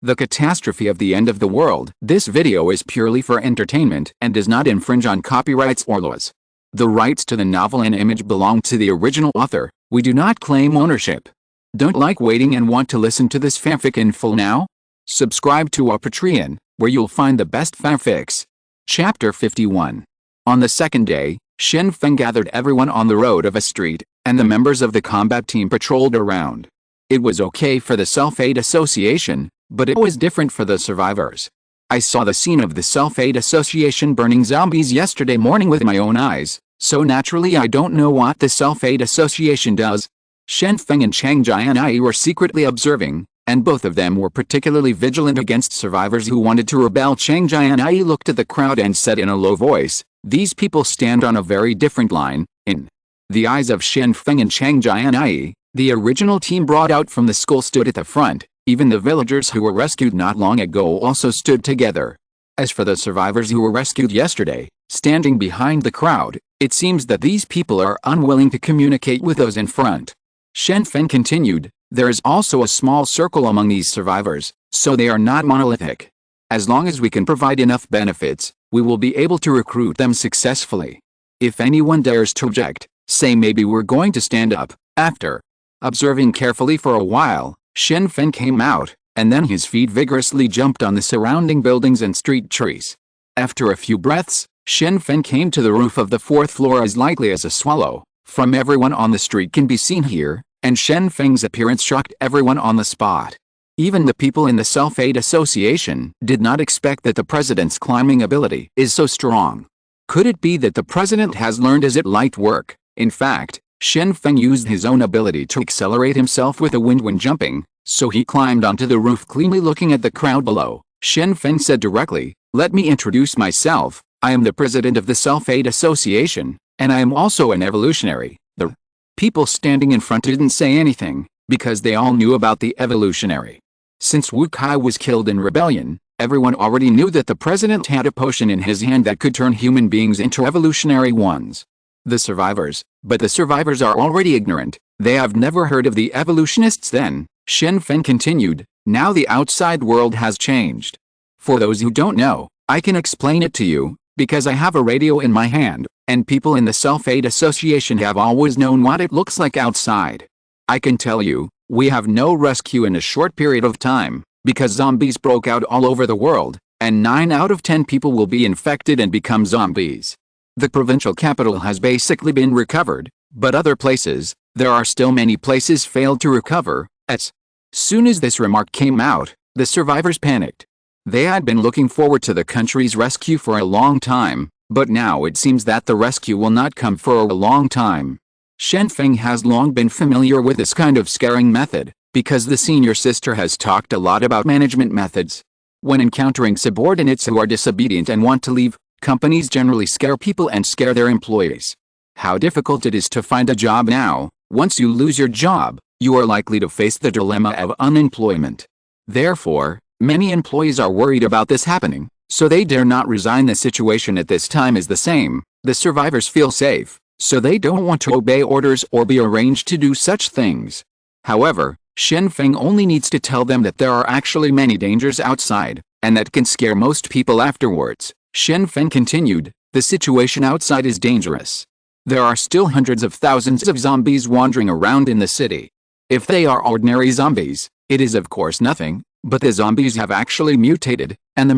The catastrophe of the end of the world. This video is purely for entertainment and does not infringe on copyrights or laws. The rights to the novel and image belong to the original author. We do not claim ownership. Don't like waiting and want to listen to this fanfic in full now? Subscribe to our Patreon, where you'll find the best fanfics. Chapter 51. On the second day, Shen Feng gathered everyone on the road of a street, and the members of the combat team patrolled around. It was okay for the Self-Aid Association, but it was different for the survivors. I saw the scene of the Self-Aid Association burning zombies yesterday morning with my own eyes, so naturally I don't know what the Self-Aid Association does. Shen Feng and Chang Jianyi were secretly observing, and both of them were particularly vigilant against survivors who wanted to rebel. Chang Jianyi looked at the crowd and said in a low voice, "These people stand on a very different line." In the eyes of Shen Feng and Chang Jianyi, the original team brought out from the school stood at the front. Even the villagers who were rescued not long ago also stood together. As for the survivors who were rescued yesterday, standing behind the crowd, it seems that these people are unwilling to communicate with those in front. Shen Feng continued, "There is also a small circle among these survivors, so they are not monolithic. As long as we can provide enough benefits, we will be able to recruit them successfully. If anyone dares to object, say maybe we're going to stand up." After observing carefully for a while, Shen Feng came out, and then his feet vigorously jumped on the surrounding buildings and street trees. After a few breaths, Shen Feng came to the roof of the fourth floor as lightly as a swallow. From everyone on the street can be seen here, and Shen Feng's appearance shocked everyone on the spot. Even the people in the Self-Aid Association did not expect that the president's climbing ability is so strong. Could it be that the president has learned as it light work? In fact, Shen Feng used his own ability to accelerate himself with the wind when jumping, so he climbed onto the roof cleanly looking at the crowd below. Shen Feng said directly, "Let me introduce myself. I am the president of the Self-Aid Association, and I am also an evolutionary." The people standing in front didn't say anything, because they all knew about the evolutionary. Since Wu Kai was killed in rebellion, everyone already knew that the president had a potion in his hand that could turn human beings into evolutionary ones. The survivors are already ignorant. They have never heard of the evolutionists then. Shen Feng continued, "Now the outside world has changed. For those who don't know, I can explain it to you, because I have a radio in my hand, and people in the Self-Aid Association have always known what it looks like outside. I can tell you, we have no rescue in a short period of time, because zombies broke out all over the world, and 9 out of 10 people will be infected and become zombies. The provincial capital has basically been recovered, but other places, there are still many places failed to recover." As soon as this remark came out, the survivors panicked. They had been looking forward to the country's rescue for a long time, but now it seems that the rescue will not come for a long time. Shen Feng has long been familiar with this kind of scaring method, because the senior sister has talked a lot about management methods. When encountering subordinates who are disobedient and want to leave, companies generally scare people and scare their employees. How difficult it is to find a job now. Once you lose your job, you are likely to face the dilemma of unemployment. Therefore, many employees are worried about this happening, so they dare not resign. The situation at this time is the same. The survivors feel safe, so they don't want to obey orders or be arranged to do such things. However, Shen Feng only needs to tell them that there are actually many dangers outside, and that can scare most people afterwards. Shen Feng continued, "The situation outside is dangerous. There are still hundreds of thousands of zombies wandering around in the city. If they are ordinary zombies, it is of course nothing, but the zombies have actually mutated, and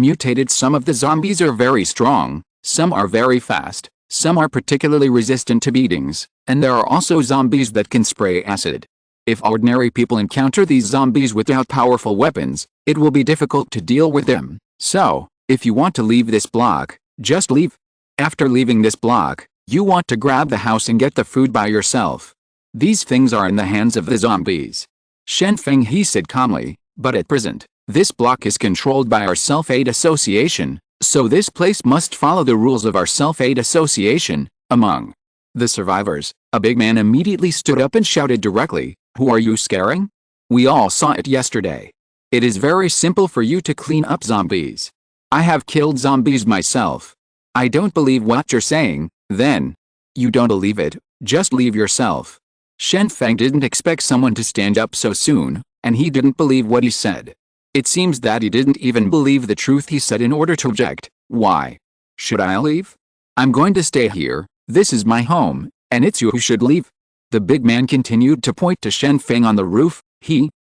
some of the zombies are very strong, some are very fast, some are particularly resistant to beatings, and there are also zombies that can spray acid. If ordinary people encounter these zombies without powerful weapons, it will be difficult to deal with them. So, if you want to leave this block, just leave. After leaving this block, you want to grab the house and get the food by yourself. These things are in the hands of the zombies." Shen Feng, he said calmly, "But at present, this block is controlled by our Self-Aid Association, so this place must follow the rules of our Self-Aid Association." Among the survivors, a big man immediately stood up and shouted directly, "Who are you scaring? We all saw it yesterday. It is very simple for you to clean up zombies. I have killed zombies myself. I don't believe what you're saying." "Then, you don't believe it, just leave yourself." Shen Feng didn't expect someone to stand up so soon, and he didn't believe what he said. It seems that he didn't even believe the truth he said in order to object. Why should I leave? I'm going to stay here, this is my home, and it's you who should leave. The big man continued to point to Shen Feng on the roof.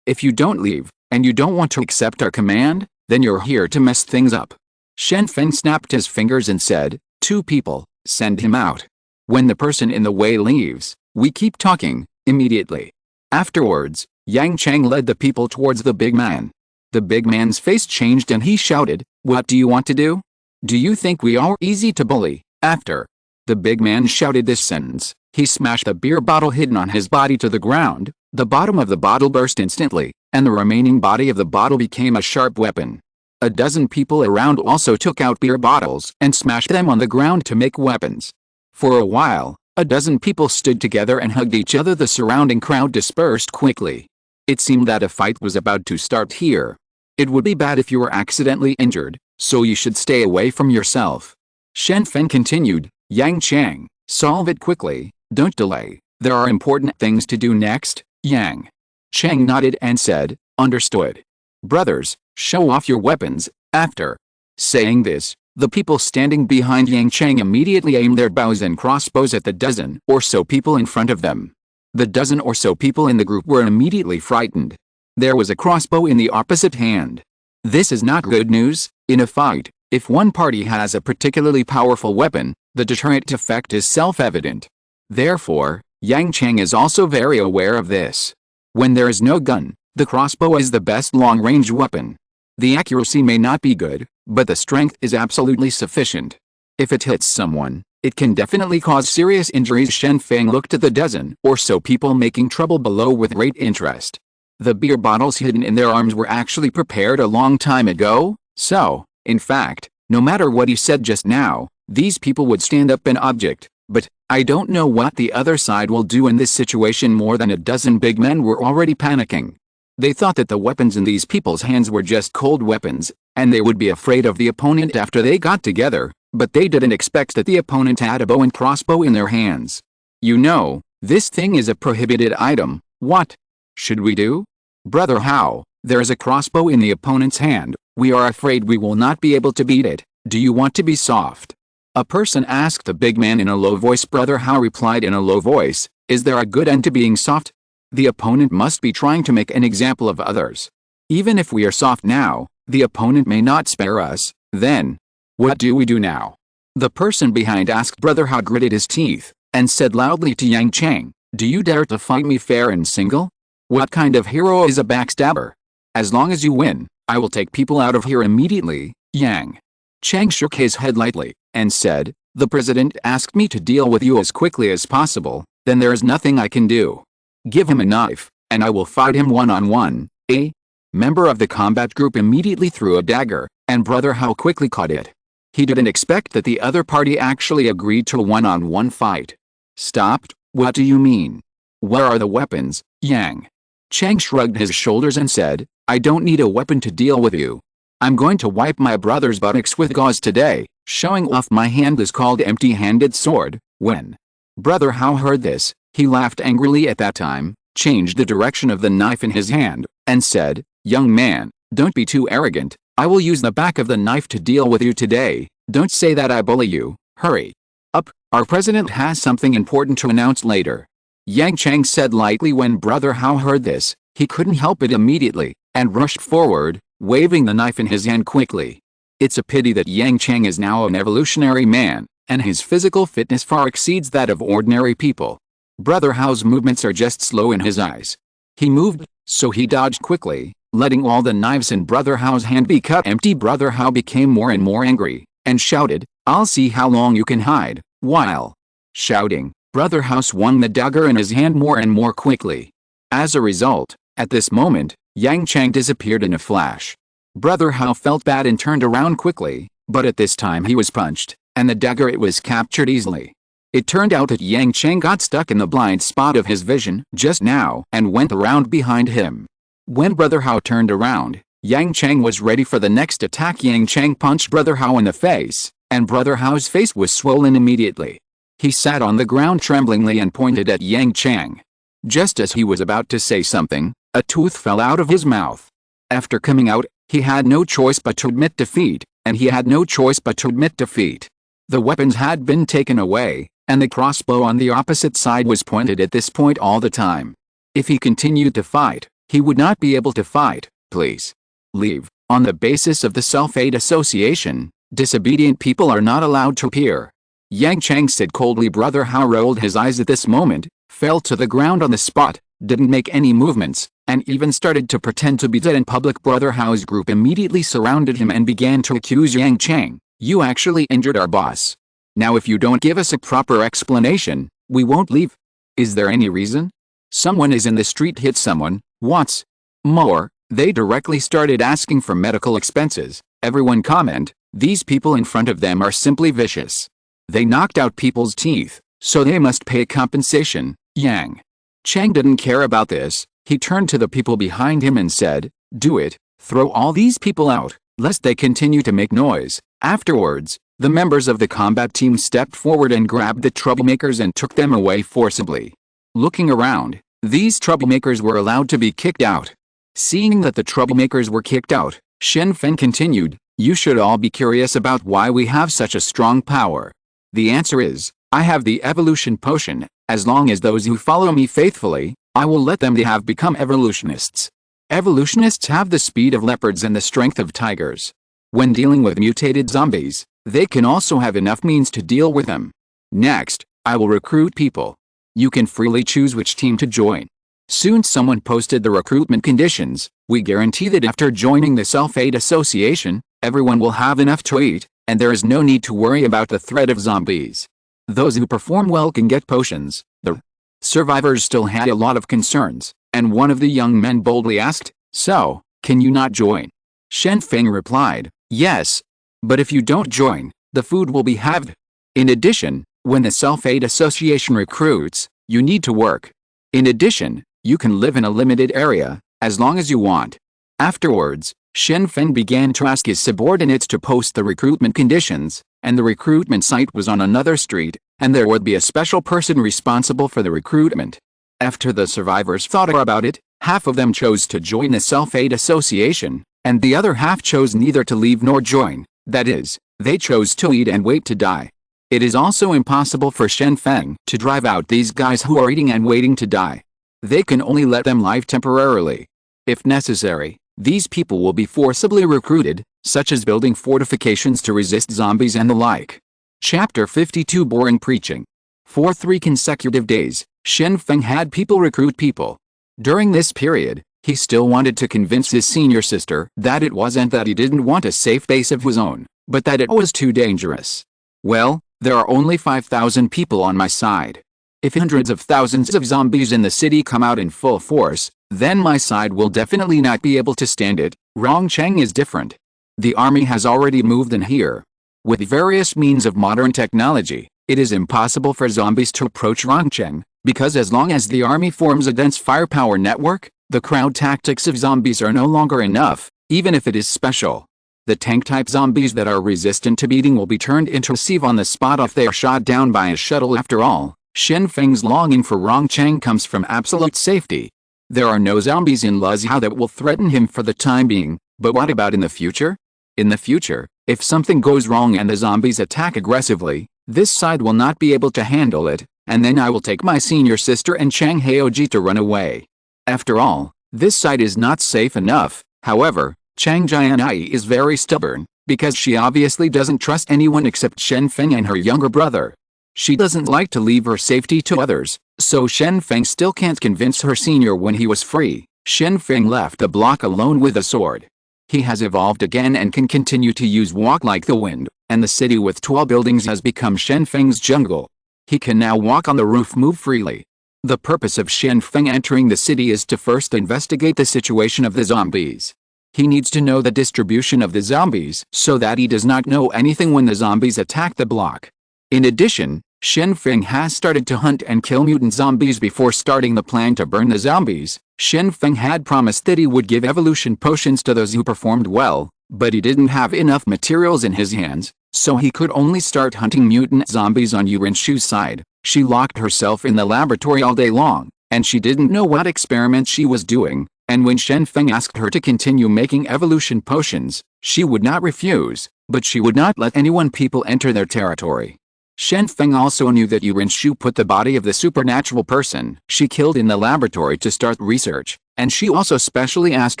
If you don't leave, and you don't want to accept our command, then you're here to mess things up. Shen Feng snapped his fingers and said, 2 people, send him out. When the person in the way leaves, we keep talking, immediately. Afterwards, Yang Chang led the people towards the big man. The big man's face changed and he shouted, what do you want to do? Do you think we are easy to bully? After the big man shouted this sentence, he smashed a beer bottle hidden on his body to the ground. The bottom of the bottle burst instantly, and the remaining body of the bottle became a sharp weapon. A dozen people around also took out beer bottles and smashed them on the ground to make weapons. For a while, a dozen people stood together and hugged each other. The surrounding crowd dispersed quickly. It seemed that a fight was about to start here. It would be bad if you were accidentally injured, so you should stay away from yourself. Shen Feng continued, Yang Chang, solve it quickly, don't delay, there are important things to do next. Yang Chang nodded and said, understood. Brothers, show off your weapons. After saying this, the people standing behind Yang Chang immediately aimed their bows and crossbows at the dozen or so people in front of them. The dozen or so people in the group were immediately frightened. There was a crossbow in the opposite hand. This is not good news. In a fight, if one party has a particularly powerful weapon, the deterrent effect is self-evident. Therefore, Yang Chang is also very aware of this. When there is no gun, the crossbow is the best long-range weapon. The accuracy may not be good, but the strength is absolutely sufficient. If it hits someone, it can definitely cause serious injuries. Shen Feng looked at the dozen or so people making trouble below with great interest. The beer bottles hidden in their arms were actually prepared a long time ago, so, in fact, no matter what he said just now, these people would stand up and object. But, I don't know what the other side will do in this situation. More than a dozen big men were already panicking. They thought that the weapons in these people's hands were just cold weapons, and they would be afraid of the opponent after they got together, but they didn't expect that the opponent had a bow and crossbow in their hands. You know, this thing is a prohibited item. What should we do? Brother Hao, there is a crossbow in the opponent's hand. We are afraid we will not be able to beat it. Do you want to be soft? A person asked the big man in a low voice. Brother Hao replied in a low voice, is there a good end to being soft? The opponent must be trying to make an example of others. Even if we are soft now, the opponent may not spare us. Then, what do we do now? The person behind asked. Brother Hao gritted his teeth and said loudly to Yang Chang, do you dare to fight me fair and single? What kind of hero is a backstabber? As long as you win, I will take people out of here immediately. Yang Chang shook his head lightly and said, the president asked me to deal with you as quickly as possible, then there is nothing I can do. Give him a knife, and I will fight him one-on-one. A member of the combat group immediately threw a dagger, and Brother Hao quickly caught it. He didn't expect that the other party actually agreed to a one-on-one fight. Stopped? What do you mean? Where are the weapons? Yang Chang shrugged his shoulders and said, I don't need a weapon to deal with you. I'm going to wipe my brother's buttocks with gauze today. Showing off my hand is called empty-handed sword. When Brother Hao heard this, he laughed angrily at that time, changed the direction of the knife in his hand, and said, young man, don't be too arrogant. I will use the back of the knife to deal with you today. Don't say that I bully you. Hurry up, our president has something important to announce later. Yang Chang said lightly. When Brother Hao heard this, he couldn't help it immediately, and rushed forward, waving the knife in his hand quickly. It's a pity that Yang Chang is now an evolutionary man, and his physical fitness far exceeds that of ordinary people. Brother Hao's movements are just slow in his eyes. He moved, so he dodged quickly, letting all the knives in Brother Hao's hand be cut empty. Brother Hao became more and more angry, and shouted, I'll see how long you can hide. While shouting, Brother Hao swung the dagger in his hand more and more quickly. As a result, at this moment, Yang Chang disappeared in a flash. Brother Hao felt bad and turned around quickly, but at this time he was punched, and the dagger it was captured easily. It turned out that Yang Chang got stuck in the blind spot of his vision just now and went around behind him. When Brother Hao turned around, Yang Chang was ready for the next attack. Yang Chang punched Brother Hao in the face, and Brother Hao's face was swollen immediately. He sat on the ground tremblingly and pointed at Yang Chang. Just as he was about to say something, a tooth fell out of his mouth. After coming out, he had no choice but to admit defeat, and he had no choice but to admit defeat. The weapons had been taken away, and the crossbow on the opposite side was pointed at this point all the time. If he continued to fight, he would not be able to fight. Please leave. On the basis of the Self-Aid Association, disobedient people are not allowed to appear. Yang Chang said coldly. Brother Hao rolled his eyes at this moment, fell to the ground on the spot, didn't make any movements, and even started to pretend to be dead in public. Brother Hao's group immediately surrounded him and began to accuse Yang Chang. You actually injured our boss. Now if you don't give us a proper explanation, we won't leave. Is there any reason? Someone is in the street hit someone. What's more, they directly started asking for medical expenses. Everyone comment, these people in front of them are simply vicious. They knocked out people's teeth, so they must pay compensation. Yang Chang didn't care about this. He turned to the people behind him and said, do it, throw all these people out, lest they continue to make noise. Afterwards, the members of the combat team stepped forward and grabbed the troublemakers and took them away forcibly. Looking around, these troublemakers were allowed to be kicked out. Seeing that the troublemakers were kicked out, Shen Feng continued, you should all be curious about why we have such a strong power. The answer is, I have the evolution potion. As long as those who follow me faithfully, I will let them have become evolutionists. Evolutionists have the speed of leopards and the strength of tigers. When dealing with mutated zombies, they can also have enough means to deal with them. Next, I will recruit people. You can freely choose which team to join. Soon someone posted the recruitment conditions. We guarantee that after joining the Self-Aid Association, everyone will have enough to eat, and there is no need to worry about the threat of zombies. Those who perform well can get potions. The survivors still had a lot of concerns, and one of the young men boldly asked, so, can you not join? Shen Feng replied, yes. But if you don't join, the food will be halved. In addition, when the Self-Aid Association recruits, you need to work. In addition, you can live in a limited area, as long as you want. Afterwards, Shen Feng began to ask his subordinates to post the recruitment conditions, and the recruitment site was on another street, and there would be a special person responsible for the recruitment. After the survivors thought about it, half of them chose to join the Self-Aid Association, and the other half chose neither to leave nor join. That is, they chose to eat and wait to die. It is also impossible for Shen Feng to drive out these guys who are eating and waiting to die. They can only let them live temporarily. If necessary, these people will be forcibly recruited, such as building fortifications to resist zombies and the like. Chapter 52 Boring Preaching. For 3 consecutive days, Shen Feng had people recruit people. During this period, he still wanted to convince his senior sister that it wasn't that he didn't want a safe base of his own, but that it was too dangerous. Well, there are only 5,000 people on my side. If hundreds of thousands of zombies in the city come out in full force, then my side will definitely not be able to stand it. Rongcheng is different. The army has already moved in here. With various means of modern technology, it is impossible for zombies to approach Rongcheng, because as long as the army forms a dense firepower network, the crowd tactics of zombies are no longer enough, even if it is special. The tank-type zombies that are resistant to beating will be turned into sieve on the spot if they are shot down by a shuttle. After all, Shen Feng's longing for Rongcheng comes from absolute safety. There are no zombies in Luzhou that will threaten him for the time being, but what about in the future? In the future, if something goes wrong and the zombies attack aggressively, this side will not be able to handle it, and then I will take my senior sister and Chang Haoji to run away. After all, this side is not safe enough. However, Chang Jianyi is very stubborn, because she obviously doesn't trust anyone except Shen Feng and her younger brother. She doesn't like to leave her safety to others, so Shen Feng still can't convince her senior. When he was free, Shen Feng left the block alone with a sword. He has evolved again and can continue to use walk like the wind, and the city with tall buildings has become Shen Feng's jungle. He can now walk on the roof, move freely. The purpose of Shen Feng entering the city is to first investigate the situation of the zombies. He needs to know the distribution of the zombies so that he does not know anything when the zombies attack the block. In addition, Shen Feng has started to hunt and kill mutant zombies before starting the plan to burn the zombies. Shen Feng had promised that he would give evolution potions to those who performed well, but he didn't have enough materials in his hands, so he could only start hunting mutant zombies on Yuanshu's side. She locked herself in the laboratory all day long, and she didn't know what experiment she was doing, And when Shen Feng asked her to continue making evolution potions, she would not refuse, but she would not let anyone people enter their territory. Shen Feng also knew that Yu Renshu put the body of the supernatural person she killed in the laboratory to start research, and she also specially asked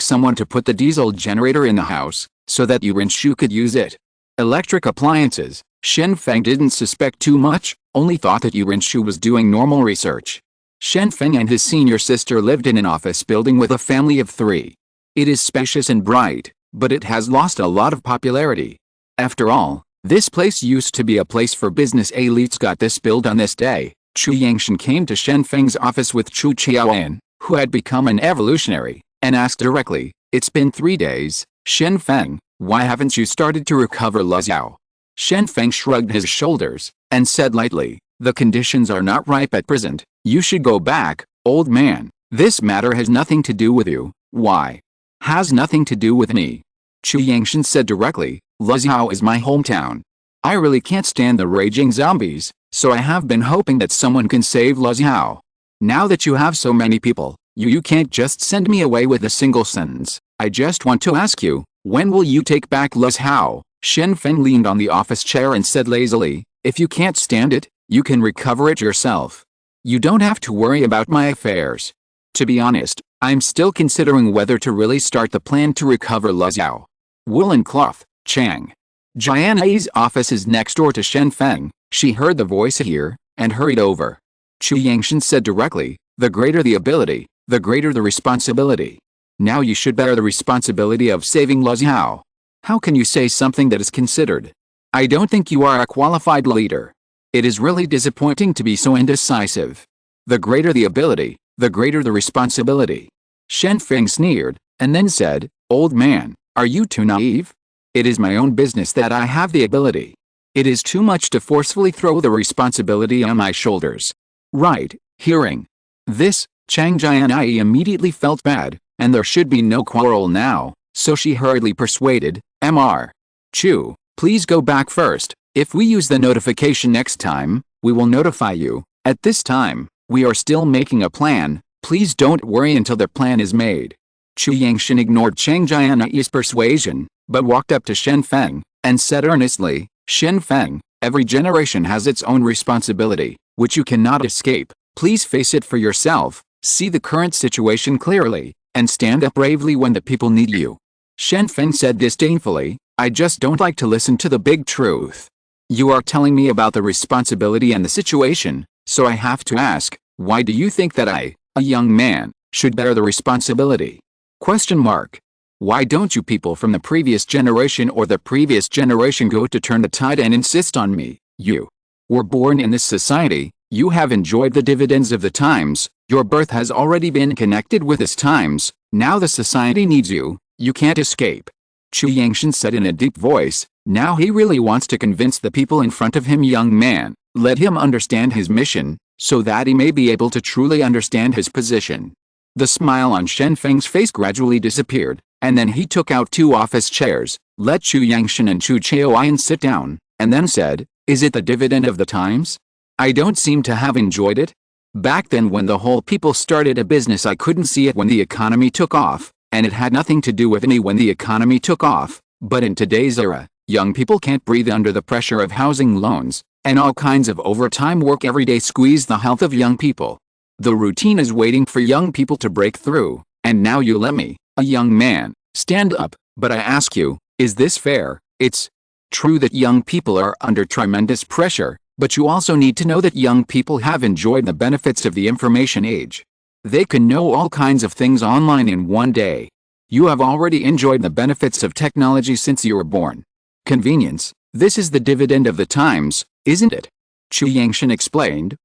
someone to put the diesel generator in the house, so that Yu Renshu could use it. Electric appliances. Shen Feng didn't suspect too much, only thought that Yu Renshu was doing normal research. Shen Feng and his senior sister lived in an office building with a family of 3. It is spacious and bright, but it has lost a lot of popularity. After all, this place used to be a place for business elites. Got this built on this day, Chu Yangshan came to Shen Feng's office with Chu Qiaoan, who had become an evolutionary, and asked directly, "It's been 3 days, Shen Feng, why haven't you started to recover Le Xiao?" Shen Feng shrugged his shoulders, and said lightly, "The conditions are not ripe at present, you should go back, old man, this matter has nothing to do with you." "Why?" "Has nothing to do with me." Chu Yangshan said directly, "Le Xiao is my hometown. I really can't stand the raging zombies, so I have been hoping that someone can save Le Xiao. Now that you have so many people, you can't just send me away with a single sentence. I just want to ask you, when will you take back Le Xiao?" Shen Feng leaned on the office chair and said lazily, "If you can't stand it, you can recover it yourself. You don't have to worry about my affairs. To be honest, I'm still considering whether to really start the plan to recover Le Xiao." Woolen cloth. Chang Jianyi's office is next door to Shen Feng. She heard the voice here, and hurried over. Chu Yangshan said directly, "The greater the ability, the greater the responsibility. Now you should bear the responsibility of saving Le Xiao. How can you say something that is considered? I don't think you are a qualified leader. It is really disappointing to be so indecisive. The greater the ability, the greater the responsibility." Shen Feng sneered, and then said, "Old man, are you too naive? It is my own business that I have the ability. It is too much to forcefully throw the responsibility on my shoulders." Right. Hearing this, Chang Jianyi immediately felt bad, and there should be no quarrel now, so she hurriedly persuaded, "Mr. Chu, please go back first. If we use the notification next time, we will notify you. At this time, we are still making a plan. Please don't worry until the plan is made." Chu Yangshan ignored Chang Jianyi's persuasion, but walked up to Shen Feng, and said earnestly, "Shen Feng, every generation has its own responsibility, which you cannot escape. Please face it for yourself, see the current situation clearly, and stand up bravely when the people need you." Shen Feng said disdainfully, "I just don't like to listen to the big truth. You are telling me about the responsibility and the situation, so I have to ask, why do you think that I, a young man, should bear the responsibility? Question mark. Why don't you people from the previous generation or the previous generation go to turn the tide and insist on me? You were born in this society, you have enjoyed the dividends of the times, your birth has already been connected with its times, now the society needs you, you can't escape." Chu Yangshan said in a deep voice, "Now he really wants to convince the people in front of him. Young man, let him understand his mission, so that he may be able to truly understand his position." The smile on Shen Feng's face gradually disappeared, and then he took out 2 office chairs, let Chu Yangshan and Chu Qiaoyan sit down, and then said, "Is it the dividend of the times? I don't seem to have enjoyed it. Back then when the whole people started a business I couldn't see it when the economy took off, and it had nothing to do with me when the economy took off, but in today's era, young people can't breathe under the pressure of housing loans, and all kinds of overtime work every day squeeze the health of young people. The routine is waiting for young people to break through, and now you let me, a young man, stand up, but I ask you, is this fair? It's true that young people are under tremendous pressure, but you also need to know that young people have enjoyed the benefits of the information age. They can know all kinds of things online in one day. You have already enjoyed the benefits of technology since you were born. Convenience, this is the dividend of the times, isn't it?" Chu Yangshan explained,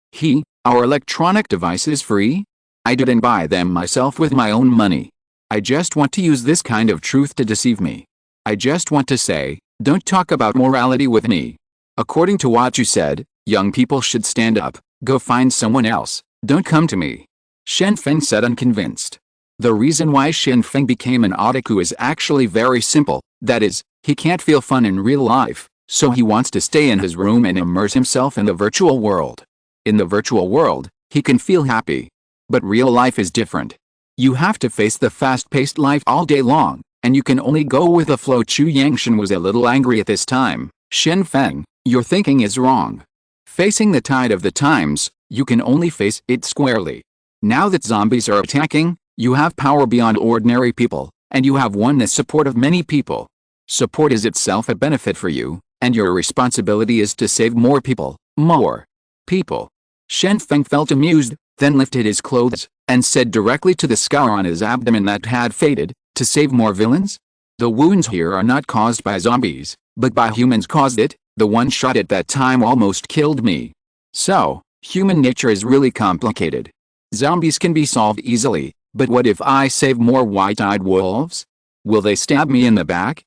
"Our electronic device is free? I didn't buy them myself with my own money. I just want to use this kind of truth to deceive me. I just want to say, don't talk about morality with me. According to what you said, young people should stand up, go find someone else, don't come to me." Shen Feng said unconvinced. The reason why Shen Feng became an otaku is actually very simple, that is, he can't feel fun in real life, so he wants to stay in his room and immerse himself in the virtual world. In the virtual world, he can feel happy. But real life is different. You have to face the fast-paced life all day long, and you can only go with the flow. Chu Yangshan was a little angry at this time. Shen Feng, your thinking is wrong. Facing the tide of the times, you can only face it squarely. Now that zombies are attacking, you have power beyond ordinary people, and you have won the support of many people. Support is itself a benefit for you, and your responsibility is to save more people. More people. Shen Feng felt amused, then lifted his clothes, and said directly to the scar on his abdomen that had faded, to save more villains? The wounds here are not caused by zombies, but by humans caused it. The one shot at that time almost killed me. So, human nature is really complicated. Zombies can be solved easily, but what if I save more white-eyed wolves? Will they stab me in the back?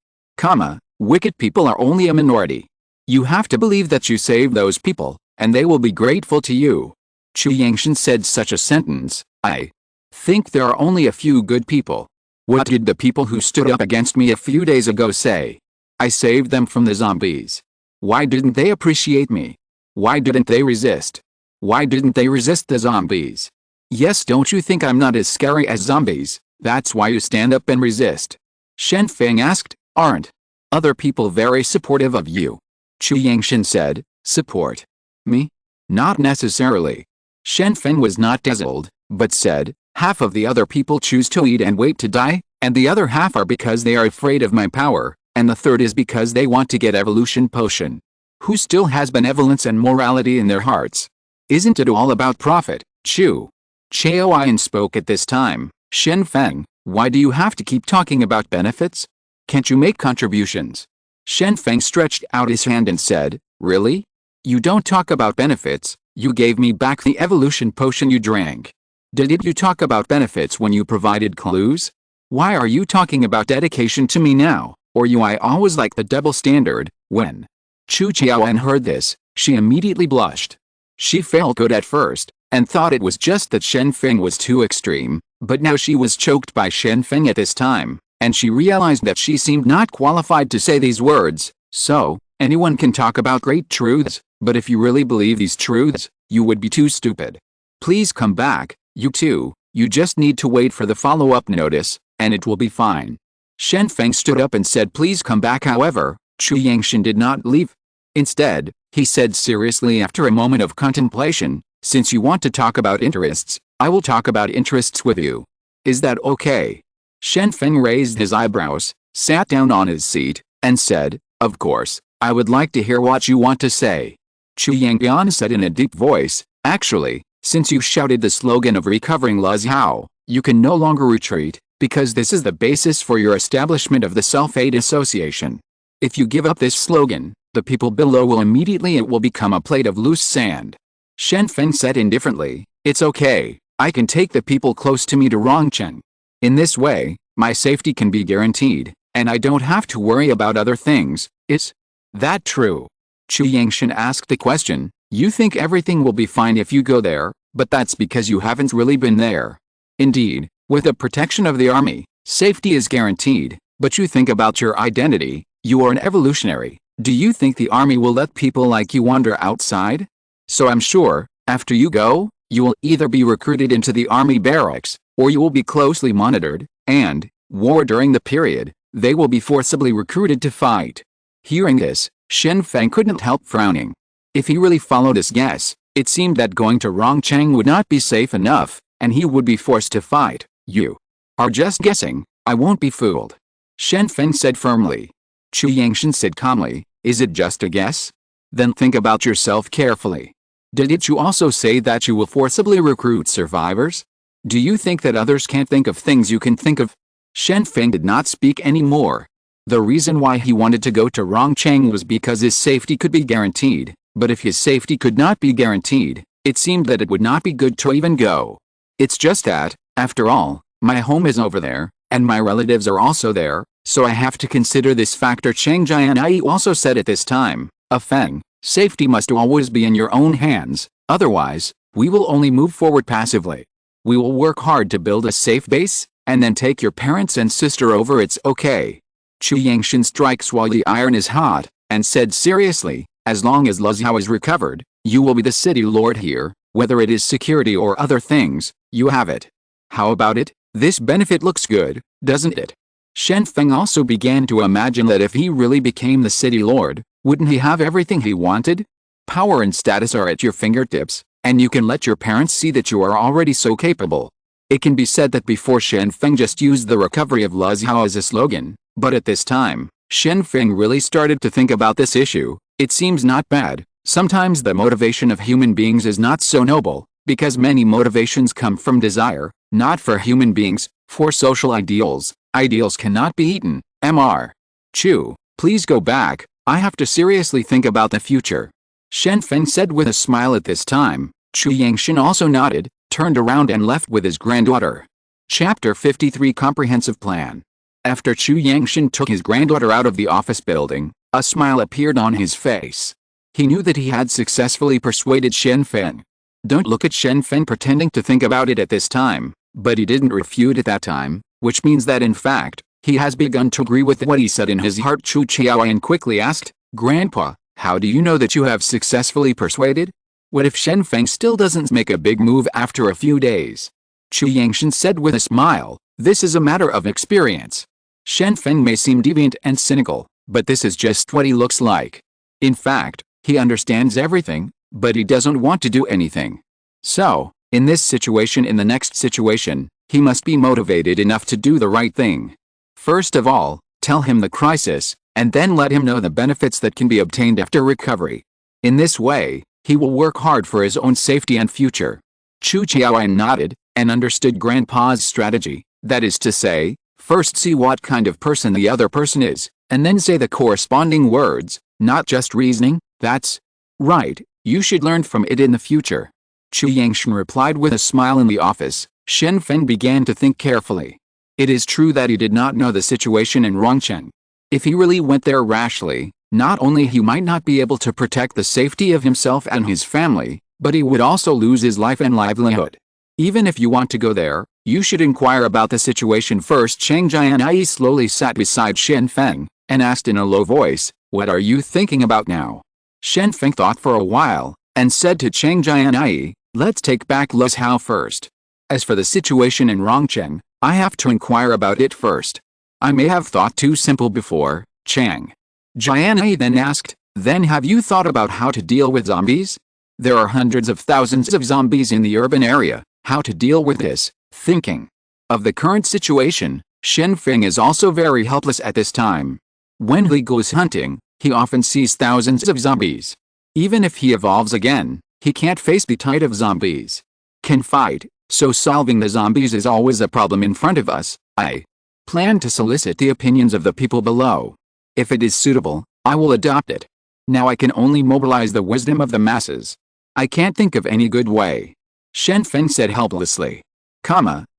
Wicked people are only a minority. You have to believe that you saved those people, and they will be grateful to you. Chu Yangshan said such a sentence. I think there are only a few good people. What did the people who stood up against me a few days ago say? I saved them from the zombies. Why didn't they appreciate me? Why didn't they resist? Why didn't they resist the zombies? Yes, don't you think I'm not as scary as zombies? That's why you stand up and resist. Shen Feng asked, aren't other people very supportive of you? Chu Yangshan said, support me? Not necessarily. Shen Feng was not dazzled, but said, half of the other people choose to eat and wait to die, and the other half are because they are afraid of my power, and the third is because they want to get evolution potion. Who still has benevolence and morality in their hearts? Isn't it all about profit? Chu Chaoyan spoke at this time. Shen Feng, why do you have to keep talking about benefits? Can't you make contributions? Shen Feng stretched out his hand and said, really? You don't talk about benefits. You gave me back the evolution potion you drank. Did you talk about benefits when you provided clues? Why are you talking about dedication to me now? Or you I always like the double standard. When Chu Chaoyan heard this, she immediately blushed. She felt good at first, and thought it was just that Shen Feng was too extreme, but now she was choked by Shen Feng at this time, and she realized that she seemed not qualified to say these words. So, anyone can talk about great truths, but if you really believe these truths, you would be too stupid. Please come back, you two, you just need to wait for the follow-up notice, and it will be fine. Shen Feng stood up and said please come back. However, Chu Yangshan did not leave. Instead, he said seriously after a moment of contemplation, since you want to talk about interests, I will talk about interests with you. Is that okay? Shen Feng raised his eyebrows, sat down on his seat, and said, of course, I would like to hear what you want to say. Chu Yangshan said in a deep voice, actually, since you shouted the slogan of recovering Luzhao, you can no longer retreat, because this is the basis for your establishment of the Self-Aid Association. If you give up this slogan, the people below will immediately it will become a plate of loose sand. Shen Feng said indifferently, it's okay, I can take the people close to me to Rongcheng. In this way, my safety can be guaranteed, and I don't have to worry about other things. Is that true? Chu Yangshan asked the question. You think everything will be fine if you go there, but that's because you haven't really been there. Indeed, with the protection of the army, safety is guaranteed, but you think about your identity, you are an evolutionary. Do you think the army will let people like you wander outside? So I'm sure, after you go, you will either be recruited into the army barracks, or you will be closely monitored, and, war during the period, they will be forcibly recruited to fight. Hearing this, Shen Feng couldn't help frowning. If he really followed his guess, it seemed that going to Rongcheng would not be safe enough, and he would be forced to fight. You are just guessing, I won't be fooled. Shen Feng said firmly. Chu Yangshan said calmly, is it just a guess? Then think about yourself carefully. Did you also say that you will forcibly recruit survivors? Do you think that others can't think of things you can think of? Shen Feng did not speak anymore. The reason why he wanted to go to Rongcheng was because his safety could be guaranteed, but if his safety could not be guaranteed, it seemed that it would not be good to even go. It's just that, after all, my home is over there, and my relatives are also there, so I have to consider this factor. Chang Jianyi also said at this time, Feng, safety must always be in your own hands, otherwise, we will only move forward passively. We will work hard to build a safe base, and then take your parents and sister over. It's okay. Chu Yangshan strikes while the iron is hot, and said seriously, as long as Luzhao is recovered, you will be the city lord here, whether it is security or other things, you have it. How about it? This benefit looks good, doesn't it? Shen Feng also began to imagine that if he really became the city lord, wouldn't he have everything he wanted? Power and status are at your fingertips, and you can let your parents see that you are already so capable. It can be said that before Shen Feng just used the recovery of Luzhao as a slogan, but at this time, Shen Feng really started to think about this issue. It seems not bad. Sometimes the motivation of human beings is not so noble, because many motivations come from desire, not for human beings, for social ideals. Ideals cannot be eaten. Mr. Chu, please go back, I have to seriously think about the future. Shen Feng said with a smile at this time. Chu Yangshan also nodded, turned around and left with his granddaughter. Chapter 53 Comprehensive Plan. After Chu Yangshan took his granddaughter out of the office building, a smile appeared on his face. He knew that he had successfully persuaded Shen Feng. Don't look at Shen Feng pretending to think about it at this time, but he didn't refute at that time, which means that in fact, he has begun to agree with what he said in his heart. Chu Qiaoyan quickly asked, Grandpa, how do you know that you have successfully persuaded? What if Shen Feng still doesn't make a big move after a few days? Chu Yangshan said with a smile, this is a matter of experience. Shen Feng may seem deviant and cynical, but this is just what he looks like. In fact, he understands everything, but he doesn't want to do anything. So, in this situation, in the next situation, he must be motivated enough to do the right thing. First of all, tell him the crisis, and then let him know the benefits that can be obtained after recovery. In this way, he will work hard for his own safety and future. Chu Qiaoyan nodded, and understood Grandpa's strategy, that is to say, first see what kind of person the other person is, and then say the corresponding words, not just reasoning. That's right, you should learn from it in the future. Chu Yangshan replied with a smile. In the office, Shen Feng began to think carefully. It is true that he did not know the situation in Rongcheng. If he really went there rashly, not only he might not be able to protect the safety of himself and his family, but he would also lose his life and livelihood. Even if you want to go there, you should inquire about the situation first. Chang Jianyi slowly sat beside Shen Feng, and asked in a low voice, what are you thinking about now? Shen Feng thought for a while, and said to Chang Jianyi, let's take back Luzhao first. As for the situation in Rongcheng, I have to inquire about it first. I may have thought too simple before. Chang Jianyi then asked, then have you thought about how to deal with zombies? There are hundreds of thousands of zombies in the urban area. How to deal with this? Thinking of the current situation, Shen Feng is also very helpless at this time. When he goes hunting, he often sees thousands of zombies. Even if he evolves again, he can't face the tide of zombies. Can fight, so solving the zombies is always a problem in front of us. I plan to solicit the opinions of the people below. If it is suitable, I will adopt it. Now I can only mobilize the wisdom of the masses. I can't think of any good way. Shen Feng said helplessly.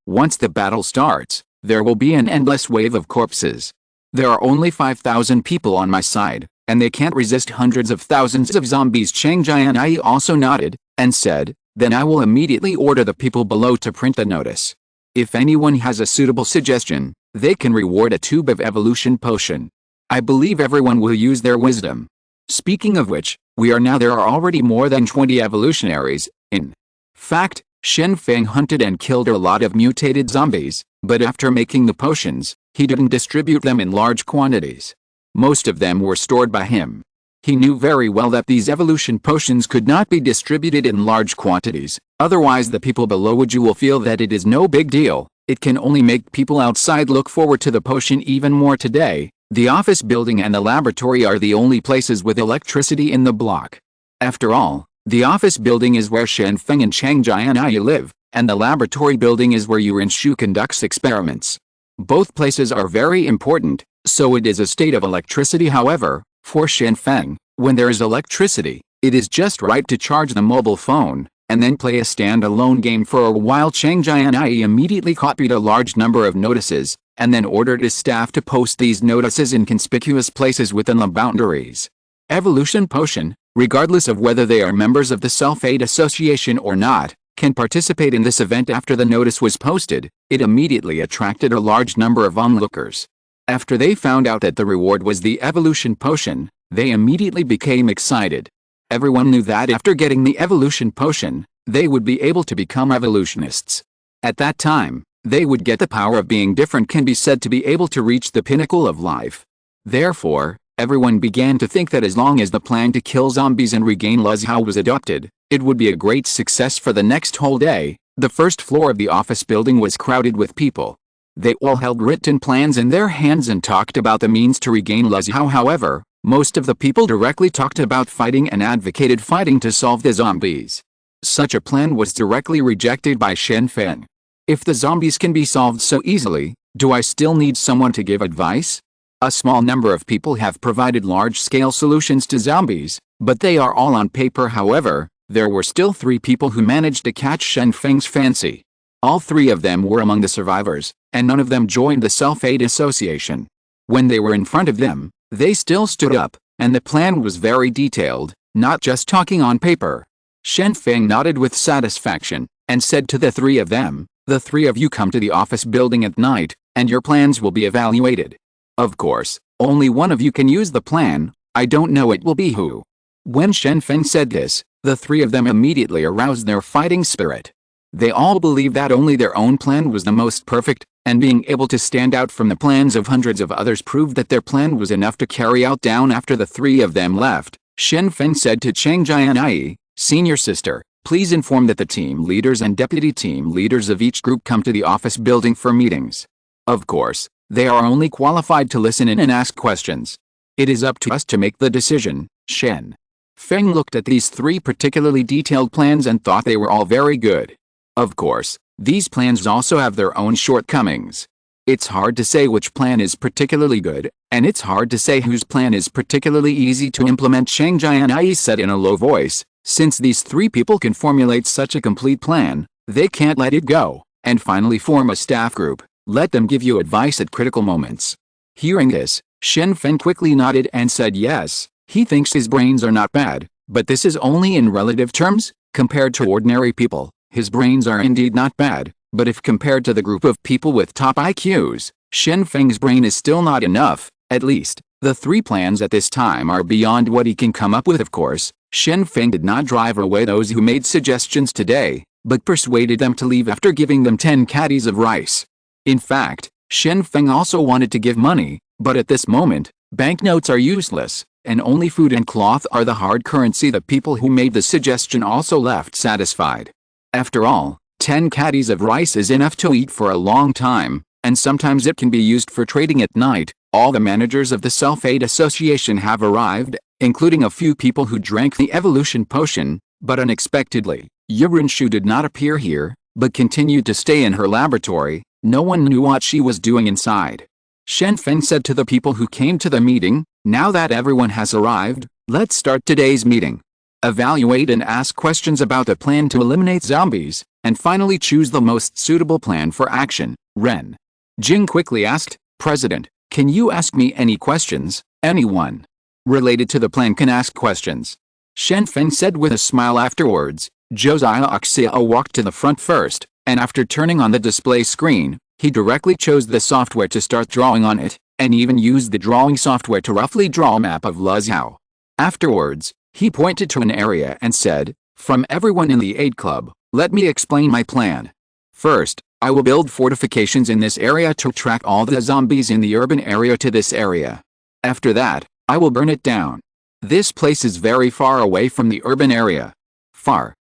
Once the battle starts, there will be an endless wave of corpses. There are only 5,000 people on my side, and they can't resist hundreds of thousands of zombies. Chang Jianyi also nodded, and said, then I will immediately order the people below to print the notice. If anyone has a suitable suggestion, they can reward a tube of evolution potion. I believe everyone will use their wisdom. Speaking of which, there are already more than 20 evolutionaries. In fact, Shen Feng hunted and killed a lot of mutated zombies, but after making the potions, he didn't distribute them in large quantities. Most of them were stored by him. He knew very well that these evolution potions could not be distributed in large quantities, otherwise the people below will feel that it is no big deal. It can only make people outside look forward to the potion even more. Today, the office building and the laboratory are the only places with electricity in the block. After all, the office building is where Shen Feng and Chang Jianyi live, and the laboratory building is where Yuan Shu conducts experiments. Both places are very important, so it is a state of electricity. However, for Shen Feng, when there is electricity, it is just right to charge the mobile phone, and then play a stand-alone game for a while. Chang Jianyi immediately copied a large number of notices, and then ordered his staff to post these notices in conspicuous places within the boundaries. Evolution Potion, regardless of whether they are members of the Self-Aid Association or not, can participate in this event. After the notice was posted, it immediately attracted a large number of onlookers. After they found out that the reward was the Evolution Potion, they immediately became excited. Everyone knew that after getting the Evolution Potion, they would be able to become evolutionists. At that time, They would get the power of being different, can be said to be able to reach the pinnacle of life. Therefore, everyone began to think that as long as the plan to kill zombies and regain Luzhou was adopted, it would be a great success. For the next whole day, the first floor of the office building was crowded with people. They all held written plans in their hands and talked about the means to regain Luzhou. However, most of the people directly talked about fighting and advocated fighting to solve the zombies. Such a plan was directly rejected by Shen Feng. If the zombies can be solved so easily, do I still need someone to give advice? A small number of people have provided large-scale solutions to zombies, but they are all on paper. However, there were still 3 people who managed to catch Shen Feng's fancy. All 3 of them were among the survivors, and none of them joined the self-aid association. When they were in front of them, they still stood up, and the plan was very detailed, not just talking on paper. Shen Feng nodded with satisfaction, and said to the 3 of them, "The 3 of you come to the office building at night, and your plans will be evaluated. Of course, only one of you can use the plan. I don't know it will be who." When Shen Feng said this, the 3 of them immediately aroused their fighting spirit. They all believed that only their own plan was the most perfect, and being able to stand out from the plans of hundreds of others proved that their plan was enough to carry out. Down after the 3 of them left, Shen Feng said to Chang Jianyi, "Senior sister, please inform that the team leaders and deputy team leaders of each group come to the office building for meetings. Of course, they are only qualified to listen in and ask questions. It is up to us to make the decision." Shen Feng looked at these 3 particularly detailed plans and thought they were all very good. Of course, these plans also have their own shortcomings. It's hard to say which plan is particularly good, and it's hard to say whose plan is particularly easy to implement. Chang Jianyi said in a low voice, "Since these 3 people can formulate such a complete plan, they can't let it go, and finally form a staff group. Let them give you advice at critical moments." Hearing this, Shen Feng quickly nodded and said yes, he thinks his brains are not bad, but this is only in relative terms. Compared to ordinary people, his brains are indeed not bad, but if compared to the group of people with top IQs, Shen Feng's brain is still not enough. At least, the 3 plans at this time are beyond what he can come up with. Of course, Shen Feng did not drive away those who made suggestions today, but persuaded them to leave after giving them 10 caddies of rice. In fact, Shen Feng also wanted to give money, but at this moment, banknotes are useless, and only food and cloth are the hard currency. The people who made the suggestion also left satisfied. After all, 10 caddies of rice is enough to eat for a long time, and sometimes it can be used for trading at night. All the managers of the Self-Aid Association have arrived, including a few people who drank the evolution potion, but unexpectedly, Yurinshu did not appear here, but continued to stay in her laboratory. No one knew what she was doing inside. Shen Feng said to the people who came to the meeting, "Now that everyone has arrived, let's start today's meeting. Evaluate and ask questions about the plan to eliminate zombies, and finally choose the most suitable plan for action." Ren Jing quickly asked, "President, can you ask me any questions?" "Anyone related to the plan can ask questions," Shen Feng said with a smile. Afterwards, Josiah Oxia walked to the front first, and after turning on the display screen, he directly chose the software to start drawing on it, and even used the drawing software to roughly draw a map of Luzhou. Afterwards, he pointed to an area and said, "From everyone in the Aid Club, let me explain my plan. First, I will build fortifications in this area to attract all the zombies in the urban area to this area. After that, I will burn it down. This place is very far away from the urban area.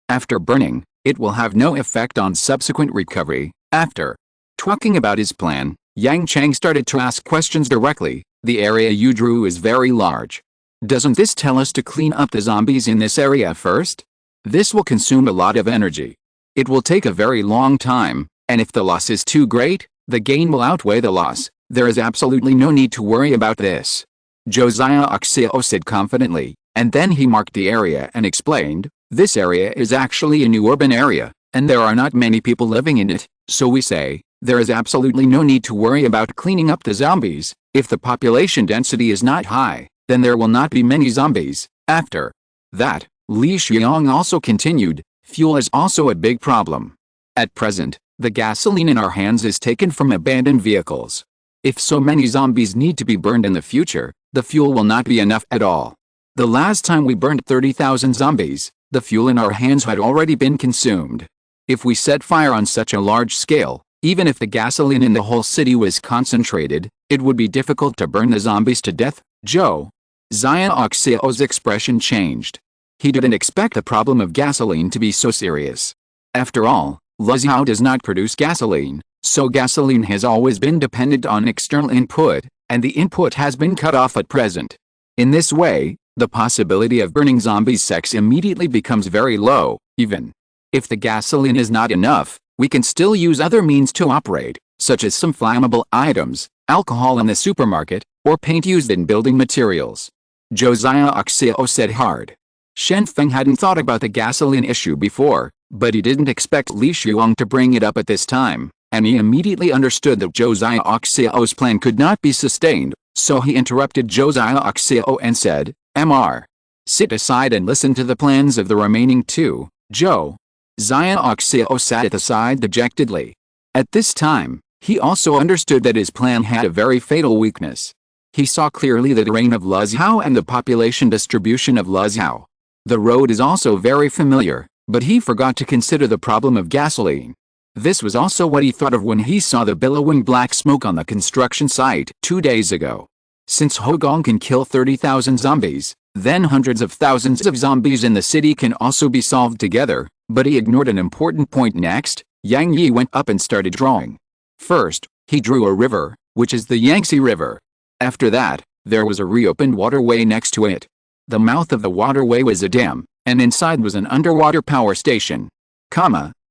After burning, it will have no effect on subsequent recovery." After talking about his plan, Yang Chang started to ask questions directly. "The area you drew is very large. Doesn't this tell us to clean up the zombies in this area first? This will consume a lot of energy. It will take a very long time, and if the loss is too great, the gain will outweigh the loss. There is absolutely no need to worry about this," Josiah Oxio said confidently, and then he marked the area and explained, "This area is actually a new urban area, and there are not many people living in it, so we say, there is absolutely no need to worry about cleaning up the zombies. If the population density is not high, then there will not be many zombies." After that, Li Xiong also continued, "Fuel is also a big problem. At present, the gasoline in our hands is taken from abandoned vehicles. If so many zombies need to be burned in the future, the fuel will not be enough at all. The last time we burned 30,000 zombies, the fuel in our hands had already been consumed. If we set fire on such a large scale, Even if the gasoline in the whole city was concentrated, it would be difficult to burn the zombies to death. Zhou Xiaoxiao's expression changed. He didn't expect the problem of gasoline to be so serious. After all, Luxiao does not produce gasoline, so gasoline has always been dependent on external input, and the input has been cut off at present. In this way, the possibility of burning zombies' sex immediately becomes very low. Even if the gasoline is not enough, we can still use other means to operate, such as some flammable items, alcohol in the supermarket, or paint used in building materials. Josiah Oxiao said hard. Shen Feng hadn't thought about the gasoline issue before, but he didn't expect Li Shuang to bring it up at this time, and he immediately understood that Josiah Oxiao's plan could not be sustained, so he interrupted Josiah Oxiao and said, "Mr. Sit aside and listen to the plans of the remaining two." Zhou Xiaoxiao sat at the side dejectedly. At this time, he also understood that his plan had a very fatal weakness. He saw clearly the terrain of Luxiao and the population distribution of Luxiao. The road is also very familiar, but he forgot to consider the problem of gasoline. This was also what he thought of when he saw the billowing black smoke on the construction site 2 days ago. Since Hogong can kill 30,000 zombies, then hundreds of thousands of zombies in the city can also be solved together, but he ignored an important point next. Yang Yi went up and started drawing. First, he drew a river, which is the Yangtze River. After that, there was a reopened waterway next to it. The mouth of the waterway was a dam, and inside was an underwater power station.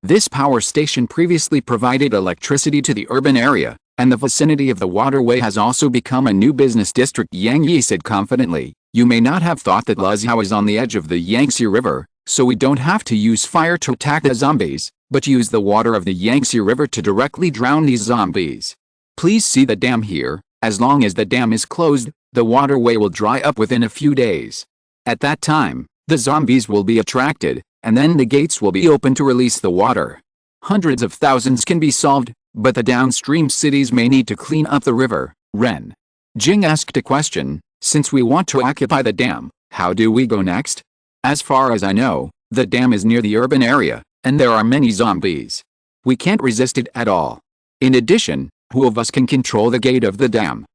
This power station previously provided electricity to the urban area, and the vicinity of the waterway has also become a new business district. Yang Yi said confidently. You may not have thought that Luxiao is on the edge of the Yangtze River, so we don't have to use fire to attack the zombies, but use the water of the Yangtze River to directly drown these zombies. Please see the dam here. As long as the dam is closed, the waterway will dry up within a few days. At that time, the zombies will be attracted, and then the gates will be open to release the water. Hundreds of thousands can be solved, but the downstream cities may need to clean up the river. Ren Jing asked a question. Since we want to occupy the dam, how do we go next? As far as I know, the dam is near the urban area, and there are many zombies. We can't resist it at all. In addition, who of us can control the gate of the dam?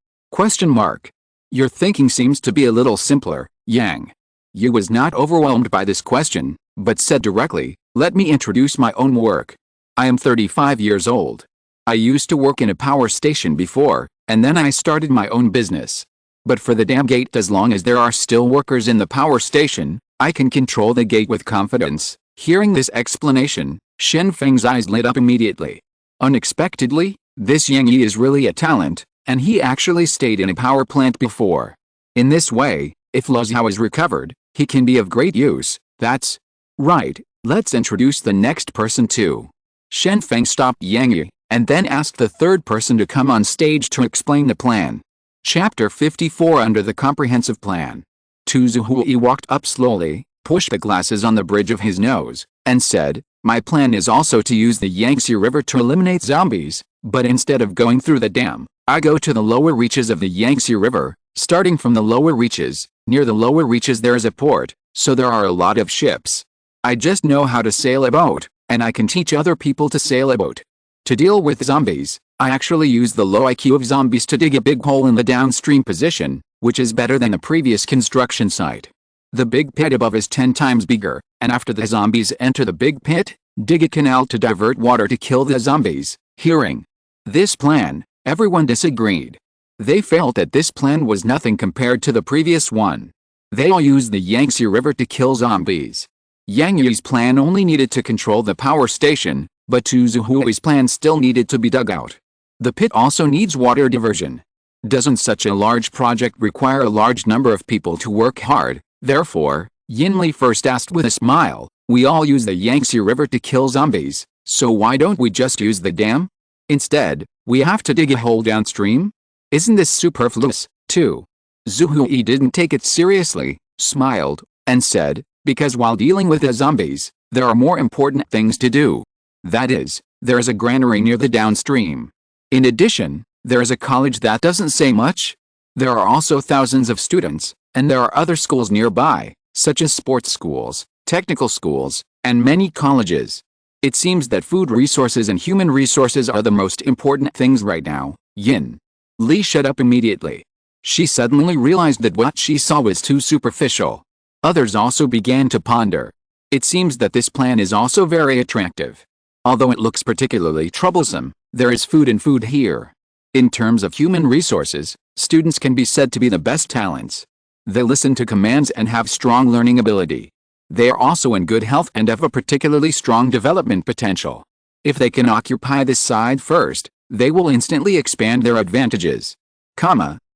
Your thinking seems to be a little simpler, Yang. Yu was not overwhelmed by this question, but said directly, let me introduce my own work. I am 35 years old. I used to work in a power station before, and then I started my own business. But for the dam gate, as long as there are still workers in the power station, I can control the gate with confidence. Hearing this explanation, Shen Feng's eyes lit up immediately. Unexpectedly, this Yang Yi is really a talent, and he actually stayed in a power plant before. In this way, if Luxiao is recovered, he can be of great use. That's right, let's introduce the next person too. Shen Feng stopped Yang Yi, and then asked the third person to come on stage to explain the plan. Chapter 54 Under the Comprehensive Plan. Tu Zuhui walked up slowly, pushed the glasses on the bridge of his nose, and said, my plan is also to use the Yangtze River to eliminate zombies, but instead of going through the dam, I go to the lower reaches of the Yangtze River. Starting from the lower reaches, near the lower reaches there is a port, so there are a lot of ships. I just know how to sail a boat, and I can teach other people to sail a boat. To deal with zombies, I actually use the low IQ of zombies to dig a big hole in the downstream position, which is better than the previous construction site. The big pit above is 10 times bigger, and after the zombies enter the big pit, dig a canal to divert water to kill the zombies. Hearing this plan, everyone disagreed. They felt that this plan was nothing compared to the previous one. They all used the Yangtze River to kill zombies. Yang Yi's plan only needed to control the power station, but Tu Zuhui's plan still needed to be dug out. The pit also needs water diversion. Doesn't such a large project require a large number of people to work hard? Therefore, Yin Li first asked with a smile, we all use the Yangtze River to kill zombies, so why don't we just use the dam? Instead, we have to dig a hole downstream? Isn't this superfluous, too? Zuhui didn't take it seriously, smiled, and said, because while dealing with the zombies, there are more important things to do. That is, there is a granary near the downstream. In addition, there is a college that doesn't say much. There are also thousands of students, and there are other schools nearby, such as sports schools, technical schools, and many colleges. It seems that food resources and human resources are the most important things right now. Yin Li shut up immediately. She suddenly realized that what she saw was too superficial. Others also began to ponder. It seems that this plan is also very attractive. Although it looks particularly troublesome, there is food in food here. In terms of human resources, students can be said to be the best talents. They listen to commands and have strong learning ability. They are also in good health and have a particularly strong development potential. If they can occupy this side first, they will instantly expand their advantages.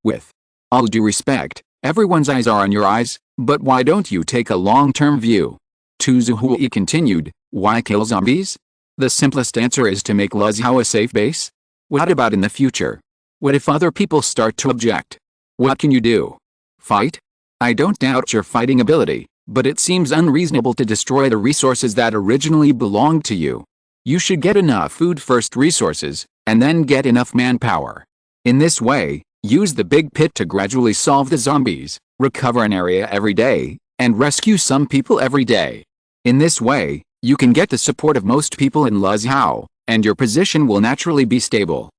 With all due respect, everyone's eyes are on your eyes, but why don't you take a long-term view? Tu Zuhui continued, why kill zombies? The simplest answer is to make Luzhou a safe base. What about in the future? What if other people start to object? What can you do? Fight? I don't doubt your fighting ability, but it seems unreasonable to destroy the resources that originally belonged to you. You should get enough food first resources, and then get enough manpower. In this way, use the big pit to gradually solve the zombies, recover an area every day, and rescue some people every day. In this way, you can get the support of most people in Luzhou, and your position will naturally be stable.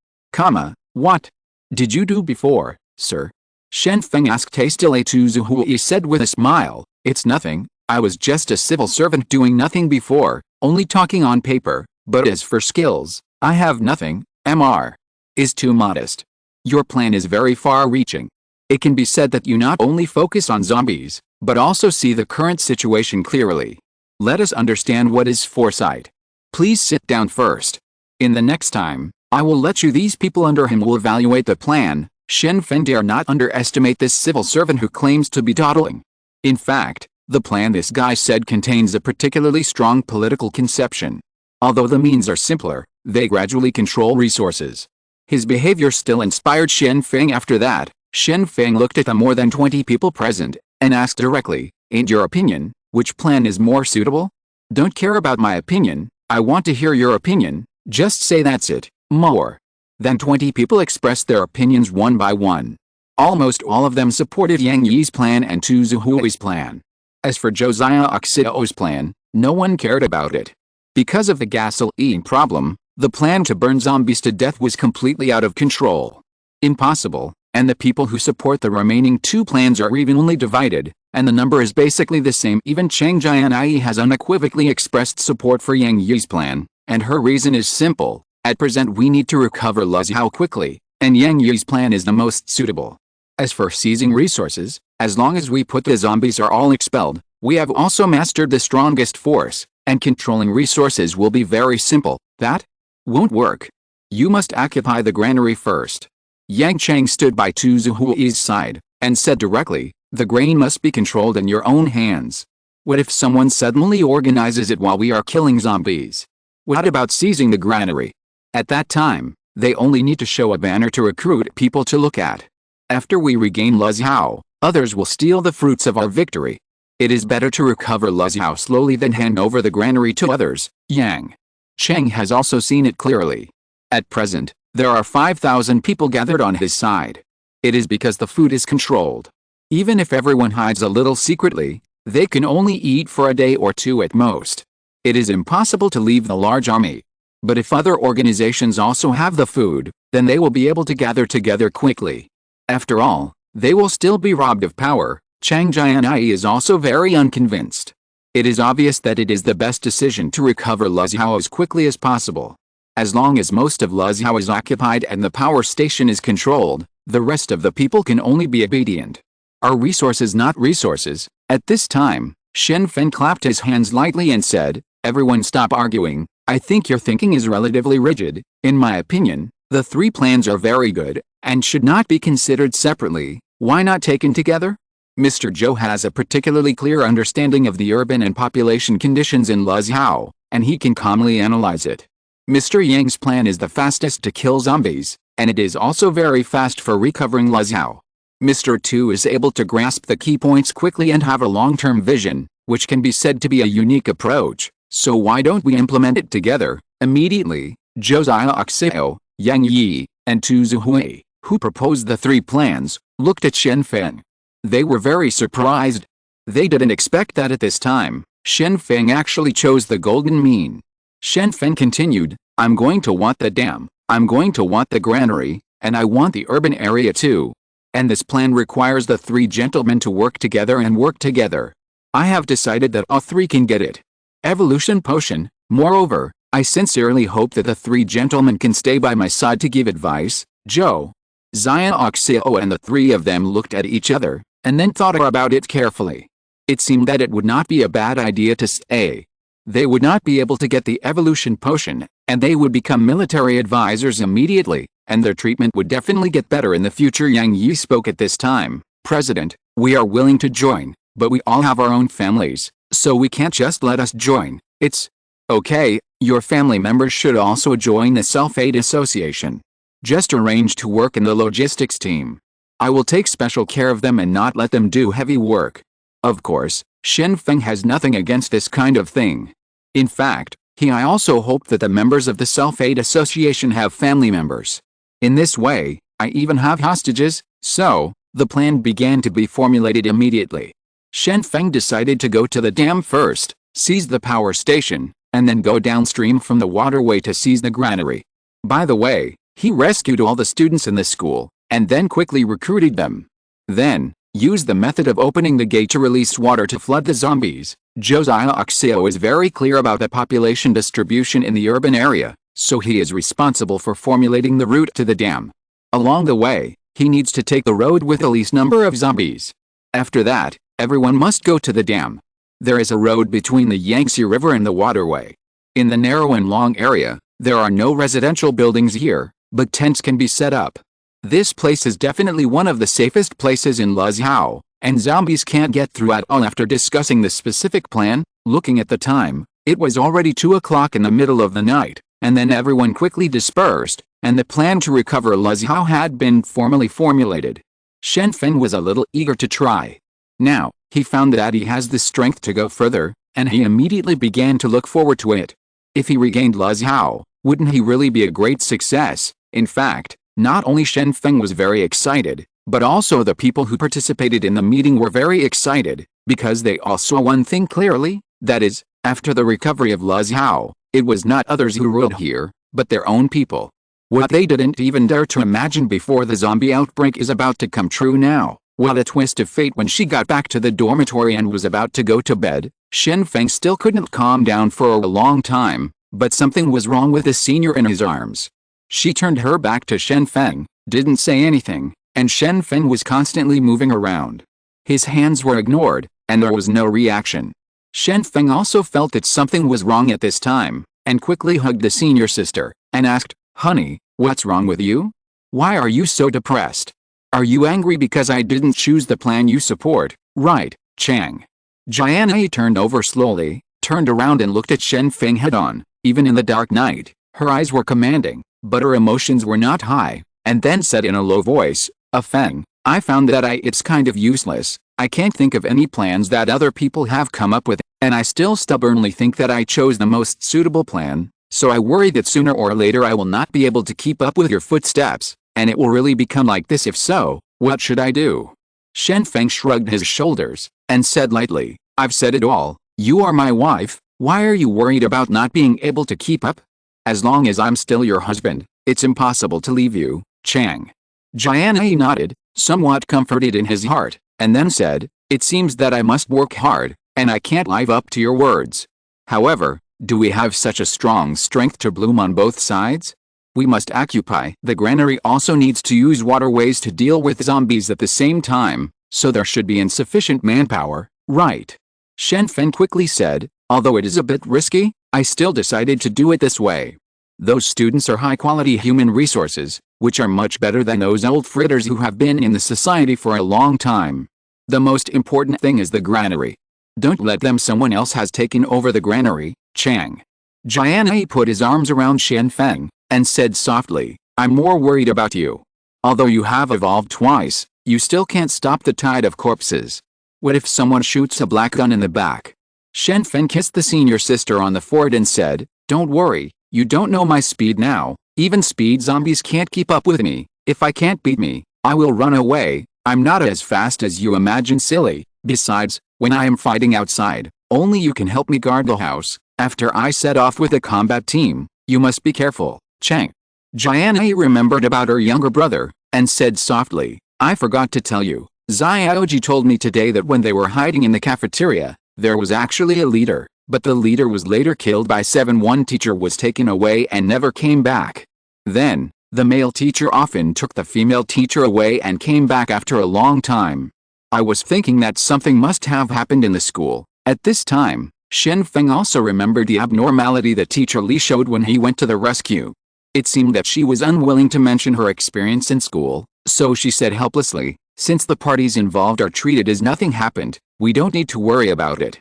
What did you do before, sir? Shen Feng asked hastily. Tu Zuhui said with a smile, it's nothing, I was just a civil servant doing nothing before, only talking on paper, but as for skills, I have nothing. Mr. is too modest. Your plan is very far-reaching. It can be said that you not only focus on zombies, but also see the current situation clearly. Let us understand what is foresight. Please sit down first. In the next time, I will let you. These people under him will evaluate the plan. Shen Feng dare not underestimate this civil servant who claims to be dawdling. In fact, the plan this guy said contains a particularly strong political conception. Although the means are simpler, they gradually control resources. His behavior still inspired Shen Feng. After that, Shen Feng looked at the more than 20 people present, and asked directly, in your opinion, which plan is more suitable? Don't care about my opinion, I want to hear your opinion, just say that's it. More than 20 people expressed their opinions one by one. Almost all of them supported Yang Yi's plan and Tu Zuhui's plan. As for Josiah Oxio's plan, no one cared about it. Because of the gasoline problem, the plan to burn zombies to death was completely out of control. Impossible, and the people who support the remaining two plans are evenly divided, and the number is basically the same. Even Chang Jianyi has unequivocally expressed support for Yang Yi's plan, and her reason is simple. At present we need to recover Luzhou quickly, and Yang Yi's plan is the most suitable. As for seizing resources, as long as we put the zombies are all expelled, we have also mastered the strongest force, and controlling resources will be very simple. That won't work. You must occupy the granary first. Yang Chang stood by Tu Zuhui's side, and said directly, the grain must be controlled in your own hands. What if someone suddenly organizes it while we are killing zombies? What about seizing the granary? At that time, they only need to show a banner to recruit people to look at. After we regain Luzhou, others will steal the fruits of our victory. It is better to recover Luzhou slowly than hand over the granary to others. Yang Chang has also seen it clearly. At present, there are 5,000 people gathered on his side. It is because the food is controlled. Even if everyone hides a little secretly, they can only eat for a day or two at most. It is impossible to leave the large army. But if other organizations also have the food, then they will be able to gather together quickly. After all, they will still be robbed of power. Chang Jianyi is also very unconvinced. It is obvious that it is the best decision to recover Luzhou as quickly as possible. As long as most of Luzhou is occupied and the power station is controlled, the rest of the people can only be obedient. Are resources not resources? At this time, Shen Feng clapped his hands lightly and said, everyone stop arguing. I think your thinking is relatively rigid. In my opinion, the three plans are very good, and should not be considered separately. Why not taken together? Mr. Zhou has a particularly clear understanding of the urban and population conditions in Luzhou, and he can calmly analyze it. Mr. Yang's plan is the fastest to kill zombies, and it is also very fast for recovering Luzhou. Mr. Tu is able to grasp the key points quickly and have a long-term vision, which can be said to be a unique approach, so why don't we implement it together, immediately? Josiah Oxio, Yang Yi, and Tu Zuhui, who proposed the three plans, looked at Shen Feng. They were very surprised. They didn't expect that at this time, Shen Feng actually chose the golden mean. Shen Feng continued, I'm going to want the dam, I'm going to want the granary, and I want the urban area too. And this plan requires the three gentlemen to work together and work together. I have decided that all three can get it. Evolution potion. Moreover, I sincerely hope that the three gentlemen can stay by my side to give advice. Zhou, Xiaoxiao and the three of them looked at each other, and then thought about it carefully. It seemed that it would not be a bad idea to stay. They would not be able to get the evolution potion, and they would become military advisors immediately, and their treatment would definitely get better in the future. Yang Yi spoke at this time. President, we are willing to join, but we all have our own families, so we can't just let us join. It's okay, your family members should also join the self-aid association. Just arrange to work in the logistics team. I will take special care of them and not let them do heavy work. Of course, Shen Feng has nothing against this kind of thing. In fact, I also hope that the members of the self-aid association have family members. In this way, I even have hostages, so, the plan began to be formulated immediately. Shen Feng decided to go to the dam first, seize the power station, and then go downstream from the waterway to seize the granary. By the way, he rescued all the students in the school, and then quickly recruited them. Then, used the method of opening the gate to release water to flood the zombies. Josiah Oxio is very clear about the population distribution in the urban area, so he is responsible for formulating the route to the dam. Along the way, he needs to take the road with the least number of zombies. After that, everyone must go to the dam. There is a road between the Yangtze River and the waterway. In the narrow and long area, there are no residential buildings here, but tents can be set up. This place is definitely one of the safest places in Luzhou, and zombies can't get through at all. After discussing the specific plan, looking at the time, it was already 2 o'clock in the middle of the night, and then everyone quickly dispersed, and the plan to recover Luzhou had been formally formulated. Shen Feng was a little eager to try. Now, he found that he has the strength to go further, and he immediately began to look forward to it. If he regained Luzhou, wouldn't he really be a great success? In fact, not only Shen Feng was very excited, but also the people who participated in the meeting were very excited, because they all saw one thing clearly, that is, after the recovery of Luzhou, it was not others who ruled here, but their own people. What they didn't even dare to imagine before the zombie outbreak is about to come true now. What a twist of fate. When she got back to the dormitory and was about to go to bed, Shen Feng still couldn't calm down for a long time, but something was wrong with the senior in his arms. She turned her back to Shen Feng, didn't say anything, and Shen Feng was constantly moving around. His hands were ignored, and there was no reaction. Shen Feng also felt that something was wrong at this time, and quickly hugged the senior sister, and asked, "Honey, what's wrong with you? Why are you so depressed? Are you angry because I didn't choose the plan you support, right, Chang?" Jianyi turned over slowly, turned around and looked at Shen Feng head-on. Even in the dark night, her eyes were commanding, but her emotions were not high, and then said in a low voice, Feng, I found that it's kind of useless. I can't think of any plans that other people have come up with, and I still stubbornly think that I chose the most suitable plan, so I worry that sooner or later I will not be able to keep up with your footsteps, and it will really become like this. If so, what should I do? Shen Feng shrugged his shoulders, and said lightly, I've said it all, you are my wife, why are you worried about not being able to keep up? As long as I'm still your husband, it's impossible to leave you, Chang. Jianyi nodded, somewhat comforted in his heart, and then said, it seems that I must work hard, and I can't live up to your words. However, do we have such a strong strength to bloom on both sides? We must occupy. The granary also needs to use waterways to deal with zombies at the same time, so there should be insufficient manpower, right? Shen Feng quickly said, although it is a bit risky, I still decided to do it this way. Those students are high-quality human resources, which are much better than those old fritters who have been in the society for a long time. The most important thing is the granary. Don't let them. Someone else has taken over the granary, Chang. Jianyi put his arms around Shen Feng, and said softly, I'm more worried about you. Although you have evolved twice, you still can't stop the tide of corpses. What if someone shoots a black gun in the back? Shen Feng kissed the senior sister on the forehead and said, don't worry, you don't know my speed now, even speed zombies can't keep up with me. If I can't beat me, I will run away. I'm not as fast as you imagine, silly. Besides, when I am fighting outside, only you can help me guard the house, After I set off with the combat team, you must be careful, Chang. Jianyi remembered about her younger brother, and said softly, I forgot to tell you, Xiaoji told me today that when they were hiding in the cafeteria, there was actually a leader, but the leader was later killed by 7. One teacher was taken away and never came back. Then, the male teacher often took the female teacher away and came back after a long time. I was thinking that something must have happened in the school. At this time, Shen Feng also remembered the abnormality that teacher Li showed when he went to the rescue. It seemed that she was unwilling to mention her experience in school, so she said helplessly, since the parties involved are treated as nothing happened, we don't need to worry about it.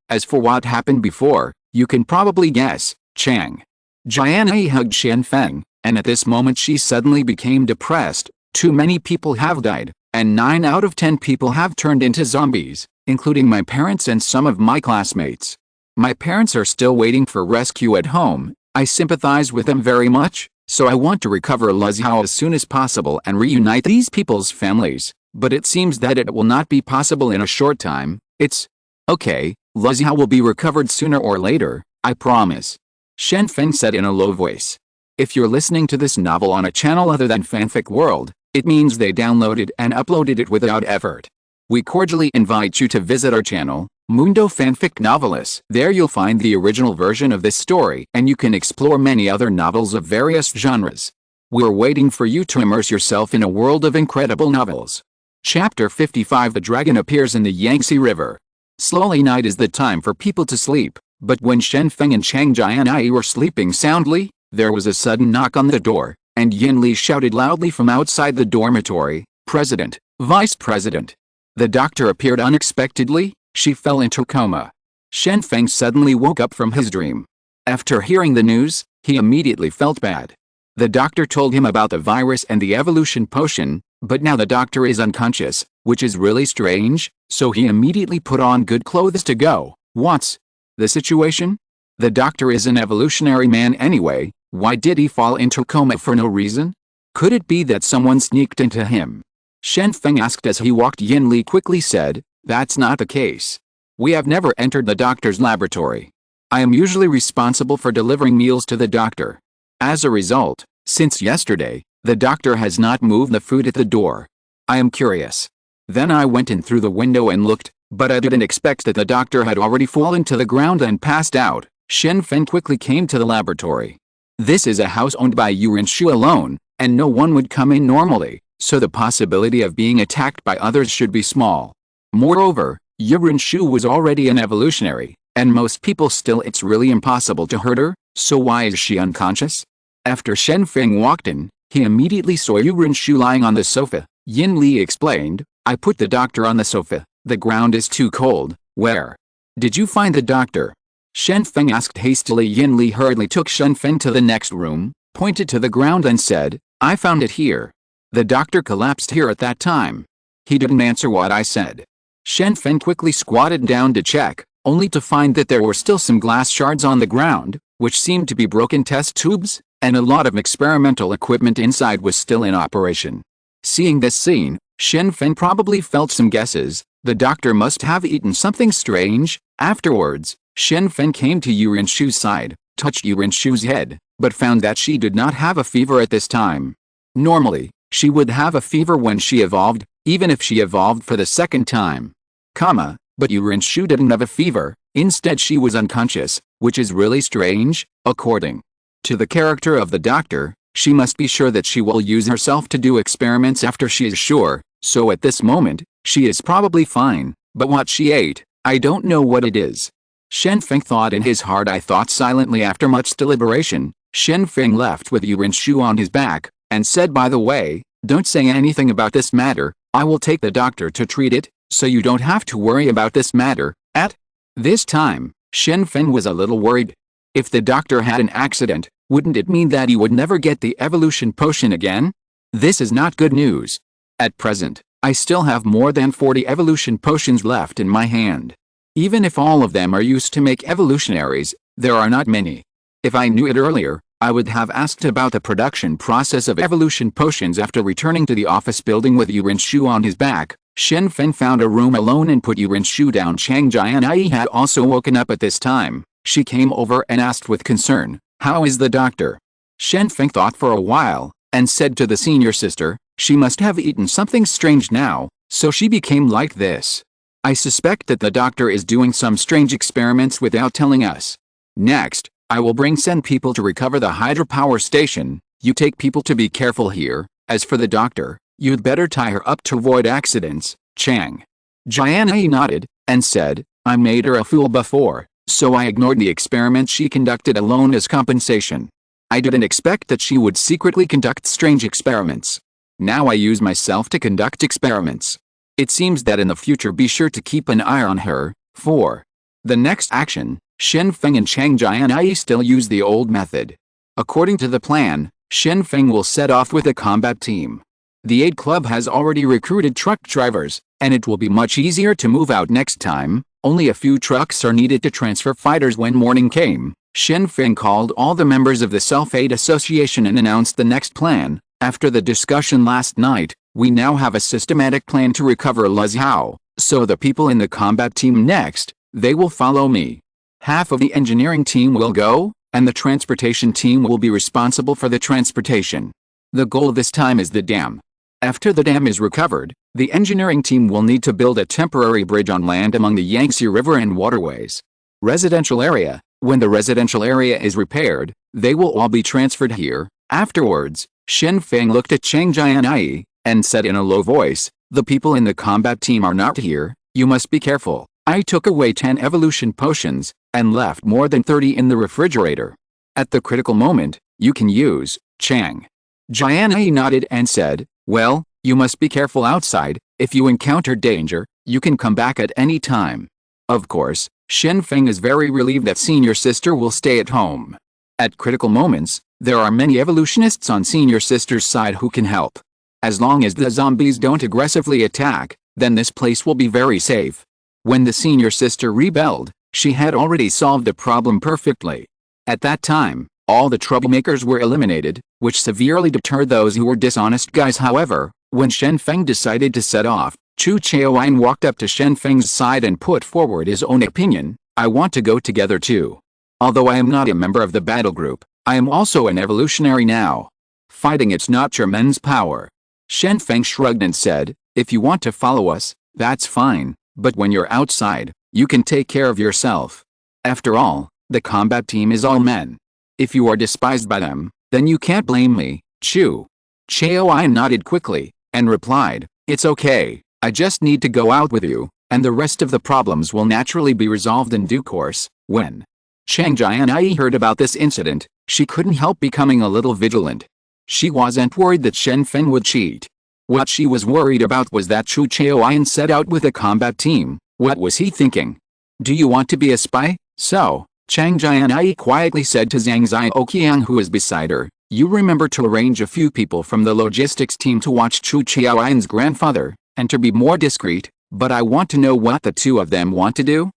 As for what happened before, you can probably guess, Chang. Jianyi hugged Shen Feng, and at this moment she suddenly became depressed. Too many people have died, and 9 out of 10 people have turned into zombies, including my parents and some of my classmates. My parents are still waiting for rescue at home. I sympathize with them very much, so I want to recover Liziao as soon as possible and reunite these people's families, but it seems that it will not be possible in a short time. It's okay, Liziao will be recovered sooner or later, I promise. Shen Feng said in a low voice. If you're listening to this novel on a channel other than Fanfic World, it means they downloaded and uploaded it without effort. We cordially invite you to visit our channel, Mundo Fanfic Novelists. There you'll find the original version of this story and you can explore many other novels of various genres. We're waiting for you to immerse yourself in a world of incredible novels. Chapter 55. The dragon appears in the Yangtze River. Slowly night is the time for people to sleep, but when Shen Feng and Chang Jianyi were sleeping soundly, there was a sudden knock on the door, and Yin Li shouted loudly from outside the dormitory, President, Vice President. The doctor appeared unexpectedly. She fell into coma. Shen Feng suddenly woke up from his dream. After hearing the news, he immediately felt bad. The doctor told him about the virus and the evolution potion, but now the doctor is unconscious, which is really strange, so he immediately put on good clothes to go. What's the situation? The doctor is an evolutionary man anyway, why did he fall into coma for no reason? Could it be that someone sneaked into him? Shen Feng asked as he walked. Yin Li quickly said, that's not the case. We have never entered the doctor's laboratory. I am usually responsible for delivering meals to the doctor. As a result, since yesterday, the doctor has not moved the food at the door. I am curious. Then I went in through the window and looked, but I didn't expect that the doctor had already fallen to the ground and passed out. Shen Feng quickly came to the laboratory. This is a house owned by Yuren alone, and no one would come in normally, so the possibility of being attacked by others should be small. Moreover, Yuren was already an evolutionary, and most people still it's really impossible to hurt her, so why is she unconscious? After Shen Feng walked in, he immediately saw Yuren lying on the sofa. Yin Li explained, I put the doctor on the sofa, the ground is too cold. Where did you find the doctor? Shen Feng asked hastily. Yin Li hurriedly took Shen Feng to the next room, pointed to the ground and said, I found it here. The doctor collapsed here at that time. He didn't answer what I said. Shen Feng quickly squatted down to check, only to find that there were still some glass shards on the ground, which seemed to be broken test tubes, and a lot of experimental equipment inside was still in operation. Seeing this scene, Shen Feng probably felt some guesses. The doctor must have eaten something strange. Afterwards, Shen Feng came to Yuren side, touched Yuren head, but found that she did not have a fever at this time. Normally, she would have a fever when she evolved, even if she evolved for the second time. But Yuren didn't have a fever, instead she was unconscious, which is really strange. According to the character of the doctor, she must be sure that she will use herself to do experiments after she is sure, so at this moment, she is probably fine, but what she ate, I don't know what it is. Shen Feng thought in his heart. I thought silently. After much deliberation, Shen Feng left with Yuren on his back, and said, by the way, don't say anything about this matter, I will take the doctor to treat it, so you don't have to worry about this matter. At this time, Shen Feng was a little worried. If the doctor had an accident, wouldn't it mean that he would never get the evolution potion again? This is not good news. At present, I still have more than 40 evolution potions left in my hand. Even if all of them are used to make evolutionaries, there are not many. If I knew it earlier, I would have asked about the production process of evolution potions. After returning to the office building with Yuren on his back, Shen Feng found a room alone and put Yuren down. Chang Jianyi had also woken up at this time. She came over and asked with concern, "How is the doctor?" Shen Feng thought for a while, and said to the senior sister, "She must have eaten something strange now, so she became like this. I suspect that the doctor is doing some strange experiments without telling us. Next, I will send people to recover the hydropower station. You take people to be careful here. As for the doctor, you'd better tie her up to avoid accidents." Chang Jianyi nodded, and said, "I made her a fool before, so I ignored the experiment she conducted alone as compensation. I didn't expect that she would secretly conduct strange experiments. Now I use myself to conduct experiments. It seems that in the future be sure to keep an eye on her." 4. The next action, Shen Feng and Chang Jianyi still use the old method. According to the plan, Shen Feng will set off with a combat team. The aid club has already recruited truck drivers, and it will be much easier to move out next time. Only a few trucks are needed to transfer fighters. When morning came, Shen Feng called all the members of the Self-Aid Association and announced the next plan. "After the discussion last night, we now have a systematic plan to recover Luzhou, so the people in the combat team next, they will follow me. Half of the engineering team will go, and the transportation team will be responsible for the transportation. The goal this time is the dam. After the dam is recovered, the engineering team will need to build a temporary bridge on land among the Yangtze River and waterways. Residential area. When the residential area is repaired, they will all be transferred here." Afterwards, Shen Feng looked at Chang Jianyi, and said in a low voice, "The people in the combat team are not here, you must be careful. I took away 10 evolution potions, and left more than 30 in the refrigerator. At the critical moment, you can use." Chang Jianyi nodded and said, "Well, you must be careful outside. If you encounter danger, you can come back at any time." Of course, Shen Feng is very relieved that senior sister will stay at home. At critical moments, there are many evolutionists on senior sister's side who can help. As long as the zombies don't aggressively attack, then this place will be very safe. When the senior sister rebelled, she had already solved the problem perfectly. At that time, all the troublemakers were eliminated, which severely deterred those who were dishonest guys. However, when Shen Feng decided to set off, Chu Chaoyan walked up to Shen Feng's side and put forward his own opinion. "I want to go together too. Although I am not a member of the battle group, I am also an evolutionary now. Fighting it's not your men's power." Shen Feng shrugged and said, "If you want to follow us, that's fine, but when you're outside, you can take care of yourself. After all, the combat team is all men. If you are despised by them, then you can't blame me." Chu Chaoyan nodded quickly, and replied, "It's okay, I just need to go out with you, and the rest of the problems will naturally be resolved in due course." When Chang Jianyi heard about this incident, she couldn't help becoming a little vigilant. She wasn't worried that Shen Feng would cheat. What she was worried about was that Chu Chaoyan set out with a combat team. What was he thinking? "Do you want to be a spy?" "So," Chang Jianyi quietly said to Zhang Xiaoqiang, who was beside her, "you remember to arrange a few people from the logistics team to watch Chu Chaoyan's grandfather, and to be more discreet, but I want to know what the two of them want to do."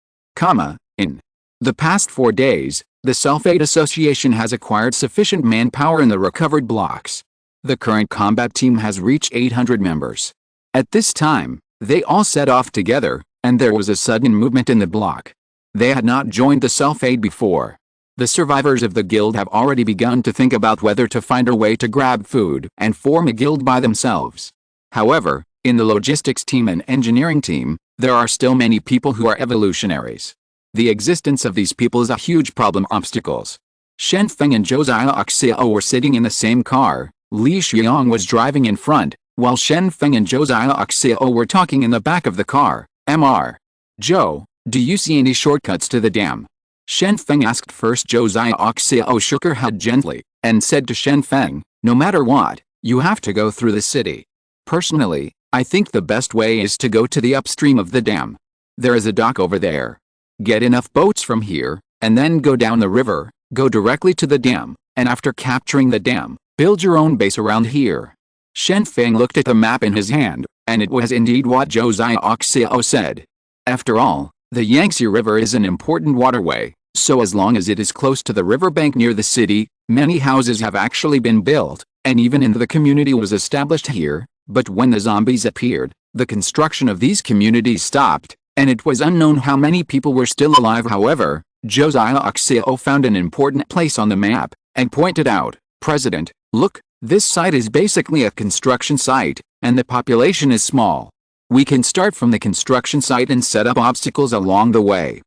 In the past 4 days, the Self-Aid Association has acquired sufficient manpower in the recovered blocks. The current combat team has reached 800 members. At this time, they all set off together, and there was a sudden movement in the block. They had not joined the Self-Aid before. The survivors of the guild have already begun to think about whether to find a way to grab food and form a guild by themselves. However, in the logistics team and engineering team, there are still many people who are evolutionaries. The existence of these people is a huge problem. Obstacles. Shen Feng and Josiah Oxiao were sitting in the same car. Li Xiang was driving in front, while Shen Feng and Josiah Oxiao were talking in the back of the car. "Mr. Joe, do you see any shortcuts to the dam?" Shen Feng asked first. Josiah Oxiao shook her head gently, and said to Shen Feng, "No matter what, you have to go through the city. Personally, I think the best way is to go to the upstream of the dam. There is a dock over there. Get enough boats from here, and then go down the river, go directly to the dam, and after capturing the dam, build your own base around here." Shen Feng looked at the map in his hand, and it was indeed what Josiah Oxiao said. After all, the Yangtze River is an important waterway, so as long as it is close to the riverbank near the city, many houses have actually been built, and even in the community was established here. But when the zombies appeared, the construction of these communities stopped, and it was unknown how many people were still alive. However, Josiah Oxio found an important place on the map, and pointed out, "President, look, this site is basically a construction site, and the population is small. We can start from the construction site and set up obstacles along the way.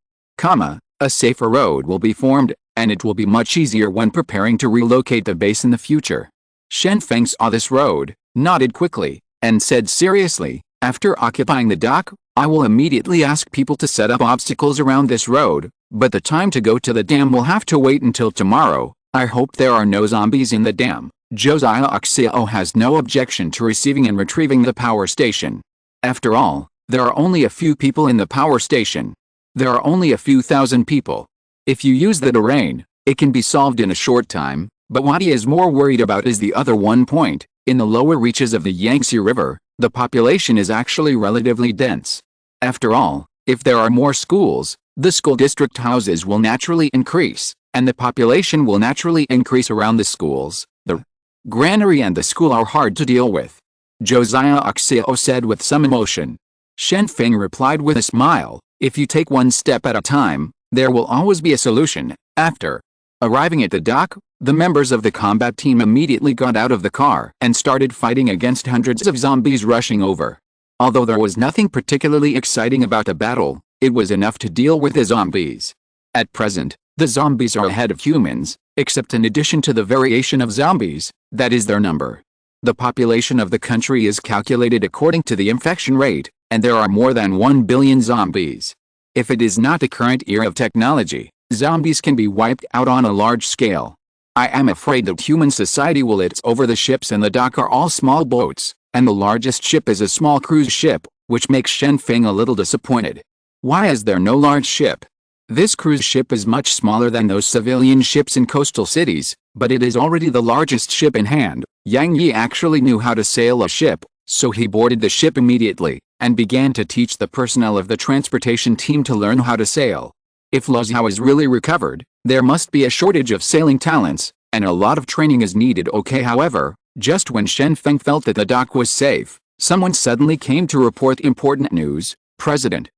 A safer road will be formed, and it will be much easier when preparing to relocate the base in the future." Shen Feng saw this road, nodded quickly, and said seriously, "After occupying the dock, I will immediately ask people to set up obstacles around this road, but the time to go to the dam will have to wait until tomorrow. I hope there are no zombies in the dam." Josiah Oxio has no objection to receiving and retrieving the power station. After all, there are only a few people in the power station. There are only a few thousand people. If you use the terrain, it can be solved in a short time, but what he is more worried about is the other one point. In the lower reaches of the Yangtze River, the population is actually relatively dense. After all, if there are more schools, the school district houses will naturally increase, and the population will naturally increase around the schools. The granary and the school are hard to deal with. Josiah Oxio said with some emotion. Shen Feng replied with a smile, "If you take one step at a time, there will always be a solution." After arriving at the dock, the members of the combat team immediately got out of the car and started fighting against hundreds of zombies rushing over. Although there was nothing particularly exciting about the battle, it was enough to deal with the zombies. At present, the zombies are ahead of humans, except in addition to the variation of zombies, that is their number. The population of the country is calculated according to the infection rate, and there are more than 1 billion zombies. If it is not the current era of technology, zombies can be wiped out on a large scale. I am afraid that human society will it's over. The ships in the dock are all small boats, and the largest ship is a small cruise ship, which makes Shen Feng a little disappointed. Why is there no large ship? This cruise ship is much smaller than those civilian ships in coastal cities, but it is already the largest ship in hand. Yang Yi actually knew how to sail a ship, so he boarded the ship immediately, and began to teach the personnel of the transportation team to learn how to sail. If Luoxiao is really recovered, there must be a shortage of sailing talents, and a lot of training is needed. However, just when Shen Feng felt that the dock was safe, someone suddenly came to report important news. President,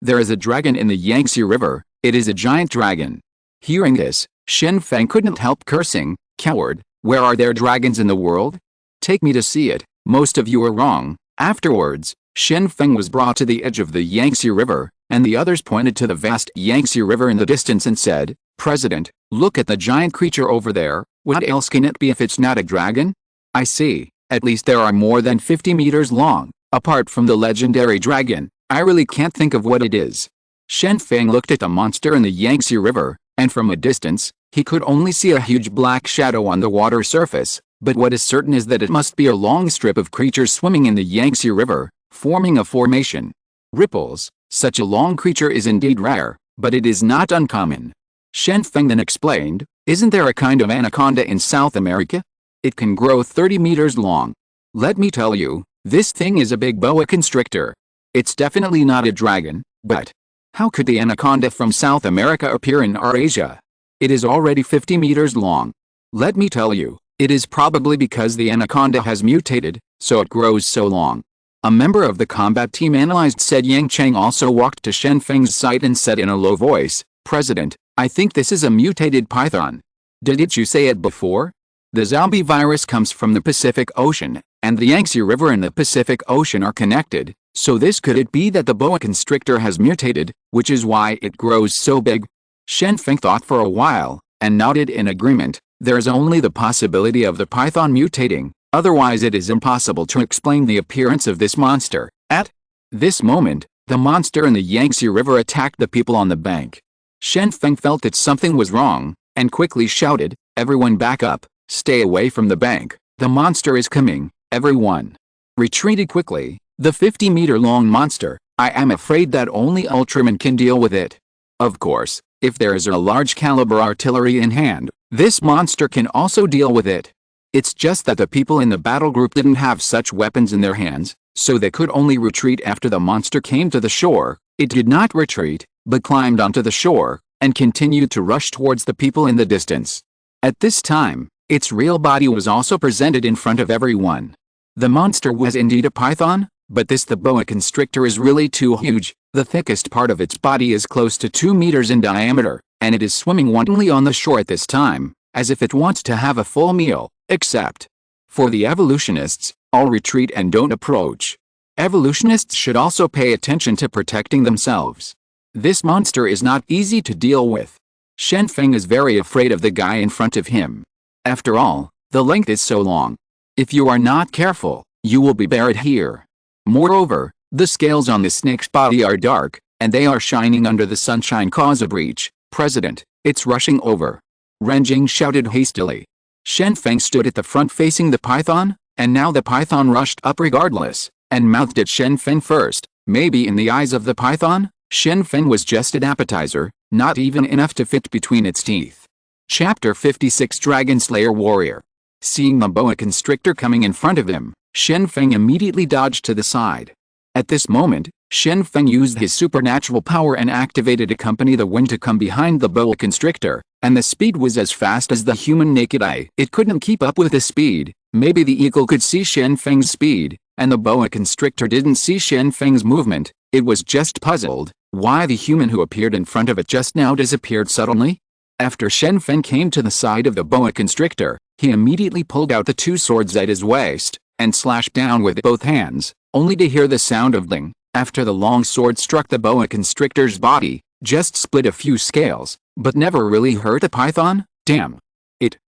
there is a dragon in the Yangtze River. It is a giant dragon." Hearing this, Shen Feng couldn't help cursing. "Coward, where are there dragons in the world? Take me to see it." "Most of you are wrong." Afterwards, Shen Feng was brought to the edge of the Yangtze River, and the others pointed to the vast Yangtze River in the distance and said, "President, look at the giant creature over there. What else can it be if it's not a dragon?" "I see. At least there are more than 50 meters long. Apart from the legendary dragon, I really can't think of what it is." Shen Feng looked at the monster in the Yangtze River, and from a distance, he could only see a huge black shadow on the water surface, but what is certain is that it must be a long strip of creatures swimming in the Yangtze River, forming a formation. Ripples. Such a long creature is indeed rare, but it is not uncommon. Shen Feng then explained, "Isn't there a kind of anaconda in South America? It can grow 30 meters long. Let me tell you, this thing is a big boa constrictor. It's definitely not a dragon, but how could the anaconda from South America appear in our Asia? It is already 50 meters long. Let me tell you, it is probably because the anaconda has mutated, so it grows so long." A member of the combat team analyzed said. Yang Chang also walked to Shen Feng's side and said in a low voice, "President, I think this is a mutated python. Didn't you say it before? The zombie virus comes from the Pacific Ocean, and the Yangtze River and the Pacific Ocean are connected, so could it be that the boa constrictor has mutated, which is why it grows so big?" Shen Feng thought for a while, and nodded in agreement. There is only the possibility of the python mutating, otherwise it is impossible to explain the appearance of this monster. At this moment, the monster in the Yangtze River attacked the people on the bank. Shen Feng felt that something was wrong, and quickly shouted, "Everyone back up, stay away from the bank, the monster is coming." Everyone retreated quickly. The 50-meter-long monster, I am afraid that only Ultraman can deal with it. Of course, if there is a large-caliber artillery in hand, this monster can also deal with it. It's just that the people in the battle group didn't have such weapons in their hands, so they could only retreat after the monster came to the shore. It did not retreat, but climbed onto the shore, and continued to rush towards the people in the distance. At this time, its real body was also presented in front of everyone. The monster was indeed a python, But the boa constrictor is really too huge. The thickest part of its body is close to 2 meters in diameter, and it is swimming wantonly on the shore at this time, as if it wants to have a full meal, except for the evolutionists, all retreat and don't approach. Evolutionists should also pay attention to protecting themselves. This monster is not easy to deal with. Shen Feng is very afraid of the guy in front of him. After all, the length is so long. If you are not careful, you will be buried here. Moreover, the scales on the snake's body are dark, and they are shining under the sunshine. Cause a breach, President, it's rushing over. Renjing shouted hastily. Shen Feng stood at the front facing the python, and now the python rushed up regardless, and mouthed at Shen Feng first. Maybe in the eyes of the python, Shen Feng was just an appetizer, not even enough to fit between its teeth. Chapter 56 Dragon Slayer Warrior. Seeing the boa constrictor coming in front of him, Shen Feng immediately dodged to the side. At this moment, Shen Feng used his supernatural power and activated accompany the wind to come behind the boa constrictor, and the speed was as fast as the human naked eye. It couldn't keep up with the speed. Maybe the eagle could see Shen Feng's speed, and the boa constrictor didn't see Shen Feng's movement. It was just puzzled why the human who appeared in front of it just now disappeared suddenly. After Shen Feng came to the side of the boa constrictor, he immediately pulled out the 2 swords at his waist, and slashed down with both hands, only to hear the sound of ding. After the long sword struck the boa constrictor's body, just split a few scales, but never really hurt the python. Damn.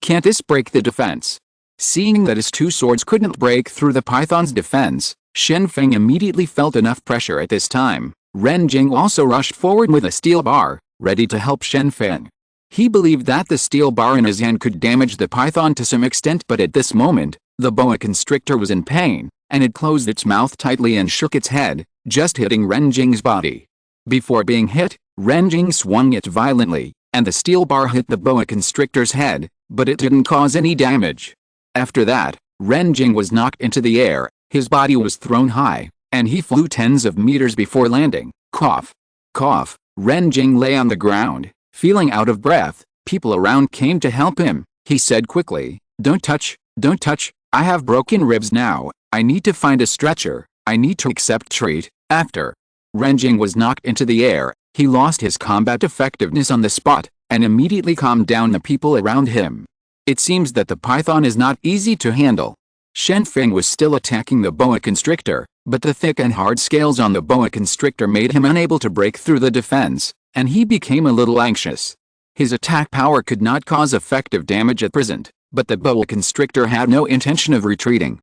Can't this break the defense? Seeing that his 2 swords couldn't break through the python's defense, Shen Feng immediately felt enough pressure at this time. Renjing also rushed forward with a steel bar, ready to help Shen Feng. He believed that the steel bar in his hand could damage the python to some extent, but at this moment, the boa constrictor was in pain, and it closed its mouth tightly and shook its head, just hitting Renjing's body. Before being hit, Renjing swung it violently, and the steel bar hit the boa constrictor's head, but it didn't cause any damage. After that, Renjing was knocked into the air, his body was thrown high, and he flew tens of meters before landing. Cough. Cough. Renjing lay on the ground, feeling out of breath. People around came to help him. He said quickly, don't touch, I have broken ribs now, I need to find a stretcher, I need to accept treat. After Renjing was knocked into the air, he lost his combat effectiveness on the spot, and immediately calmed down the people around him. It seems that the python is not easy to handle. Shen Feng was still attacking the boa constrictor, but the thick and hard scales on the boa constrictor made him unable to break through the defense, and he became a little anxious. His attack power could not cause effective damage at present, but the boa constrictor had no intention of retreating.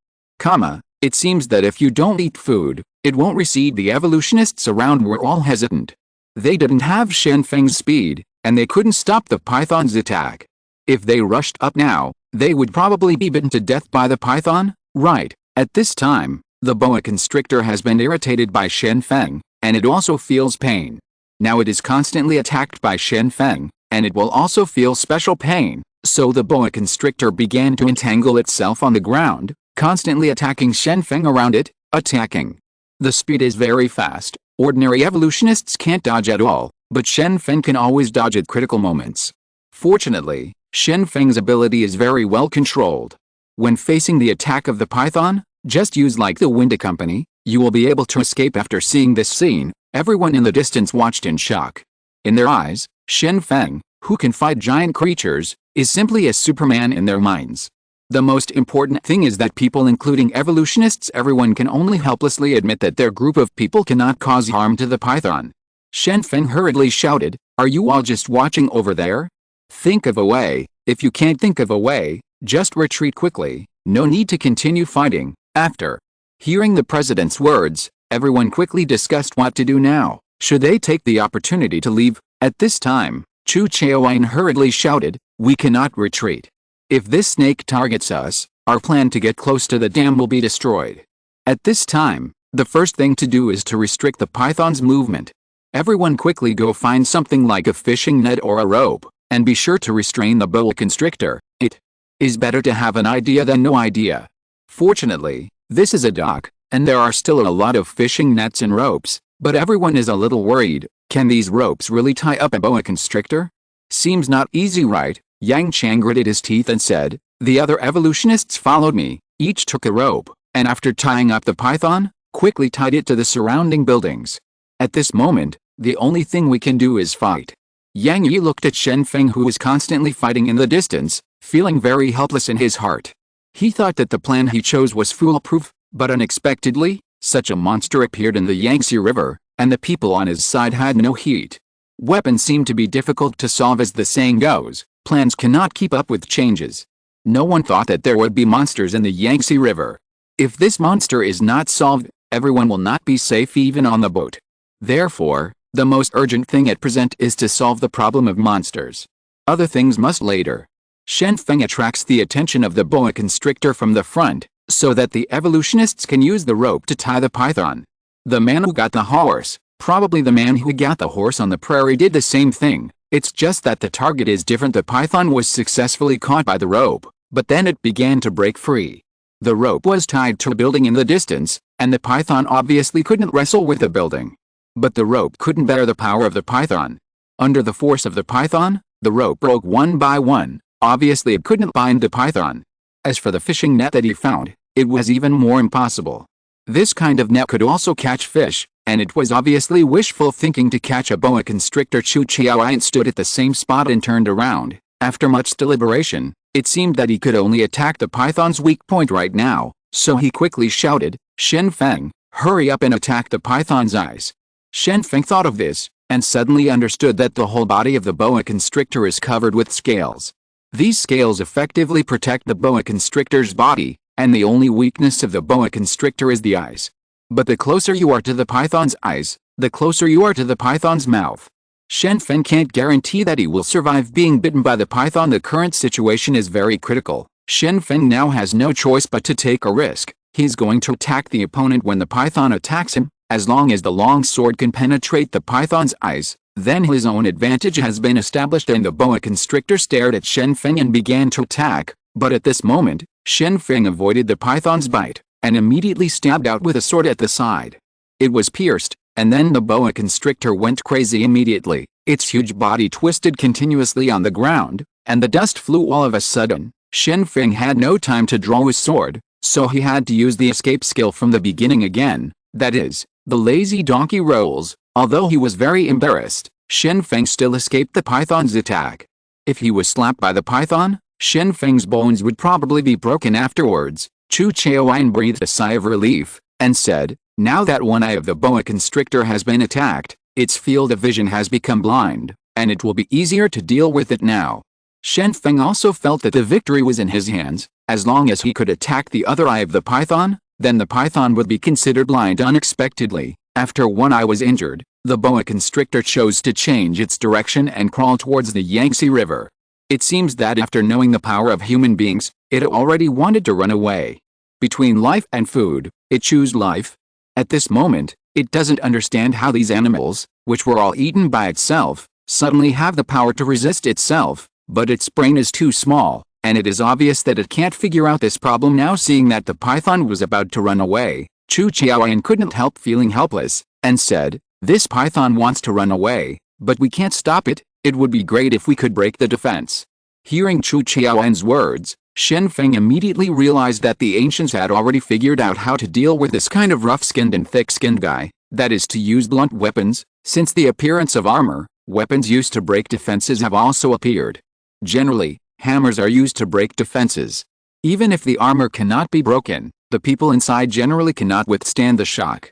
It seems that if you don't eat food, it won't recede. The evolutionists around were all hesitant. They didn't have Shen Feng's speed, and they couldn't stop the python's attack. If they rushed up now, they would probably be bitten to death by the python. Right, at this time, the boa constrictor has been irritated by Shen Feng, and it also feels pain. Now it is constantly attacked by Shen Feng, and it will also feel special pain, so the boa constrictor began to entangle itself on the ground, constantly attacking Shen Feng around it, attacking. The speed is very fast. Ordinary evolutionists can't dodge at all, but Shen Feng can always dodge at critical moments. Fortunately, Shen Feng's ability is very well controlled. When facing the attack of the python, just use like the wind accompany, you will be able to escape. After seeing this scene, everyone in the distance watched in shock. In their eyes, Shen Feng, who can fight giant creatures, is simply a Superman in their minds. The most important thing is that people, including evolutionists, everyone can only helplessly admit that their group of people cannot cause harm to the python. Shen Feng hurriedly shouted, "Are you all just watching over there? Think of a way. If you can't think of a way, just retreat quickly. No need to continue fighting." After hearing the president's words, everyone quickly discussed what to do now. Should they take the opportunity to leave? At this time, Chu Chaoyan hurriedly shouted, "We cannot retreat. If this snake targets us, our plan to get close to the dam will be destroyed. At this time, the first thing to do is to restrict the python's movement. Everyone quickly go find something like a fishing net or a rope, and be sure to restrain the boa constrictor. It is better to have an idea than no idea." Fortunately, this is a dock, and there are still a lot of fishing nets and ropes, but everyone is a little worried. Can these ropes really tie up a boa constrictor? Seems not easy, right? Yang Chang gritted his teeth and said, "The other evolutionists followed me, each took a rope, and after tying up the python, quickly tied it to the surrounding buildings. At this moment, the only thing we can do is fight. Yang Yi looked at Shen Feng, who was constantly fighting in the distance, feeling very helpless in his heart. He thought that the plan he chose was foolproof, but unexpectedly, such a monster appeared in the Yangtze River, and the people on his side had no heat. Weapons seemed to be difficult to solve. As the saying goes, plans cannot keep up with changes. No one thought that there would be monsters in the Yangtze River. If this monster is not solved, everyone will not be safe even on the boat. Therefore, the most urgent thing at present is to solve the problem of monsters. Other things must later. Shen Feng attracts the attention of the boa constrictor from the front, so that the evolutionists can use the rope to tie the python. The man who got the horse, probably the man who got the horse on the prairie, did the same thing. It's just that the target is different. The python was successfully caught by the rope, but then it began to break free. The rope was tied to a building in the distance, and the python obviously couldn't wrestle with the building. But the rope couldn't bear the power of the python. Under the force of the python, the rope broke one by one. Obviously it couldn't bind the python. As for the fishing net that he found, it was even more impossible. This kind of net could also catch fish, and it was obviously wishful thinking to catch a boa constrictor. Chu Qiaoyan stood at the same spot and turned around. After much deliberation, it seemed that he could only attack the python's weak point right now, so he quickly shouted, "Shen Feng, hurry up and attack the python's eyes." Shen Feng thought of this, and suddenly understood that the whole body of the boa constrictor is covered with scales. These scales effectively protect the boa constrictor's body, and the only weakness of the boa constrictor is the eyes. But the closer you are to the python's eyes, the closer you are to the python's mouth. Shen Feng can't guarantee that he will survive being bitten by the python. The current situation is very critical. Shen Feng now has no choice but to take a risk. He's going to attack the opponent when the python attacks him. As long as the long sword can penetrate the python's eyes, then his own advantage has been established. And the boa constrictor stared at Shen Feng and began to attack, but at this moment, Shen Feng avoided the python's bite, and immediately stabbed out with a sword at the side. It was pierced, and then the boa constrictor went crazy immediately. Its huge body twisted continuously on the ground, and the dust flew all of a sudden. Shen Feng had no time to draw his sword, so he had to use the escape skill from the beginning again, that is, the lazy donkey rolls. Although he was very embarrassed, Shen Feng still escaped the python's attack. If he was slapped by the python, Shen Feng's bones would probably be broken afterwards. Chu Qiaoyan breathed a sigh of relief, and said, "Now that one eye of the boa constrictor has been attacked, its field of vision has become blind, and it will be easier to deal with it now." Shen Feng also felt that the victory was in his hands. As long as he could attack the other eye of the python, then the python would be considered blind. Unexpectedly, after one eye was injured, the boa constrictor chose to change its direction and crawl towards the Yangtze River. It seems that after knowing the power of human beings, it already wanted to run away. Between life and food, it chose life. At this moment, it doesn't understand how these animals, which were all eaten by itself, suddenly have the power to resist itself, but its brain is too small, and it is obvious that it can't figure out this problem now. Seeing that the python was about to run away, Chu Qiaoyan couldn't help feeling helpless, and said, "This python wants to run away, but we can't stop it. It would be great if we could break the defense." Hearing Chu Qiaoyan's words, Shen Feng immediately realized that the ancients had already figured out how to deal with this kind of rough-skinned and thick-skinned guy, that is to use blunt weapons. Since the appearance of armor, weapons used to break defenses have also appeared. Generally, hammers are used to break defenses. Even if the armor cannot be broken, the people inside generally cannot withstand the shock.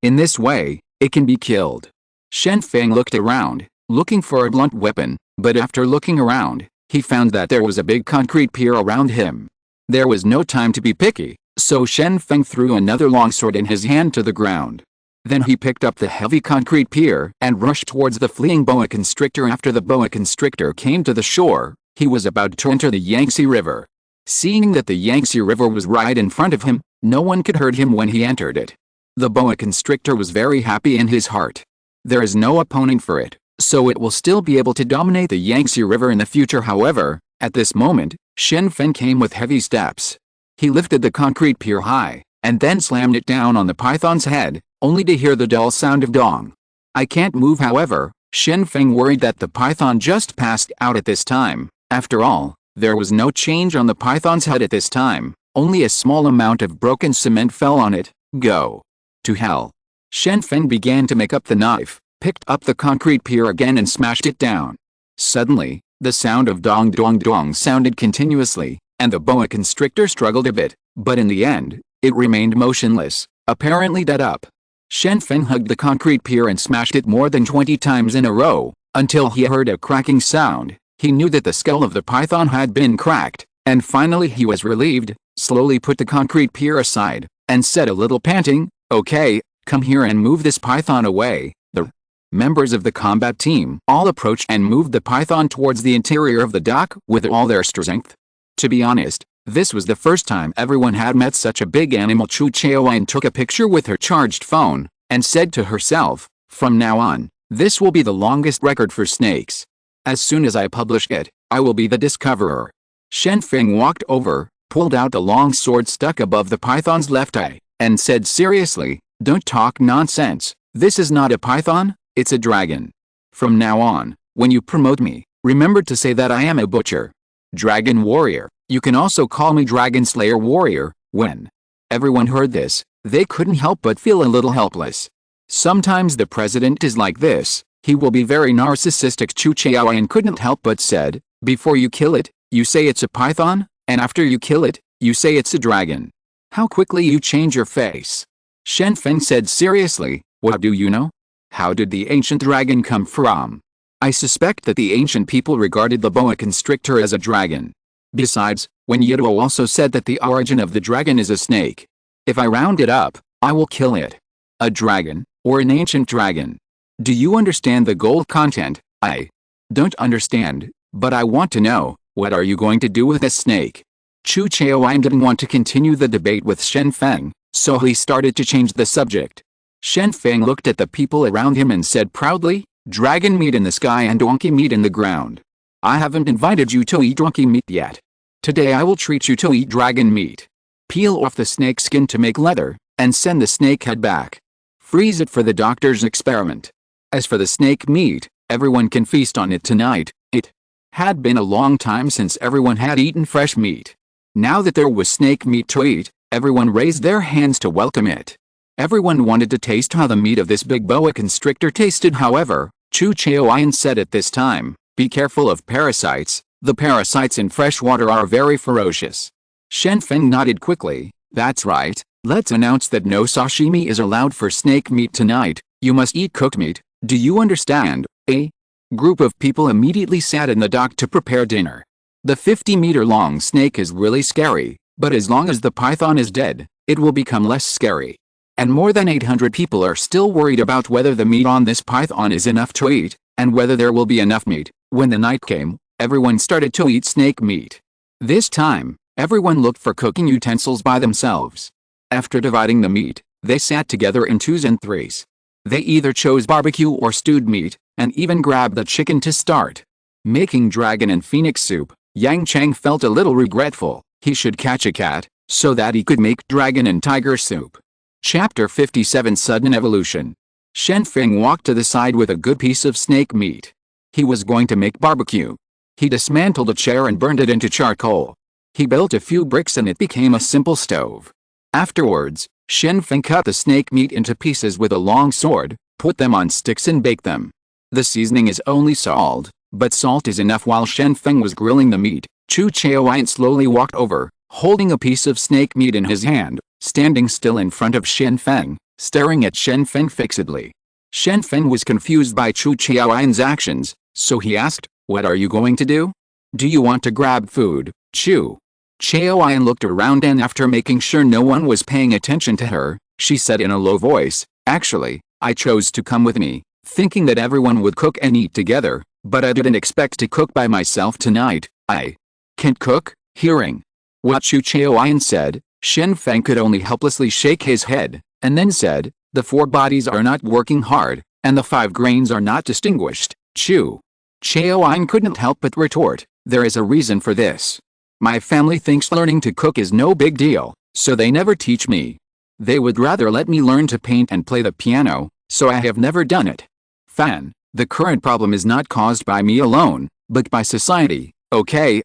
In this way, it can be killed. Shen Feng looked around, looking for a blunt weapon, but after looking around, he found that there was a big concrete pier around him. There was no time to be picky, so Shen Feng threw another longsword in his hand to the ground. Then he picked up the heavy concrete pier and rushed towards the fleeing boa constrictor. After the boa constrictor came to the shore, he was about to enter the Yangtze River. Seeing that the Yangtze River was right in front of him, no one could hurt him when he entered it. The boa constrictor was very happy in his heart. There is no opponent for it, so it will still be able to dominate the Yangtze River in the future. However, at this moment, Shen Feng came with heavy steps. He lifted the concrete pier high, and then slammed it down on the python's head, only to hear the dull sound of dong. "I can't move." However, Shen Feng worried that the python just passed out at this time. After all, there was no change on the python's head at this time, only a small amount of broken cement fell on it. Go to hell. Shen Feng began to make up the knife, picked up the concrete pier again and smashed it down. Suddenly, the sound of dong dong dong sounded continuously, and the boa constrictor struggled a bit, but in the end, it remained motionless, apparently dead up. Shen Feng hugged the concrete pier and smashed it more than 20 times in a row, until he heard a cracking sound. He knew that the skull of the python had been cracked, and finally he was relieved, slowly put the concrete pier aside, and said a little panting, "Okay, come here and move this python away." The members of the combat team all approached and moved the python towards the interior of the dock with all their strength. To be honest, this was the first time everyone had met such a big animal. Chu Chaoyan took a picture with her charged phone, and said to herself, "From now on, this will be the longest record for snakes. As soon as I publish it, I will be the discoverer." Shen Feng walked over, pulled out the long sword stuck above the python's left eye, and said seriously, "Don't talk nonsense, this is not a python, it's a dragon. From now on, when you promote me, remember to say that I am a butcher. Dragon warrior, you can also call me Dragon Slayer warrior." When everyone heard this, they couldn't help but feel a little helpless. Sometimes the president is like this, he will be very narcissistic. Chu Chaoyan couldn't help but said, "Before you kill it, you say it's a python, and after you kill it, you say it's a dragon. How quickly you change your face." Shen Feng said seriously, "What do you know? How did the ancient dragon come from? I suspect that the ancient people regarded the boa constrictor as a dragon. Besides, when Yiduo also said that the origin of the dragon is a snake. If I round it up, I will kill it. A dragon, or an ancient dragon. Do you understand the gold content?" "I don't understand, but I want to know, what are you going to do with a snake?" Chu Chaoyan didn't want to continue the debate with Shen Feng, so he started to change the subject. Shen Feng looked at the people around him and said proudly, "Dragon meat in the sky and donkey meat in the ground. I haven't invited you to eat donkey meat yet. Today I will treat you to eat dragon meat. Peel off the snake skin to make leather, and send the snake head back. Freeze it for the doctor's experiment. As for the snake meat, everyone can feast on it tonight." It had been a long time since everyone had eaten fresh meat. Now that there was snake meat to eat, everyone raised their hands to welcome it. Everyone wanted to taste how the meat of this big boa constrictor tasted. However, Chu Chaoyan said at this time, "Be careful of parasites, the parasites in fresh water are very ferocious." Shen Feng nodded quickly, "That's right, let's announce that no sashimi is allowed for snake meat tonight, you must eat cooked meat, do you understand?" A group of people immediately sat in the dock to prepare dinner. The 50-meter-long snake is really scary, but as long as the python is dead, it will become less scary. And more than 800 people are still worried about whether the meat on this python is enough to eat, and whether there will be enough meat. When the night came, everyone started to eat snake meat. This time, everyone looked for cooking utensils by themselves. After dividing the meat, they sat together in twos and threes. They either chose barbecue or stewed meat, and even grabbed the chicken to start. Making dragon and phoenix soup, Yang Chang felt a little regretful. He should catch a cat, so that he could make dragon and tiger soup. Chapter 57 Sudden Evolution. Shen Feng walked to the side with a good piece of snake meat. He was going to make barbecue. He dismantled a chair and burned it into charcoal. He built a few bricks and it became a simple stove. Afterwards, Shen Feng cut the snake meat into pieces with a long sword, put them on sticks and baked them. The seasoning is only salt, but salt is enough. While Shen Feng was grilling the meat, Chu Chaoyan slowly walked over, holding a piece of snake meat in his hand, standing still in front of Shen Feng, staring at Shen Feng fixedly. Shen Feng was confused by Chu Chaoyan's actions, so he asked, "What are you going to do? Do you want to grab food, Chu?" Chaoyan looked around and after making sure no one was paying attention to her, she said in a low voice, "Actually, I chose to come with me, thinking that everyone would cook and eat together, but I didn't expect to cook by myself tonight. I can't cook." Hearing what Chu Chaoyan said, Shen Feng could only helplessly shake his head, and then said, "The 4 bodies are not working hard, and the 5 grains are not distinguished." Chu Chaoyan couldn't help but retort, "There is a reason for this. My family thinks learning to cook is no big deal, so they never teach me. They would rather let me learn to paint and play the piano, so I have never done it. Fan, the current problem is not caused by me alone, but by society." Okay,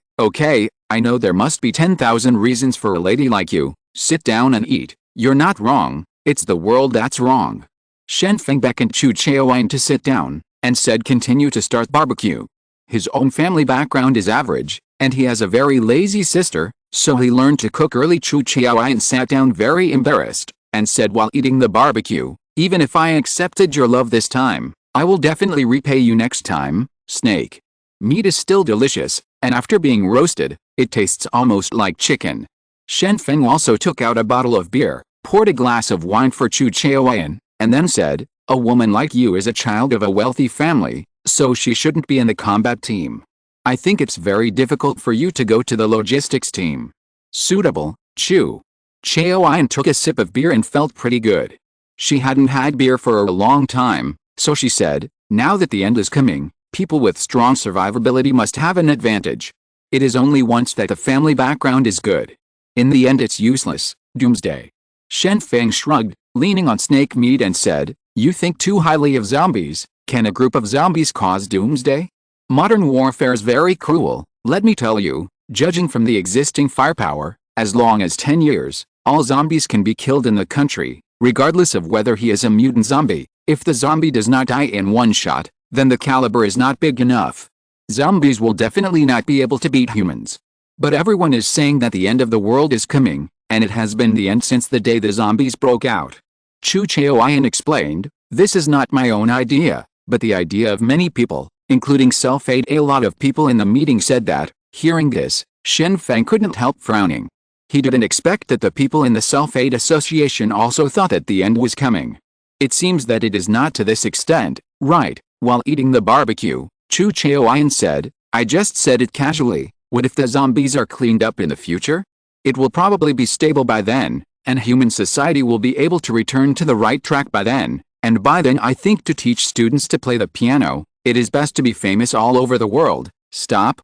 I know there must be 10,000 reasons for a lady like you. Sit down and eat. You're not wrong, It's the world that's wrong. Shen Feng beckoned Chu Chaoyan to sit down, and said continue to start barbecue. His own family background is average, and he has a very lazy sister, so he learned to cook early. Chu Chaoyan sat down very embarrassed, and said while eating the barbecue, even if I accepted your love this time, I will definitely repay you next time. Snake meat is still delicious, and after being roasted, it tastes almost like chicken. Shen Feng also took out a bottle of beer, poured a glass of wine for Chu Chaoyan, and then said, a woman like you is a child of a wealthy family, so she shouldn't be in the combat team. I think it's very difficult for you to go to the logistics team. Suitable. Chu Chaoyan took a sip of beer and felt pretty good. She hadn't had beer for a long time, so she said, now that the end is coming, people with strong survivability must have an advantage. It is only once that the family background is good. In the end it's useless. Doomsday. Shen Feng shrugged, leaning on snake meat and said, you think too highly of zombies. Can a group of zombies cause doomsday? Modern warfare is very cruel, let me tell you, judging from the existing firepower, as long as 10 years, all zombies can be killed in the country, regardless of whether he is a mutant zombie. If the zombie does not die in one shot, then the caliber is not big enough. Zombies will definitely not be able to beat humans. But everyone is saying that the end of the world is coming, and it has been the end since the day the zombies broke out. Chu Chaoyan explained, this is not my own idea, but the idea of many people, including self-aid. A lot of people in the meeting said that. Hearing this, Shen Feng couldn't help frowning. He didn't expect that the people in the self-aid association also thought that the end was coming. It seems that it is not to this extent, right? While eating the barbecue, Chu Chaoyan said, I just said it casually, what if the zombies are cleaned up in the future? It will probably be stable by then, and human society will be able to return to the right track by then, and by then I think to teach students to play the piano, it is best to be famous all over the world. Stop,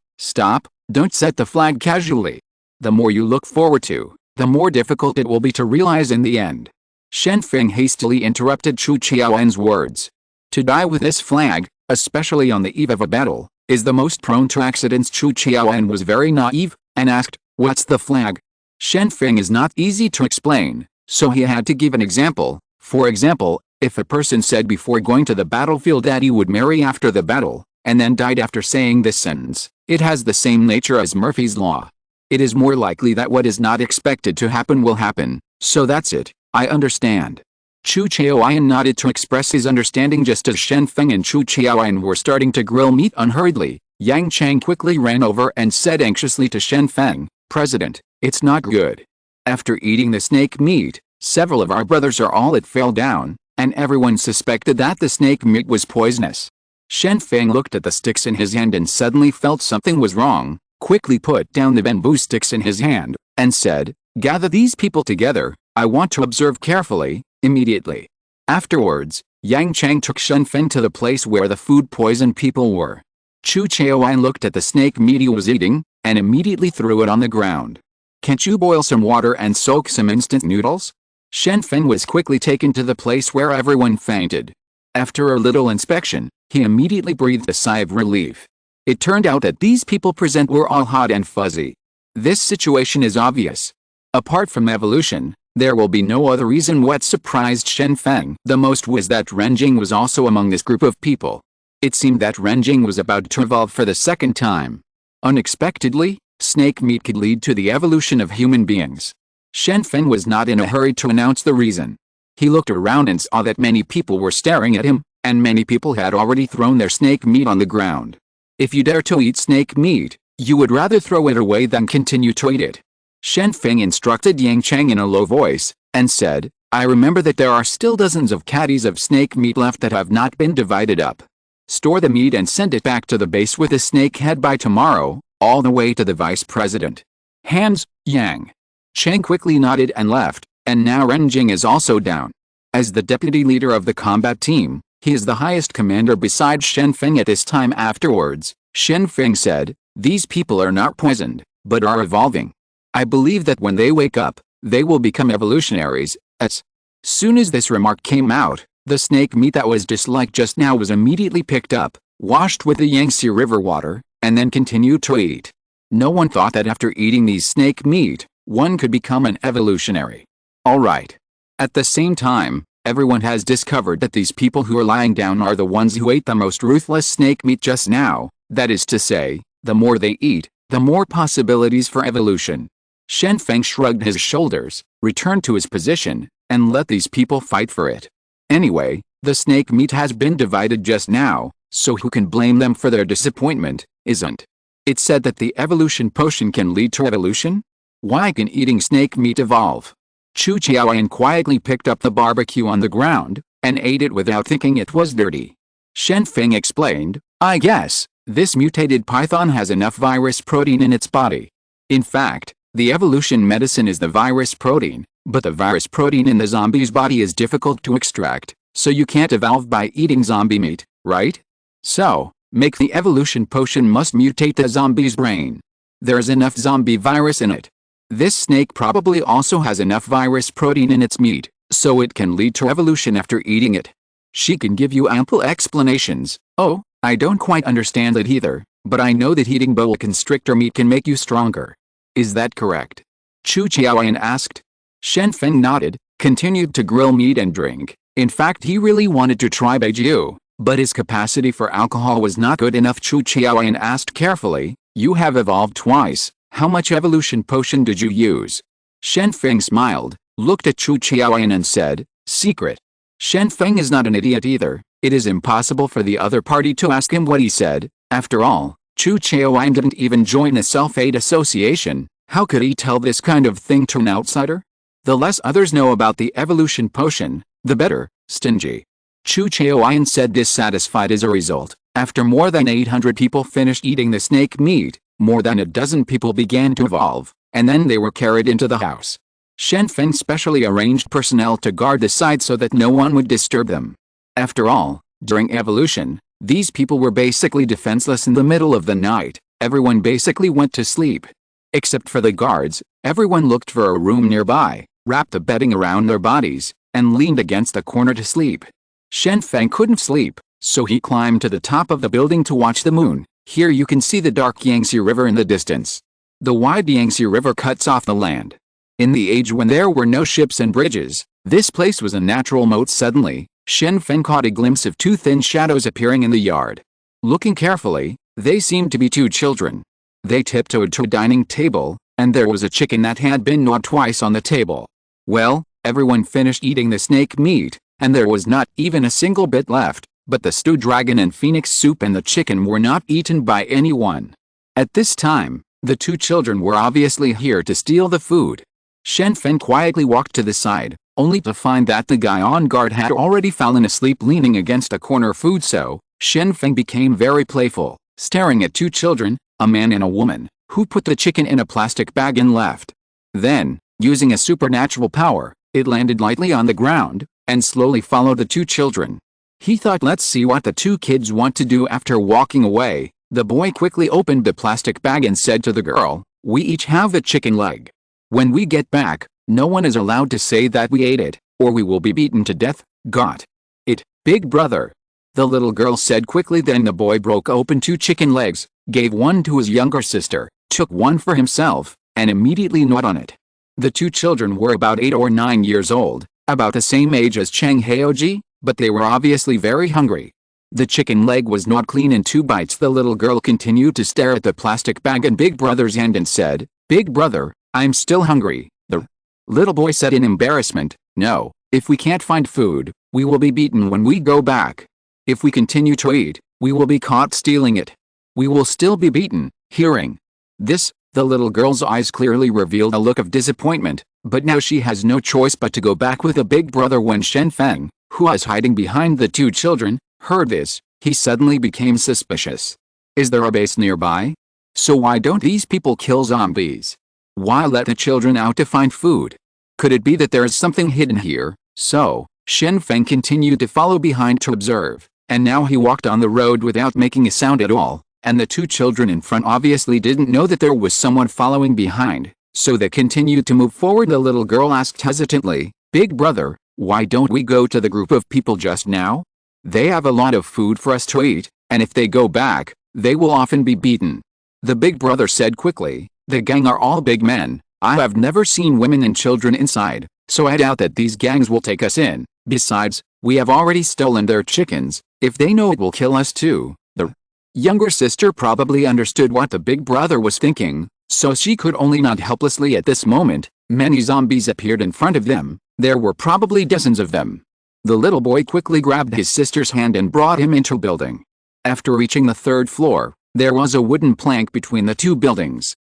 don't set the flag casually. The more you look forward to, the more difficult it will be to realize in the end. Shen Feng hastily interrupted Chu Chaoyan's words. To die with this flag, especially on the eve of a battle, is the most prone to accidents. Chu Chaoyan was very naive, and asked, what's the flag? Shen Feng is not easy to explain, so he had to give an example. For example, if a person said before going to the battlefield that he would marry after the battle, and then died after saying this sentence, it has the same nature as Murphy's Law. It is more likely that what is not expected to happen will happen, so that's it, I understand. Chu Chaoyan nodded to express his understanding. Just as Shen Feng and Chu Chaoyan were starting to grill meat unhurriedly, Yang Chang quickly ran over and said anxiously to Shen Feng, President, it's not good. After eating the snake meat, several of our brothers are all it fell down, and everyone suspected that the snake meat was poisonous. Shen Feng looked at the sticks in his hand and suddenly felt something was wrong, quickly put down the bamboo sticks in his hand, and said, gather these people together, I want to observe carefully. Immediately afterwards, Yang Chang took Shen Feng to the place where the food poisoned people were. Chu Chaoyan looked at the snake meat he was eating, and immediately threw it on the ground. Can't you boil some water and soak some instant noodles? Shen Feng was quickly taken to the place where everyone fainted. After a little inspection, he immediately breathed a sigh of relief. It turned out that these people present were all hot and fuzzy. This situation is obvious. Apart from evolution, there will be no other reason. What surprised Shen Feng the most was that Renjing was also among this group of people. It seemed that Renjing was about to evolve for the second time. Unexpectedly, snake meat could lead to the evolution of human beings. Shen Feng was not in a hurry to announce the reason. He looked around and saw that many people were staring at him, and many people had already thrown their snake meat on the ground. If you dare to eat snake meat, you would rather throw it away than continue to eat it. Shen Feng instructed Yang Chang in a low voice, and said, I remember that there are still dozens of caddies of snake meat left that have not been divided up. Store the meat and send it back to the base with a snake head by tomorrow, all the way to the vice president. Hands. Yang Chang quickly nodded and left, and now Renjing is also down. As the deputy leader of the combat team, he is the highest commander besides Shen Feng at this time. Afterwards, Shen Feng said, these people are not poisoned, but are evolving. I believe that when they wake up, they will become evolutionaries. As soon as this remark came out, the snake meat that was disliked just now was immediately picked up, washed with the Yangtze River water, and then continued to eat. No one thought that after eating these snake meat, one could become an evolutionary. Alright. At the same time, everyone has discovered that these people who are lying down are the ones who ate the most ruthless snake meat just now. That is to say, the more they eat, the more possibilities for evolution. Shen Feng shrugged his shoulders, returned to his position, and let these people fight for it. Anyway, the snake meat has been divided just now, so who can blame them for their disappointment, isn't it said that the evolution potion can lead to evolution? Why can eating snake meat evolve? Chu Qiaoyan quietly picked up the barbecue on the ground, and ate it without thinking it was dirty. Shen Feng explained, I guess, this mutated python has enough virus protein in its body. In fact, the evolution medicine is the virus protein, but the virus protein in the zombie's body is difficult to extract, so you can't evolve by eating zombie meat, right? So, make the evolution potion must mutate the zombie's brain. There's enough zombie virus in it. This snake probably also has enough virus protein in its meat, so it can lead to evolution after eating it. She can give you ample explanations. Oh, I don't quite understand it either, but I know that eating boa constrictor meat can make you stronger. Is that correct? Chu Qiaoyan asked. Shen Feng nodded, continued to grill meat and drink. In fact, he really wanted to try baijiu, but his capacity for alcohol was not good enough. Chu Qiaoyan asked carefully, you have evolved twice. How much evolution potion did you use? Shen Feng smiled, looked at Chu Qiaoyan and said, secret. Shen Feng is not an idiot either. It is impossible for the other party to ask him what he said. After all, Chu Qiaoyan didn't even join the self-aid association. How could he tell this kind of thing to an outsider? The less others know about the evolution potion, the better, stingy. Chu Qiaoyan said, dissatisfied as a result. After more than 800 people finished eating the snake meat, more than a dozen people began to evolve, and then they were carried into the house. Shen Feng specially arranged personnel to guard the side so that no one would disturb them. After all, during evolution, these people were basically defenseless in the middle of the night. Everyone basically went to sleep. Except for the guards, everyone looked for a room nearby, wrapped the bedding around their bodies, and leaned against the corner to sleep. Shen Feng couldn't sleep, so he climbed to the top of the building to watch the moon. Here you can see the dark Yangtze River in the distance. The wide Yangtze River cuts off the land. In the age when there were no ships and bridges, this place was a natural moat. Suddenly, Shen Feng caught a glimpse of two thin shadows appearing in the yard. Looking carefully, they seemed to be two children. They tiptoed to a dining table, and there was a chicken that had been gnawed twice on the table. Well, everyone finished eating the snake meat, and there was not even a single bit left. But the stewed dragon and phoenix soup and the chicken were not eaten by anyone. At this time, the two children were obviously here to steal the food. Shen Feng quietly walked to the side, only to find that the guy on guard had already fallen asleep leaning against a corner food. So, Shen Feng became very playful, staring at two children, a man and a woman, who put the chicken in a plastic bag and left. Then, using a supernatural power, it landed lightly on the ground, and slowly followed the two children. He thought, let's see what the two kids want to do. After walking away, the boy quickly opened the plastic bag and said to the girl, we each have a chicken leg. When we get back, no one is allowed to say that we ate it, or we will be beaten to death. Got it, big brother? The little girl said quickly. Then the boy broke open two chicken legs, gave one to his younger sister, took one for himself, and immediately gnawed on it. The two children were about 8 or 9 years old, about the same age as Chang Jianyi, but they were obviously very hungry. The chicken leg was gnawed clean in 2 bites. The little girl continued to stare at the plastic bag in big brother's hand and said, big brother, I'm still hungry. The little boy said in embarrassment, no, if we can't find food, we will be beaten when we go back. If we continue to eat, we will be caught stealing it. We will still be beaten. Hearing this, the little girl's eyes clearly revealed a look of disappointment, but now she has no choice but to go back with a big brother. When Shen Feng, who was hiding behind the two children, heard this, he suddenly became suspicious. Is there a base nearby? So why don't these people kill zombies? Why let the children out to find food? Could it be that there is something hidden here? So, Shen Feng continued to follow behind to observe, and now he walked on the road without making a sound at all, and the two children in front obviously didn't know that there was someone following behind, so they continued to move forward. The little girl asked hesitantly, big brother, why don't we go to the group of people just now? They have a lot of food for us to eat, and if they go back, they will often be beaten. The big brother said quickly, the gang are all big men. I have never seen women and children inside. so I doubt that these gangs will take us in. Besides, we have already stolen their chickens. If they know it will kill us too. The younger sister probably understood what the big brother was thinking, so she could only nod helplessly. At this moment, many zombies appeared in front of them. There were probably dozens of them. The little boy quickly grabbed his sister's hand and brought him into a building. After reaching the third floor, there was a wooden plank between the two buildings.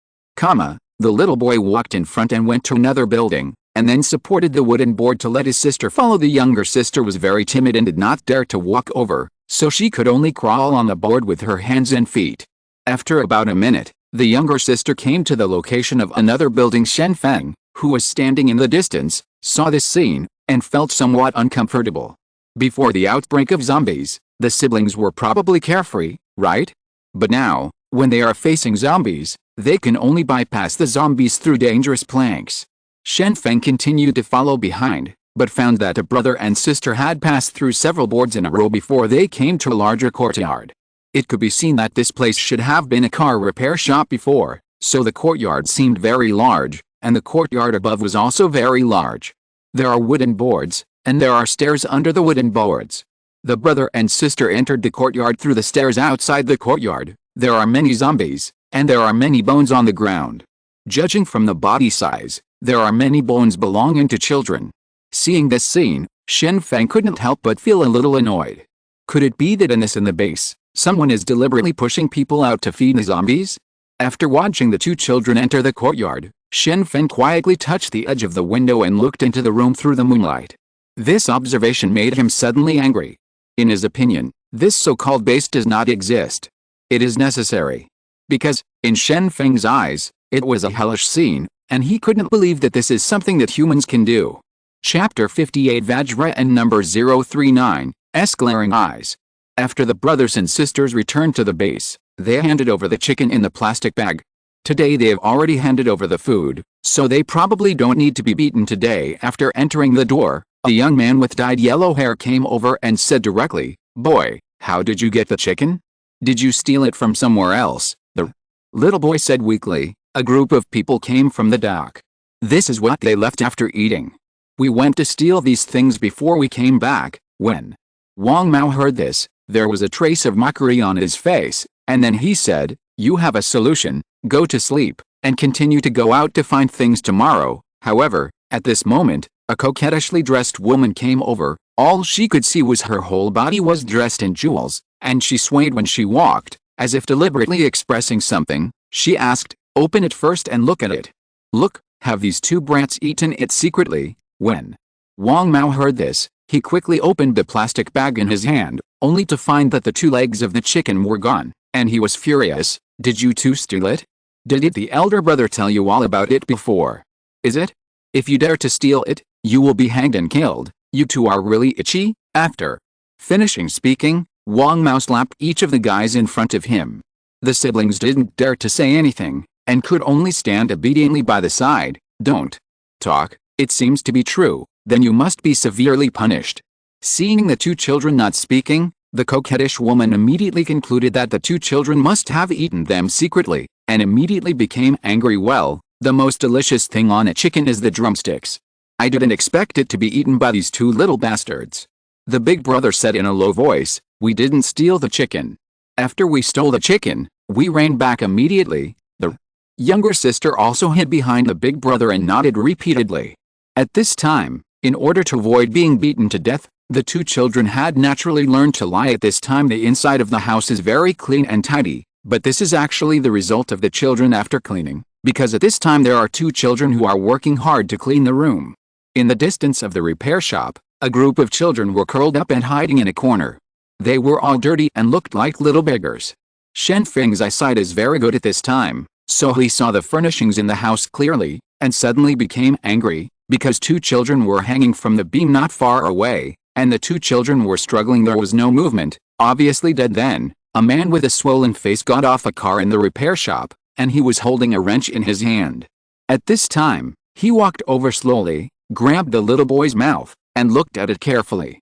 The little boy walked in front and went to another building, and then supported the wooden board to let his sister follow. The younger sister was very timid and did not dare to walk over, so she could only crawl on the board with her hands and feet. After about a minute, the younger sister came to the location of another building. Shen Feng, who was standing in the distance, saw this scene, and felt somewhat uncomfortable. Before the outbreak of zombies, the siblings were probably carefree, right? But now, when they are facing zombies, they can only bypass the zombies through dangerous planks. Shen Feng continued to follow behind, but found that a brother and sister had passed through several boards in a row before they came to a larger courtyard. It could be seen that this place should have been a car repair shop before, so the courtyard seemed very large, and the courtyard above was also very large. There are wooden boards, and there are stairs under the wooden boards. The brother and sister entered the courtyard through the stairs. Outside the courtyard, there are many zombies, and there are many bones on the ground. Judging from the body size, there are many bones belonging to children. Seeing this scene, Shen Feng couldn't help but feel a little annoyed. Could it be that in the base, someone is deliberately pushing people out to feed the zombies? After watching the two children enter the courtyard, Shen Feng quietly touched the edge of the window and looked into the room through the moonlight. This observation made him suddenly angry. In his opinion, this so-called base does not exist. It is necessary. Because, in Shen Feng's eyes, it was a hellish scene, and he couldn't believe that this is something that humans can do. Chapter 58 Vajra and number 039, S glaring eyes. After the brothers and sisters returned to the base, they handed over the chicken in the plastic bag. Today they have already handed over the food, so they probably don't need to be beaten today. After entering the door, a young man with dyed yellow hair came over and said directly, "Boy, how did you get the chicken? Did you steal it from somewhere else?" The little boy said weakly, "A group of people came from the dock. This is what they left after eating. We went to steal these things before we came back." When Wang Mao heard this, there was a trace of mockery on his face, and then he said, "You have a solution, go to sleep, and continue to go out to find things tomorrow." However, at this moment, a coquettishly dressed woman came over. All she could see was her whole body was dressed in jewels, and she swayed when she walked, as if deliberately expressing something. She asked, "Open it first and look at it. Look, have these two brats eaten it secretly?" When Wang Mao heard this, he quickly opened the plastic bag in his hand, only to find that the two legs of the chicken were gone, and he was furious. "Did you two steal it? Did the elder brother tell you all about it before? Is it? If you dare to steal it, you will be hanged and killed. You two are really itchy." After finishing speaking, Wang Mao slapped each of the guys in front of him. The siblings didn't dare to say anything, and could only stand obediently by the side. "Don't talk, it seems to be true, then you must be severely punished." Seeing the two children not speaking, the coquettish woman immediately concluded that the two children must have eaten them secretly, and immediately became angry. "Well, the most delicious thing on a chicken is the drumsticks. I didn't expect it to be eaten by these two little bastards." The big brother said in a low voice, "We didn't steal the chicken. After we stole the chicken, we ran back immediately." The younger sister also hid behind the big brother and nodded repeatedly. At this time, in order to avoid being beaten to death, the two children had naturally learned to lie. At this time the inside of the house is very clean and tidy, but this is actually the result of the children after cleaning, because at this time there are two children who are working hard to clean the room. In the distance of the repair shop, a group of children were curled up and hiding in a corner. They were all dirty and looked like little beggars. Shen Feng's eyesight is very good at this time, so he saw the furnishings in the house clearly, and suddenly became angry, because two children were hanging from the beam not far away, and the two children were struggling. There was no movement, obviously dead. Then, a man with a swollen face got off a car in the repair shop, and he was holding a wrench in his hand. At this time, he walked over slowly, grabbed the little boy's mouth, and looked at it carefully.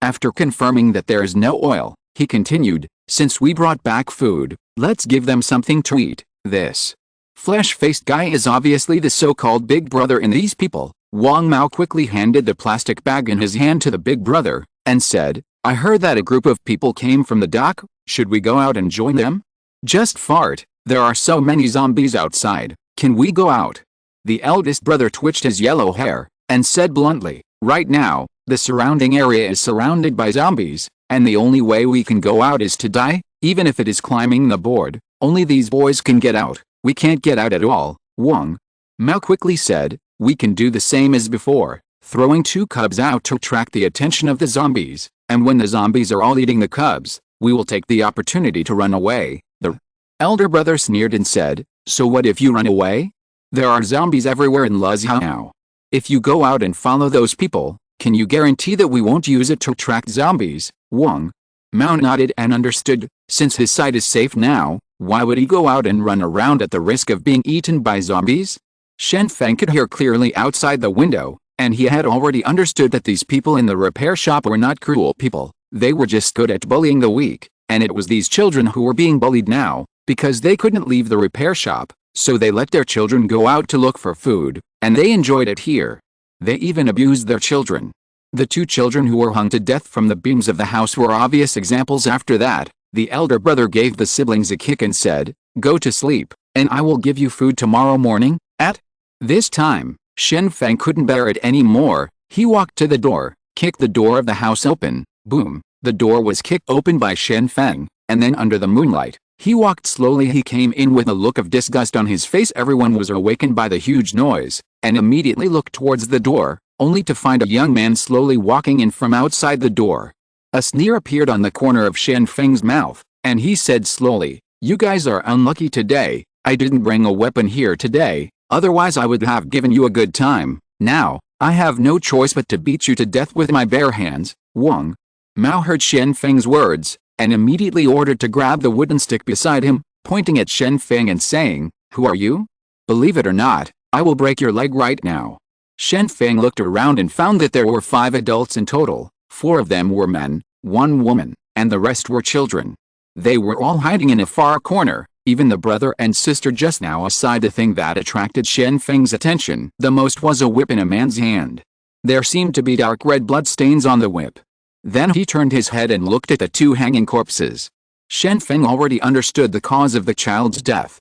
After confirming that there is no oil, he continued, "Since we brought back food, let's give them something to eat." This flesh-faced guy is obviously the so-called big brother in these people. Wang Mao quickly handed the plastic bag in his hand to the big brother, and said, I heard that a group of people came from the dock, should we go out and join them? Just fart, there are so many zombies outside, can we go out? The eldest brother twitched his yellow hair, and said bluntly, right now, the surrounding area is surrounded by zombies, and the only way we can go out is to die, even if it is climbing the board, only these boys can get out, we can't get out at all, Wang Mao quickly said, we can do the same as before, throwing 2 cubs out to attract the attention of the zombies, and when the zombies are all eating the cubs, we will take the opportunity to run away. The elder brother sneered and said, so what if you run away? There are zombies everywhere in Luzhao. If you go out and follow those people, can you guarantee that we won't use it to attract zombies? Wang Mao nodded and understood, since his side is safe now, why would he go out and run around at the risk of being eaten by zombies? Shen Feng could hear clearly outside the window, and he had already understood that these people in the repair shop were not cruel people, they were just good at bullying the weak, and it was these children who were being bullied now, because they couldn't leave the repair shop, so they let their children go out to look for food, and they enjoyed it here. They even abused their children. The 2 children who were hung to death from the beams of the house were obvious examples. After that, the elder brother gave the siblings a kick and said, go to sleep, and I will give you food tomorrow morning. At this time, Shen Feng couldn't bear it anymore, he walked to the door, kicked the door of the house open, boom, the door was kicked open by Shen Feng, and then under the moonlight, he walked slowly. He came in with a look of disgust on his face. Everyone was awakened by the huge noise, and immediately looked towards the door, only to find a young man slowly walking in from outside the door. A sneer appeared on the corner of Shen Feng's mouth, and he said slowly, you guys are unlucky today, I didn't bring a weapon here today, otherwise I would have given you a good time. Now, I have no choice but to beat you to death with my bare hands. Wang Mao heard Shen Feng's words, and immediately ordered to grab the wooden stick beside him, pointing at Shen Feng and saying, who are you? Believe it or not, I will break your leg right now. Shen Feng looked around and found that there were 5 adults in total, 4 of them were men, 1 woman, and the rest were children. They were all hiding in a far corner, even the brother and sister just now aside. The thing that attracted Shen Feng's attention the most was a whip in a man's hand. There seemed to be dark red blood stains on the whip. Then he turned his head and looked at the 2 hanging corpses. Shen Feng already understood the cause of the child's death.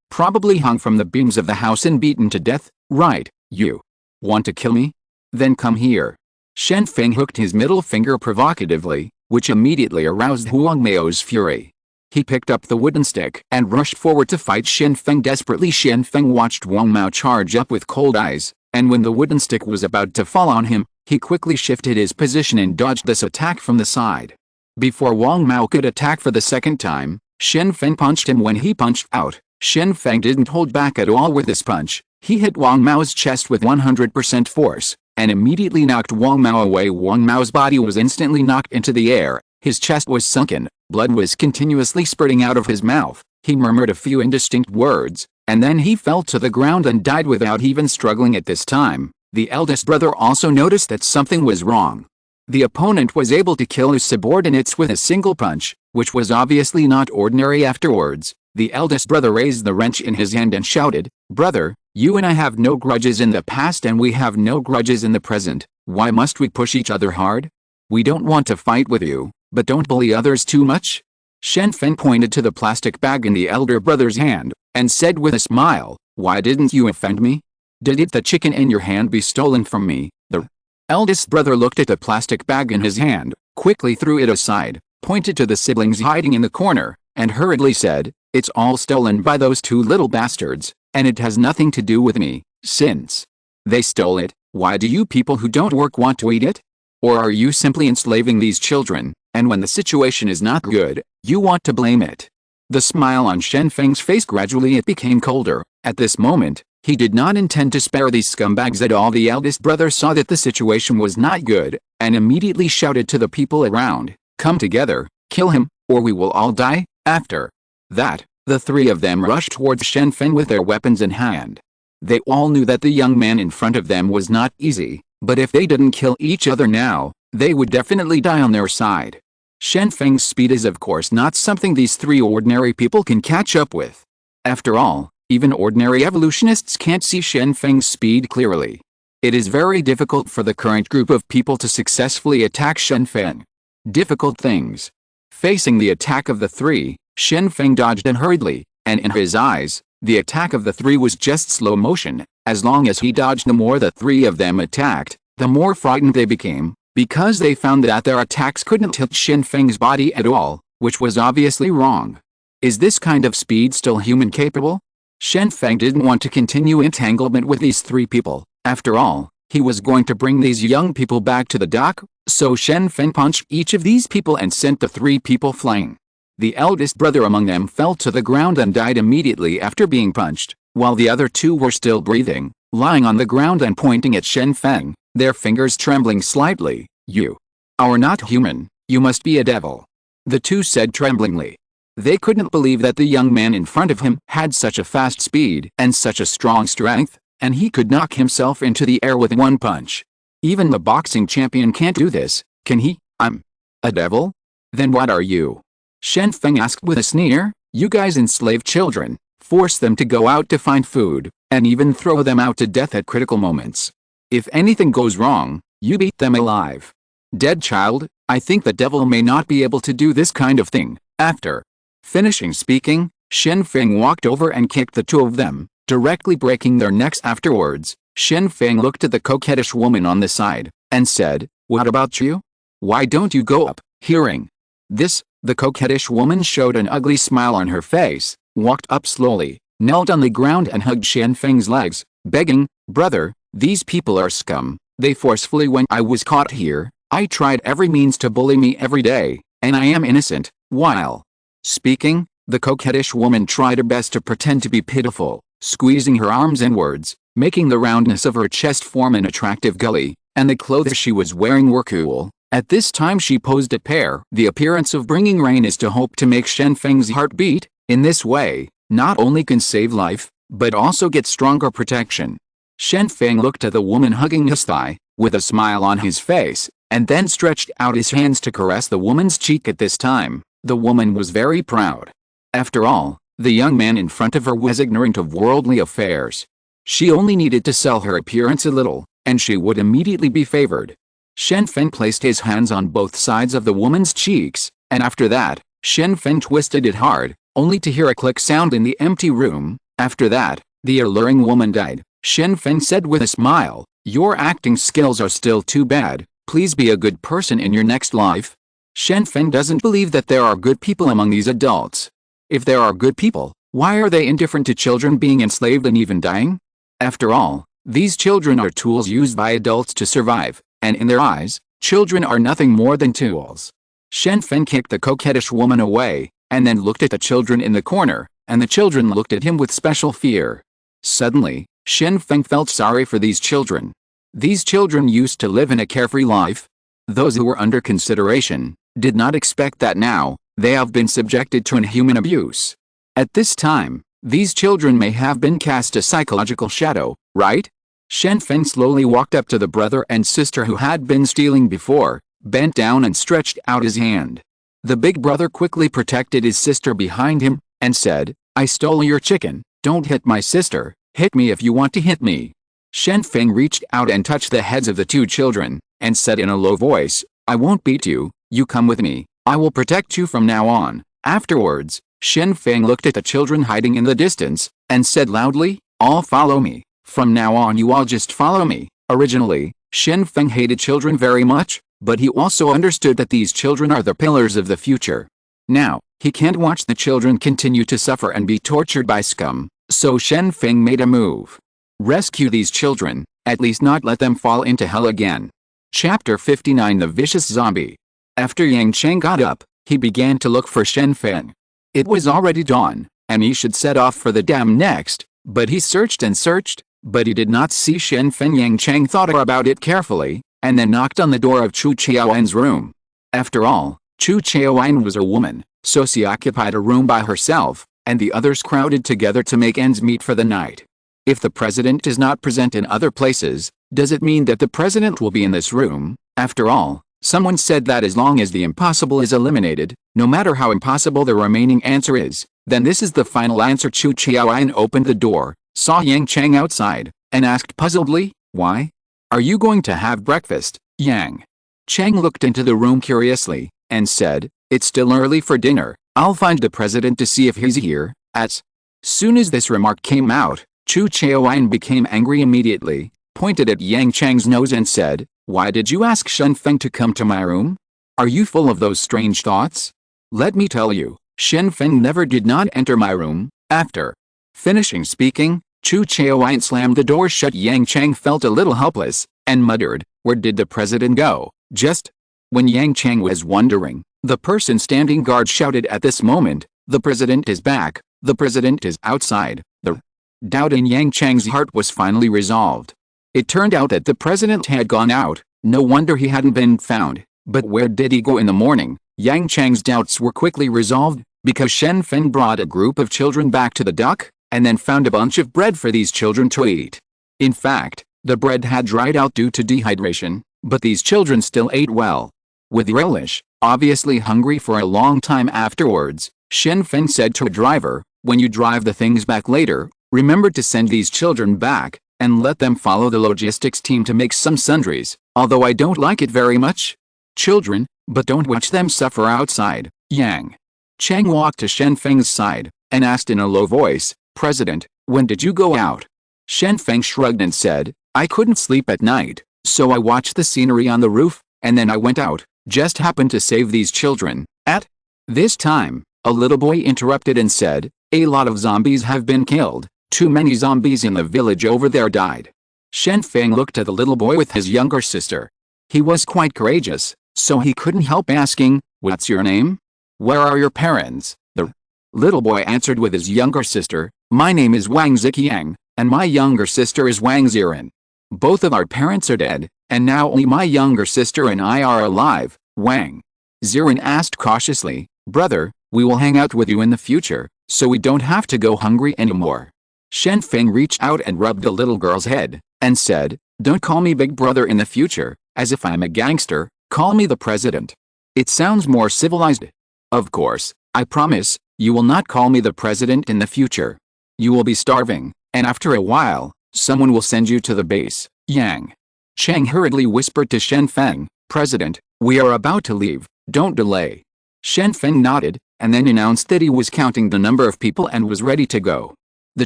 Probably hung from the beams of the house and beaten to death, right? You want to kill me? Then come here. Shen Feng hooked his middle finger provocatively, which immediately aroused Wang Mao's fury. He picked up the wooden stick and rushed forward to fight Shen Feng desperately. Shen Feng watched Wang Mao charge up with cold eyes, and when the wooden stick was about to fall on him, he quickly shifted his position and dodged this attack from the side. Before Wang Mao could attack for the second time, Shen Feng punched him. When he punched out, Shen Feng didn't hold back at all with this punch. He hit Wang Mao's chest with 100% force, and immediately knocked Wang Mao away. Wang Mao's body was instantly knocked into the air, his chest was sunken, blood was continuously spurting out of his mouth, he murmured a few indistinct words, and then he fell to the ground and died without even struggling. At this time, the eldest brother also noticed that something was wrong. The opponent was able to kill his subordinates with a single punch, which was obviously not ordinary. Afterwards, the eldest brother raised the wrench in his hand and shouted, brother, you and I have no grudges in the past and we have no grudges in the present, why must we push each other hard? We don't want to fight with you, but don't bully others too much. Shen Feng pointed to the plastic bag in the elder brother's hand, and said with a smile, why didn't you offend me? Did the chicken in your hand be stolen from me? The eldest brother looked at the plastic bag in his hand, quickly threw it aside, pointed to the siblings hiding in the corner, and hurriedly said, it's all stolen by those 2 little bastards, and it has nothing to do with me. Since they stole it, why do you people who don't work want to eat it? Or are you simply enslaving these children, and when the situation is not good, you want to blame it? The smile on Shen Feng's face gradually became colder. At this moment, he did not intend to spare these scumbags at all. The eldest brother saw that the situation was not good, and immediately shouted to the people around, come together, kill him, or we will all die. After that, the 3 of them rushed towards Shen Feng with their weapons in hand. They all knew that the young man in front of them was not easy, but if they didn't kill each other now, they would definitely die on their side. Shen Feng's speed is of course not something these 3 ordinary people can catch up with. After all, even ordinary evolutionists can't see Shen Feng's speed clearly. It is very difficult for the current group of people to successfully attack Shen Feng. Difficult things. Facing the attack of the three, Shen Feng dodged and hurriedly, and in his eyes, the attack of the three was just slow motion. As long as he dodged, the more the three of them attacked, the more frightened they became, because they found that their attacks couldn't hit Shen Feng's body at all, which was obviously wrong. Is this kind of speed still human capable? Shen Feng didn't want to continue entanglement with these three people. After all, he was going to bring these young people back to the dock, so Shen Feng punched each of these people and sent the three people flying. The eldest brother among them fell to the ground and died immediately after being punched, while the other two were still breathing, lying on the ground and pointing at Shen Feng, their fingers trembling slightly. "You are not human, you must be a devil," the two said tremblingly. They couldn't believe that the young man in front of him had such a fast speed and such a strong strength, and he could knock himself into the air with one punch. Even the boxing champion can't do this, can he? "I'm a devil? Then what are you?" Shen Feng asked with a sneer. "You guys enslave children, force them to go out to find food, and even throw them out to death at critical moments. If anything goes wrong, you beat them alive. Dead child, I think the devil may not be able to do this kind of thing." After finishing speaking, Shen Feng walked over and kicked the two of them, directly breaking their necks. Afterwards, Shen Feng looked at the coquettish woman on the side, and said, "What about you? Why don't you go up?" Hearing this, the coquettish woman showed an ugly smile on her face, walked up slowly, knelt on the ground and hugged Shen Feng's legs, begging, "Brother, these people are scum. They forcefully when I was caught here, I tried every means to bully me every day, and I am innocent." While speaking, the coquettish woman tried her best to pretend to be pitiful, squeezing her arms inwards, making the roundness of her chest form an attractive gully, and the clothes she was wearing were cool. At this time she posed a pair. The appearance of bringing rain is to hope to make Shen Feng's heart beat. In this way, not only can save life, but also get stronger protection. Shen Feng looked at the woman hugging his thigh, with a smile on his face, and then stretched out his hands to caress the woman's cheek. At this time, the woman was very proud. After all, the young man in front of her was ignorant of worldly affairs. She only needed to sell her appearance a little, and she would immediately be favored. Shen Feng placed his hands on both sides of the woman's cheeks, and after that, Shen Feng twisted it hard, only to hear a click sound in the empty room. After that, the alluring woman died. Shen Feng said with a smile, "Your acting skills are still too bad. Please be a good person in your next life." Shen Feng doesn't believe that there are good people among these adults. If there are good people, why are they indifferent to children being enslaved and even dying? After all, these children are tools used by adults to survive, and in their eyes, children are nothing more than tools. Shen Feng kicked the coquettish woman away, and then looked at the children in the corner, and the children looked at him with special fear. Suddenly, Shen Feng felt sorry for these children. These children used to live in a carefree life. Those who were under consideration did not expect that now they have been subjected to inhuman abuse. At this time, these children may have been cast a psychological shadow, right? Shen Feng slowly walked up to the brother and sister who had been stealing before, bent down and stretched out his hand. The big brother quickly protected his sister behind him, and said, "I stole your chicken, don't hit my sister, hit me if you want to hit me." Shen Feng reached out and touched the heads of the two children, and said in a low voice, "I won't beat you, you come with me, I will protect you from now on." Afterwards, Shen Feng looked at the children hiding in the distance, and said loudly, "All follow me, from now on you all just follow me." Originally, Shen Feng hated children very much, but he also understood that these children are the pillars of the future. Now, he can't watch the children continue to suffer and be tortured by scum, so Shen Feng made a move. Rescue these children, at least not let them fall into hell again. Chapter 59 The Vicious Zombie. After Yang Cheng got up, he began to look for Shen Feng. It was already dawn, and he should set off for the dam next, but he searched and searched, but he did not see Shen Feng. Yang Cheng thought about it carefully, and then knocked on the door of Chu Qiaowen's room. After all, Chu Qiaowen was a woman, so she occupied a room by herself, and the others crowded together to make ends meet for the night. If the president is not present in other places, does it mean that the president will be in this room? After all, someone said that as long as the impossible is eliminated, no matter how impossible the remaining answer is, then this is the final answer. Chu Qiaowen opened the door, saw Yang Cheng outside, and asked puzzledly, "Why? Are you going to have breakfast, Yang? Chang looked into the room curiously, and said, it's still early for dinner. I'll find the president to see if he's here. As soon as this remark came out, Chu Chaoyan became angry immediately, pointed at Yang Chang's nose and said, why did you ask Shen Feng to come to my room? Are you full of those strange thoughts? Let me tell you, Shen Feng never did not enter my room. After finishing speaking, Chu Chaoyan slammed the door shut. Yang Chang felt a little helpless, and muttered, where did the president go? Just when Yang Chang was wondering, the person standing guard shouted at this moment, the president is back, the president is outside. The doubt in Yang Chang's heart was finally resolved. It turned out that the president had gone out, no wonder he hadn't been found. But where did he go in the morning? Yang Chang's doubts were quickly resolved, because Shen Feng brought a group of children back to the duck, and then found a bunch of bread for these children to eat. In fact, the bread had dried out due to dehydration, but these children still ate well. With relish, obviously hungry for a long time afterwards, Shen Feng said to a driver, when you drive the things back later, remember to send these children back, and let them follow the logistics team to make some sundries, although I don't like it very much. Children, but don't watch them suffer outside. Yang Chang walked to Shen Feng's side, and asked in a low voice, President, when did you go out? Shen Feng shrugged and said, I couldn't sleep at night, so I watched the scenery on the roof, and then I went out, just happened to save these children. At this time, a little boy interrupted and said, a lot of zombies have been killed, too many zombies in the village over there died. Shen Feng looked at the little boy with his younger sister. He was quite courageous, so he couldn't help asking, what's your name? Where are your parents? The little boy answered with his younger sister, my name is Wang Ziqiang, and my younger sister is Wang Ziran. Both of our parents are dead, and now only my younger sister and I are alive. Wang Ziran asked cautiously, brother, we will hang out with you in the future, so we don't have to go hungry anymore. Shen Feng reached out and rubbed the little girl's head, and said, don't call me big brother in the future, as if I'm a gangster, call me the president. It sounds more civilized. Of course, I promise, you will not call me the president in the future. You will be starving, and after a while, someone will send you to the base. Yang Chang hurriedly whispered to Shen Feng, President, we are about to leave, don't delay. Shen Feng nodded, and then announced that he was counting the number of people and was ready to go. The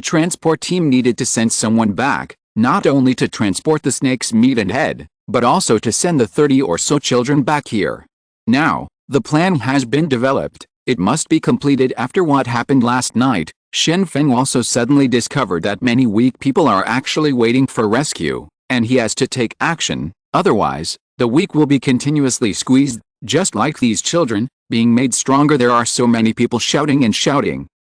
transport team needed to send someone back, not only to transport the snake's meat and head, but also to send the 30 or so children back here. Now, the plan has been developed, it must be completed after what happened last night. Shen Feng also suddenly discovered that many weak people are actually waiting for rescue, and he has to take action, otherwise, the weak will be continuously squeezed, just like these children, being made stronger. There are so many people shouting,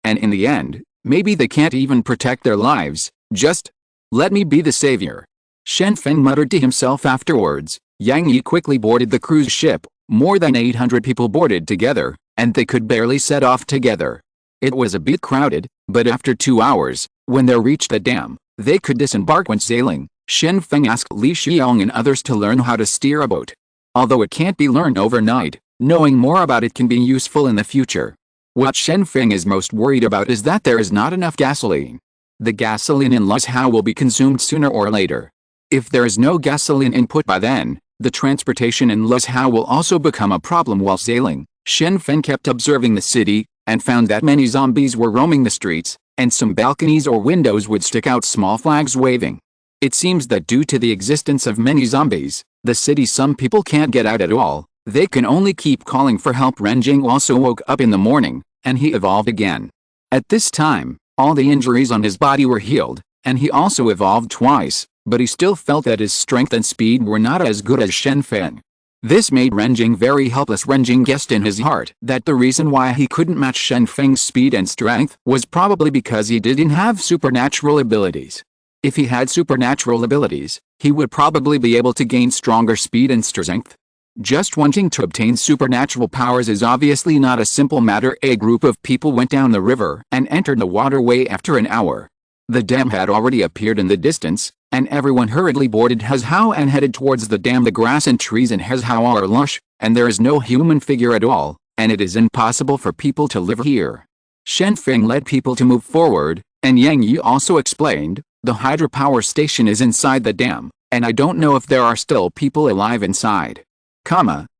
and in the end, maybe they can't even protect their lives, just let me be the savior. Shen Feng muttered to himself afterwards. Yang Yi quickly boarded the cruise ship, more than 800 people boarded together, and they could barely set off together. It was a bit crowded, but after 2 hours, when they reached the dam, they could disembark when sailing. Shen Feng asked Li Xiong and others to learn how to steer a boat. Although it can't be learned overnight, knowing more about it can be useful in the future. What Shen Feng is most worried about is that there is not enough gasoline. The gasoline in Luzhou will be consumed sooner or later. If there is no gasoline input by then, the transportation in Luzhou will also become a problem while sailing. Shen Feng kept observing the city, and found that many zombies were roaming the streets, and some balconies or windows would stick out small flags waving. It seems that due to the existence of many zombies, the city some people can't get out at all, they can only keep calling for help. Renjing also woke up in the morning, and he evolved again. At this time, all the injuries on his body were healed, and he also evolved twice, but he still felt that his strength and speed were not as good as Shen Feng. This made Renjing very helpless. Renjing guessed in his heart that the reason why he couldn't match Shen Feng's speed and strength was probably because he didn't have supernatural abilities. If he had supernatural abilities, he would probably be able to gain stronger speed and strength. Just wanting to obtain supernatural powers is obviously not a simple matter. A group of people went down the river and entered the waterway after an hour. The dam had already appeared in the distance, and everyone hurriedly boarded Hezhao and headed towards the dam. The grass and trees in Hezhao are lush, and there is no human figure at all, and it is impossible for people to live here. Shen Feng led people to move forward, and Yang Yi also explained, the hydropower station is inside the dam, and I don't know if there are still people alive inside.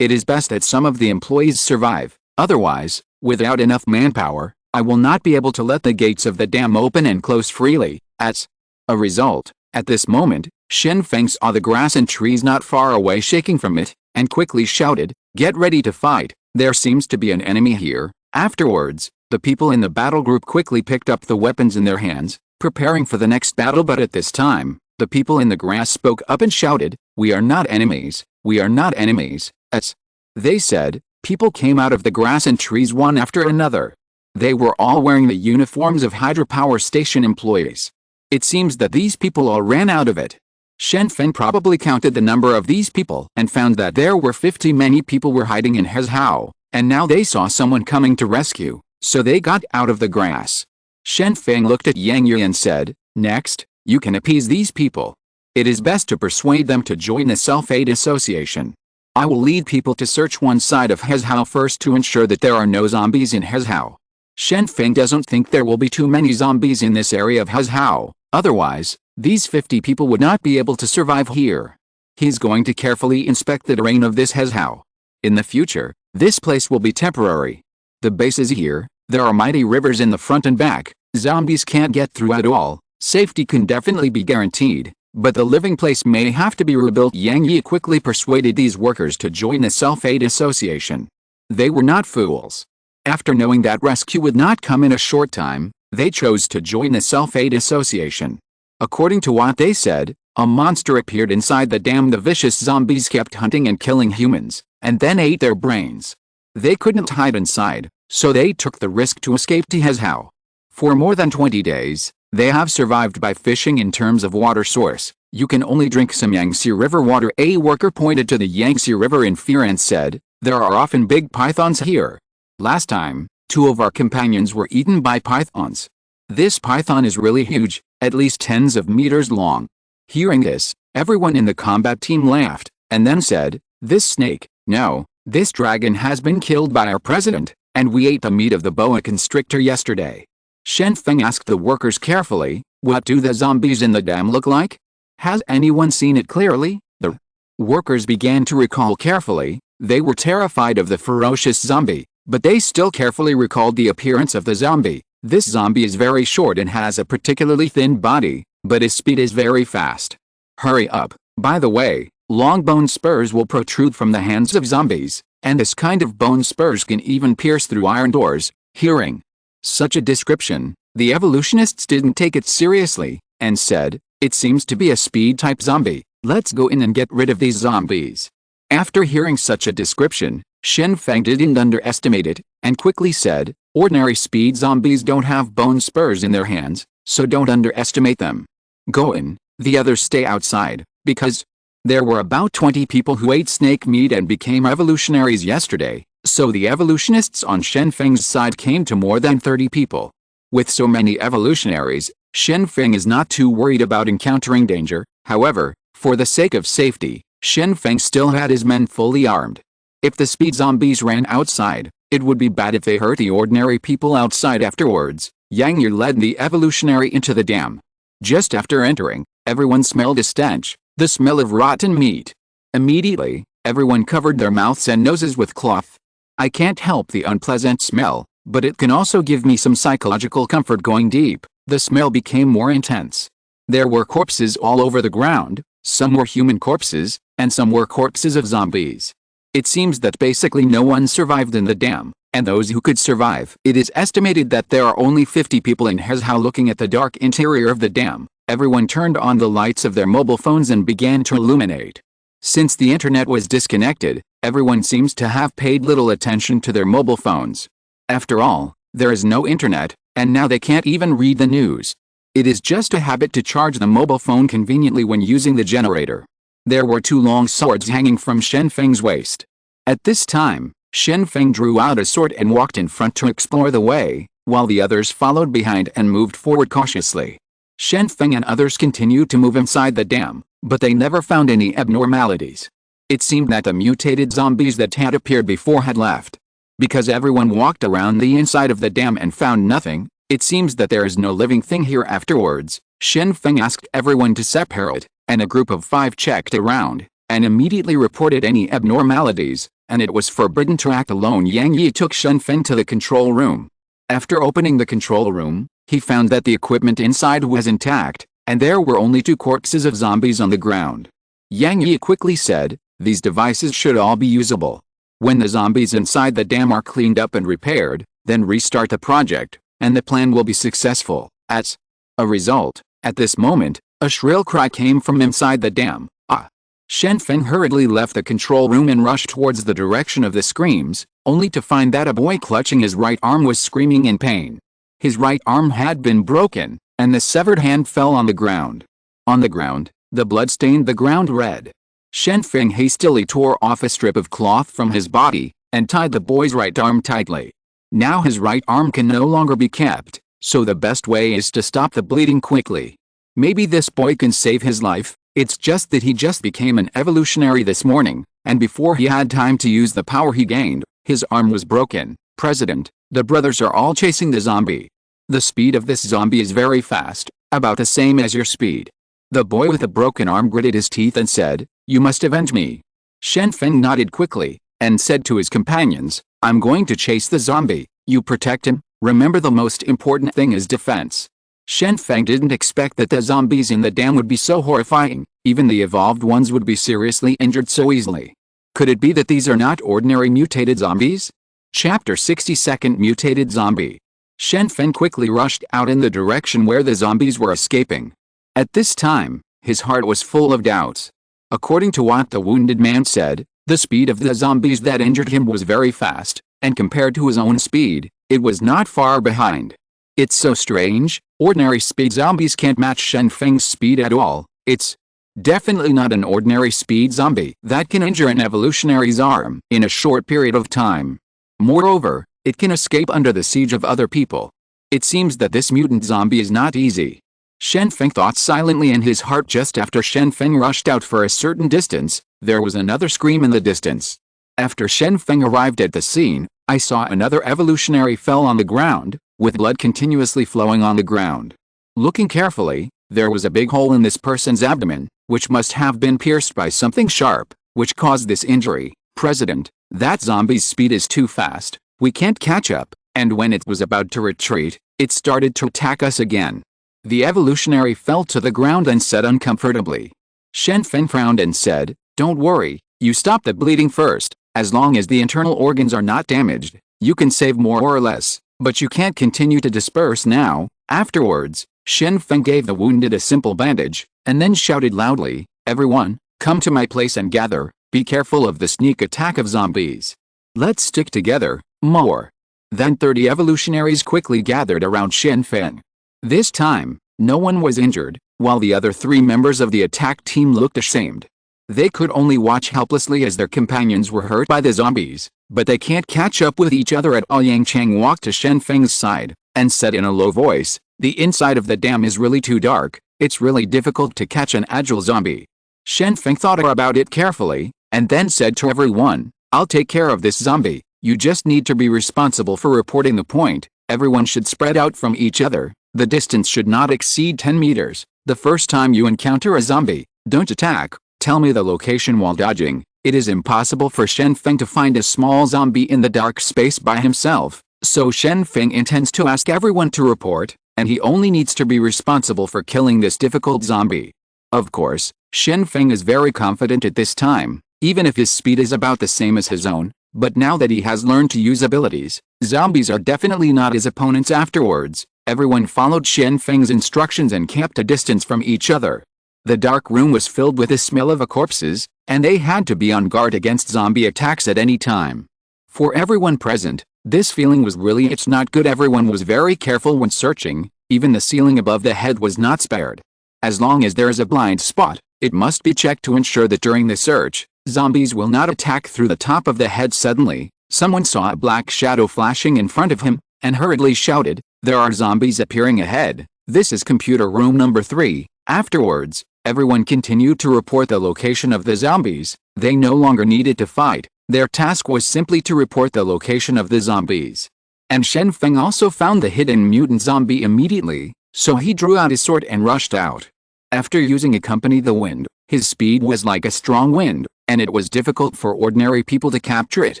It is best that some of the employees survive, otherwise, without enough manpower, I will not be able to let the gates of the dam open and close freely. As a result, at this moment, Shen Feng saw the grass and trees not far away shaking from it, and quickly shouted, "Get ready to fight, there seems to be an enemy here." Afterwards, the people in the battle group quickly picked up the weapons in their hands, preparing for the next battle. But at this time, the people in the grass spoke up and shouted, "We are not enemies, we are not enemies." As they said, people came out of the grass and trees one after another. They were all wearing the uniforms of hydropower station employees. It seems that these people all ran out of it. Shen Feng probably counted the number of these people and found that there were 50. Many people were hiding in Hezhou, and now they saw someone coming to rescue, so they got out of the grass. Shen Feng looked at Yang Yi and said, "Next, you can appease these people. It is best to persuade them to join the self-aid association. I will lead people to search one side of Hezhou first to ensure that there are no zombies in Hezhou." Shen Feng doesn't think there will be too many zombies in this area of Hezhou, otherwise, these 50 people would not be able to survive here. He's going to carefully inspect the terrain of this Hezhou. In the future, this place will be temporary. The base is here, there are mighty rivers in the front and back, zombies can't get through at all, safety can definitely be guaranteed, but the living place may have to be rebuilt. Yang Yi quickly persuaded these workers to join the self-aid association. They were not fools. After knowing that rescue would not come in a short time, they chose to join the self-aid association. According to what they said, a monster appeared inside the dam. The vicious zombies kept hunting and killing humans, and then ate their brains. They couldn't hide inside, so they took the risk to escape to Hezhou. For more than 20 days, they have survived by fishing. In terms of water source, you can only drink some Yangtze River water. A worker pointed to the Yangtze River in fear and said, "There are often big pythons here. Last time, 2 of our companions were eaten by pythons. This python is really huge, at least tens of meters long." Hearing this, everyone in the combat team laughed, and then said, "This snake, no, this dragon has been killed by our president, and we ate the meat of the boa constrictor yesterday." Shen Feng asked the workers carefully, "What do the zombies in the dam look like? Has anyone seen it clearly?" The workers began to recall carefully. They were terrified of the ferocious zombie, but they still carefully recalled the appearance of the zombie. This zombie is very short and has a particularly thin body, but his speed is very fast. Hurry up, by the way, long bone spurs will protrude from the hands of zombies, and this kind of bone spurs can even pierce through iron doors. Hearing such a description, the evolutionists didn't take it seriously, and said, "It seems to be a speed-type zombie, let's go in and get rid of these zombies." After hearing such a description, Shen Feng didn't underestimate it, and quickly said, "Ordinary speed zombies don't have bone spurs in their hands, so don't underestimate them. Go in, the others stay outside," because there were about 20 people who ate snake meat and became evolutionaries yesterday, so the evolutionists on Shen Feng's side came to more than 30 people. With so many evolutionaries, Shen Feng is not too worried about encountering danger. However, for the sake of safety, Shen Feng still had his men fully armed. If the speed zombies ran outside, it would be bad if they hurt the ordinary people outside. Afterwards, Yang Yi led the evolutionary into the dam. Just after entering, everyone smelled a stench, the smell of rotten meat. Immediately, everyone covered their mouths and noses with cloth. I can't help the unpleasant smell, but it can also give me some psychological comfort. Going deep, the smell became more intense. There were corpses all over the ground, some were human corpses, and some were corpses of zombies. It seems that basically no one survived in the dam, and those who could survive. It is estimated that there are only 50 people in Hezhou. Looking at the dark interior of the dam, everyone turned on the lights of their mobile phones and began to illuminate. Since the internet was disconnected, everyone seems to have paid little attention to their mobile phones. After all, there is no internet, and now they can't even read the news. It is just a habit to charge the mobile phone conveniently when using the generator. There were 2 long swords hanging from Shen Feng's waist. At this time, Shen Feng drew out a sword and walked in front to explore the way, while the others followed behind and moved forward cautiously. Shen Feng and others continued to move inside the dam, but they never found any abnormalities. It seemed that the mutated zombies that had appeared before had left. Because everyone walked around the inside of the dam and found nothing, it seems that there is no living thing here. Afterwards, Shen Feng asked everyone to separate, and a group of 5 checked around, and immediately reported any abnormalities, and it was forbidden to act alone. Jianyi took Shen Feng to the control room. After opening the control room, he found that the equipment inside was intact, and there were only 2 corpses of zombies on the ground. Jianyi quickly said, "These devices should all be usable. When the zombies inside the dam are cleaned up and repaired, then restart the project, and the plan will be successful." As a result, at this moment, a shrill cry came from inside the dam. "Ah!" Shen Feng hurriedly left the control room and rushed towards the direction of the screams, only to find that a boy clutching his right arm was screaming in pain. His right arm had been broken, and the severed hand fell on the ground. On the ground, the blood stained the ground red. Shen Feng hastily tore off a strip of cloth from his body, and tied the boy's right arm tightly. Now his right arm can no longer be kept, so the best way is to stop the bleeding quickly. Maybe this boy can save his life. It's just that he just became an evolutionary this morning, and before he had time to use the power he gained, his arm was broken. President, the brothers are all chasing the zombie. The speed of this zombie is very fast, about the same as your speed. The boy with the broken arm gritted his teeth and said, "You must avenge me." Shen Feng nodded quickly, and said to his companions, "I'm going to chase the zombie, you protect him. Remember, the most important thing is defense." Shen Feng didn't expect that the zombies in the dam would be so horrifying, even the evolved ones would be seriously injured so easily. Could it be that these are not ordinary mutated zombies? Chapter 62 Mutated Zombie. Shen Feng quickly rushed out in the direction where the zombies were escaping. At this time, his heart was full of doubts. According to what the wounded man said, the speed of the zombies that injured him was very fast, and compared to his own speed, it was not far behind. It's so strange, ordinary speed zombies can't match Shen Feng's speed at all. It's definitely not an ordinary speed zombie that can injure an evolutionary's arm in a short period of time. Moreover, it can escape under the siege of other people. It seems that this mutant zombie is not easy. Shen Feng thought silently in his heart. Just after Shen Feng rushed out for a certain distance, there was another scream in the distance. After Shen Feng arrived at the scene, I saw another evolutionary fell on the ground, with blood continuously flowing on the ground. Looking carefully, there was a big hole in this person's abdomen, which must have been pierced by something sharp, which caused this injury. President, that zombie's speed is too fast. We can't catch up, and when it was about to retreat, it started to attack us again. The evolutionary fell to the ground and said uncomfortably. Shen Feng frowned and said, "Don't worry, you stop the bleeding first. As long as the internal organs are not damaged, you can save more or less, but you can't continue to disperse now." Afterwards, Shen Feng gave the wounded a simple bandage, and then shouted loudly, "Everyone, come to my place and gather. Be careful of the sneak attack of zombies. Let's stick together, more." Then 30 evolutionaries quickly gathered around Shen Feng. This time, no one was injured, while the other 3 members of the attack team looked ashamed. They could only watch helplessly as their companions were hurt by the zombies, but they can't catch up with each other at all. Yang Chang walked to Shen Feng's side, and said in a low voice, "The inside of the dam is really too dark. It's really difficult to catch an agile zombie." Shen Feng thought about it carefully, and then said to everyone, "I'll take care of this zombie. You just need to be responsible for reporting the point. Everyone should spread out from each other. The distance should not exceed 10 meters. The first time you encounter a zombie, don't attack. Tell me the location while dodging." It is impossible for Shen Feng to find a small zombie in the dark space by himself, so Shen Feng intends to ask everyone to report, and he only needs to be responsible for killing this difficult zombie. Of course, Shen Feng is very confident at this time, even if his speed is about the same as his own, but now that he has learned to use abilities, zombies are definitely not his opponents. Afterwards, everyone followed Shen Feng's instructions and kept a distance from each other. The dark room was filled with the smell of corpses, and they had to be on guard against zombie attacks at any time. For everyone present, this feeling was really it's not good. Everyone was very careful when searching, even the ceiling above the head was not spared. As long as there is a blind spot, it must be checked to ensure that during the search, zombies will not attack through the top of the head. Suddenly, someone saw a black shadow flashing in front of him, and hurriedly shouted, "There are zombies appearing ahead. This is computer room number 3. Afterwards, everyone continued to report the location of the zombies. They no longer needed to fight. Their task was simply to report the location of the zombies. And Shen Feng also found the hidden mutant zombie immediately, so he drew out his sword and rushed out. After using accompany the wind, his speed was like a strong wind, and it was difficult for ordinary people to capture it.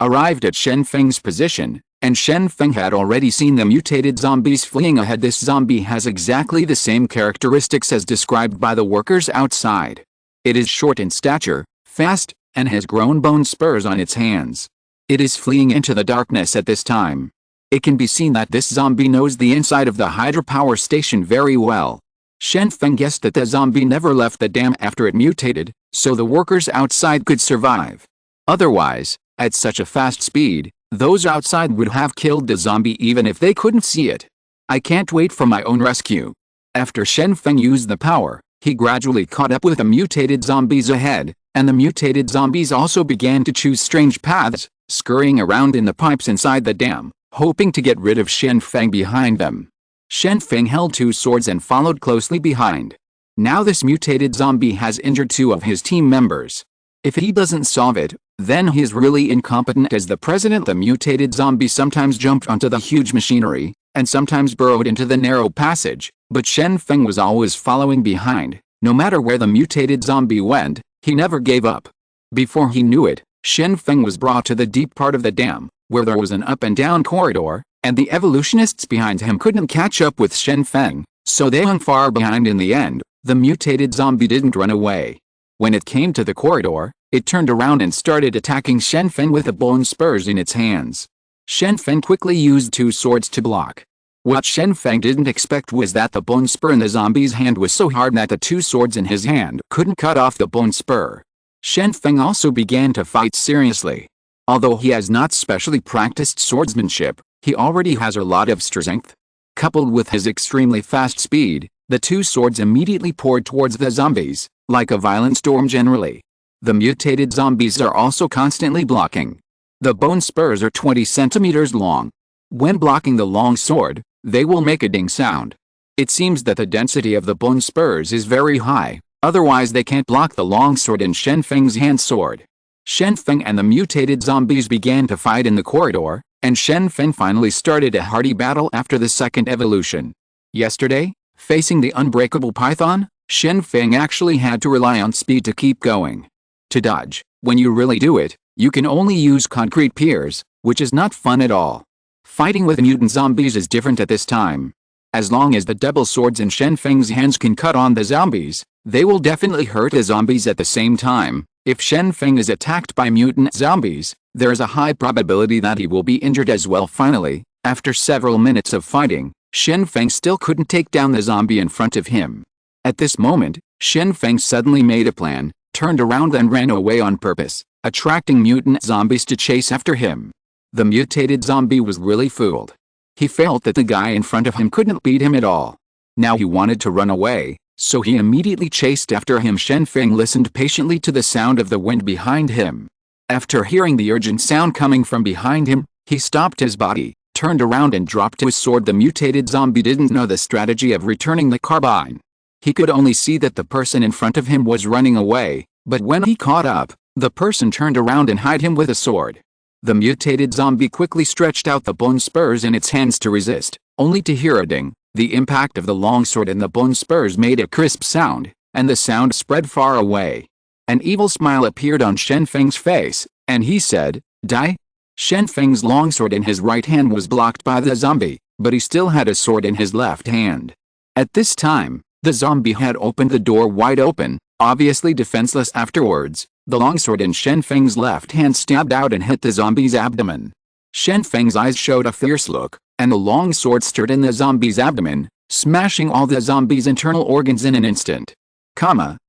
Arrived at Shen Feng's position, and Shen Feng had already seen the mutated zombies fleeing ahead. This zombie has exactly the same characteristics as described by the workers outside. It is short in stature, fast, and has grown bone spurs on its hands. It is fleeing into the darkness at this time. It can be seen that this zombie knows the inside of the hydropower station very well. Shen Feng guessed that the zombie never left the dam after it mutated, so the workers outside could survive. Otherwise, at such a fast speed, those outside would have killed the zombie even if they couldn't see it. I can't wait for my own rescue. After Shen Feng used the power, he gradually caught up with the mutated zombies ahead, and the mutated zombies also began to choose strange paths, scurrying around in the pipes inside the dam, hoping to get rid of Shen Feng behind them. Shen Feng held two swords and followed closely behind. Now this mutated zombie has injured two of his team members. If he doesn't solve it, then he is really incompetent as the president. The mutated zombie sometimes jumped onto the huge machinery, and sometimes burrowed into the narrow passage, but Shen Feng was always following behind. No matter where the mutated zombie went, he never gave up. Before he knew it, Shen Feng was brought to the deep part of the dam, where there was an up and down corridor, and the evolutionists behind him couldn't catch up with Shen Feng, so they hung far behind. In the end, the mutated zombie didn't run away. When it came to the corridor, it turned around and started attacking Shen Feng with the bone spurs in its hands. Shen Feng quickly used two swords to block. What Shen Feng didn't expect was that the bone spur in the zombie's hand was so hard that the two swords in his hand couldn't cut off the bone spur. Shen Feng also began to fight seriously. Although he has not specially practiced swordsmanship, he already has a lot of strength. Coupled with his extremely fast speed, the two swords immediately poured towards the zombies, like a violent storm generally. The mutated zombies are also constantly blocking. The bone spurs are 20 centimeters long. When blocking the long sword, they will make a ding sound. It seems that the density of the bone spurs is very high, otherwise they can't block the long sword in Shen Feng's hand sword. Shen Feng and the mutated zombies began to fight in the corridor, and Shen Feng finally started a hearty battle after the second evolution. Yesterday, facing the unbreakable python, Shen Feng actually had to rely on speed to keep going. To dodge, when you really do it, you can only use concrete piers, which is not fun at all. Fighting with mutant zombies is different at this time. As long as the double swords in Shen Feng's hands can cut on the zombies, they will definitely hurt the zombies at the same time. If Shen Feng is attacked by mutant zombies, there is a high probability that he will be injured as well. Finally, after several minutes of fighting, Shen Feng still couldn't take down the zombie in front of him. At this moment, Shen Feng suddenly made a plan, turned around and ran away on purpose, attracting mutant zombies to chase after him. The mutated zombie was really fooled. He felt that the guy in front of him couldn't beat him at all. Now he wanted to run away, so he immediately chased after him. Shen Feng listened patiently to the sound of the wind behind him. After hearing the urgent sound coming from behind him, he stopped his body, turned around and dropped his sword. The mutated zombie didn't know the strategy of returning the carbine. He could only see that the person in front of him was running away, but when he caught up, the person turned around and hit him with a sword. The mutated zombie quickly stretched out the bone spurs in its hands to resist, only to hear a ding. The impact of the long sword and the bone spurs made a crisp sound, and the sound spread far away. An evil smile appeared on Shen Feng's face, and he said, "Die." Shen Feng's long sword in his right hand was blocked by the zombie, but he still had a sword in his left hand. At this time, the zombie had opened the door wide open, obviously defenseless. Afterwards, the longsword in Shen Feng's left hand stabbed out and hit the zombie's abdomen. Shen Feng's eyes showed a fierce look, and the long sword stirred in the zombie's abdomen, smashing all the zombie's internal organs in an instant.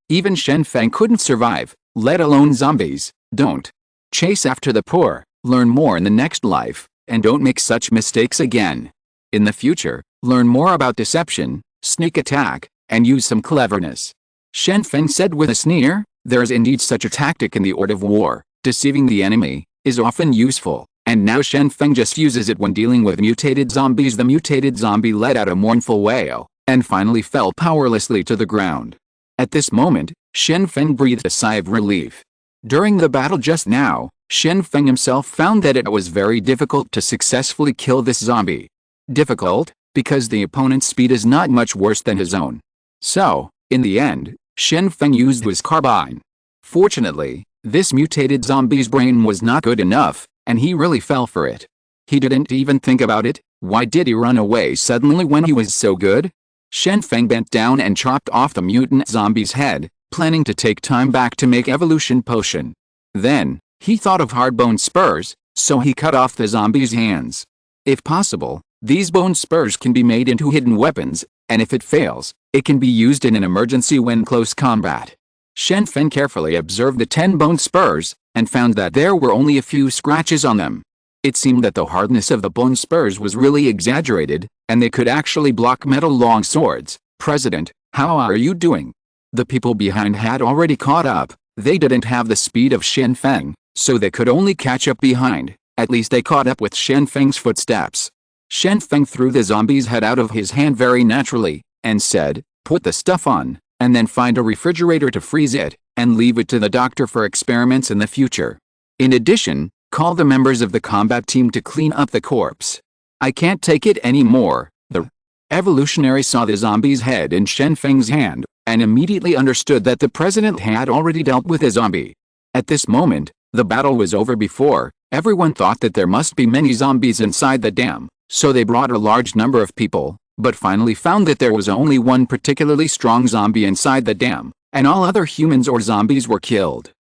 Even Shen Feng couldn't survive, let alone zombies. Don't chase after the poor, learn more in the next life, and don't make such mistakes again. In the future, learn more about deception, sneak attack, and use some cleverness. Shen Feng said with a sneer, there is indeed such a tactic in the art of war. Deceiving the enemy is often useful, and now Shen Feng just uses it when dealing with mutated zombies. The mutated zombie let out a mournful wail, and finally fell powerlessly to the ground. At this moment, Shen Feng breathed a sigh of relief. During the battle just now, Shen Feng himself found that it was very difficult to successfully kill this zombie. Difficult, because the opponent's speed is not much worse than his own. So, In the end, Shen Feng used his carbine. Fortunately, this mutated zombie's brain was not good enough, and he really fell for it. He didn't even think about it. Why did he run away suddenly when he was so good? Shen Feng bent down and chopped off the mutant zombie's head, planning to take time back to make evolution potion. Then, he thought of hard bone spurs, so he cut off the zombie's hands. If possible, these bone spurs can be made into hidden weapons, and if it fails, it can be used in an emergency when close combat. Shen Feng carefully observed the 10 bone spurs, and found that there were only a few scratches on them. It seemed that the hardness of the bone spurs was really exaggerated, and they could actually block metal long swords. "President, how are you doing?" The people behind had already caught up. They didn't have the speed of Shen Feng, so they could only catch up behind. At least they caught up with Shen Feng's footsteps. Shen Feng threw the zombie's head out of his hand very naturally, and said, "Put the stuff on, and then find a refrigerator to freeze it, and leave it to the doctor for experiments in the future. In addition, call the members of the combat team to clean up the corpse. I can't take it anymore." The evolutionary saw the zombie's head in Shen Feng's hand, and immediately understood that the president had already dealt with a zombie. At this moment, the battle was over before. Everyone thought that there must be many zombies inside the dam, so they brought a large number of people, but finally found that there was only one particularly strong zombie inside the dam, and all other humans or zombies were killed.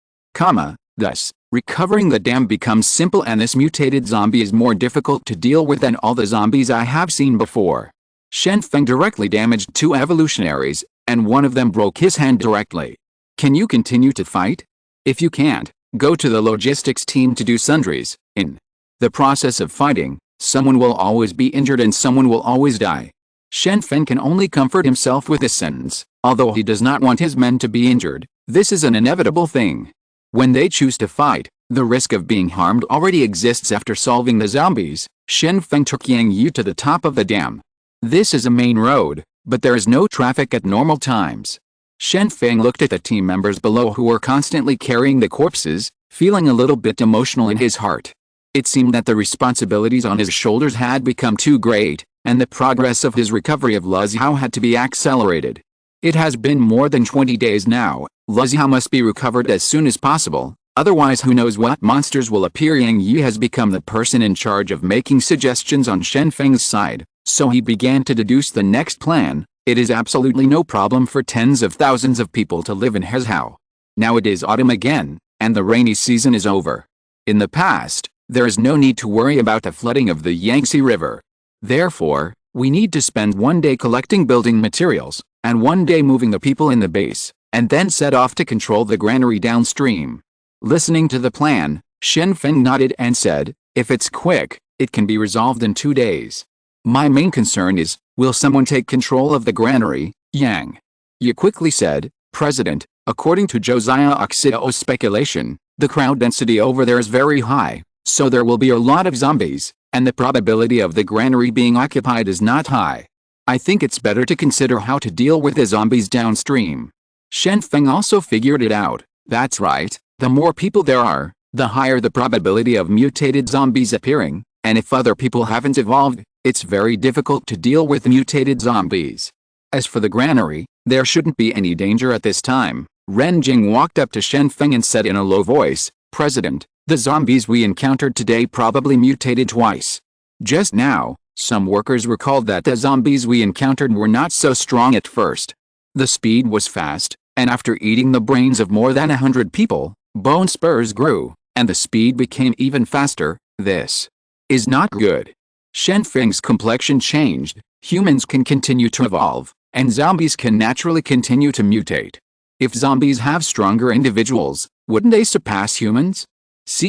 Thus, recovering the dam becomes simple, and this mutated zombie is more difficult to deal with than all the zombies I have seen before. Shen Feng directly damaged 2 evolutionaries, and one of them broke his hand directly. Can you continue to fight? If you can't, go to the logistics team to do sundries. In the process of fighting, someone will always be injured and someone will always die. Shen Feng can only comfort himself with this sentence. Although he does not want his men to be injured, this is an inevitable thing. When they choose to fight, the risk of being harmed already exists. After solving the zombies, Shen Feng took Yang Yu to the top of the dam. This is a main road, but there is no traffic at normal times. Shen Feng looked at the team members below who were constantly carrying the corpses, feeling a little bit emotional in his heart. It seemed that the responsibilities on his shoulders had become too great, and the progress of his recovery of Luxiao had to be accelerated. It has been more than 20 days now. Luxiao must be recovered as soon as possible, otherwise who knows what monsters will appear. Yang Yi has become the person in charge of making suggestions on Shen Feng's side, so he began to deduce the next plan. It is absolutely no problem for tens of thousands of people to live in Hezhou. Now it is autumn again, and the rainy season is over. In the past, there is no need to worry about the flooding of the Yangtze River. Therefore, we need to spend one day collecting building materials, and one day moving the people in the base, and then set off to control the granary downstream. Listening to the plan, Shen Feng nodded and said, "If it's quick, it can be resolved in 2 days. My main concern is, will someone take control of the granary?" Yang Yi quickly said, "President, according to Josiah Oxido's speculation, the crowd density over there is very high, so there will be a lot of zombies, and the probability of the granary being occupied is not high. I think it's better to consider how to deal with the zombies downstream." Shen Feng also figured it out. That's right, the more people there are, the higher the probability of mutated zombies appearing, and if other people haven't evolved, it's very difficult to deal with mutated zombies. As for the granary, there shouldn't be any danger at this time. Ren Jing walked up to Shen Feng and said in a low voice, "President, the zombies we encountered today probably mutated twice. Just now, some workers recalled that the zombies we encountered were not so strong at first. The speed was fast, and after eating the brains of more than 100 people, bone spurs grew, and the speed became even faster. This is not good." Shen Feng's complexion changed. Humans can continue to evolve, and zombies can naturally continue to mutate. If zombies have stronger individuals, wouldn't they surpass humans?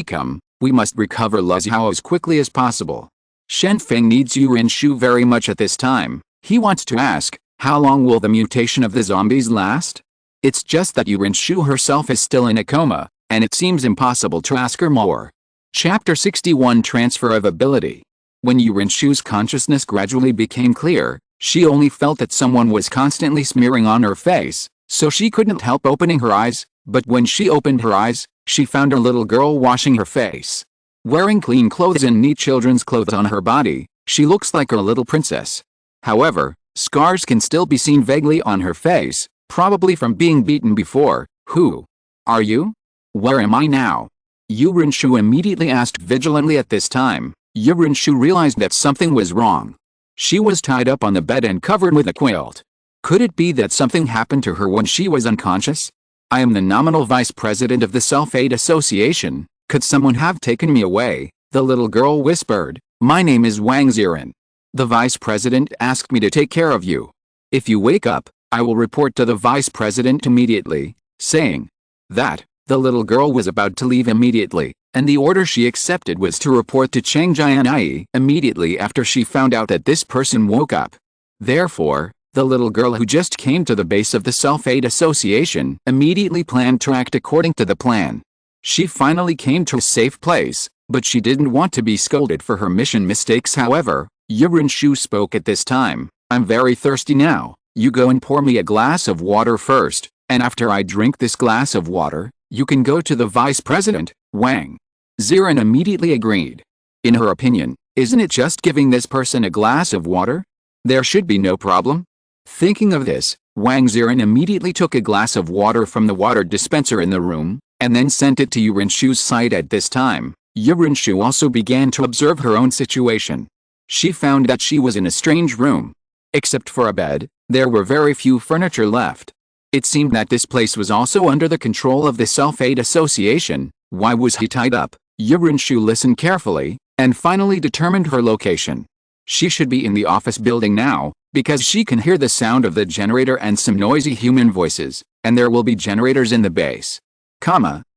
Come, we must recover Luxiao as quickly as possible. Shen Feng needs Yuan Shu very much at this time. He wants to ask, how long will the mutation of the zombies last? It's just that Yuan Shu herself is still in a coma, and it seems impossible to ask her more. Chapter 61 Transfer of Ability. When Yuan Shu's consciousness gradually became clear, she only felt that someone was constantly smearing on her face, so she couldn't help opening her eyes, but when she opened her eyes, she found a little girl washing her face. Wearing clean clothes and neat children's clothes on her body, she looks like a little princess. However, scars can still be seen vaguely on her face, Probably from being beaten before. Who are you? Where am I now? Yu Renshu immediately asked vigilantly. At this time, Yu Renshu realized that something was wrong. She was tied up on the bed and covered with a quilt. Could it be that something happened to her when she was unconscious? I am the nominal vice president of the Self-Aid Association. Could someone have taken me away? The little girl whispered. My name is Wang Ziren. The vice president asked me to take care of you. If you wake up, I will report to the vice president immediately. Saying that, the little girl was about to leave immediately, and the order she accepted was to report to Chang Jianyi immediately after she found out that this person woke up. Therefore, the little girl who just came to the base of the Self-Aid Association immediately planned to act according to the plan. She finally came to a safe place, but she didn't want to be scolded for her mission mistakes. However, Yu Renshu spoke at this time. I'm very thirsty now. You go and pour me a glass of water first, and after I drink this glass of water, you can go to the vice president. Wang Ziren immediately agreed. In her opinion, isn't it just giving this person a glass of water? There should be no problem. Thinking of this, Wang Ziren immediately took a glass of water from the water dispenser in the room, and then sent it to Yu Renshu's side. At this time, Yu Renshu also began to observe her own situation. She found that she was in a strange room. Except for a bed, there were very few furniture left. It seemed that this place was also under the control of the Self-Aid Association. Why was he tied up? Yu Renshu listened carefully, and finally determined her location. She should be in the office building now, because she can hear the sound of the generator and some noisy human voices, and there will be generators in the base.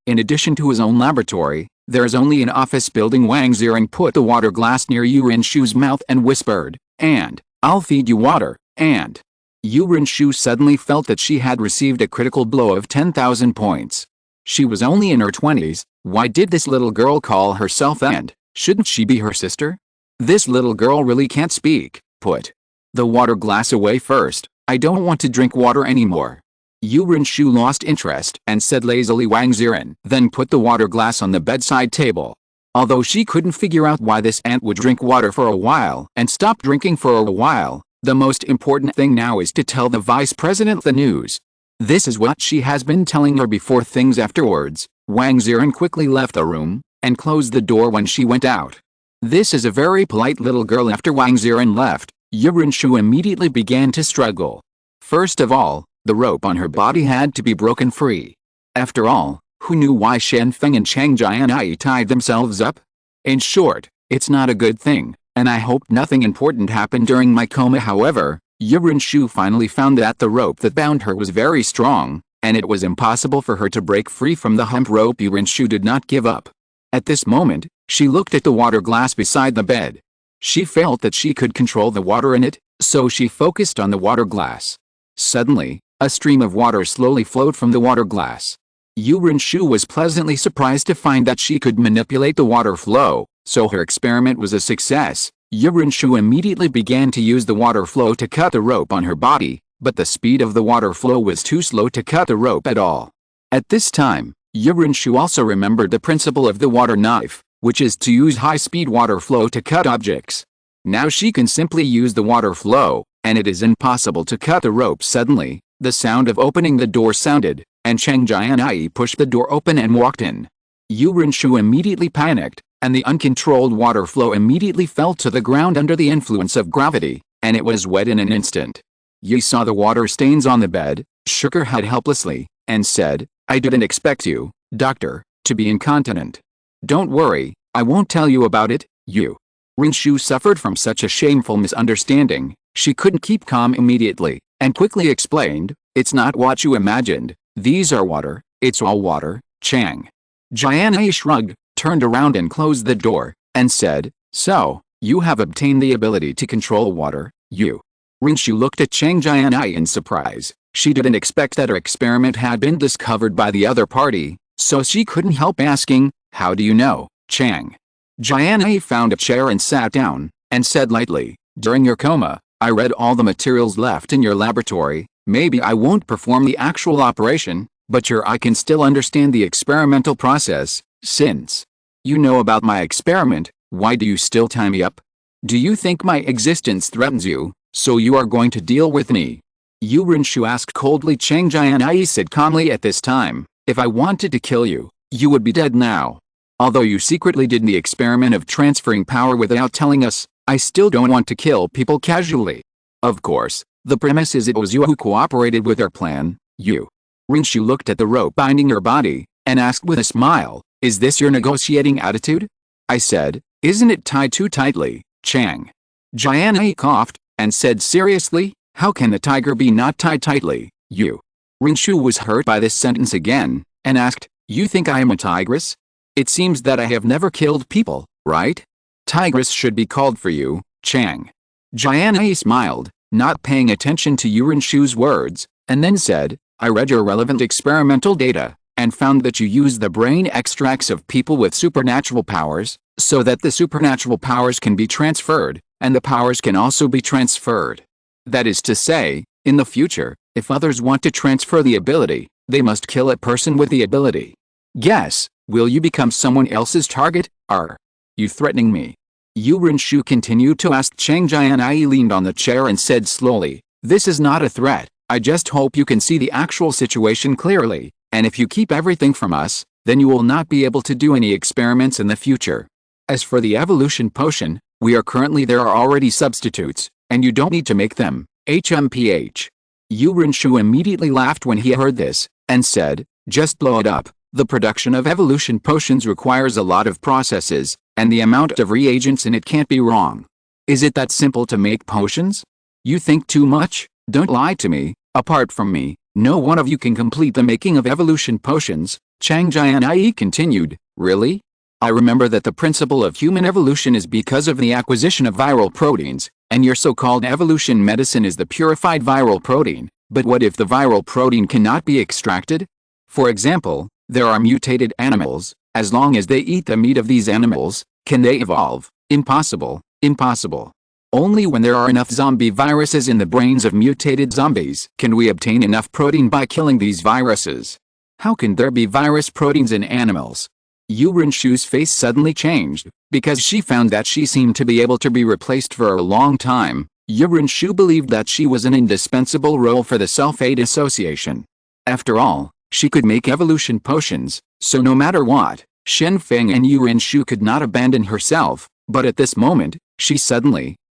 In addition to his own laboratory, there is only an office building. Wang Ziren put the water glass near Yu Renshu's mouth and whispered, "And I'll feed you water." And Yu Renshu suddenly felt that she had received a critical blow of 10,000 points. She was only in her 20s. Why did this little girl call herself, and shouldn't she be her sister? This little girl really can't speak. Put the water glass away first. I don't want to drink water anymore. Yu Renshu lost interest and said lazily. Wang Ziren then put the water glass on the bedside table. Although she couldn't figure out why this ant would drink water for a while and stop drinking for a while, the most important thing now is to tell the vice president the news. This is what she has been telling her before. Things afterwards. Wang Ziren quickly left the room and closed the door when she went out. This is a very polite little girl. After Wang Ziren left, Yu Renshu immediately began to struggle. First of all, the rope on her body had to be broken free. After all, who knew why Shen Feng and Chang Jianyi tied themselves up? In short, it's not a good thing, and I hope nothing important happened during my coma. However, Yu Renshu finally found that the rope that bound her was very strong, and it was impossible for her to break free from the hump rope. Yu Renshu did not give up. At this moment, she looked at the water glass beside the bed. She felt that she could control the water in it, so she focused on the water glass. Suddenly, a stream of water slowly flowed from the water glass. Yu Renshu was pleasantly surprised to find that she could manipulate the water flow, so her experiment was a success. Yu Renshu immediately began to use the water flow to cut the rope on her body, but the speed of the water flow was too slow to cut the rope at all. At this time, Yu Renshu also remembered the principle of the water knife, which is to use high-speed water flow to cut objects. Now she can simply use the water flow, and it is impossible to cut the rope. Suddenly, the sound of opening the door sounded, and Chang Jianyi pushed the door open and walked in. Yu Renshu immediately panicked, and the uncontrolled water flow immediately fell to the ground under the influence of gravity, and it was wet in an instant. Yu saw the water stains on the bed, shook her head helplessly, and said, "I didn't expect you, doctor, to be incontinent. Don't worry, I won't tell you about it." Yu Renshu suffered from such a shameful misunderstanding. She couldn't keep calm immediately, and quickly explained, "It's not what you imagined. These are water, it's all water." Chang Jianyi shrugged, turned around and closed the door, and said, "So, you have obtained the ability to control water?" Yu Renshu looked at Chang Jianyi in surprise. She didn't expect that her experiment had been discovered by the other party, so she couldn't help asking, "How do you know?" Chang Jianyi found a chair and sat down, and said lightly, "During your coma, I read all the materials left in your laboratory. Maybe I won't perform the actual operation, but I can still understand the experimental process. Since you know about my experiment, why do you still tie me up? Do you think my existence threatens you, so you are going to deal with me?" Yu Rinshu asked coldly. Chang Jianyi said calmly, at this time, if I wanted to kill you, you would be dead now. Although you secretly did the experiment of transferring power without telling us, I still don't want to kill people casually. Of course, the premise is it was you who cooperated with our plan. Yu Rinshu looked at the rope binding her body, and asked with a smile, is this your negotiating attitude? I said, isn't it tied too tightly? Chang Jianyi coughed, and said seriously, how can the tiger be not tied tightly? Yu Rinshu was hurt by this sentence again, and asked, you think I am a tigress? It seems that I have never killed people, right? Tigress should be called for you. Chang Jianyi smiled, not paying attention to Yu Rinshu's words, and then said, I read your relevant experimental data, and found that you use the brain extracts of people with supernatural powers, so that the supernatural powers can be transferred, and the powers can also be transferred. That is to say, in the future, if others want to transfer the ability, they must kill a person with the ability. Guess, will you become someone else's target? Are you threatening me? Yu Rinshu continued to ask. Chang Jianyi leaned on the chair and said slowly, this is not a threat, I just hope you can see the actual situation clearly, and if you keep everything from us, then you will not be able to do any experiments in the future. As for the evolution potion, there are already substitutes, and you don't need to make them. HMPH. Yu Rinshu immediately laughed when he heard this, and said, just blow it up. The production of evolution potions requires a lot of processes, and the amount of reagents in it can't be wrong. Is it that simple to make potions? You think too much? Don't lie to me. Apart from me, no one of you can complete the making of evolution potions. Chang Jianyi continued, really? I remember that the principle of human evolution is because of the acquisition of viral proteins, and your so-called evolution medicine is the purified viral protein. But what if the viral protein cannot be extracted? For example, there are mutated animals. As long as they eat the meat of these animals, can they evolve? Impossible, impossible. Only when there are enough zombie viruses in the brains of mutated zombies can we obtain enough protein by killing these viruses. How can there be virus proteins in animals? Yu Rinshu's face suddenly changed, because she found that she seemed to be able to be replaced for a long time. Yu Rinshu believed that she was an indispensable role for the Self-Aid Association. After all, she could make evolution potions, so no matter what, Shen Feng and Yu Rinshu could not abandon herself. But at this moment,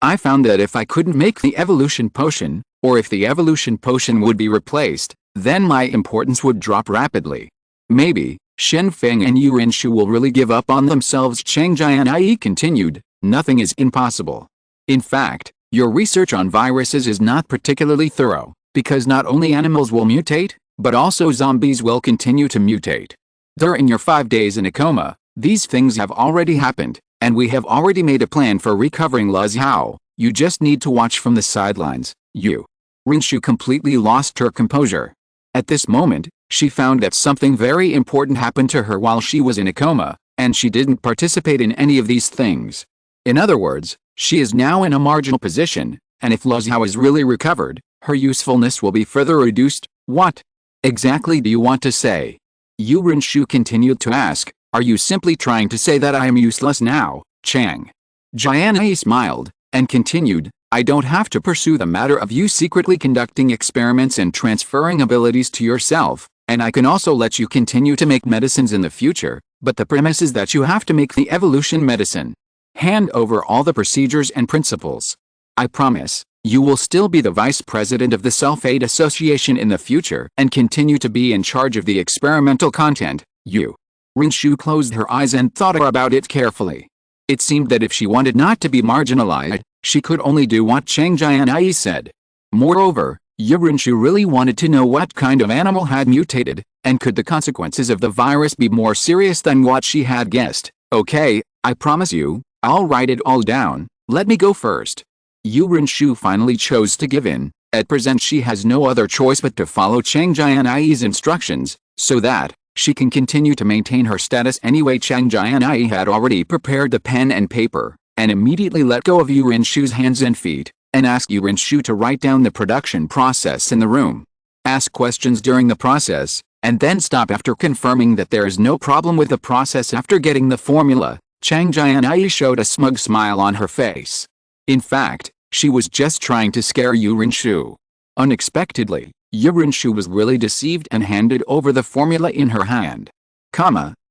I found that if I couldn't make the evolution potion, or if the evolution potion would be replaced, then my importance would drop rapidly. Maybe Shen Feng and Yu Rinshu will really give up on themselves. Chang Jianyi continued, nothing is impossible. In fact, your research on viruses is not particularly thorough, because not only animals will mutate, but also zombies will continue to mutate. During your 5 days in a coma, these things have already happened, and we have already made a plan for recovering Le Xiao. You just need to watch from the sidelines. Yu Rinshu completely lost her composure. At this moment, she found that something very important happened to her while she was in a coma, and she didn't participate in any of these things. In other words, she is now in a marginal position, and if Le Xiao is really recovered, her usefulness will be further reduced. What exactly do you want to say? Yu Rinshu continued to ask, are you simply trying to say that I am useless now? Chang Jianyi smiled, and continued, I don't have to pursue the matter of you secretly conducting experiments and transferring abilities to yourself, and I can also let you continue to make medicines in the future, but the premise is that you have to make the evolution medicine. Hand over all the procedures and principles. I promise, you will still be the vice president of the Self-Aid Association in the future and continue to be in charge of the experimental content. Yu Rinshu closed her eyes and thought about it carefully. It seemed that if she wanted not to be marginalized, she could only do what Chang Jianyi said. Moreover, Yu Rinshu really wanted to know what kind of animal had mutated, and could the consequences of the virus be more serious than what she had guessed. Okay, I promise you, I'll write it all down. Let me go first. Yu Rinshu finally chose to give in. At present she has no other choice but to follow Chang Jianyi's instructions, so that she can continue to maintain her status anyway. Chang Jianyi had already prepared the pen and paper, and immediately let go of Yu Rinshu's hands and feet, and asked Yu Rinshu to write down the production process in the room. Ask questions during the process, and then stop after confirming that there is no problem with the process. After getting the formula, Chang Jianyi showed a smug smile on her face. In fact, she was just trying to scare Yu Rinshu. Unexpectedly, Yurinshu was really deceived and handed over the formula in her hand.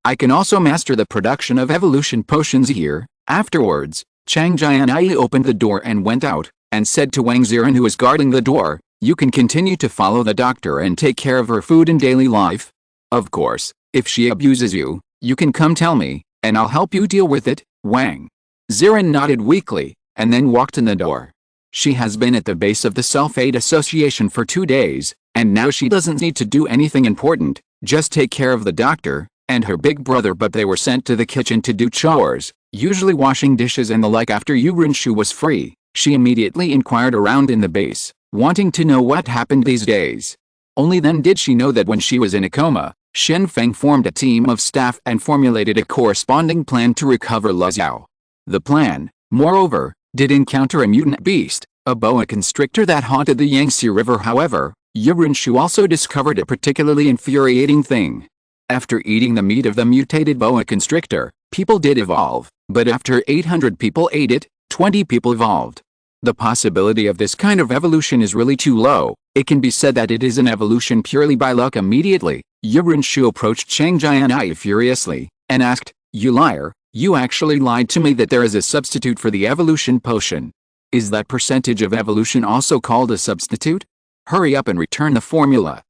I can also master the production of evolution potions here. Afterwards, Chang Jianyi opened the door and went out, and said to Wang Ziran, who was guarding the door, "You can continue to follow the doctor and take care of her food and daily life. Of course, if she abuses you, you can come tell me, and I'll help you deal with it." Wang Ziran nodded weakly, and then walked in the door. She has been at the base of the Sulfate Association for 2 days, and now she doesn't need to do anything important, just take care of the doctor and her big brother. But they were sent to the kitchen to do chores, usually washing dishes and the like. After Yurinshu was free, she immediately inquired around in the base, wanting to know what happened these days. Only then did she know that when she was in a coma, Shen Feng formed a team of staff and formulated a corresponding plan to recover Luxiao. The plan, moreover, did encounter a mutant beast, a boa constrictor that haunted the Yangtze River. However, Yurinshu also discovered a particularly infuriating thing. After eating the meat of the mutated boa constrictor, people did evolve, but after 800 people ate it, 20 people evolved. The possibility of this kind of evolution is really too low. It can be said that it is an evolution purely by luck. Immediately, Yurinshu approached Chang Jianyi furiously, and asked, "You liar, you actually lied to me that there is a substitute for the evolution potion. Is that percentage of evolution also called a substitute? Hurry up and return the formula."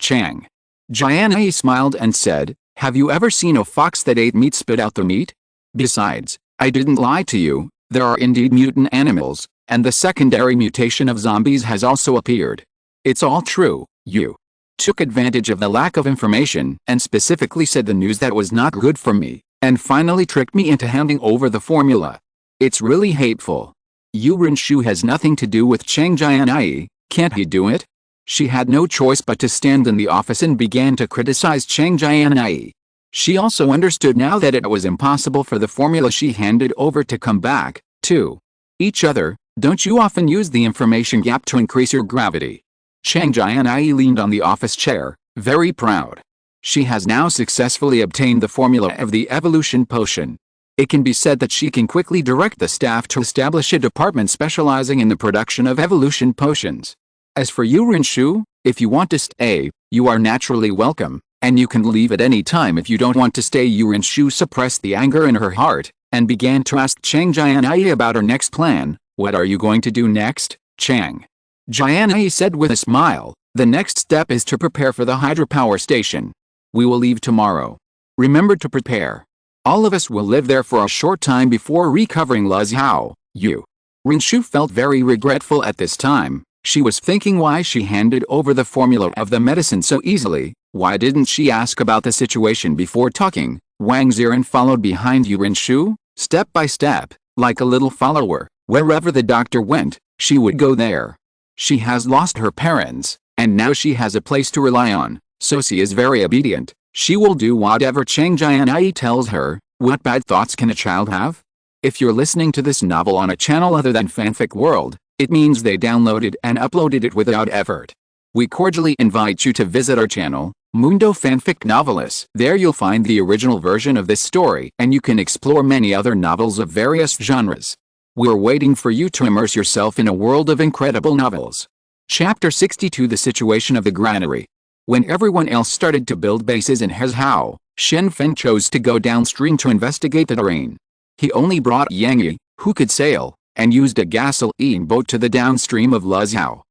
Chang Jianyi smiled and said, "Have you ever seen a fox that ate meat spit out the meat? Besides, I didn't lie to you. There are indeed mutant animals, and the secondary mutation of zombies has also appeared. It's all true. You took advantage of the lack of information and specifically said the news that was not good for me, and finally tricked me into handing over the formula. It's really hateful." Yurinshu has nothing to do with Chang Jianyi, can't he do it? She had no choice but to stand in the office and began to criticize Chang Jianyi. She also understood now that it was impossible for the formula she handed over to come back to each other. "Don't you often use the information gap to increase your gravity?" Chang Jianyi leaned on the office chair, very proud. She has now successfully obtained the formula of the evolution potion. It can be said that she can quickly direct the staff to establish a department specializing in the production of evolution potions. As for Yurinshu, if you want to stay, you are naturally welcome, and you can leave at any time if you don't want to stay. Yurinshu suppressed the anger in her heart, and began to ask Chang Jianyi about her next plan. "What are you going to do next?" Chang Jianyi said with a smile, "The next step is to prepare for the hydropower station. We will leave tomorrow. Remember to prepare. All of us will live there for a short time before recovering Luxiao." Yurinshu felt very regretful at this time. She was thinking why she handed over the formula of the medicine so easily. Why didn't she ask about the situation before talking? Wang Ziran followed behind Yurinshu, step by step, like a little follower. Wherever the doctor went, she would go there. She has lost her parents, and now she has a place to rely on, so she is very obedient. She will do whatever Chang Jianyi tells her. What bad thoughts can a child have? If you're listening to this novel on a channel other than Fanfic World, it means they downloaded and uploaded it without effort. We cordially invite you to visit our channel, Mundo Fanfic Novelis. There you'll find the original version of this story, and you can explore many other novels of various genres. We're waiting for you to immerse yourself in a world of incredible novels. Chapter 62: The Situation of the Granary. When everyone else started to build bases in Hezhou, Shen Feng chose to go downstream to investigate the terrain. He only brought Yang, who could sail, and used a gasoline boat to the downstream of Luxiao.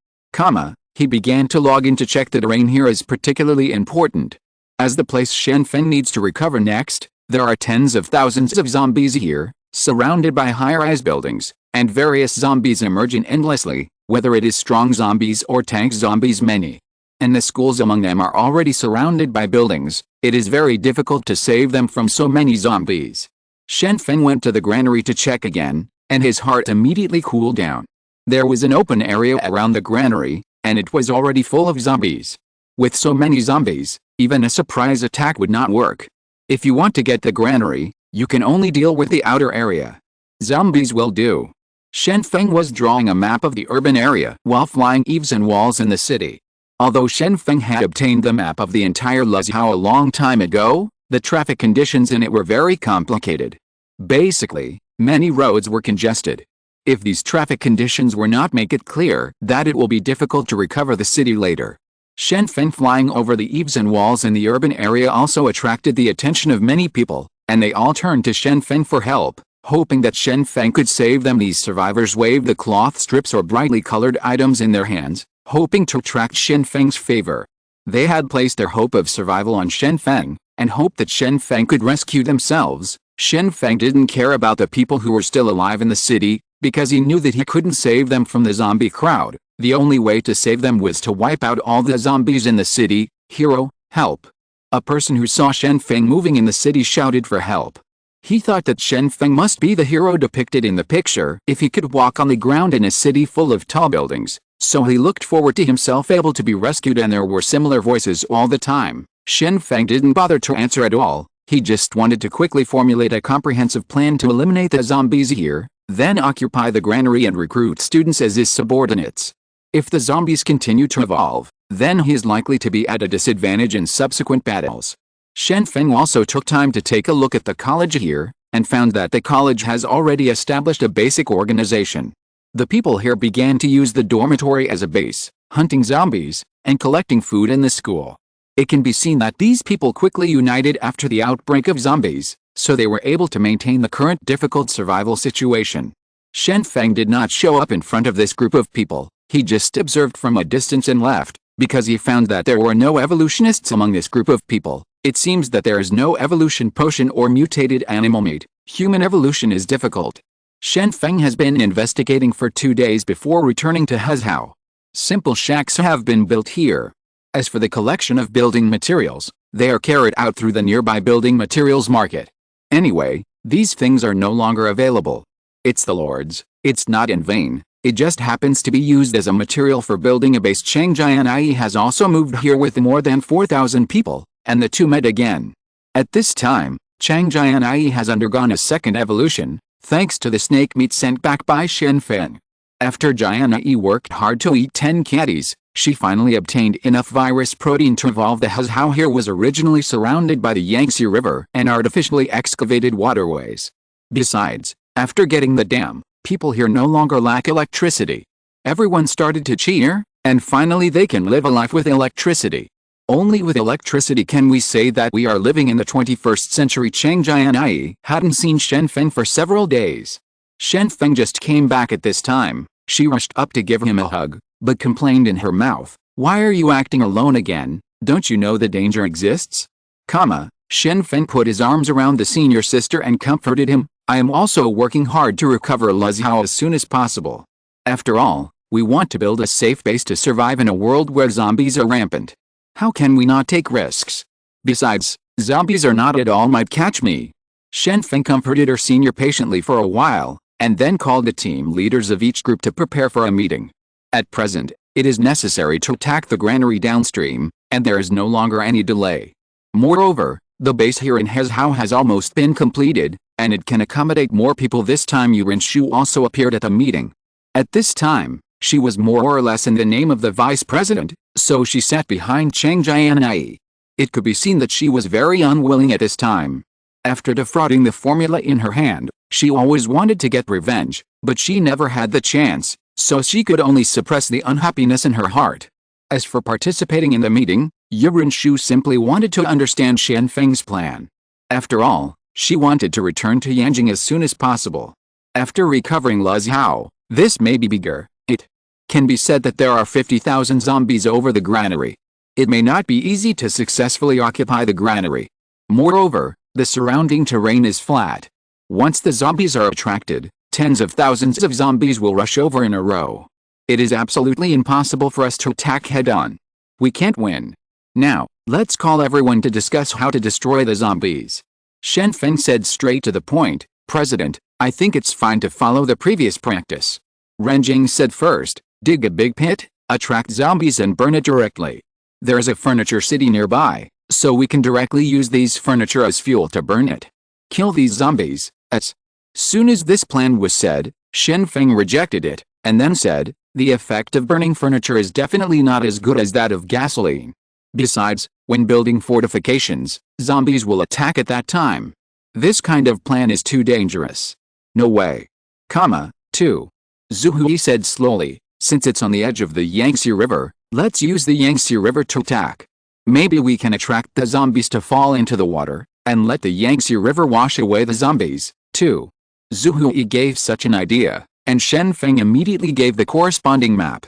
He began to log in to check the terrain here is particularly important. As the place Shen Feng needs to recover next, there are tens of thousands of zombies here, surrounded by high-rise buildings, and various zombies emerging endlessly, whether it is strong zombies or tank zombies. Many and the schools among them are already surrounded by buildings. It is very difficult to save them from so many zombies. Shen Feng went to the granary to check again, and his heart immediately cooled down. There was an open area around the granary, and it was already full of zombies. With so many zombies, even a surprise attack would not work. If you want to get the granary, you can only deal with the outer area. Zombies will do. Shen Feng was drawing a map of the urban area while flying eaves and walls in the city. Although Shen Feng had obtained the map of the entire Luxiao a long time ago, the traffic conditions in it were very complicated. Basically, many roads were congested. If these traffic conditions were not make it clear that it will be difficult to recover the city later. Shen Feng flying over the eaves and walls in the urban area also attracted the attention of many people, and they all turned to Shen Feng for help, hoping that Shen Feng could save them. These survivors waved the cloth strips or brightly colored items in their hands, hoping to attract Shen Feng's favor. They had placed their hope of survival on Shen Feng, and hoped that Shen Feng could rescue themselves. Shen Feng didn't care about the people who were still alive in the city, because he knew that he couldn't save them from the zombie crowd. The only way to save them was to wipe out all the zombies in the city. Hero, help. A person who saw Shen Feng moving in the city shouted for help. He thought that Shen Feng must be the hero depicted in the picture if he could walk on the ground in a city full of tall buildings, so he looked forward to himself able to be rescued, and there were similar voices all the time. Shen Feng didn't bother to answer at all. He just wanted to quickly formulate a comprehensive plan to eliminate the zombies here, then occupy the granary and recruit students as his subordinates. If the zombies continue to evolve, then he is likely to be at a disadvantage in subsequent battles. Shen Feng also took time to take a look at the college here, and found that the college has already established a basic organization. The people here began to use the dormitory as a base, hunting zombies, and collecting food in the school. It can be seen that these people quickly united after the outbreak of zombies, so they were able to maintain the current difficult survival situation. Shen Feng did not show up in front of this group of people. He just observed from a distance and left, because he found that there were no evolutionists among this group of people. It seems that there is no evolution potion or mutated animal meat. Human evolution is difficult. Shen Feng has been investigating for 2 days before returning to Hezhou. Simple shacks have been built here. As for the collection of building materials, they are carried out through the nearby building materials market. Anyway, these things are no longer available. It's the Lord's. It's not in vain. It just happens to be used as a material for building a base. Chang Jianyi has also moved here with more than 4,000 people, and the two met again. At this time, Chang Jianyi has undergone a second evolution, thanks to the snake meat sent back by Shen Feng. After Jianyi worked hard to eat 10 caddies, she finally obtained enough virus protein to evolve. The Hezhou here was originally surrounded by the Yangtze River and artificially excavated waterways. Besides, after getting the dam, people here no longer lack electricity. Everyone started to cheer, and finally they can live a life with electricity. Only with electricity can we say that we are living in the 21st century. Chang Jianyi hadn't seen Shen Feng for several days. Shen Feng just came back at this time. She rushed up to give him a hug, but complained in her mouth, "Why are you acting alone again? Don't you know the danger exists?" Shen Feng put his arms around the senior sister and comforted him. "I am also working hard to recover Lezhou as soon as possible. After all, we want to build a safe base to survive in a world where zombies are rampant. How can we not take risks? Besides, zombies are not at all might catch me." Shen Feng comforted her senior patiently for a while, and then called the team leaders of each group to prepare for a meeting. At present, it is necessary to attack the granary downstream, and there is no longer any delay. Moreover, the base here in Hezhou has almost been completed, and it can accommodate more people. This time Yuan Shu also appeared at the meeting. At this time, she was more or less in the name of the vice president, so she sat behind Chang Jianyi. It could be seen that she was very unwilling at this time. After defrauding the formula in her hand, she always wanted to get revenge, but she never had the chance, so she could only suppress the unhappiness in her heart. As for participating in the meeting, Yuan Shu simply wanted to understand Shen Feng's plan. After all, she wanted to return to Yanjing as soon as possible. After recovering Lezhou, this may be bigger. It can be said that there are 50,000 zombies over the granary. It may not be easy to successfully occupy the granary. Moreover, the surrounding terrain is flat. Once the zombies are attracted, tens of thousands of zombies will rush over in a row. It is absolutely impossible for us to attack head-on. We can't win. Now, let's call everyone to discuss how to destroy the zombies. Shen Feng said straight to the point, "President, I think it's fine to follow the previous practice." Renjing said first, "Dig a big pit, attract zombies and burn it directly. There's a furniture city nearby, so we can directly use these furniture as fuel to burn it. Kill these zombies." As soon as this plan was said, Shen Feng rejected it, and then said, "The effect of burning furniture is definitely not as good as that of gasoline. Besides, when building fortifications, zombies will attack at that time. This kind of plan is too dangerous. No way. 2. Zhu Hui said slowly. Since it's on the edge of the Yangtze River, let's use the Yangtze River to attack. Maybe we can attract the zombies to fall into the water, and let the Yangtze River wash away the zombies, too. Zhu Hui gave such an idea, and Shen Feng immediately gave the corresponding map.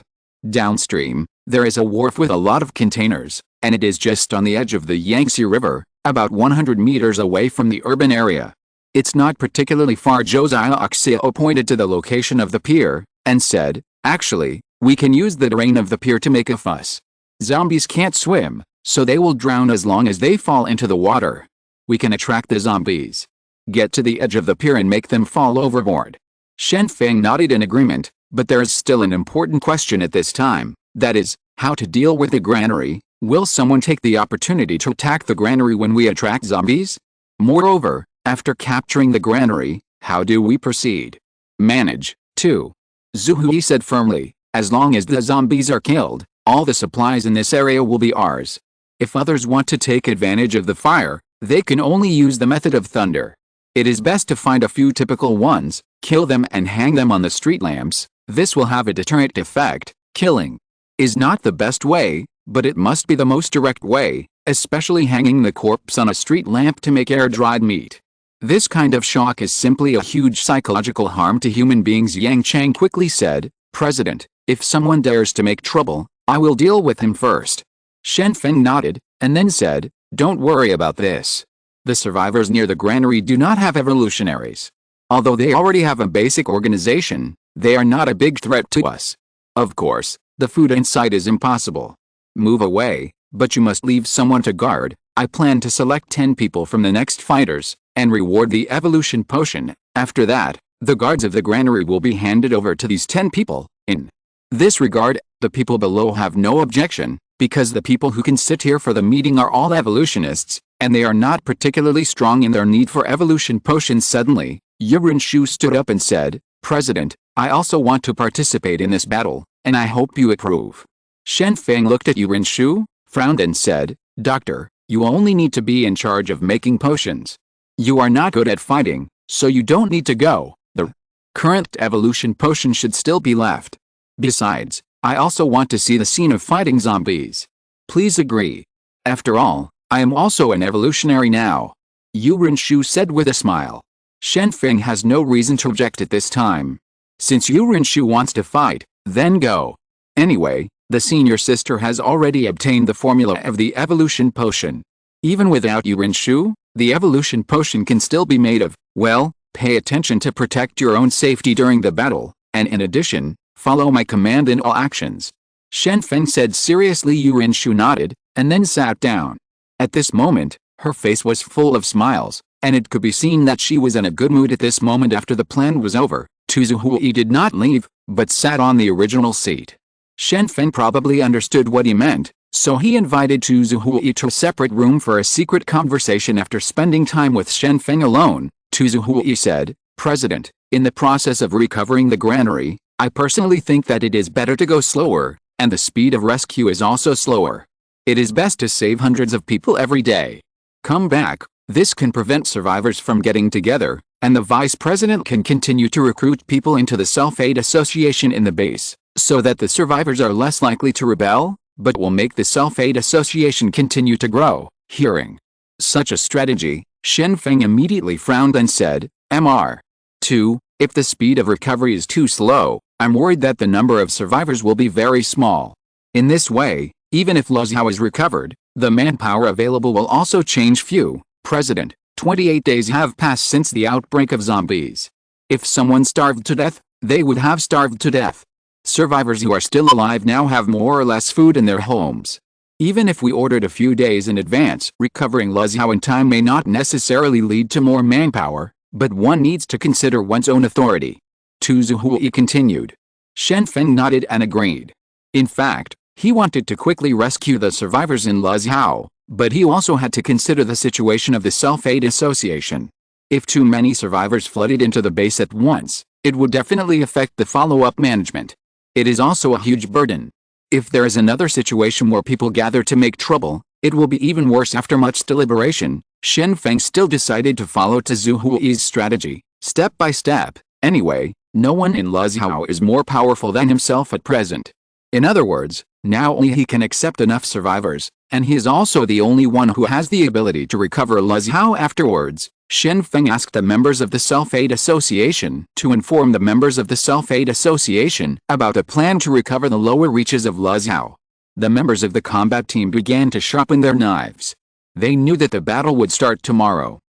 Downstream, there is a wharf with a lot of containers, and it is just on the edge of the Yangtze River, about 100 meters away from the urban area. It's not particularly far. Josiah Oxio pointed to the location of the pier, and said, actually, we can use the terrain of the pier to make a fuss. Zombies can't swim, so they will drown as long as they fall into the water. We can attract the zombies. Get to the edge of the pier and make them fall overboard. Shen Feng nodded in agreement, but there is still an important question at this time, that is, how to deal with the granary. Will someone take the opportunity to attack the granary when we attract zombies? Moreover, after capturing the granary, how do we proceed? Manage, too. Zhu Hui said firmly, as long as the zombies are killed, all the supplies in this area will be ours. If others want to take advantage of the fire, they can only use the method of thunder. It is best to find a few typical ones, kill them and hang them on the street lamps. This will have a deterrent effect. Killing is not the best way, but it must be the most direct way, especially hanging the corpse on a street lamp to make air-dried meat. This kind of shock is simply a huge psychological harm to human beings. Yang Chang quickly said, President, if someone dares to make trouble, I will deal with him first. Shen Feng nodded, and then said, don't worry about this. The survivors near the granary do not have evolutionaries. Although they already have a basic organization, they are not a big threat to us. Of course, the food inside is impossible. Move away, but you must leave someone to guard. I plan to select 10 people from the next fighters, and reward the evolution potion. After that, the guards of the granary will be handed over to these 10 people. In this regard, the people below have no objection, because the people who can sit here for the meeting are all evolutionists, and they are not particularly strong in their need for evolution potions. Suddenly, Yuren Shu stood up and said, President, I also want to participate in this battle, and I hope you approve. Shen Feng looked at Yuren Shu, frowned and said, Doctor, you only need to be in charge of making potions. You are not good at fighting, so you don't need to go. The current evolution potion should still be left. Besides, I also want to see the scene of fighting zombies. Please agree. After all, I am also an evolutionary now. Yuren Shu said with a smile. Shen Feng has no reason to object at this time. Since Yuren Shu wants to fight, then go. Anyway, the senior sister has already obtained the formula of the evolution potion. Even without Yuren Shu, the evolution potion can still be made of, well, pay attention to protect your own safety during the battle, and in addition, follow my command in all actions. Shen Feng said seriously. Yuren Shu nodded, and then sat down. At this moment, her face was full of smiles, and it could be seen that she was in a good mood at this moment. After the plan was over, Zhu Hui did not leave, but sat on the original seat. Shen Feng probably understood what he meant, so he invited Zhu Hui to a separate room for a secret conversation. After spending time with Shen Feng alone, Zhu Hui said, President, in the process of recovering the granary, I personally think that it is better to go slower, and the speed of rescue is also slower. It is best to save hundreds of people every day. Come back, this can prevent survivors from getting together, and the Vice President can continue to recruit people into the Self-Aid Association in the base, so that the survivors are less likely to rebel, but will make the Self-Aid Association continue to grow. Hearing such a strategy, Shen Feng immediately frowned and said, Mr. 2, if the speed of recovery is too slow, I'm worried that the number of survivors will be very small. In this way, even if Luoxiao is recovered, the manpower available will also change. Few. President, 28 days have passed since the outbreak of zombies. If someone starved to death, they would have starved to death. Survivors who are still alive now have more or less food in their homes. Even if we ordered a few days in advance, recovering Luoxiao in time may not necessarily lead to more manpower, but one needs to consider one's own authority. Zhu Hui continued. Shen Feng nodded and agreed. In fact, he wanted to quickly rescue the survivors in Luoxiao, but he also had to consider the situation of the Self-Aid Association. If too many survivors flooded into the base at once, it would definitely affect the follow-up management. It is also a huge burden. If there is another situation where people gather to make trouble, it will be even worse. After much deliberation, Shen Feng still decided to follow Zhu Hui's strategy, step by step. Anyway, No one in Luzhou is more powerful than himself at present. In other words, now only he can accept enough survivors, and he is also the only one who has the ability to recover Luzhou afterwards. Shen Feng asked the members of the Self-Aid Association to inform the members of the Self-Aid Association about a plan to recover the lower reaches of Luzhou. The members of the combat team began to sharpen their knives. They knew that the battle would start tomorrow.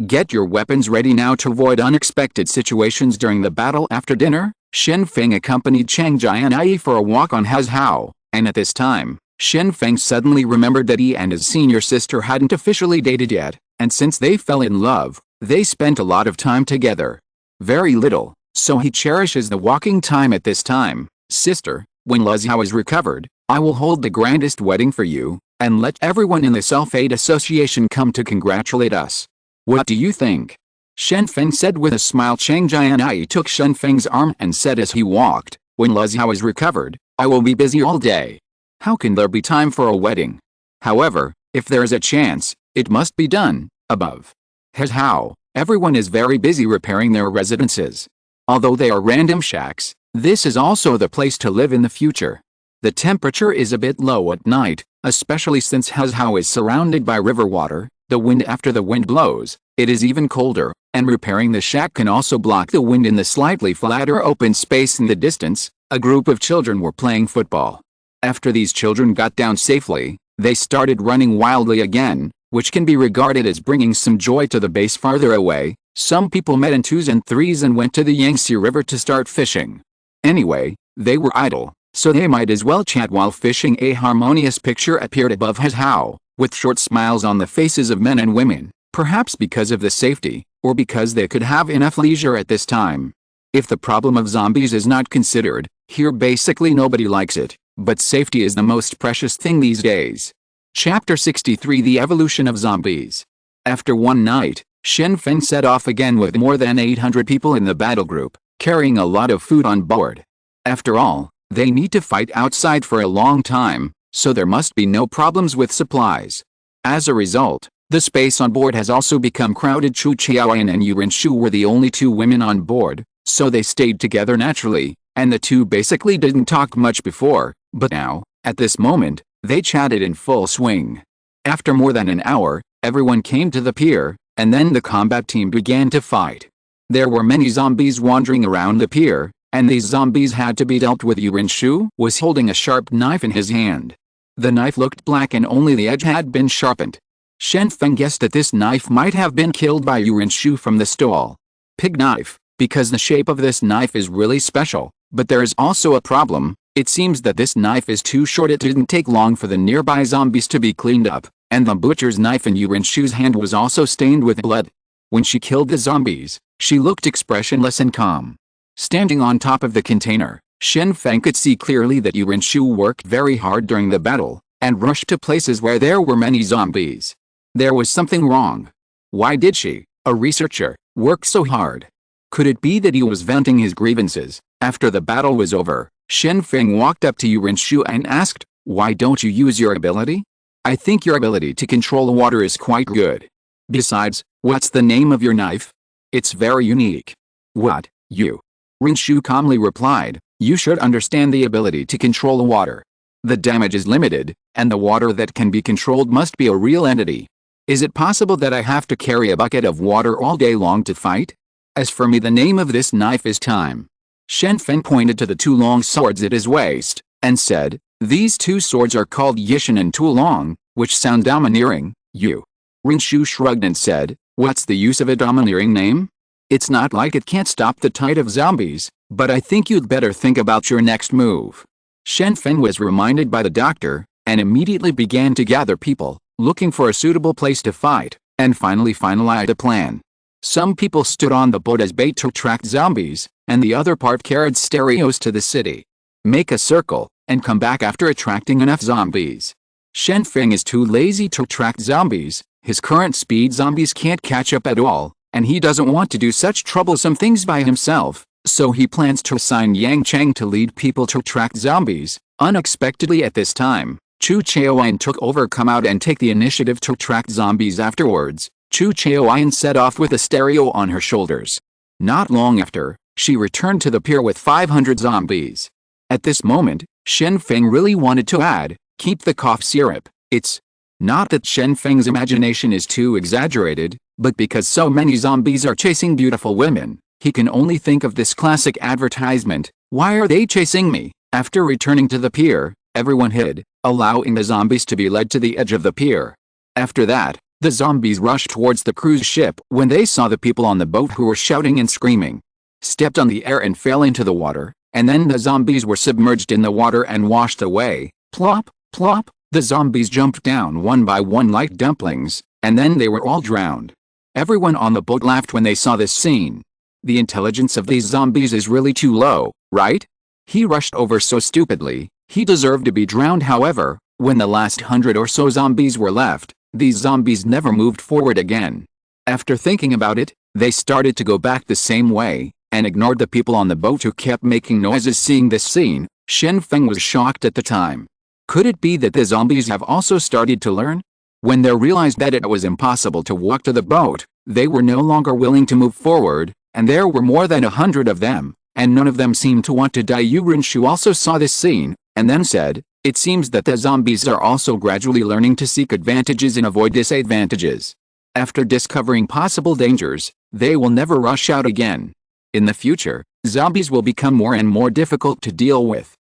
Get your weapons ready now to avoid unexpected situations during the battle. After dinner, Shen Feng accompanied Chang Jianyi for a walk on Luzhou, and at this time, Shen Feng suddenly remembered that he and his senior sister hadn't officially dated yet, and since they fell in love, they spent a lot of time together. Very little, so he cherishes the walking time at this time. Sister, when Luzhou is recovered, I will hold the grandest wedding for you, and let everyone in the Self-Aid Association come to congratulate us. What do you think? Shen Feng said with a smile. Chang Jianyi took Shen Feng's arm and said as he walked, when Luzhou is recovered, I will be busy all day. How can there be time for a wedding? However, if there is a chance, it must be done. Above. Luzhou, everyone is very busy repairing their residences. Although they are random shacks, this is also the place to live in the future. The temperature is a bit low at night, especially since Luzhou is surrounded by river water. The wind after the wind blows, it is even colder, and repairing the shack can also block the wind. In the slightly flatter open space in the distance, a group of children were playing football. After these children got down safely, they started running wildly again, which can be regarded as bringing some joy to the base. Farther away, some people met in 2s and 3s and went to the Yangtze River to start fishing. Anyway, they were idle, so they might as well chat while fishing. A harmonious picture appeared above Luzhou, with short smiles on the faces of men and women, perhaps because of the safety, or because they could have enough leisure at this time. If the problem of zombies is not considered, here basically nobody likes it, but safety is the most precious thing these days. Chapter 63: The Evolution of Zombies. After one night, Shen Feng set off again with more than 800 people in the battle group, carrying a lot of food on board. After all, they need to fight outside for a long time, so there must be no problems with supplies. As a result, the space on board has also become crowded. Chu Qiaoyan and Yu Rinshu were the only two women on board, so they stayed together naturally, and the two basically didn't talk much before, but now, at this moment, they chatted in full swing. After more than an hour, everyone came to the pier, and then the combat team began to fight. There were many zombies wandering around the pier, and these zombies had to be dealt with. Yu Rinshu was holding a sharp knife in his hand. The knife looked black and only the edge had been sharpened. Shen Feng guessed that this knife might have been killed by Yu Rinshu from the stall. Pig knife, because the shape of this knife is really special, but there is also a problem. It seems that this knife is too short. It didn't take long for the nearby zombies to be cleaned up, and the butcher's knife in Yu Rinshu's hand was also stained with blood. When she killed the zombies, she looked expressionless and calm. Standing on top of the container, Shen Feng could see clearly that Yu Rinshu worked very hard during the battle, and rushed to places where there were many zombies. There was something wrong. Why did she, a researcher, work so hard? Could it be that he was venting his grievances? After the battle was over, Shen Feng walked up to Yu Rinshu and asked, "Why don't you use your ability? I think your ability to control water is quite good. Besides, what's the name of your knife? It's very unique." "What, Yu?" Rinshu calmly replied, "You should understand the ability to control water. The damage is limited, and the water that can be controlled must be a real entity. Is it possible that I have to carry a bucket of water all day long to fight? As for me, the name of this knife is time." Shen Feng pointed to the two long swords at his waist, and said, "These two swords are called Yishan and Tulong, which sound domineering, Yu." Rinshu shrugged and said, "What's the use of a domineering name? It's not like it can't stop the tide of zombies, but I think you'd better think about your next move." Shen Feng was reminded by the doctor, and immediately began to gather people, looking for a suitable place to fight, and finally finalized a plan. Some people stood on the boat as bait to attract zombies, and the other part carried stereos to the city. Make a circle, and come back after attracting enough zombies. Shen Feng is too lazy to attract zombies, his current speed zombies can't catch up at all, and he doesn't want to do such troublesome things by himself, so he plans to assign Yang Cheng to lead people to attract zombies. Unexpectedly at this time, Chu Chaoyan took over come out and take the initiative to attract zombies. Afterwards, Chu Chaoyan set off with a stereo on her shoulders. Not long after, She returned to the pier with 500 zombies. At this moment, Shen Feng really wanted to add, "Keep the cough syrup." It's not that Shen Feng's imagination is too exaggerated, but because so many zombies are chasing beautiful women, he can only think of this classic advertisement, "Why are they chasing me?" After returning to the pier, everyone hid, allowing the zombies to be led to the edge of the pier. After that, the zombies rushed towards the cruise ship when they saw the people on the boat who were shouting and screaming, stepped on the air and fell into the water, and then the zombies were submerged in the water and washed away. Plop, plop, the zombies jumped down one by one like dumplings, and then they were all drowned. Everyone on the boat laughed when they saw this scene. The intelligence of these zombies is really too low, right? He rushed over so stupidly, he deserved to be drowned. However, when the last 100 or so zombies were left, these zombies never moved forward again. After thinking about it, they started to go back the same way, and ignored the people on the boat who kept making noises. Seeing this scene, Shen Feng was shocked at the time. Could it be that the zombies have also started to learn? When they realized that it was impossible to walk to the boat, they were no longer willing to move forward, and there were more than 100 of them, and none of them seemed to want to die. Yu Renshu also saw this scene, and then said, "It seems that the zombies are also gradually learning to seek advantages and avoid disadvantages. After discovering possible dangers, they will never rush out again. In the future, zombies will become more and more difficult to deal with."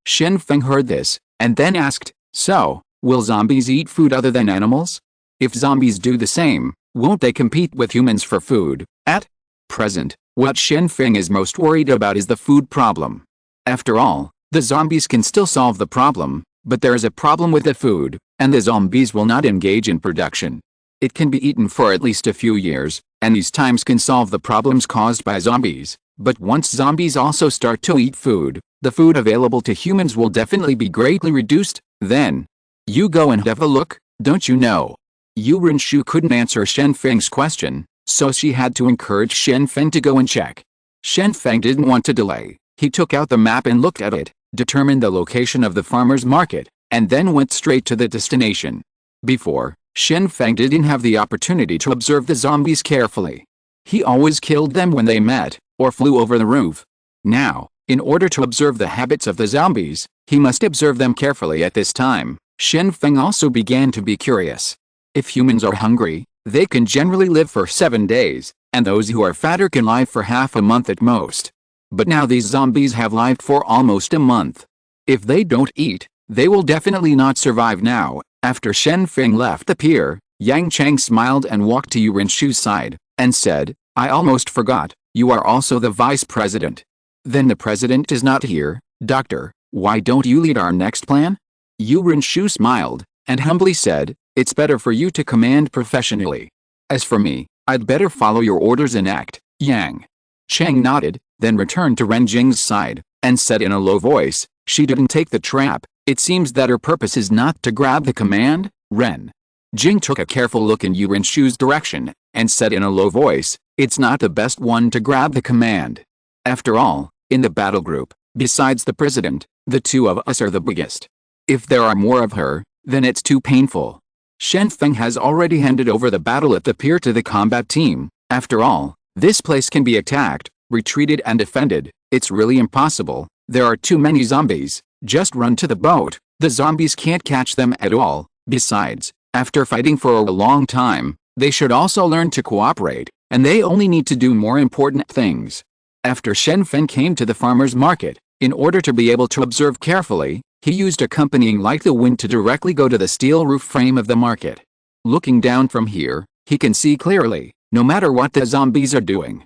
Shen Feng heard this, and then asked, "So, will zombies eat food other than animals? If zombies do the same, won't they compete with humans for food?" At present, what Shen Feng is most worried about is the food problem. After all, the zombies can still solve the problem, but there is a problem with the food, and the zombies will not engage in production. It can be eaten for at least a few years, and these times can solve the problems caused by zombies. But once zombies also start to eat food, the food available to humans will definitely be greatly reduced. Then, you go and have a look, don't you know? Yu Renshu couldn't answer Shen Feng's question, so she had to encourage Shen Feng to go and check. Shen Feng didn't want to delay. He took out the map and looked at it, determined the location of the farmer's market, and then went straight to the destination. Before, Shen Feng didn't have the opportunity to observe the zombies carefully. He always killed them when they met, or flew over the roof. Now, in order to observe the habits of the zombies, he must observe them carefully. At this time, Shen Feng also began to be curious. If humans are hungry, they can generally live for 7 days, and those who are fatter can live for half a month at most. But now these zombies have lived for almost a month. If they don't eat, they will definitely not survive now. After Shen Feng left the pier, Yang Chang smiled and walked to Yu Renshu's side, and said, "I almost forgot, you are also the vice president." "Then the president is not here, doctor, why don't you lead our next plan?" Yu Renshu smiled, and humbly said, "It's better for you to command professionally. As for me, I'd better follow your orders and act." Yang Chang nodded, then returned to Ren Jing's side, and said in a low voice, "She didn't take the trap. It seems that her purpose is not to grab the command." Ren Jing took a careful look in Yu Renshu's direction, and said in a low voice, "It's not the best one to grab the command. After all, in the battle group, besides the president, the two of us are the biggest. If there are more of her, then it's too painful." Shen Feng has already handed over the battle at the pier to the combat team. After all, this place can be attacked, retreated and defended. It's really impossible. There are too many zombies. Just run to the boat. The zombies can't catch them at all. Besides, after fighting for a long time, they should also learn to cooperate, and they only need to do more important things. After Shen Feng came to the farmer's market, in order to be able to observe carefully, he used accompanying like the wind to directly go to the steel roof frame of the market. Looking down from here, he can see clearly, no matter what the zombies are doing.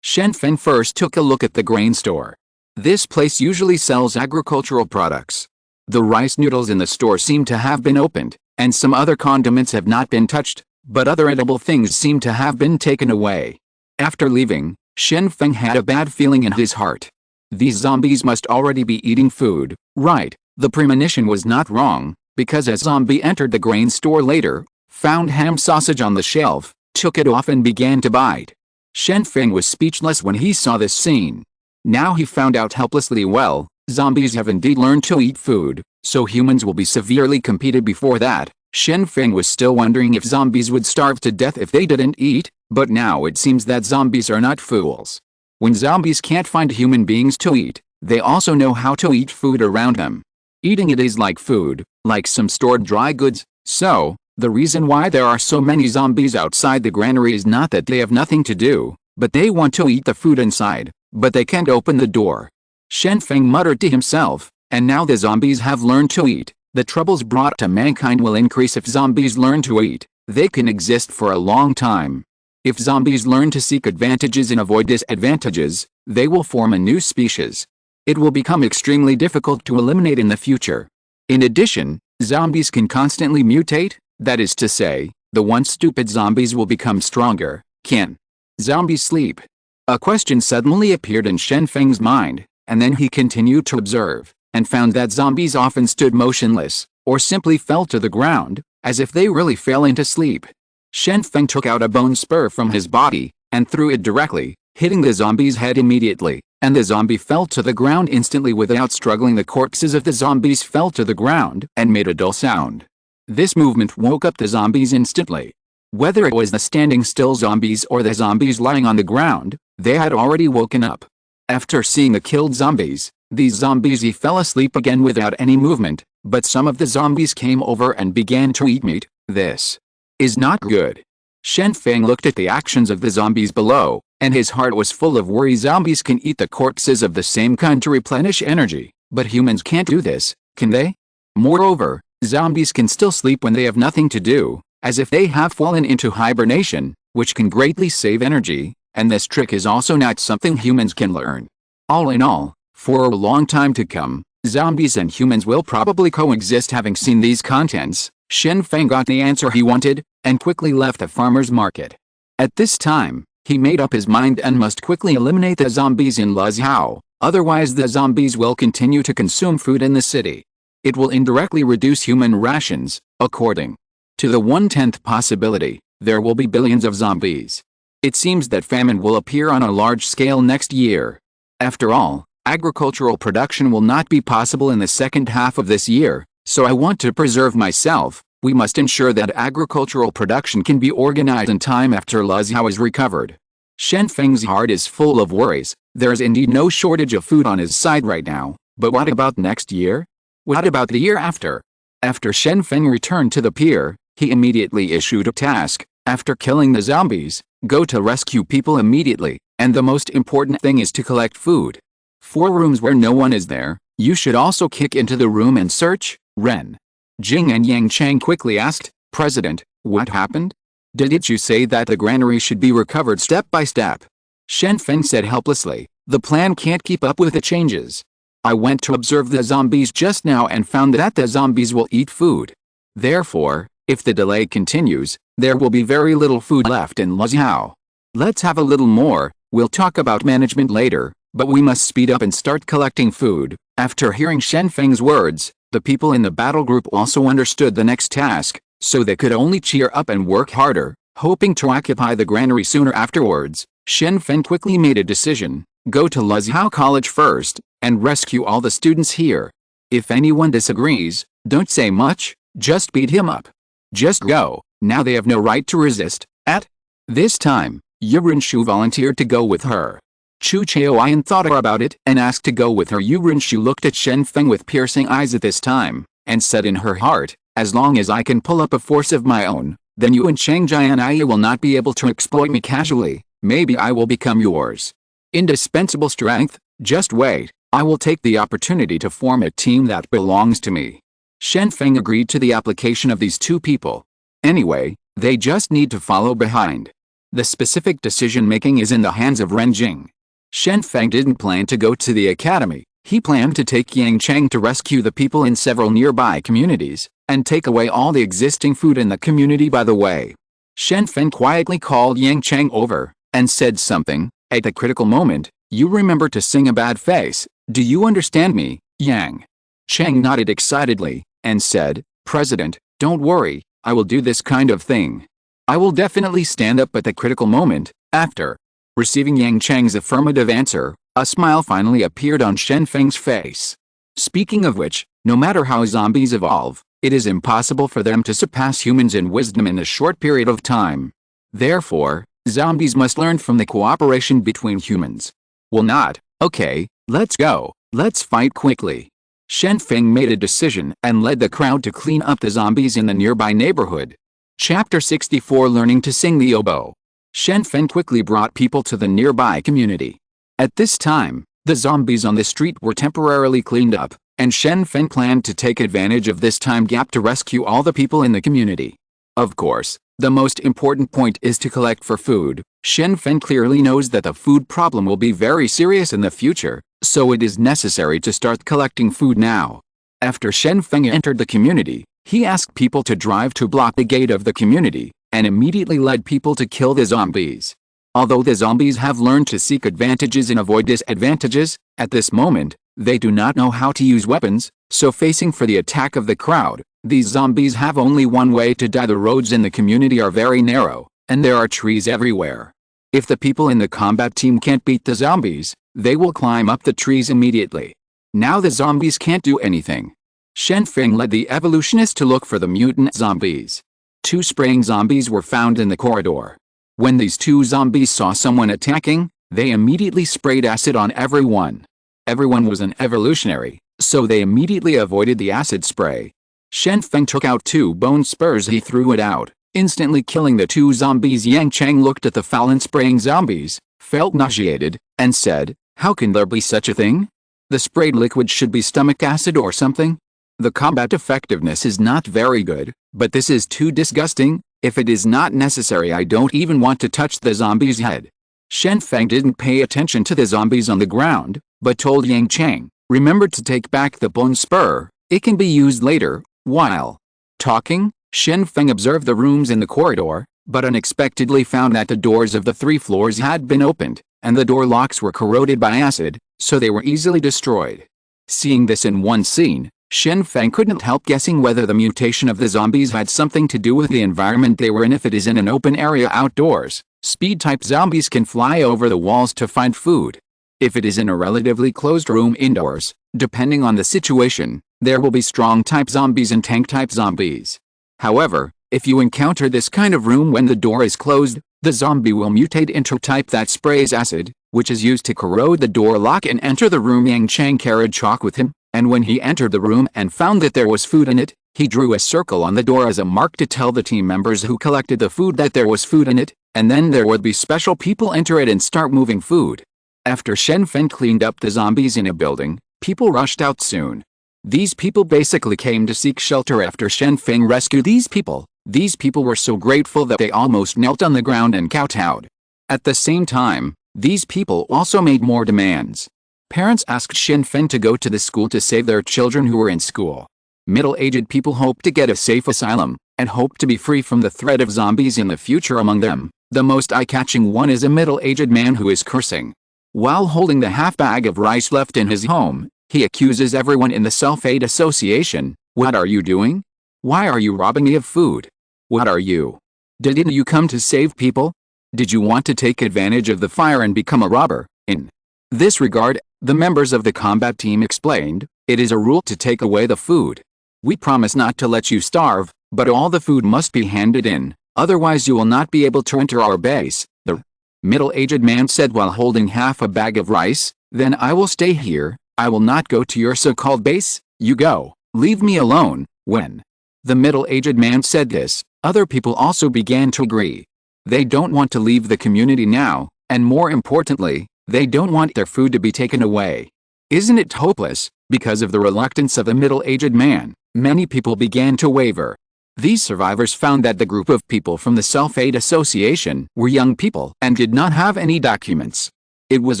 Shen Feng first took a look at the grain store. This place usually sells agricultural products. The rice noodles in the store seem to have been opened, and some other condiments have not been touched, but other edible things seem to have been taken away. After leaving, Shen Feng had a bad feeling in his heart. These zombies must already be eating food, right? The premonition was not wrong, because a zombie entered the grain store later, found ham sausage on the shelf, took it off and began to bite. Shen Feng was speechless when he saw this scene. Now he found out helplessly, well, zombies have indeed learned to eat food, so humans will be severely competed. Before that, Shen Feng was still wondering if zombies would starve to death if they didn't eat, But now it seems that zombies are not fools. When zombies can't find human beings to eat, they also know how to eat food around them. Eating it is like food, like some stored dry goods. So, the reason why there are so many zombies outside the granary is not that they have nothing to do, but they want to eat the food inside, but they can't open the door. Shen Feng muttered to himself, and now the zombies have learned to eat. The troubles brought to mankind will increase if zombies learn to eat. They can exist for a long time. If zombies learn to seek advantages and avoid disadvantages, they will form a new species. It will become extremely difficult to eliminate in the future. In addition, zombies can constantly mutate, that is to say, the once stupid zombies will become stronger. Can zombies sleep? A question suddenly appeared in Shen Feng's mind, and then he continued to observe, and found that zombies often stood motionless, or simply fell to the ground, as if they really fell into sleep. Shen Feng took out a bone spur from his body, and threw it directly, hitting the zombie's head immediately, and the zombie fell to the ground instantly without struggling. The corpses of the zombies fell to the ground and made a dull sound. This movement woke up the zombies instantly. Whether it was the standing still zombies or the zombies lying on the ground, they had already woken up. After seeing the killed zombies, these zombies fell asleep again without any movement, but some of the zombies came over and began to eat meat. This is not good. Shen Feng looked at the actions of the zombies below, and his heart was full of worry. Zombies can eat the corpses of the same kind to replenish energy, but humans can't do this, can they? Moreover, zombies can still sleep when they have nothing to do, as if they have fallen into hibernation, which can greatly save energy, and this trick is also not something humans can learn. All in all, for a long time to come, zombies and humans will probably coexist. Having seen these contents, Shen Feng got the answer he wanted, and quickly left the farmer's market. At this time, he made up his mind and must quickly eliminate the zombies in Luzhou, otherwise the zombies will continue to consume food in the city. It will indirectly reduce human rations. According to the 1/10th possibility, there will be billions of zombies. It seems that famine will appear on a large scale next year. After all, agricultural production will not be possible in the second half of this year, so I want to preserve myself. We must ensure that agricultural production can be organized in time after Luzhou is recovered. Shen Feng's heart is full of worries. There is indeed no shortage of food on his side right now, but what about next year? What about the year after? After Shen Feng returned to the pier, he immediately issued a task. After killing the zombies, go to rescue people immediately, and the most important thing is to collect food. 4 rooms where no one is there. You should also kick into the room and search. Ren Jing and Yang Chang quickly asked, President, what happened? Didn't you say that the granary should be recovered step by step? Shen Feng said helplessly, the plan can't keep up with the changes. I went to observe the zombies just now and found that the zombies will eat food. Therefore, if the delay continues, there will be very little food left in Luzhou. Let's have a little more. We'll talk about management later, but we must speed up and start collecting food. After hearing Shen Feng's words, the people in the battle group also understood the next task, so they could only cheer up and work harder, hoping to occupy the granary sooner afterwards. Shen Feng quickly made a decision. Go to Luzhou College first, and rescue all the students here. If anyone disagrees, don't say much, just beat him up. Just go. Now they have no right to resist. At this time, Yurinshu volunteered to go with her. Chu Chaoyan thought about it and asked to go with her. Yurinshu looked at Shen Feng with piercing eyes at this time, and said in her heart, as long as I can pull up a force of my own, then you and Chang Jianyi will not be able to exploit me casually. Maybe I will become yours indispensable strength. Just wait, I will take the opportunity to form a team that belongs to me. Shen Feng agreed to the application of these 2 people. Anyway, they just need to follow behind. The specific decision-making is in the hands of Ren Jing. Shen Feng didn't plan to go to the academy. He planned to take Yang Chang to rescue the people in several nearby communities, and take away all the existing food in the community. By the way, Shen Feng quietly called Yang Chang over, and said something. At the critical moment, you remember to sing a bad face. Do you understand me, Yang? Chang nodded excitedly, and said, President, don't worry, I will do this kind of thing. I will definitely stand up at the critical moment. After receiving Yang Chang's affirmative answer, a smile finally appeared on Shen Feng's face. Speaking of which, no matter how zombies evolve, it is impossible for them to surpass humans in wisdom in a short period of time. Therefore, Zombies must learn from the cooperation between humans. Will not. Okay, let's go. Let's fight quickly. Shen Feng made a decision and led the crowd to clean up the zombies in the nearby neighborhood. Chapter 64 Learning to Sing the Oboe. Shen Feng quickly brought people to the nearby community. At this time, the zombies on the street were temporarily cleaned up, and Shen Feng planned to take advantage of this time gap to rescue all the people in the community. Of course, the most important point is to collect for food. Shen Feng clearly knows that the food problem will be very serious in the future, so it is necessary to start collecting food now. After Shen Feng entered the community, he asked people to drive to block the gate of the community, and immediately led people to kill the zombies. Although the zombies have learned to seek advantages and avoid disadvantages, at this moment, they do not know how to use weapons, so facing for the attack of the crowd, these zombies have only one way to die. The roads in the community are very narrow, and there are trees everywhere. If the people in the combat team can't beat the zombies, they will climb up the trees immediately. Now the zombies can't do anything. Shen Feng led the evolutionists to look for the mutant zombies. 2 spraying zombies were found in the corridor. When these 2 zombies saw someone attacking, they immediately sprayed acid on everyone. Everyone was an evolutionary, so they immediately avoided the acid spray. Shen Feng took out 2 bone spurs. He threw it out, instantly killing the 2 zombies. Yang Chang looked at the foul and spraying zombies, felt nauseated, and said, "How can there be such a thing? The sprayed liquid should be stomach acid or something. The combat effectiveness is not very good, but this is too disgusting. If it is not necessary, I don't even want to touch the zombie's head." Shen Feng didn't pay attention to the zombies on the ground, but told Yang Chang, "Remember to take back the bone spur, it can be used later." While talking, Shen Feng observed the rooms in the corridor, but unexpectedly found that the doors of the 3 floors had been opened, and the door locks were corroded by acid, so they were easily destroyed. Seeing this in one scene, Shen Feng couldn't help guessing whether the mutation of the zombies had something to do with the environment they were in. If it is in an open area outdoors, speed-type zombies can fly over the walls to find food. If it is in a relatively closed room indoors, depending on the situation, there will be strong-type zombies and tank-type zombies. However, if you encounter this kind of room when the door is closed, the zombie will mutate into type that sprays acid, which is used to corrode the door lock and enter the room. Yang Chang carried chalk with him, and when he entered the room and found that there was food in it, he drew a circle on the door as a mark to tell the team members who collected the food that there was food in it, and then there would be special people enter it and start moving food. After Shen Feng cleaned up the zombies in a building, people rushed out soon. These people basically came to seek shelter after Shen Feng rescued these people. These people were so grateful that they almost knelt on the ground and kowtowed. At the same time, these people also made more demands. Parents asked Shen Feng to go to the school to save their children who were in school. Middle-aged people hoped to get a safe asylum, and hoped to be free from the threat of zombies in the future. Among them, the most eye-catching one is a middle-aged man who is cursing. While holding the half bag of rice left in his home, he accuses everyone in the self-aid association. "What are you doing? Why are you robbing me of food? What are you? Didn't you come to save people? Did you want to take advantage of the fire and become a robber?" In this regard, the members of the combat team explained, "It is a rule to take away the food. We promise not to let you starve, but all the food must be handed in, otherwise you will not be able to enter our base." The middle-aged man said while holding half a bag of rice, "Then I will stay here. I will not go to your so-called base. You go. Leave me alone." When the middle-aged man said this, other people also began to agree. They don't want to leave the community now, and more importantly, they don't want their food to be taken away. Isn't it hopeless? Because of the reluctance of the middle-aged man, many people began to waver. These survivors found that the group of people from the Self-Aid Association were young people and did not have any documents. It was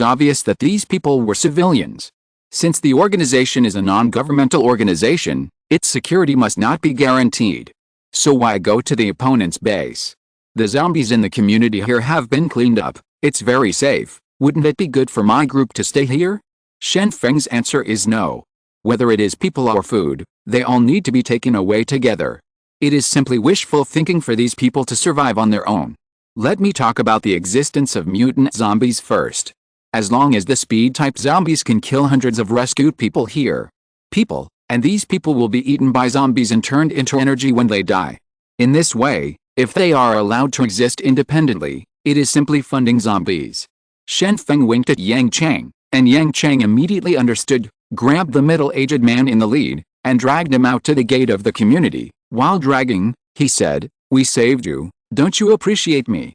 obvious that these people were civilians. Since the organization is a non-governmental organization, its security must not be guaranteed. So why go to the opponent's base? The zombies in the community here have been cleaned up. It's very safe. Wouldn't it be good for my group to stay here? Shen Feng's answer is no. Whether it is people or food, they all need to be taken away together. It is simply wishful thinking for these people to survive on their own. Let me talk about the existence of mutant zombies first. As long as the speed-type zombies can kill hundreds of rescued people here. And these people will be eaten by zombies and turned into energy when they die. In this way, if they are allowed to exist independently, It is simply funding zombies. Shen Feng winked at Yang Chang, and Yang Chang immediately understood, grabbed the middle-aged man in the lead, and dragged him out to the gate of the community. While dragging, he said, "We saved you, don't you appreciate me?"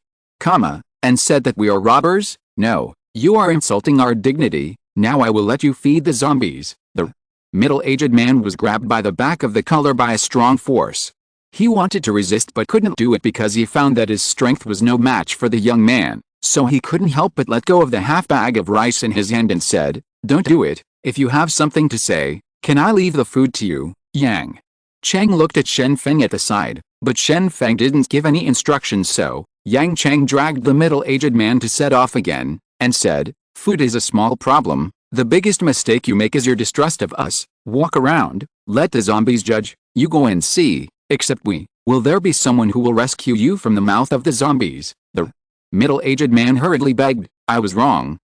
And said that we are robbers? No, you are insulting our dignity. Now I will let you feed the zombies. The middle-aged man was grabbed by the back of the collar by a strong force. He wanted to resist but couldn't do it because he found that his strength was no match for the young man, so he couldn't help but let go of the half bag of rice in his hand and said, "Don't do it. If you have something to say, can I leave the food to you?" Yang Chang looked at Shen Feng at the side, but Shen Feng didn't give any instructions, so Yang Chang dragged the middle-aged man to set off again, and said, "Food is a small problem. The biggest mistake you make is your distrust of us. Walk around, let the zombies judge, you go and see, except will there be someone who will rescue you from the mouth of the zombies?" The middle-aged man hurriedly begged, I was wrong,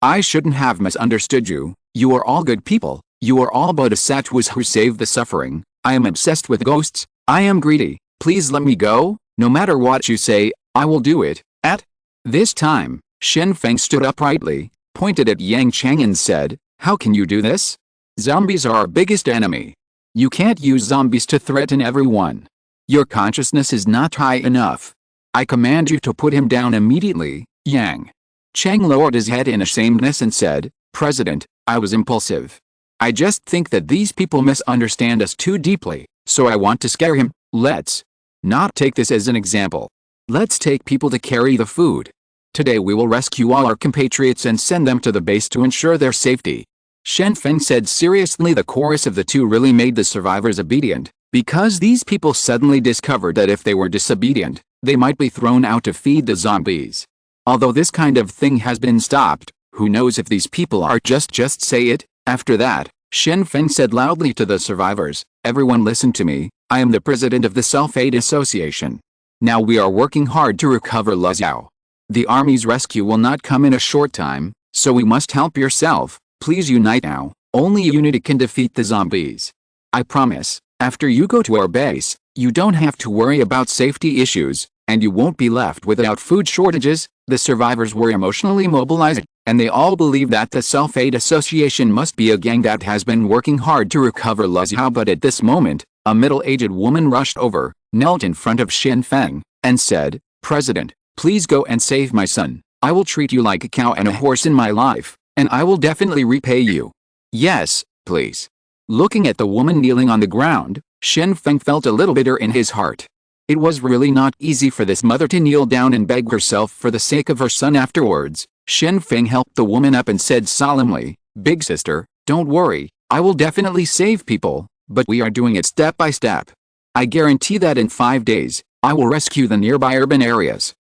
I shouldn't have misunderstood you. You are all good people, you are all bodhisattvas who save the suffering. I am obsessed with ghosts, I am greedy, please let me go, no matter what you say, I will do it. At this time, Shen Feng stood uprightly, pointed at Yang Chang and said, "How can you do this? Zombies are our biggest enemy. You can't use zombies to threaten everyone. Your consciousness is not high enough. I command you to put him down immediately." Yang Chang lowered his head in ashamedness and said, "President, I was impulsive. I just think that these people misunderstand us too deeply, so I want to scare him. Let's not take this as an example. Let's take people to carry the food. Today we will rescue all our compatriots and send them to the base to ensure their safety." Shen Feng said seriously. The chorus of the two really made the survivors obedient, because these people suddenly discovered that if they were disobedient, they might be thrown out to feed the zombies. Although this kind of thing has been stopped, who knows if these people are just say it. After that, Shen Feng said loudly to the survivors, "Everyone listen to me, I am the president of the Self-Aid Association. Now we are working hard to recover Luxiao. The army's rescue will not come in a short time, so we must help yourself. Please unite now, only unity can defeat the zombies. I promise, after you go to our base, you don't have to worry about safety issues, and you won't be left without food shortages." The survivors were emotionally mobilized, and they all believed that the Self-Aid Association must be a gang that has been working hard to recover Luxiao. But at this moment, a middle-aged woman rushed over, knelt in front of Shen Feng, and said, "President, please go and save my son. I will treat you like a cow and a horse in my life, and I will definitely repay you." "Yes, please." Looking at the woman kneeling on the ground, Shen Feng felt a little bitter in his heart. It was really not easy for this mother to kneel down and beg herself for the sake of her son. Afterwards, Shen Feng helped the woman up and said solemnly, "Big sister, don't worry, I will definitely save people, but we are doing it step by step. I guarantee that in 5 days, I will rescue the nearby urban areas.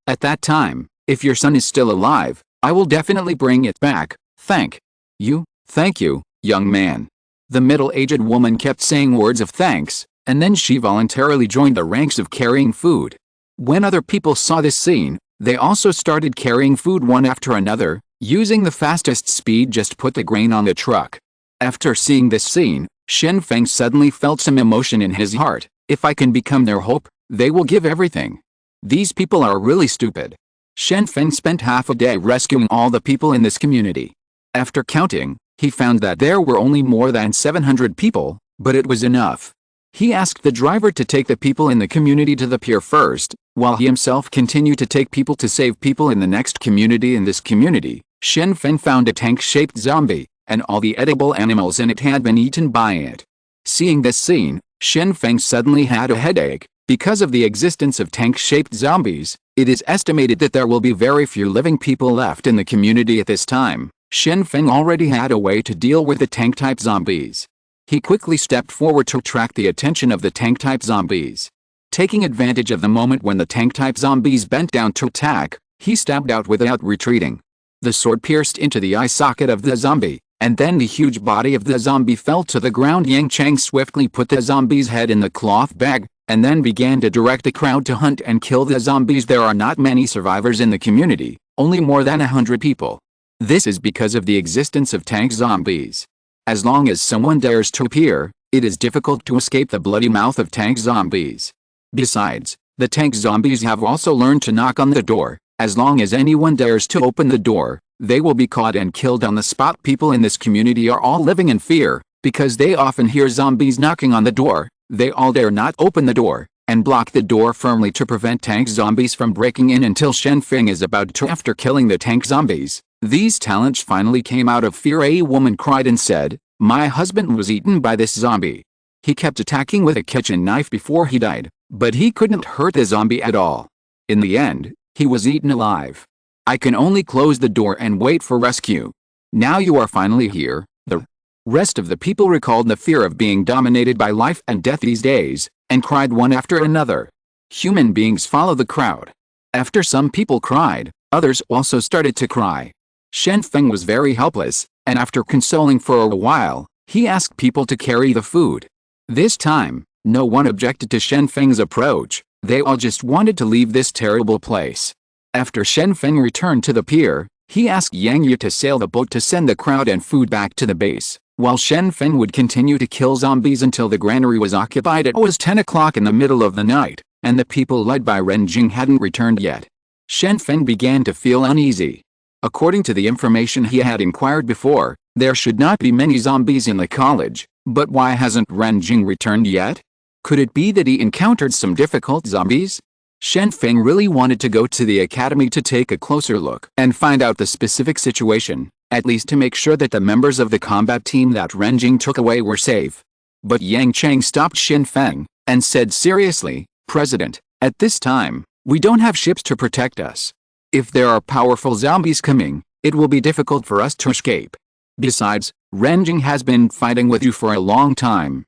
At that time, if your son is still alive, I will definitely bring it back. Thank you, young man." The middle-aged woman kept saying words of thanks, and then she voluntarily joined the ranks of carrying food. When other people saw this scene, they also started carrying food one after another, using the fastest speed. Just put the grain on the truck. After seeing this scene, Shen Feng suddenly felt some emotion in his heart. If I can become their hope, they will give everything. These people are really stupid. Shen Feng spent half a day rescuing all the people in this community. After counting, he found that there were only more than 700 people, but it was enough. He asked the driver to take the people in the community to the pier first, while he himself continued to take people to save people in the next community. In this community, Shen Feng found a tank-shaped zombie, and all the edible animals in it had been eaten by it. Seeing this scene, Shen Feng suddenly had a headache. Because of the existence of tank-shaped zombies, it is estimated that there will be very few living people left in the community at this time. Shen Feng already had a way to deal with the tank-type zombies. He quickly stepped forward to attract the attention of the tank-type zombies. Taking advantage of the moment when the tank-type zombies bent down to attack, he stabbed out without retreating. The sword pierced into the eye socket of the zombie, and then the huge body of the zombie fell to the ground. Yang Chang swiftly put the zombie's head in the cloth bag, and then began to direct the crowd to hunt and kill the zombies. There are not many survivors in the community, only more than 100 people. This is because of the existence of tank zombies. As long as someone dares to appear, it is difficult to escape the bloody mouth of tank zombies. Besides, The tank zombies have also learned to knock on the door. As long as anyone dares to open the door, they will be caught and killed on the spot. People in this community are all living in fear, because they often hear zombies knocking on the door. They all dare not open the door, and block the door firmly to prevent tank zombies from breaking in until Shen Feng is about to. After killing the tank zombies, these talents finally came out of fear. A woman cried and said, "My husband was eaten by this zombie. He kept attacking with a kitchen knife before he died, but he couldn't hurt the zombie at all. In the end, he was eaten alive. I can only close the door and wait for rescue. Now you are finally here." The rest of the people recalled the fear of being dominated by life and death these days, and cried one after another. Human beings follow the crowd. After some people cried, others also started to cry. Shen Feng was very helpless, and after consoling for a while, he asked people to carry the food. This time, no one objected to Shen Feng's approach. They all just wanted to leave this terrible place. After Shen Feng returned to the pier, he asked Yang Yu to sail the boat to send the crowd and food back to the base, while Shen Feng would continue to kill zombies until the granary was occupied. It was 10 o'clock in the middle of the night, and the people led by Ren Jing hadn't returned yet. Shen Feng began to feel uneasy. According to the information he had inquired before, there should not be many zombies in the college, but why hasn't Ren Jing returned yet? Could it be that he encountered some difficult zombies? Shen Feng really wanted to go to the academy to take a closer look and find out the specific situation, at least to make sure that the members of the combat team that Ren Jing took away were safe. But Yang Chang stopped Shen Feng and said seriously, "President, at this time, we don't have ships to protect us. If there are powerful zombies coming, it will be difficult for us to escape. Besides, Ren Jing has been fighting with you for a long time.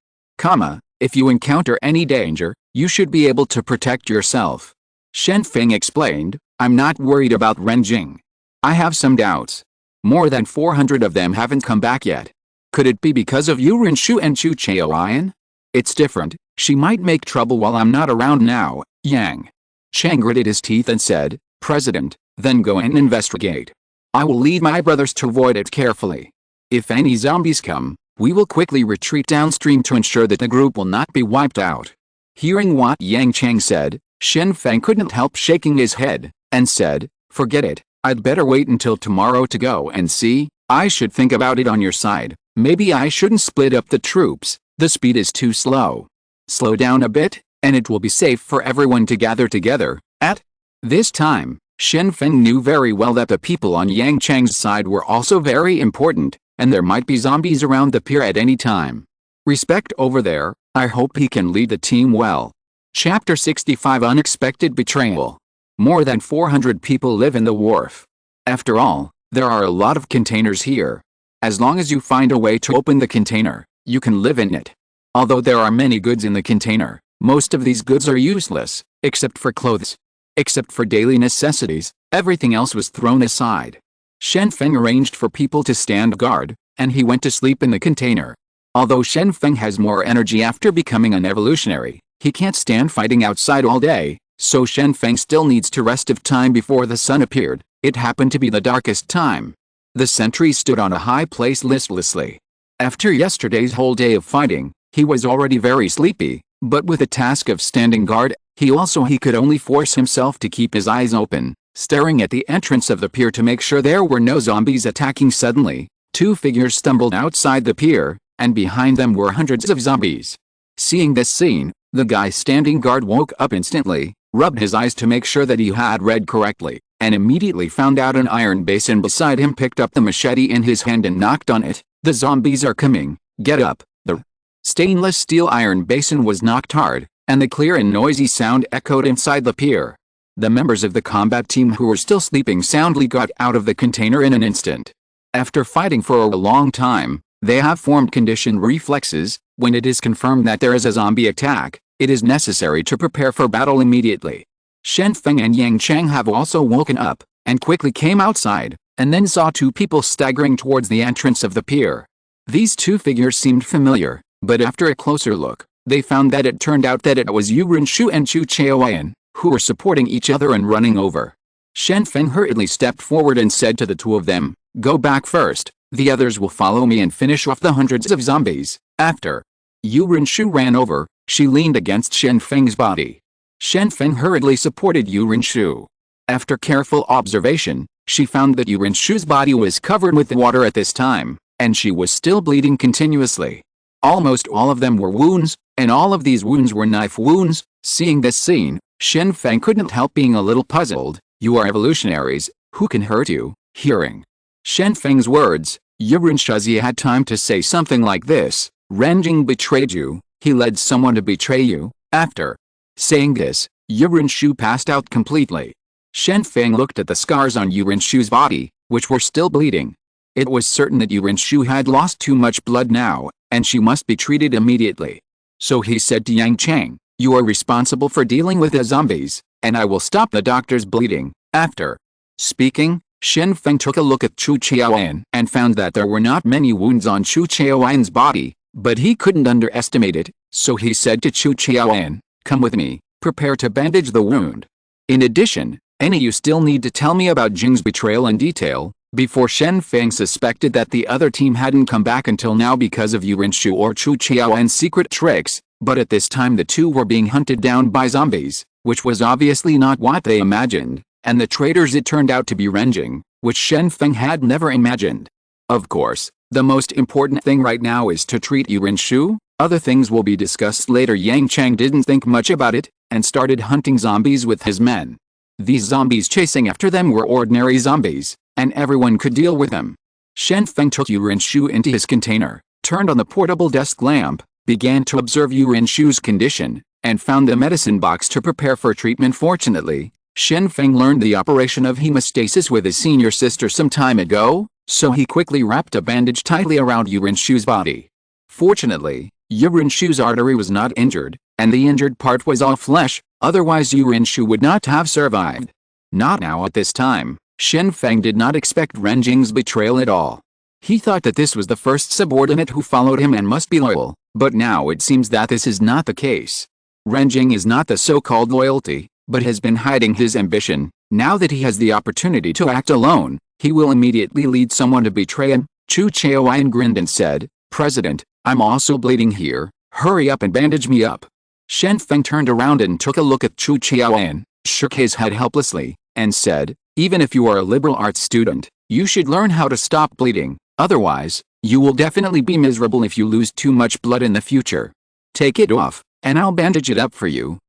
If you encounter any danger, you should be able to protect yourself." Shen Feng explained, "I'm not worried about Ren Jing. I have some doubts. More than 400 of them haven't come back yet. Could it be because of Yu Rinshu and Chu Chaoyan? It's different. She might make trouble while I'm not around now." Yang Chang gritted his teeth and said, "President, then go and investigate. I will lead my brothers to avoid it carefully. If any zombies come, we will quickly retreat downstream to ensure that the group will not be wiped out." Hearing what Yang Chang said, Shen Feng couldn't help shaking his head, and said, "Forget it, I'd better wait until tomorrow to go and see. I should think about it on your side. Maybe I shouldn't split up the troops, the speed is too slow. Slow down a bit, and it will be safe for everyone to gather together." At this time, Shen Feng knew very well that the people on Yang Chang's side were also very important, and there might be zombies around the pier at any time. Respect over there. I hope he can lead the team well. Chapter 65 Unexpected Betrayal. More than 400 people live in the wharf. After all, there are a lot of containers here. As long as you find a way to open the container, you can live in it. Although there are many goods in the container, most of these goods are useless, except for clothes. Except for daily necessities, everything else was thrown aside. Shen Feng arranged for people to stand guard, and he went to sleep in the container. Although Shen Feng has more energy after becoming an evolutionary, he can't stand fighting outside all day, so Shen Feng still needs to rest of time before the sun appeared. It happened to be the darkest time. The sentry stood on a high place listlessly. After yesterday's whole day of fighting, he was already very sleepy, but with the task of standing guard, he could only force himself to keep his eyes open, staring at the entrance of the pier to make sure there were no zombies attacking. Suddenly, two figures stumbled outside the pier, and behind them were hundreds of zombies. Seeing this scene, the guy standing guard woke up instantly, rubbed his eyes to make sure that he had read correctly, and immediately found out an iron basin beside him, picked up the machete in his hand and knocked on it. "The zombies are coming, get up." The stainless steel iron basin was knocked hard, and the clear and noisy sound echoed inside the pier. The members of the combat team who were still sleeping soundly got out of the container in an instant. After fighting for a long time, they have formed conditioned reflexes. When it is confirmed that there is a zombie attack, it is necessary to prepare for battle immediately. Shen Feng and Yang Chang have also woken up, and quickly came outside, and then saw two people staggering towards the entrance of the pier. These two figures seemed familiar, but after a closer look, they found that it turned out that it was Yu Rinshu and Chu Chaoyan, who were supporting each other and running over. Shen Feng hurriedly stepped forward and said to the two of them, "Go back first, the others will follow me and finish off the hundreds of zombies." After Yu Rinshu ran over, she leaned against Shen Feng's body. Shen Feng hurriedly supported Yuanshu. After careful observation, she found that Yuanshu's body was covered with water at this time, and she was still bleeding continuously. Almost all of them were wounds, and all of these wounds were knife wounds. Seeing this scene, Shen Feng couldn't help being a little puzzled. You are evolutionaries, who can hurt you? Hearing Shen Feng's words, Yuanshu had time to say something like this: Renjing betrayed you, he led someone to betray you. After saying this, Yuanshu passed out completely. Shen Feng looked at the scars on Yuanshu's body, which were still bleeding. It was certain that Yuanshu had lost too much blood now, and she must be treated immediately. So he said to Yang Chang, you are responsible for dealing with the zombies, and I will stop the doctor's bleeding. After speaking, Shen Feng took a look at Chu Qiaoyan and found that there were not many wounds on Chu Qiaoyan's body, but he couldn't underestimate it, so he said to Chu Qiaoyan, come with me, prepare to bandage the wound. In addition, you still need to tell me about Jing's betrayal in detail. Before Shen Feng suspected that the other team hadn't come back until now because of Yuanshu or Chu Qiaoyan's secret tricks, but at this time the two were being hunted down by zombies, which was obviously not what they imagined, and the traitors it turned out to be Renjing, which Shen Feng had never imagined. Of course, the most important thing right now is to treat Yuanshu. Other things will be discussed later. Yang Chang didn't think much about it, and started hunting zombies with his men. These zombies chasing after them were ordinary zombies, and everyone could deal with them. Shen Feng took Yuanshu into his container, turned on the portable desk lamp, began to observe Yuanshu's condition, and found the medicine box to prepare for treatment. Fortunately, Shen Feng learned the operation of hemostasis with his senior sister some time ago, so he quickly wrapped a bandage tightly around Yuanshu's body. Fortunately, Yuanshu's artery was not injured, and the injured part was all flesh, otherwise Yuanshu would not have survived. Not now at this time. Shen Feng did not expect Renjing's betrayal at all. He thought that this was the first subordinate who followed him and must be loyal, but now it seems that this is not the case. Renjing is not the so-called loyalty, but has been hiding his ambition. Now that he has the opportunity to act alone, he will immediately lead someone to betray him. Chu Qiaoyan grinned and said, President, I'm also bleeding here, hurry up and bandage me up. Shen Feng turned around and took a look at Chu Qiaoyan, shook his head helplessly, and said, even if you are a liberal arts student, you should learn how to stop bleeding, otherwise, you will definitely be miserable if you lose too much blood in the future. Take it off, and I'll bandage it up for you.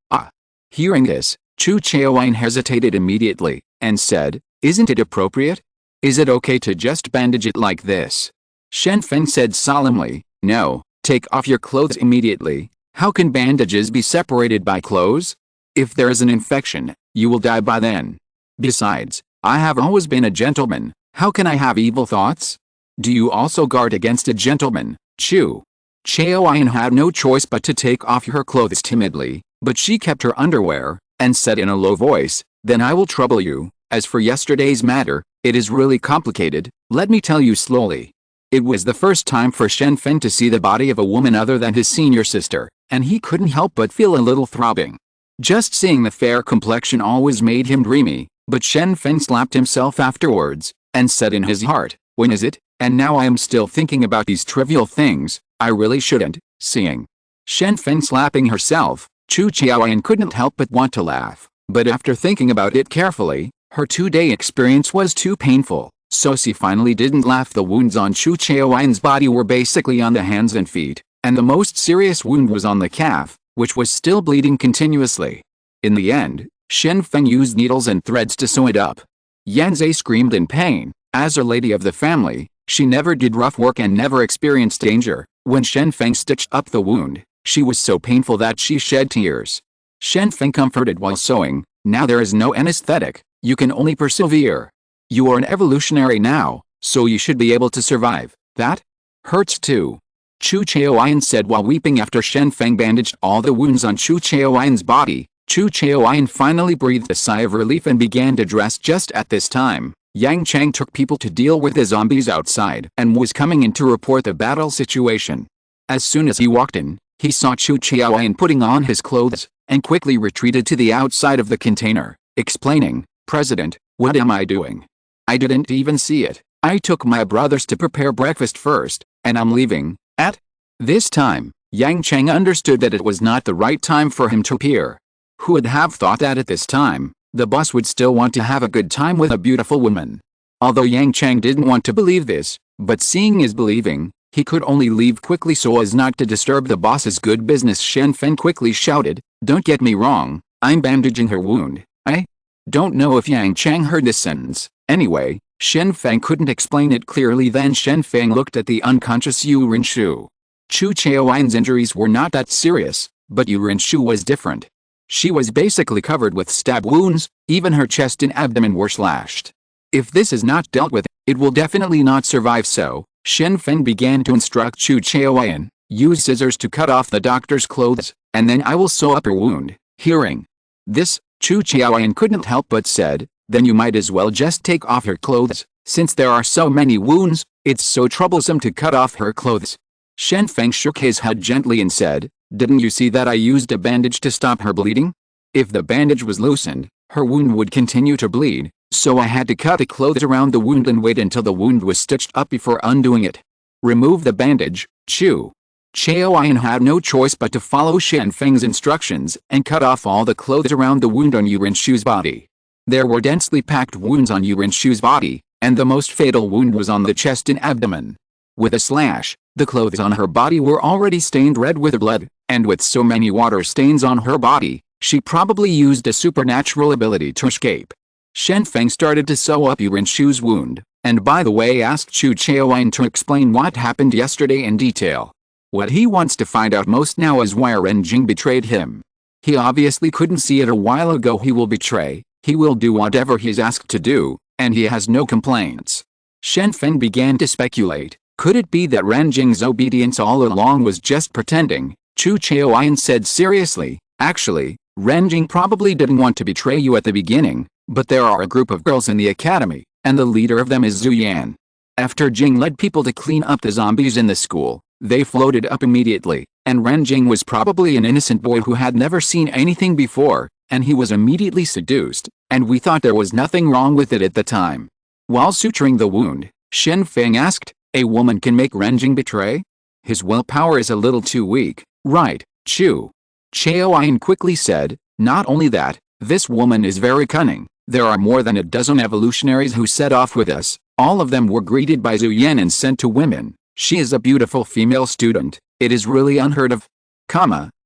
Hearing this, Chu Qiaoyan hesitated immediately, and said, isn't it appropriate? Is it okay to just bandage it like this? Shen Feng said solemnly, no, take off your clothes immediately. How can bandages be separated by clothes? If there is an infection, you will die by then. Besides, I have always been a gentleman, how can I have evil thoughts? Do you also guard against a gentleman? Chu Qiaoyan had no choice but to take off her clothes timidly, but she kept her underwear, and said in a low voice, then I will trouble you. As for yesterday's matter, it is really complicated, let me tell you slowly. It was the first time for Shen Feng to see the body of a woman other than his senior sister, and he couldn't help but feel a little throbbing. Just seeing the fair complexion always made him dreamy, but Shen Feng slapped himself afterwards, and said in his heart, when is it? And now I am still thinking about these trivial things, I really shouldn't. Seeing Shen Feng slapping herself, Chu Qiaoyan couldn't help but want to laugh, but after thinking about it carefully, her 2-day experience was too painful, so she finally didn't laugh. The wounds on Chu Qiaoyan's body were basically on the hands and feet, and the most serious wound was on the calf, which was still bleeding continuously. In the end, Shen Feng used needles and threads to sew it up. Yanzhe screamed in pain. As a lady of the family, she never did rough work and never experienced danger. When Shen Feng stitched up the wound, she was so painful that she shed tears. Shen Feng comforted while sewing, now there is no anesthetic, you can only persevere. You are an evolutionary now, so you should be able to survive. That hurts too. Chu Qiaoyan said while weeping after Shen Feng bandaged all the wounds on Chu Qiaoyan's body. Chu Qiaoyan finally breathed a sigh of relief and began to dress. Just at this time, Yang Chang took people to deal with the zombies outside and was coming in to report the battle situation. As soon as he walked in, he saw Chu Qiaoyan putting on his clothes, and quickly retreated to the outside of the container, explaining, President, what am I doing? I didn't even see it. I took my brothers to prepare breakfast first, and I'm leaving. At this time, Yang Chang understood that it was not the right time for him to appear. Who would have thought that at this time, the boss would still want to have a good time with a beautiful woman? Although Yang Chang didn't want to believe this, but seeing is believing, he could only leave quickly so as not to disturb the boss's good business. Shen Feng quickly shouted, "Don't get me wrong, I'm bandaging her wound." I don't know if Yang Chang heard this sentence. Anyway, Shen Feng couldn't explain it clearly. Then Shen Feng looked at the unconscious Yu Renshu. Chu Chaoyan's injuries were not that serious, but Yu Renshu was different. She was basically covered with stab wounds, even her chest and abdomen were slashed. If this is not dealt with, it will definitely not survive. So, Shen Feng began to instruct Chu Chaoyan, "Use scissors to cut off the doctor's clothes, and then I will sew up her wound." Hearing this, Chu Chaoyan couldn't help but said, "Then you might as well just take off her clothes, since there are so many wounds, it's so troublesome to cut off her clothes." Shen Feng shook his head gently and said, "Didn't you see that I used a bandage to stop her bleeding? If the bandage was loosened, her wound would continue to bleed, so I had to cut the clothes around the wound and wait until the wound was stitched up before undoing it." Remove the bandage. Chu Chaoyan had no choice but to follow Shen Feng's instructions and cut off all the clothes around the wound on Yu Renshu's body. There were densely packed wounds on Yu Renshu's body, and the most fatal wound was on the chest and abdomen. With a slash, the clothes on her body were already stained red with blood, and with so many water stains on her body, she probably used a supernatural ability to escape. Shen Feng started to sew up Yu Renshu's wound, and by the way asked Chu Chaoyan to explain what happened yesterday in detail. What he wants to find out most now is why Ren Jing betrayed him. He obviously couldn't see it a while ago. He will betray, he will do whatever he's asked to do, and he has no complaints. Shen Feng began to speculate, could it be that Ren Jing's obedience all along was just pretending? Chu Chaoyan said seriously, "Actually, Ren Jing probably didn't want to betray you at the beginning, but there are a group of girls in the academy, and the leader of them is Zhu Yan. After Jing led people to clean up the zombies in the school, they floated up immediately, and Ren Jing was probably an innocent boy who had never seen anything before, and he was immediately seduced, and we thought there was nothing wrong with it at the time." While suturing the wound, Shen Feng asked, "A woman can make Ren Jing betray? His willpower is a little too weak, right?" Chu Chaoyan quickly said, "Not only that, this woman is very cunning. There are more than a dozen evolutionaries who set off with us, all of them were greeted by Zhu Yan and sent to women. She is a beautiful female student, it is really unheard of."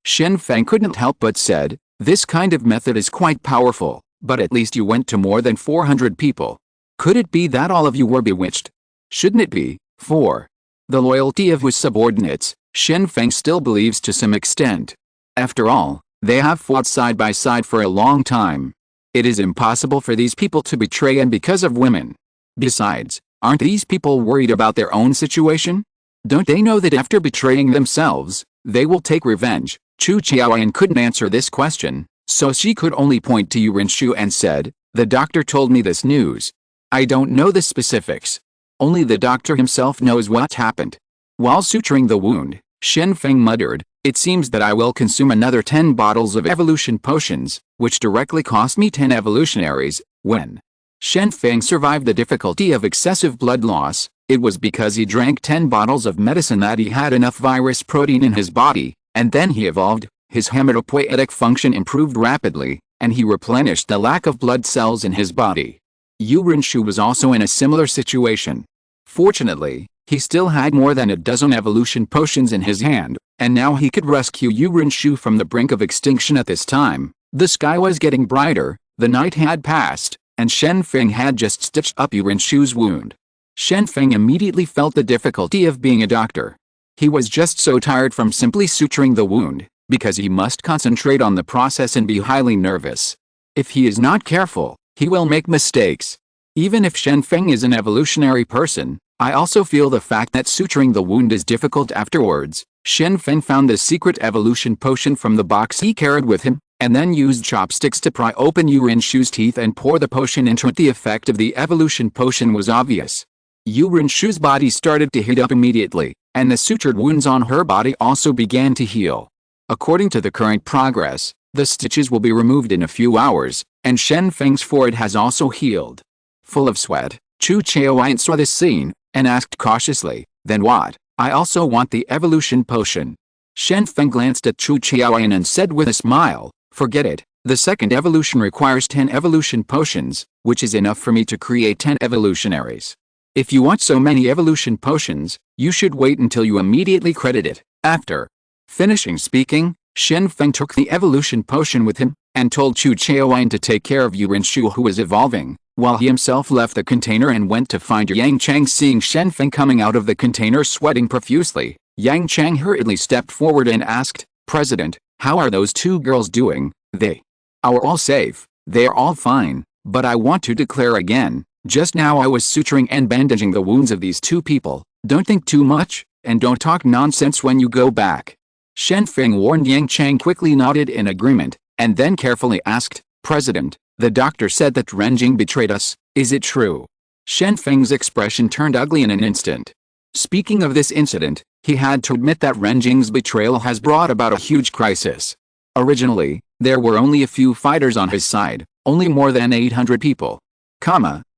Shen Feng couldn't help but said, "This kind of method is quite powerful, but at least you went to more than 400 people. Could it be that all of you were bewitched? Shouldn't it be, for the loyalty of his subordinates, Shen Feng still believes to some extent. After all, they have fought side by side for a long time. It is impossible for these people to betray him because of women. Besides, aren't these people worried about their own situation? Don't they know that after betraying themselves, they will take revenge?" Chu Chaoyan couldn't answer this question, so she could only point to Yu Renshu and said, "The doctor told me this news. I don't know the specifics. Only the doctor himself knows what happened." While suturing the wound, Shen Feng muttered, "It seems that I will consume another 10 bottles of evolution potions, which directly cost me 10 evolutionaries." When Shen Feng survived the difficulty of excessive blood loss, it was because he drank 10 bottles of medicine that he had enough virus protein in his body, and then he evolved, his hematopoietic function improved rapidly, and he replenished the lack of blood cells in his body. Yu Renshu was also in a similar situation. Fortunately, he still had more than a dozen evolution potions in his hand, and now he could rescue Yu Renshu from the brink of extinction. At this time, the sky was getting brighter, the night had passed, and Shen Feng had just stitched up Yu Renshu's wound. Shen Feng immediately felt the difficulty of being a doctor. He was just so tired from simply suturing the wound, because he must concentrate on the process and be highly nervous. If he is not careful, he will make mistakes. Even if Shen Feng is an evolutionary person, I also feel the fact that suturing the wound is difficult afterwards. Shen Feng found the secret evolution potion from the box he carried with him, and then used chopsticks to pry open Yu Renshu's teeth and pour the potion into it. The effect of the evolution potion was obvious. Yu Renshu's body started to heat up immediately, and the sutured wounds on her body also began to heal. According to the current progress, the stitches will be removed in a few hours, and Shen Feng's forehead has also healed. Full of sweat, Chu Chaoyan saw this scene, and asked cautiously, "Then what? I also want the evolution potion." Shen Feng glanced at Chu Chaoyan and said with a smile, "Forget it, The second evolution requires 10 evolution potions, which is enough for me to create 10 evolutionaries. If you want so many evolution potions, you should wait until you immediately credit it. After finishing speaking, Shen Feng took the evolution potion with him, and told Chu Chaoyan to take care of Yu Renshu who was evolving, while he himself left the container and went to find Yang Chang. Seeing Shen Feng coming out of the container sweating profusely, Yang Chang hurriedly stepped forward and asked, "President, how are those two girls doing?" "They are all safe, they are all fine, but I want to declare again, just now I was suturing and bandaging the wounds of these two people. Don't think too much, and don't talk nonsense when you go back." Shen Feng warned. Yang Chang quickly nodded in agreement, and then carefully asked, "President, the doctor said that Renjing betrayed us, is it true?" Shen Feng's expression turned ugly in an instant. Speaking of this incident, he had to admit that Renjing's betrayal has brought about a huge crisis. Originally, there were only a few fighters on his side, only more than 800 people.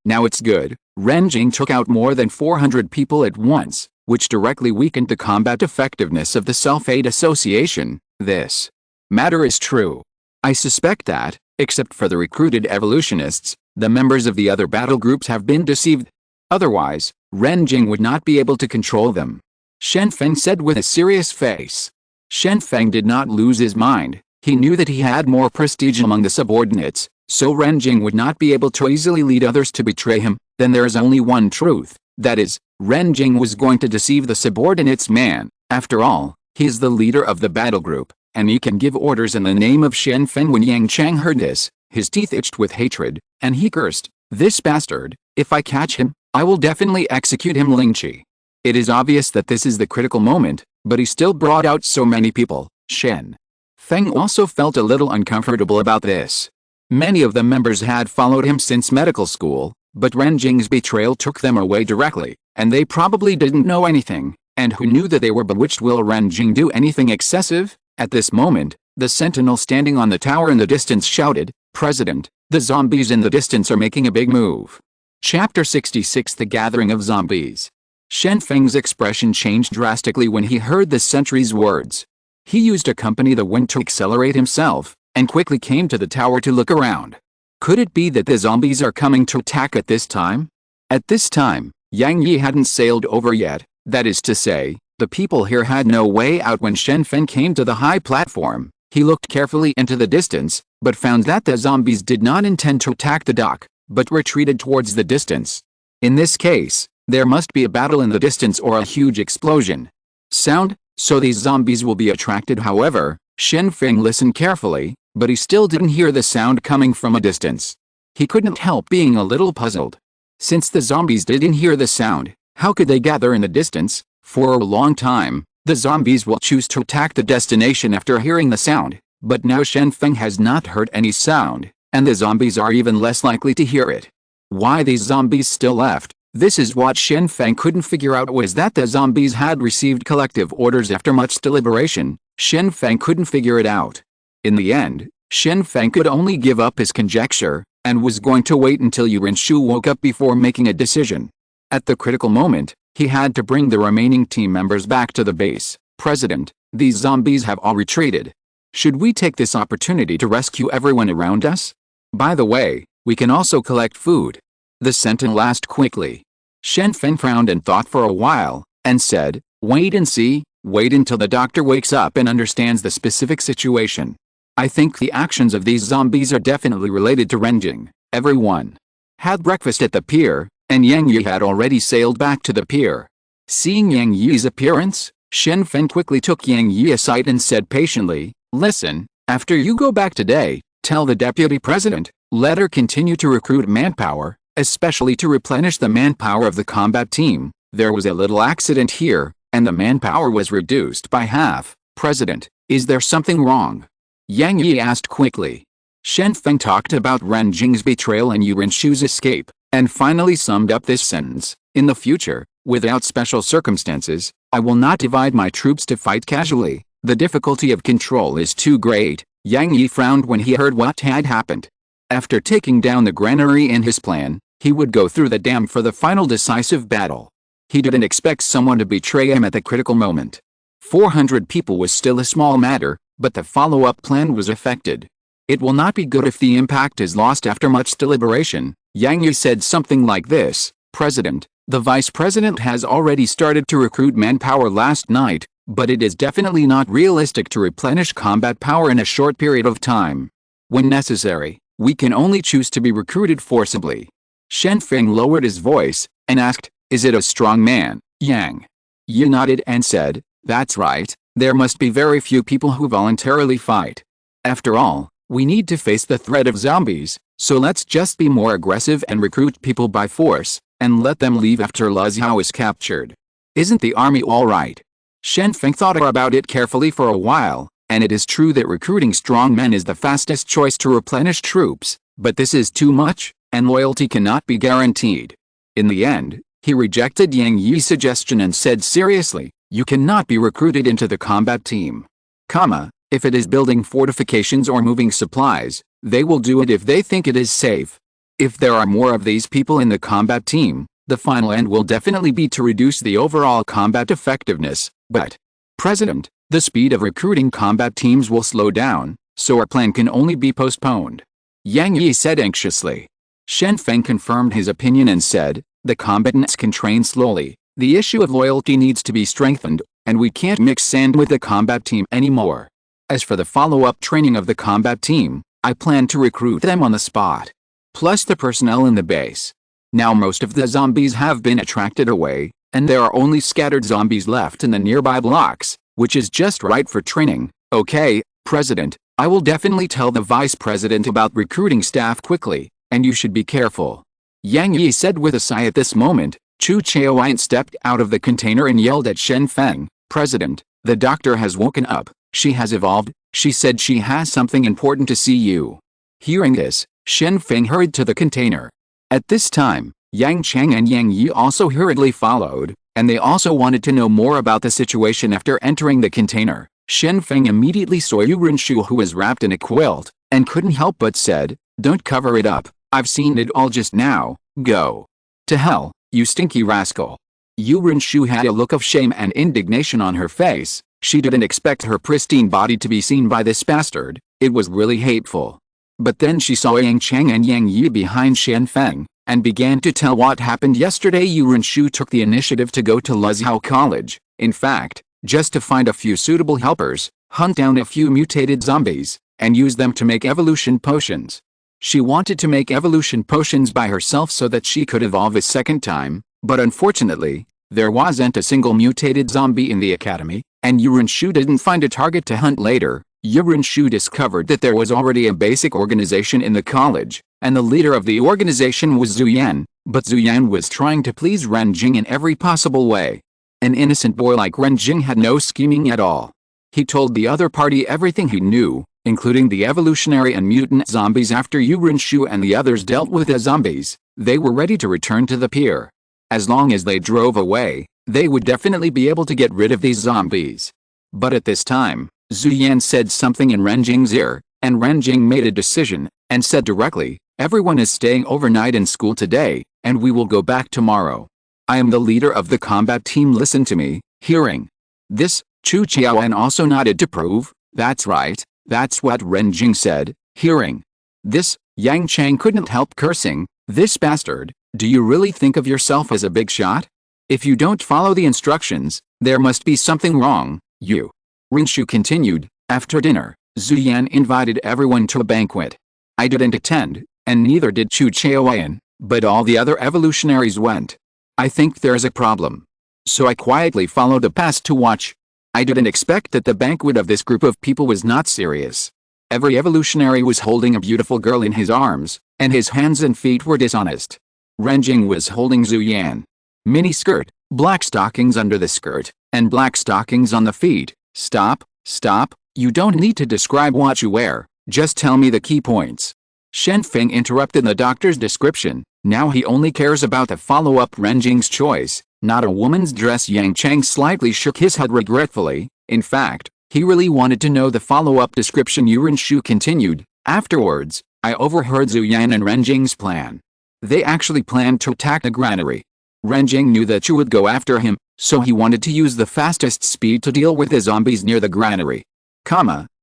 Now it's good, Renjing took out more than 400 people at once, which directly weakened the combat effectiveness of the Self-Aid Association. This matter is true. I suspect that, except for the recruited evolutionists, the members of the other battle groups have been deceived. Otherwise, Renjing would not be able to control them. Shen Feng said with a serious face. Shen Feng did not lose his mind. He knew that he had more prestige among the subordinates, so Renjing would not be able to easily lead others to betray him. Then there is only one truth, that is, Renjing was going to deceive the subordinates. Man, after all, he is the leader of the battle group, and he can give orders in the name of Shen Feng. When Yang Chang heard this, his teeth itched with hatred, and he cursed, "This bastard, if I catch him, I will definitely execute him." Lingqi. It is obvious that this is the critical moment, but he still brought out so many people. Shen Feng also felt a little uncomfortable about this. Many of the members had followed him since medical school, but Renjing's betrayal took them away directly, and they probably didn't know anything, and who knew that they were bewitched? Will Renjing do anything excessive? At this moment, the sentinel standing on the tower in the distance shouted, "President, the zombies in the distance are making a big move." Chapter 66 The Gathering of Zombies. Shen Feng's expression changed drastically when he heard the sentry's words. He used accompany the wind to accelerate himself, and quickly came to the tower to look around. Could it be that the zombies are coming to attack at this time? At this time, Yang Yi hadn't sailed over yet, that is to say, the people here had no way out. When Shen Feng came to the high platform, he looked carefully into the distance, but found that the zombies did not intend to attack the dock, but retreated towards the distance. In this case, there must be a battle in the distance or a huge explosion. Sound, so these zombies will be attracted. However, Shen Feng listened carefully, but he still didn't hear the sound coming from a distance. He couldn't help being a little puzzled. Since the zombies didn't hear the sound, how could they gather in the distance? For a long time, the zombies will choose to attack the destination after hearing the sound, but now Shen Feng has not heard any sound, and the zombies are even less likely to hear it. Why these zombies still left? This is what Shen Feng couldn't figure out, was that the zombies had received collective orders. After much deliberation, Shen Feng couldn't figure it out. In the end, Shen Feng could only give up his conjecture, and was going to wait until Yu Renshu woke up before making a decision. At the critical moment, he had to bring the remaining team members back to the base. "President, these zombies have all retreated. Should we take this opportunity to rescue everyone around us? By the way, we can also collect food." The sentinel asked quickly. Shen Feng frowned and thought for a while, and said, "Wait and see, wait until the doctor wakes up and understands the specific situation. I think the actions of these zombies are definitely related to Renjing." Everyone had breakfast at the pier, and Yang Yi had already sailed back to the pier. Seeing Yang Yi's appearance, Shen Feng quickly took Yang Yi aside and said patiently, "Listen, after you go back today, tell the deputy president, let her continue to recruit manpower, especially to replenish the manpower of the combat team. There was a little accident here, and the manpower was reduced by half. President, is there something wrong?" Yang Yi asked quickly. Shen Feng talked about Renjing's betrayal and Yu Renshu's escape, and finally summed up this sentence: "In the future, without special circumstances, I will not divide my troops to fight casually. The difficulty of control is too great." Yang Yi frowned when he heard what had happened. After taking down the granary in his plan, he would go through the dam for the final decisive battle. He didn't expect someone to betray him at the critical moment. 400 people was still a small matter, but the follow-up plan was affected. It will not be good if the impact is lost. After much deliberation, Jianyi said something like this: President, the Vice President has already started to recruit manpower last night, but it is definitely not realistic to replenish combat power in a short period of time. When necessary, we can only choose to be recruited forcibly. Shen Feng lowered his voice and asked, "Is it a strong man, Yang?" Yi nodded and said, "That's right, there must be very few people who voluntarily fight. After all, we need to face the threat of zombies, so let's just be more aggressive and recruit people by force, and let them leave after Luxiao is captured. Isn't the army all right?" Shen Feng thought about it carefully for a while, and it is true that recruiting strong men is the fastest choice to replenish troops, but this is too much, and loyalty cannot be guaranteed. In the end, he rejected Yang Yi's suggestion and said seriously, "You cannot be recruited into the combat team. If it is building fortifications or moving supplies, they will do it if they think it is safe. If there are more of these people in the combat team, the final end will definitely be to reduce the overall combat effectiveness, but, President, the speed of recruiting combat teams will slow down, so our plan can only be postponed," Yang Yi said anxiously. Shen Feng confirmed his opinion and said, "The combatants can train slowly, the issue of loyalty needs to be strengthened, and we can't mix sand with the combat team anymore. As for the follow-up training of the combat team, I plan to recruit them on the spot. Plus the personnel in the base. Now most of the zombies have been attracted away, and there are only scattered zombies left in the nearby blocks, which is just right for training." "Okay, President, I will definitely tell the Vice President about recruiting staff quickly, and you should be careful," Yang Yi said with a sigh. At this moment, Chu Chaoyan stepped out of the container and yelled at Shen Feng, "President, the doctor has woken up. She has evolved. She said she has something important to see you." Hearing this, Shen Feng hurried to the container. At this time, Yang Chang and Yang Yi also hurriedly followed, and they also wanted to know more about the situation. After entering the container, Shen Feng immediately saw Yu Renshu, who was wrapped in a quilt, and couldn't help but said, "Don't cover it up, I've seen it all just now. Go to hell, you stinky rascal." Yu Renshu had a look of shame and indignation on her face. She didn't expect her pristine body to be seen by this bastard. It was really hateful. But then she saw Yang Chang and Yang Yi behind Shen Feng, and began to tell what happened yesterday. Yu Renshu took the initiative to go to Luxiao College, in fact, just to find a few suitable helpers, hunt down a few mutated zombies, and use them to make evolution potions. She wanted to make evolution potions by herself so that she could evolve a second time, but unfortunately, there wasn't a single mutated zombie in the academy, and Yu Renshu didn't find a target to hunt later. Yu Renshu discovered that there was already a basic organization in the college, and the leader of the organization was Zhu Yan, but Zhu Yan was trying to please Ren Jing in every possible way. An innocent boy like Ren Jing had no scheming at all. He told the other party everything he knew, including the evolutionary and mutant zombies. After Yu Renshu and the others dealt with the zombies, they were ready to return to the pier. As long as they drove away, they would definitely be able to get rid of these zombies. But at this time, Zhu Yan said something in Ren Jing's ear, and Ren Jing made a decision, and said directly, "Everyone is staying overnight in school today, and we will go back tomorrow. I am the leader of the combat team. Listen to me." Hearing this, Chu Qiaoan also nodded to prove, "That's right, that's what Ren Jing said." Hearing this, Yang Chang couldn't help cursing, "This bastard, do you really think of yourself as a big shot? If you don't follow the instructions, there must be something wrong." Yu Renshu continued, "After dinner, Zhu Yan invited everyone to a banquet. I didn't attend, and neither did Chu Chaoyan, but all the other evolutionaries went. I think there's a problem. So I quietly followed the past to watch. I didn't expect that the banquet of this group of people was not serious. Every evolutionary was holding a beautiful girl in his arms, and his hands and feet were dishonest. Ren Jing was holding Zhu Yan. Mini skirt, black stockings under the skirt, and black stockings on the feet. Stop, you don't need to describe what you wear, just tell me the key points." Shen Feng interrupted the doctor's description. Now he only cares about the follow-up. Ren Jing's choice, not a woman's dress. Yang Chang slightly shook his head regretfully. In fact, he really wanted to know the follow-up description. Yu Renshu continued, "Afterwards, I overheard Zhu Yan and Ren Jing's plan. They actually planned to attack the granary. Ren Jing knew that you would go after him, so he wanted to use the fastest speed to deal with the zombies near the granary.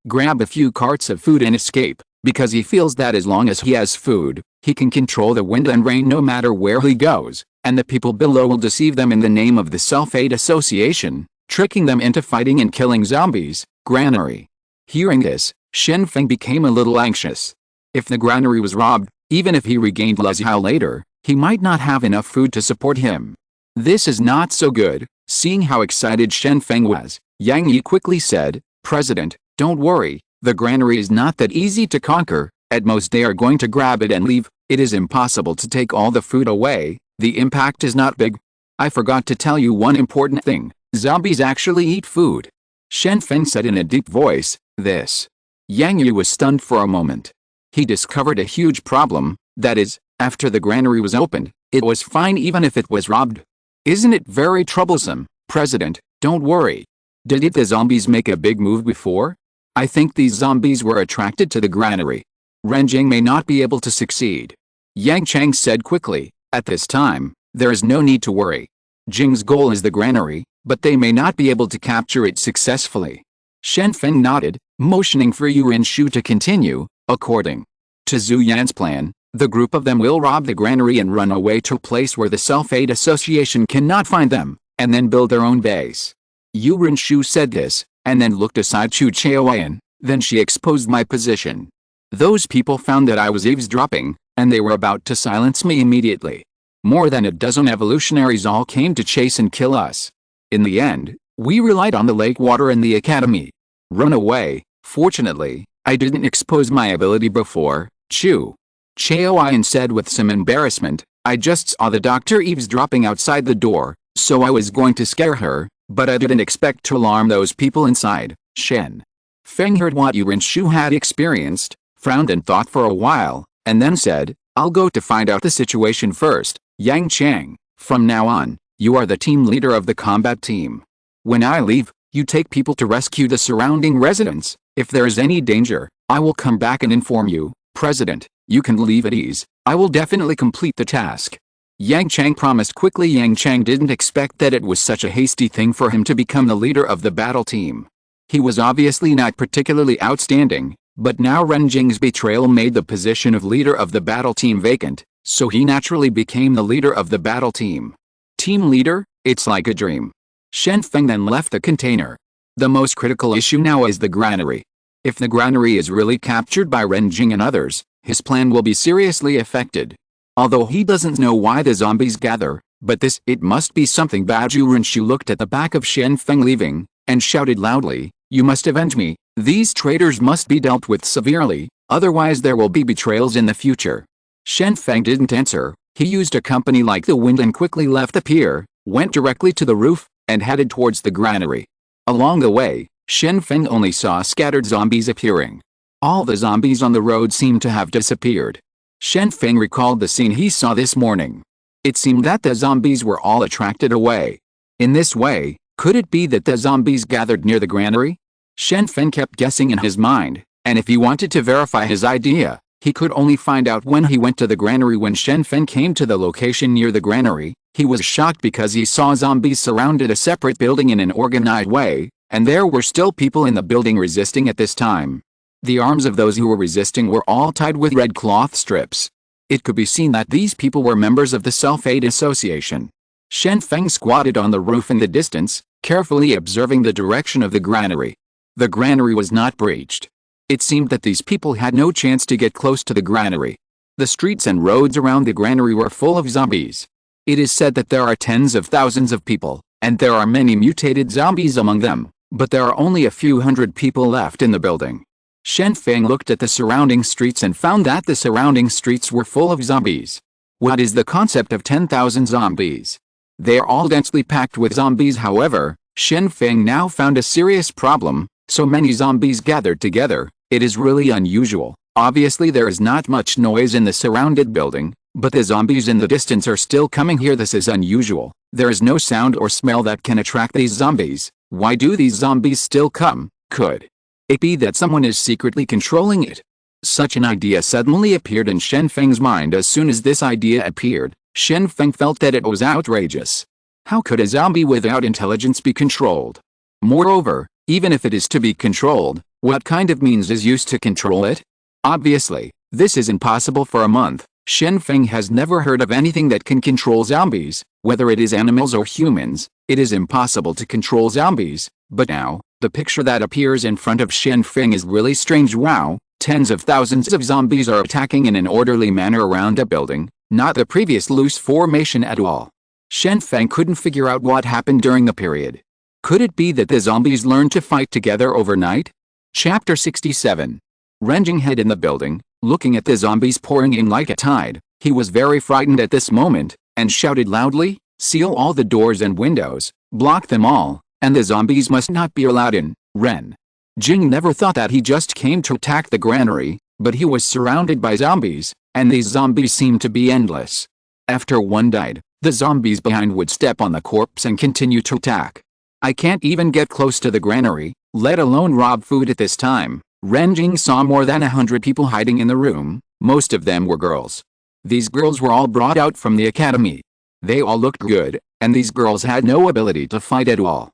Grab a few carts of food and escape. Because he feels that as long as he has food, he can control the wind and rain no matter where he goes, and the people below will deceive them in the name of the Self-Aid Association, tricking them into fighting and killing zombies. Granary. Hearing this, Shen Feng became a little anxious. If the granary was robbed, even if he regained Lezhao later, he might not have enough food to support him. This is not so good. Seeing how excited Shen Feng was, Yang Yi quickly said, "President, don't worry, the granary is not that easy to conquer. At most they are going to grab it and leave. It is impossible to take all the food away. The impact is not big. I forgot to tell you one important thing. Zombies actually eat food," Shen Feng said in a deep voice. This. Yang Yi was stunned for a moment. He discovered a huge problem, that is, after the granary was opened, it was fine even if it was robbed. Isn't it very troublesome, President? Don't worry. Did the zombies make a big move before? I think these zombies were attracted to the granary. Renjing may not be able to succeed. Yang Chang said quickly. At this time, there is no need to worry. Jing's goal is the granary, but they may not be able to capture it successfully. Shen Feng nodded, motioning for Yu Renshu to continue. According to Zhu Yan's plan, the group of them will rob the granary and run away to a place where the Self-Aid Association cannot find them, and then build their own base. Yu Renshu said this, and then looked aside Chu Chaoyan. Then she exposed my position. Those people found that I was eavesdropping, and they were about to silence me immediately. More than a dozen evolutionaries all came to chase and kill us. In the end, we relied on the lake water and the academy. Run away. Fortunately, I didn't expose my ability before, Chu Chaoyan said with some embarrassment. I just saw the doctor eavesdropping outside the door, so I was going to scare her, but I didn't expect to alarm those people inside. Shen Feng heard what Yu Renshu had experienced, frowned and thought for a while, and then said, I'll go to find out the situation first. Yang Chang, from now on, you are the team leader of the combat team. When I leave, you take people to rescue the surrounding residents. If there is any danger, I will come back and inform you. President, you can leave at ease. I will definitely complete the task. Yang Chang promised quickly. Yang Chang didn't expect that it was such a hasty thing for him to become the leader of the battle team. He was obviously not particularly outstanding, but now Renjing's betrayal made the position of leader of the battle team vacant, so he naturally became the leader of the battle team. Team leader? It's like a dream. Shen Feng then left the container. The most critical issue now is the granary. If the granary is really captured by Renjing and others, his plan will be seriously affected. Although he doesn't know why the zombies gather, but it must be something bad. Yu Renshu looked at the back of Shen Feng leaving, and shouted loudly, You must avenge me. These traitors must be dealt with severely, otherwise there will be betrayals in the future. Shen Feng didn't answer. He used a company like the wind and quickly left the pier, went directly to the roof, and headed towards the granary. Along the way, Shen Feng only saw scattered zombies appearing. All the zombies on the road seemed to have disappeared. Shen Feng recalled the scene he saw this morning. It seemed that the zombies were all attracted away. In this way, could it be that the zombies gathered near the granary? Shen Feng kept guessing in his mind, and if he wanted to verify his idea, he could only find out when he went to the granary. When Shen Feng came to the location near the granary, he was shocked because he saw zombies surrounded a separate building in an organized way, and there were still people in the building resisting at this time. The arms of those who were resisting were all tied with red cloth strips. It could be seen that these people were members of the Self-Aid Association. Shen Feng squatted on the roof in the distance, carefully observing the direction of the granary. The granary was not breached. It seemed that these people had no chance to get close to the granary. The streets and roads around the granary were full of zombies. It is said that there are tens of thousands of people, and there are many mutated zombies among them, but there are only a few hundred people left in the building. Shen Feng looked at the surrounding streets and found that the surrounding streets were full of zombies. What is the concept of 10,000 zombies? They are all densely packed with zombies. However, Shen Feng now found a serious problem. So many zombies gathered together, it is really unusual. Obviously there is not much noise in the surrounded building, but the zombies in the distance are still coming here. This is unusual. There is no sound or smell that can attract these zombies. Why do these zombies still come? Could it be that someone is secretly controlling it? Such an idea suddenly appeared in Shen Feng's mind. As soon as this idea appeared, Shen Feng felt that it was outrageous. How could a zombie without intelligence be controlled? Moreover, even if it is to be controlled, what kind of means is used to control it? Obviously, this is impossible for a month. Shen Feng has never heard of anything that can control zombies, whether it is animals or humans. It is impossible to control zombies, but now, the picture that appears in front of Shen Feng is really strange. Wow, tens of thousands of zombies are attacking in an orderly manner around a building, not the previous loose formation at all. Shen Feng couldn't figure out what happened during the period. Could it be that the zombies learned to fight together overnight? Chapter 67. Ren Jing hid in the building, looking at the zombies pouring in like a tide. He was very frightened at this moment, and shouted loudly, "Seal all the doors and windows, block them all, and the zombies must not be allowed in." Ren Jing never thought that he just came to attack the granary, but he was surrounded by zombies, and these zombies seemed to be endless. After one died, the zombies behind would step on the corpse and continue to attack. "I can't even get close to the granary, let alone rob food at this time." Ren Jing saw more than 100 people hiding in the room. Most of them were girls. These girls were all brought out from the academy. They all looked good, and these girls had no ability to fight at all.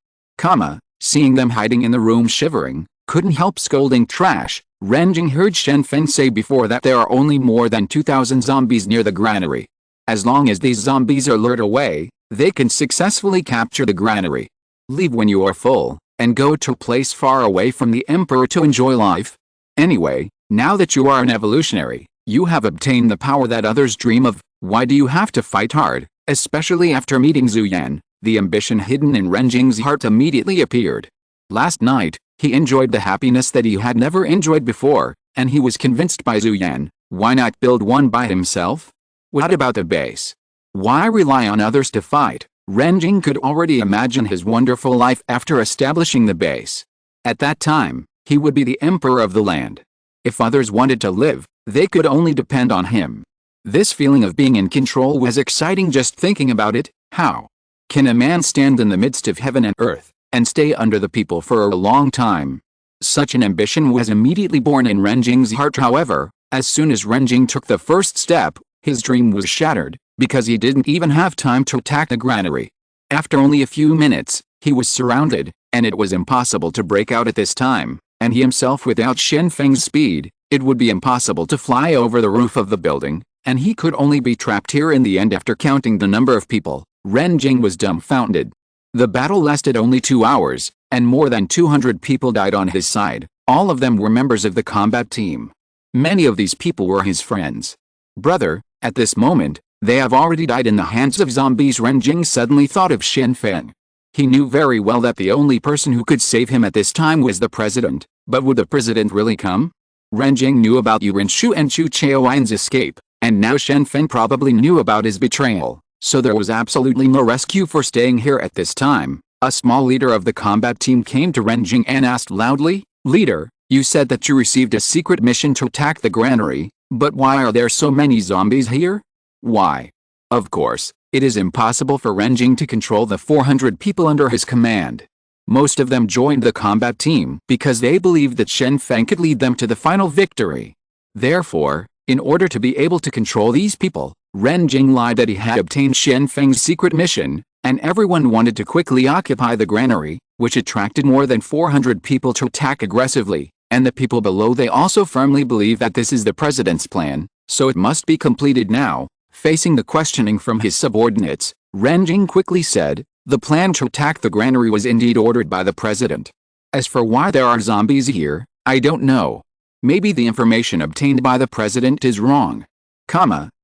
Seeing them hiding in the room shivering, couldn't help scolding trash. Ren Jing heard Shen Feng say before that there are only more than 2,000 zombies near the granary. As long as these zombies are lured away, they can successfully capture the granary. Leave when you are full, and go to a place far away from the emperor to enjoy life. Anyway, now that you are an evolutionary, you have obtained the power that others dream of. Why do you have to fight hard, especially after meeting Zhu Yan? The ambition hidden in Ren Jing's heart immediately appeared. Last night, he enjoyed the happiness that he had never enjoyed before, and he was convinced by Zhu Yan. Why not build one by himself? What about the base? Why rely on others to fight? Ren Jing could already imagine his wonderful life after establishing the base. At that time, he would be the emperor of the land. If others wanted to live, they could only depend on him. This feeling of being in control was exciting just thinking about it. How can a man stand in the midst of heaven and earth, and stay under the people for a long time? Such an ambition was immediately born in Ren Jing's heart. However, as soon as Ren Jing took the first step, his dream was shattered, because he didn't even have time to attack the granary. After only a few minutes, he was surrounded, and it was impossible to break out at this time, and he himself without Shen Feng's speed, it would be impossible to fly over the roof of the building, and he could only be trapped here in the end. After counting the number of people, Ren Jing was dumbfounded. The battle lasted only 2 hours, and more than 200 people died on his side. All of them were members of the combat team. Many of these people were his friends. Brother, at this moment, they have already died in the hands of zombies. Ren Jing suddenly thought of Shen Feng. He knew very well that the only person who could save him at this time was the president, but would the president really come? Ren Jing knew about Yu Renshu and Chu Chaoyan's escape, and now Shen Feng probably knew about his betrayal, so there was absolutely no rescue for staying here at this time. A small leader of the combat team came to Ren Jing and asked loudly, "Leader, you said that you received a secret mission to attack the granary, but why are there so many zombies here?" Why? Of course, it is impossible for Ren Jing to control the 400 people under his command. Most of them joined the combat team because they believed that Shen Feng could lead them to the final victory. Therefore, in order to be able to control these people, Ren Jing lied that he had obtained Shen Feng's secret mission, and everyone wanted to quickly occupy the granary, which attracted more than 400 people to attack aggressively, and the people below they also firmly believe that this is the president's plan, so it must be completed now. Facing the questioning from his subordinates, Ren Jing quickly said, "The plan to attack the granary was indeed ordered by the president. As for why there are zombies here, I don't know. Maybe the information obtained by the president is wrong.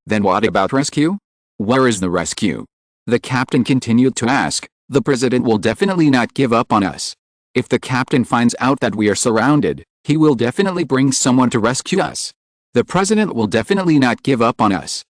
Then what about rescue? Where is the rescue?" The captain continued to ask. "The president will definitely not give up on us. If the captain finds out that we are surrounded, he will definitely bring someone to rescue us. The president will definitely not give up on us."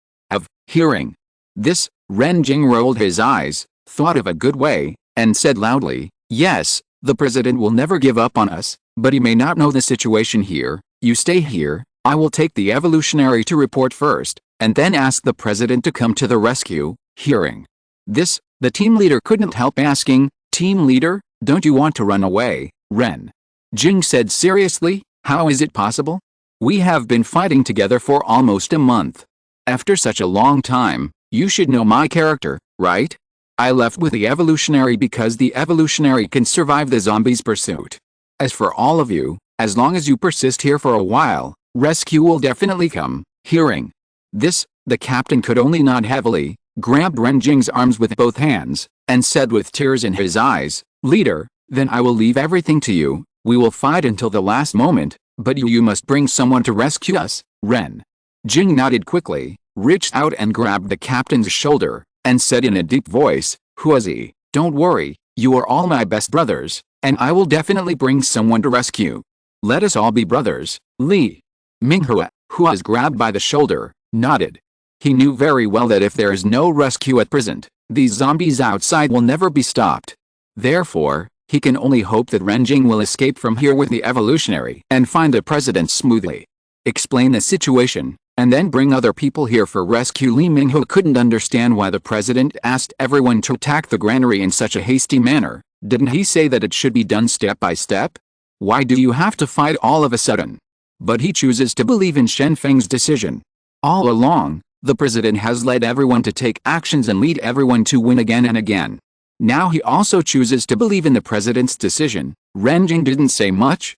Hearing this, Ren Jing rolled his eyes, thought of a good way, and said loudly, "Yes, the president will never give up on us, but he may not know the situation here. You stay here, I will take the evolutionary to report first, and then ask the president to come to the rescue." Hearing this, the team leader couldn't help asking, "Team leader, don't you want to run away?" Ren Jing said seriously, "How is it possible? We have been fighting together for almost a month. After such a long time, you should know my character, right? I left with the evolutionary because the evolutionary can survive the zombies' pursuit. As for all of you, as long as you persist here for a while, Rescue will definitely come. Hearing this, the captain could only nod heavily, grabbed Ren Jing's arms with both hands, and said with tears in his eyes, "Leader, then I will leave everything to you. We will fight until the last moment, but you must bring someone to rescue us." Ren Jing nodded quickly, reached out and grabbed the captain's shoulder, and said in a deep voice, "Who is he? Don't worry, you are all my best brothers, and I will definitely bring someone to rescue. Let us all be brothers." Li Minghua, who was grabbed by the shoulder, nodded. He knew very well that if there is no rescue at present, these zombies outside will never be stopped. Therefore, he can only hope that Ren Jing will escape from here with the evolutionary and find the president smoothly. Explain the situation, and then bring other people here for rescue. Li Minghua couldn't understand why the president asked everyone to attack the granary in such a hasty manner. Didn't he say that it should be done step by step? Why do you have to fight all of a sudden? But he chooses to believe in Shen Feng's decision. All along, the president has led everyone to take actions and lead everyone to win again and again. Now he also chooses to believe in the president's decision. Ren Jing didn't say much,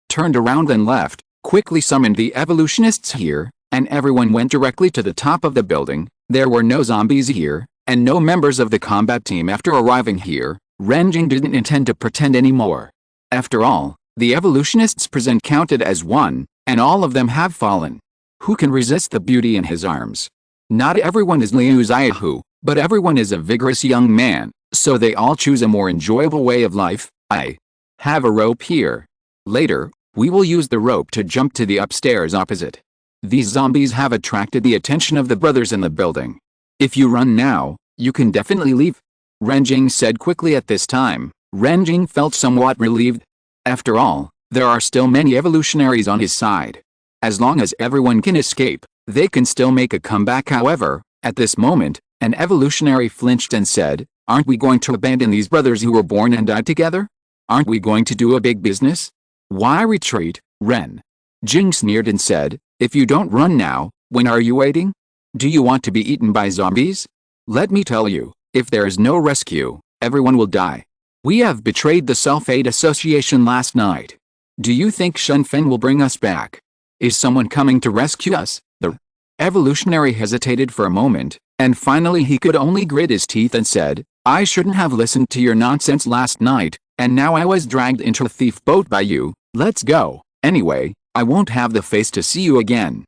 turned around and left, quickly summoned the evolutionists here, and everyone went directly to the top of the building. There were no zombies here, and no members of the combat team after arriving here. Ren Jing didn't intend to pretend anymore. After all, the evolutionists present counted as one, and all of them have fallen. Who can resist the beauty in his arms? Not everyone is Liu Xiaohu, but everyone is a vigorous young man, so they all choose a more enjoyable way of life. I have a rope here. Later, we will use the rope to jump to the upstairs opposite. These zombies have attracted the attention of the brothers in the building. If you run now, you can definitely leave. Ren Jing said quickly. At this time, Ren Jing felt somewhat relieved. After all, there are still many evolutionaries on his side. As long as everyone can escape, they can still make a comeback. However, at this moment, an evolutionary flinched and said, "Aren't we going to abandon these brothers who were born and died together? Aren't we going to do a big business? Why retreat?" Ren Jing sneered and said, "If you don't run now, when are you waiting? Do you want to be eaten by zombies? Let me tell you, if there is no rescue, everyone will die. We have betrayed the Sulfate Association last night. Do you think Shen Feng will bring us back? Is someone coming to rescue us?" The evolutionary hesitated for a moment, and finally he could only grit his teeth and said, "I shouldn't have listened to your nonsense last night, and now I was dragged into a thief boat by you. Let's go. Anyway, I won't have the face to see you again."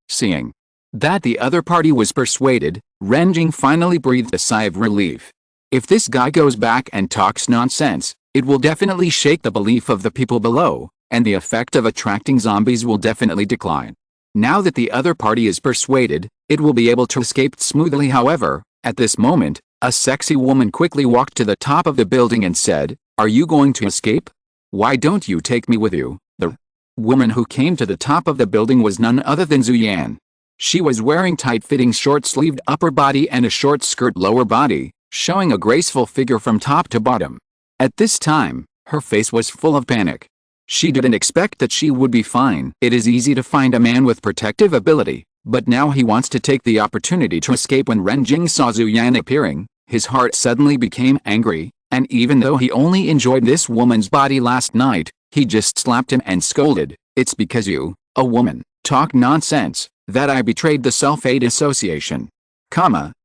Seeing that the other party was persuaded, Ren Jing finally breathed a sigh of relief. If this guy goes back and talks nonsense, it will definitely shake the belief of the people below, and the effect of attracting zombies will definitely decline. Now that the other party is persuaded, it will be able to escape smoothly. However, at this moment, a sexy woman quickly walked to the top of the building and said, "Are you going to escape? Why don't you take me with you?" The woman who came to the top of the building was none other than Zhu Yan. She was wearing tight-fitting short-sleeved upper body and a short skirt lower body, showing a graceful figure from top to bottom. At this time, her face was full of panic. She didn't expect that she would be fine. It is easy to find a man with protective ability, but now he wants to take the opportunity to escape. When Ren Jing saw Zhu Yan appearing, his heart suddenly became angry, and even though he only enjoyed this woman's body last night, he just slapped him and scolded, "It's because you, a woman, talk nonsense, that I betrayed the Sulfate Association.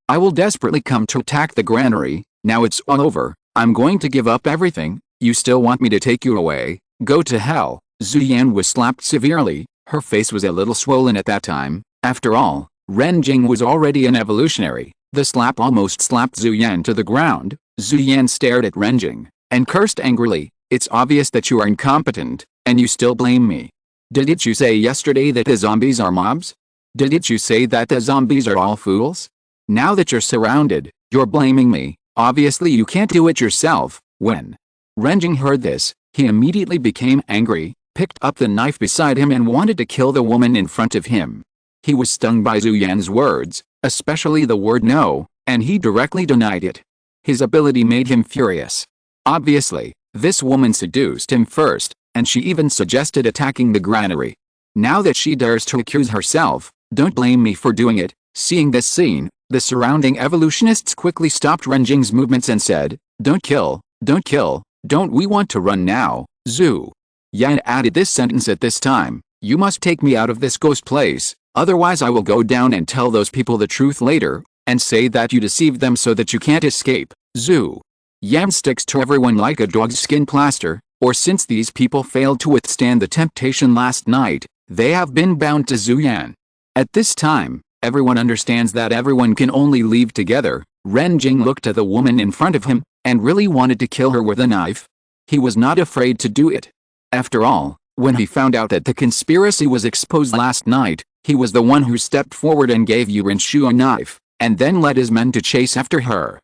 I will desperately come to attack the granary. Now it's all over. I'm going to give up everything. You still want me to take you away? Go to hell." Zhu Yan was slapped severely. Her face was a little swollen at that time. After all, Ren Jing was already an evolutionary. The slap almost slapped Zhu Yan to the ground. Zhu Yan stared at Ren Jing and cursed angrily, "It's obvious that you are incompetent, and you still blame me. Didn't you say yesterday that the zombies are mobs? Didn't you say that the zombies are all fools? Now that you're surrounded, you're blaming me. Obviously you can't do it yourself." When Ren Jing heard this, he immediately became angry, picked up the knife beside him and wanted to kill the woman in front of him. He was stung by Zhu Yan's words, especially the word no, and he directly denied it. His ability made him furious. Obviously, this woman seduced him first, and she even suggested attacking the granary. Now that she dares to accuse herself, don't blame me for doing it. Seeing this scene, the surrounding evolutionists quickly stopped Ren Jing's movements and said, don't kill, don't we want to run now?" Zhu Yan added this sentence at this time, You must take me out of this ghost place, otherwise I will go down and tell those people the truth later, and say that you deceived them so that you can't escape. Zhu Yan sticks to everyone like a dog's skin plaster, or since these people failed to withstand the temptation last night, they have been bound to Zhu Yan. At this time, everyone understands that everyone can only leave together. Ren Jing looked at the woman in front of him, and really wanted to kill her with a knife. He was not afraid to do it. After all, when he found out that the conspiracy was exposed last night, he was the one who stepped forward and gave Yuan Shu a knife, and then led his men to chase after her.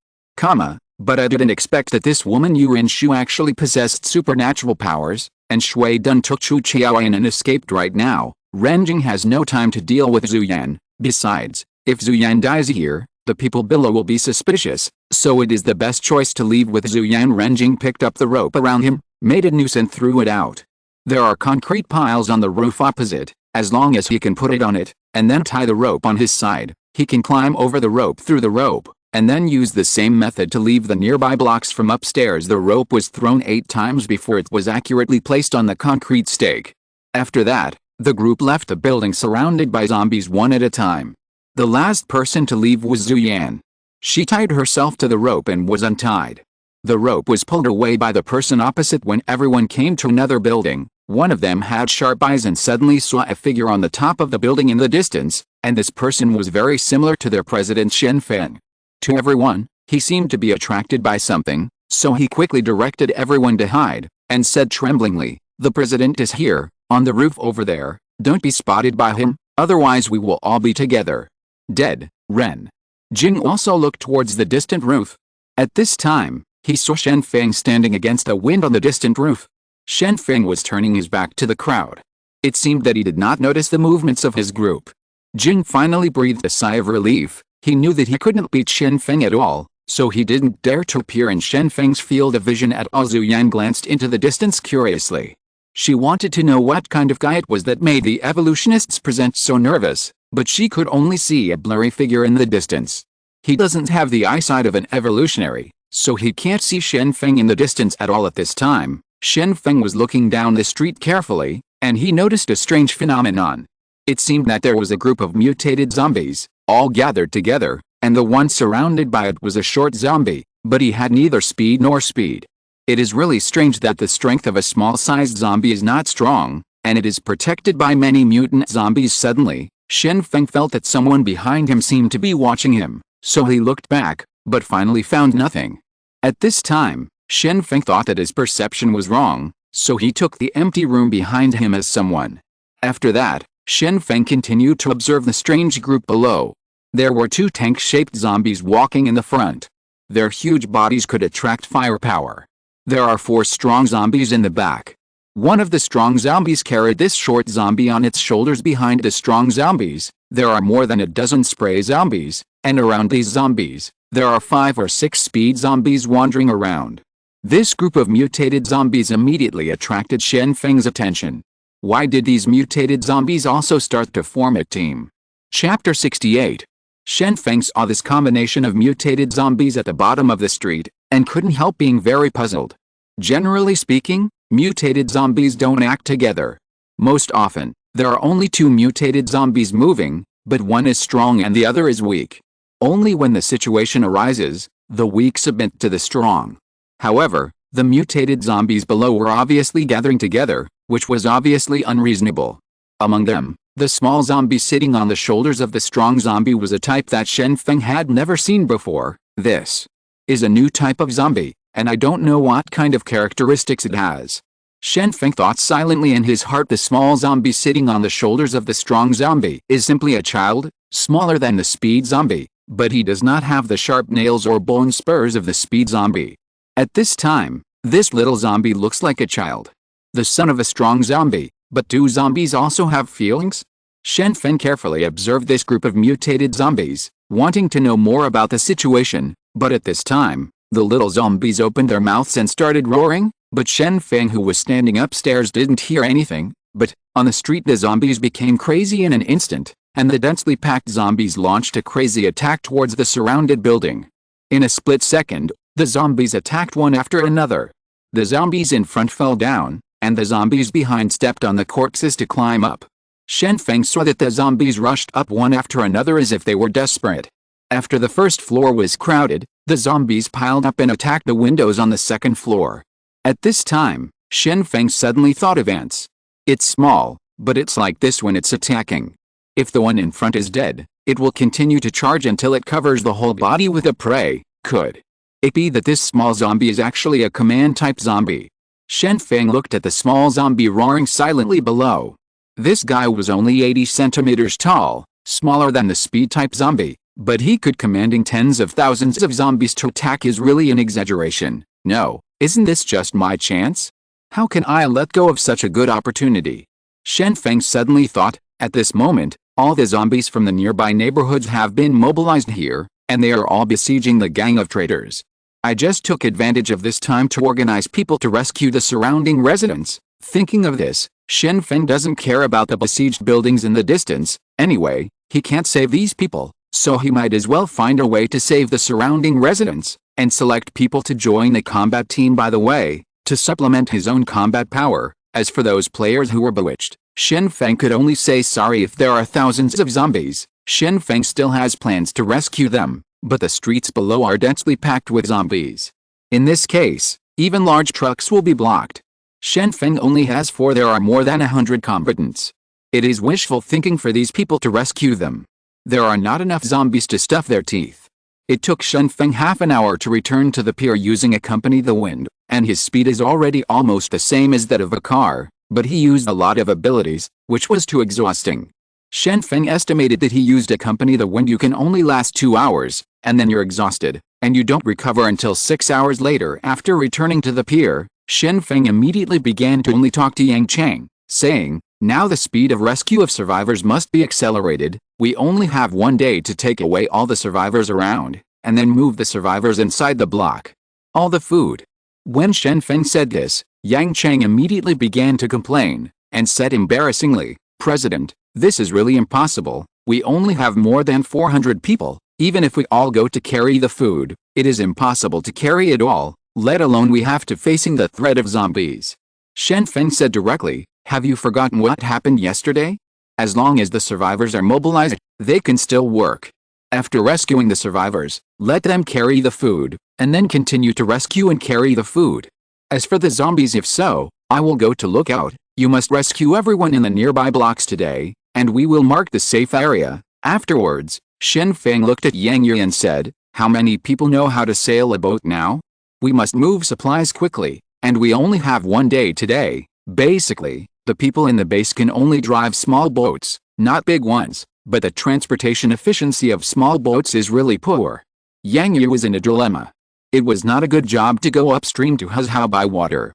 But I didn't expect that this woman Yuan Shu actually possessed supernatural powers, and Shui Dun took Chu Qiaoyan and escaped right now. Ren Jing has no time to deal with Zhu Yan. Besides, if Zhu Yan dies here, the people below will be suspicious, so it is the best choice to leave with Zhu Yan. Ren Jing picked up the rope around him, made a noose and threw it out. There are concrete piles on the roof opposite. As long as he can put it on it, and then tie the rope on his side, he can climb over the rope through the rope, and then use the same method to leave the nearby blocks from upstairs. The rope was thrown 8 times before it was accurately placed on the concrete stake. After that, the group left the building surrounded by zombies one at a time. The last person to leave was Zhu Yan. She tied herself to the rope and was untied. The rope was pulled away by the person opposite when everyone came to another building. One of them had sharp eyes and suddenly saw a figure on the top of the building in the distance, and this person was very similar to their president Shen Feng. To everyone, he seemed to be attracted by something, so he quickly directed everyone to hide, and said tremblingly, "The president is here, on the roof over there, don't be spotted by him, otherwise we will all be together." Dead. Ren Jing also looked towards the distant roof. At this time, he saw Shen Feng standing against the wind on the distant roof. Shen Feng was turning his back to the crowd. It seemed that he did not notice the movements of his group. Jing finally breathed a sigh of relief. He knew that he couldn't beat Shen Feng at all, so he didn't dare to appear in Shen Feng's field of vision at all. Zhu Yan glanced into the distance curiously. She wanted to know what kind of guy it was that made the evolutionists present so nervous, but she could only see a blurry figure in the distance. He doesn't have the eyesight of an evolutionary, so he can't see Shen Feng in the distance at all at this time. Shen Feng was looking down the street carefully, and he noticed a strange phenomenon. It seemed that there was a group of mutated zombies, all gathered together, and the one surrounded by it was a short zombie, but he had neither speed nor speed. It is really strange that the strength of a small-sized zombie is not strong, and it is protected by many mutant zombies. Suddenly, Shen Feng felt that someone behind him seemed to be watching him, so he looked back, but finally found nothing. At this time, Shen Feng thought that his perception was wrong, so he took the empty room behind him as someone. After that, Shen Feng continued to observe the strange group below. There were 2 tank-shaped zombies walking in the front. Their huge bodies could attract firepower. There are 4 strong zombies in the back. One of the strong zombies carried this short zombie on its shoulders. Behind the strong zombies, there are more than a dozen spray zombies, and around these zombies, there are 5 or 6 speed zombies wandering around. This group of mutated zombies immediately attracted Shen Feng's attention. Why did these mutated zombies also start to form a team? Chapter 68. Shen Feng saw this combination of mutated zombies at the bottom of the street, and couldn't help being very puzzled. Generally speaking, mutated zombies don't act together. Most often, there are only 2 mutated zombies moving, but one is strong and the other is weak. Only when the situation arises, the weak submit to the strong. However, the mutated zombies below were obviously gathering together, which was obviously unreasonable. Among them, the small zombie sitting on the shoulders of the strong zombie was a type that Shen Feng had never seen before. This is a new type of zombie, and I don't know what kind of characteristics it has. Shen Feng thought silently in his heart. The small zombie sitting on the shoulders of the strong zombie is simply a child, smaller than the speed zombie, but he does not have the sharp nails or bone spurs of the speed zombie. At this time, this little zombie looks like a child, the son of a strong zombie. But do zombies also have feelings? Shen Feng carefully observed this group of mutated zombies, wanting to know more about the situation, but at this time, the little zombies opened their mouths and started roaring, but Shen Feng, who was standing upstairs, didn't hear anything. But on the street the zombies became crazy in an instant, and the densely packed zombies launched a crazy attack towards the surrounded building. In a split second, the zombies attacked one after another. The zombies in front fell down, and the zombies behind stepped on the corpses to climb up. Shen Feng saw that the zombies rushed up one after another as if they were desperate. After the first floor was crowded, the zombies piled up and attacked the windows on the second floor. At this time, Shen Feng suddenly thought of ants. It's small, but it's like this when it's attacking. If the one in front is dead, it will continue to charge until it covers the whole body with a prey. Could it be that this small zombie is actually a command-type zombie? Shen Feng looked at the small zombie roaring silently below. This guy was only 80 centimeters tall, smaller than the speed-type zombie, but he could commanding tens of thousands of zombies to attack is really an exaggeration. No, isn't this just my chance? How can I let go of such a good opportunity? Shen Feng suddenly thought. At this moment, all the zombies from the nearby neighborhoods have been mobilized here, and they are all besieging the gang of traitors. I just took advantage of this time to organize people to rescue the surrounding residents. Thinking of this, Shen Feng doesn't care about the besieged buildings in the distance. Anyway, he can't save these people, so he might as well find a way to save the surrounding residents, and select people to join the combat team by the way, to supplement his own combat power. As for those players who were bewitched, Shen Feng could only say sorry if there are thousands of zombies. Shen Feng still has plans to rescue them, but the streets below are densely packed with zombies. In this case, even large trucks will be blocked. Shen Feng only has 4. There are more than 100 combatants. It is wishful thinking for these people to rescue them. There are not enough zombies to stuff their teeth. It took Shen Feng half an hour to return to the pier using Accompany the Wind, and his speed is already almost the same as that of a car, but he used a lot of abilities, which was too exhausting. Shen Feng estimated that he used Accompany the Wind. You can only last 2 hours, and then you're exhausted, and you don't recover until 6 hours later. After returning to the pier, Shen Feng immediately began to only talk to Yang Chang, saying, now the speed of rescue of survivors must be accelerated. We only have 1 day to take away all the survivors around, and then move the survivors inside the block. All the food. When Shen Feng said this, Yang Chang immediately began to complain, and said embarrassingly, President, this is really impossible. We only have more than 400 people. Even if we all go to carry the food, it is impossible to carry it all, let alone we have to facing the threat of zombies. Shen Feng said directly, have you forgotten what happened yesterday? As long as the survivors are mobilized, they can still work. After rescuing the survivors, let them carry the food, and then continue to rescue and carry the food. As for the zombies, if so, I will go to look out. You must rescue everyone in the nearby blocks today, and we will mark the safe area. Afterwards, Shen Feng looked at Yang Yi and said, how many people know how to sail a boat now? We must move supplies quickly, and we only have 1 day today. Basically, the people in the base can only drive small boats, not big ones, but the transportation efficiency of small boats is really poor. Yang Yi was in a dilemma. It was not a good job to go upstream to Huzhou by water.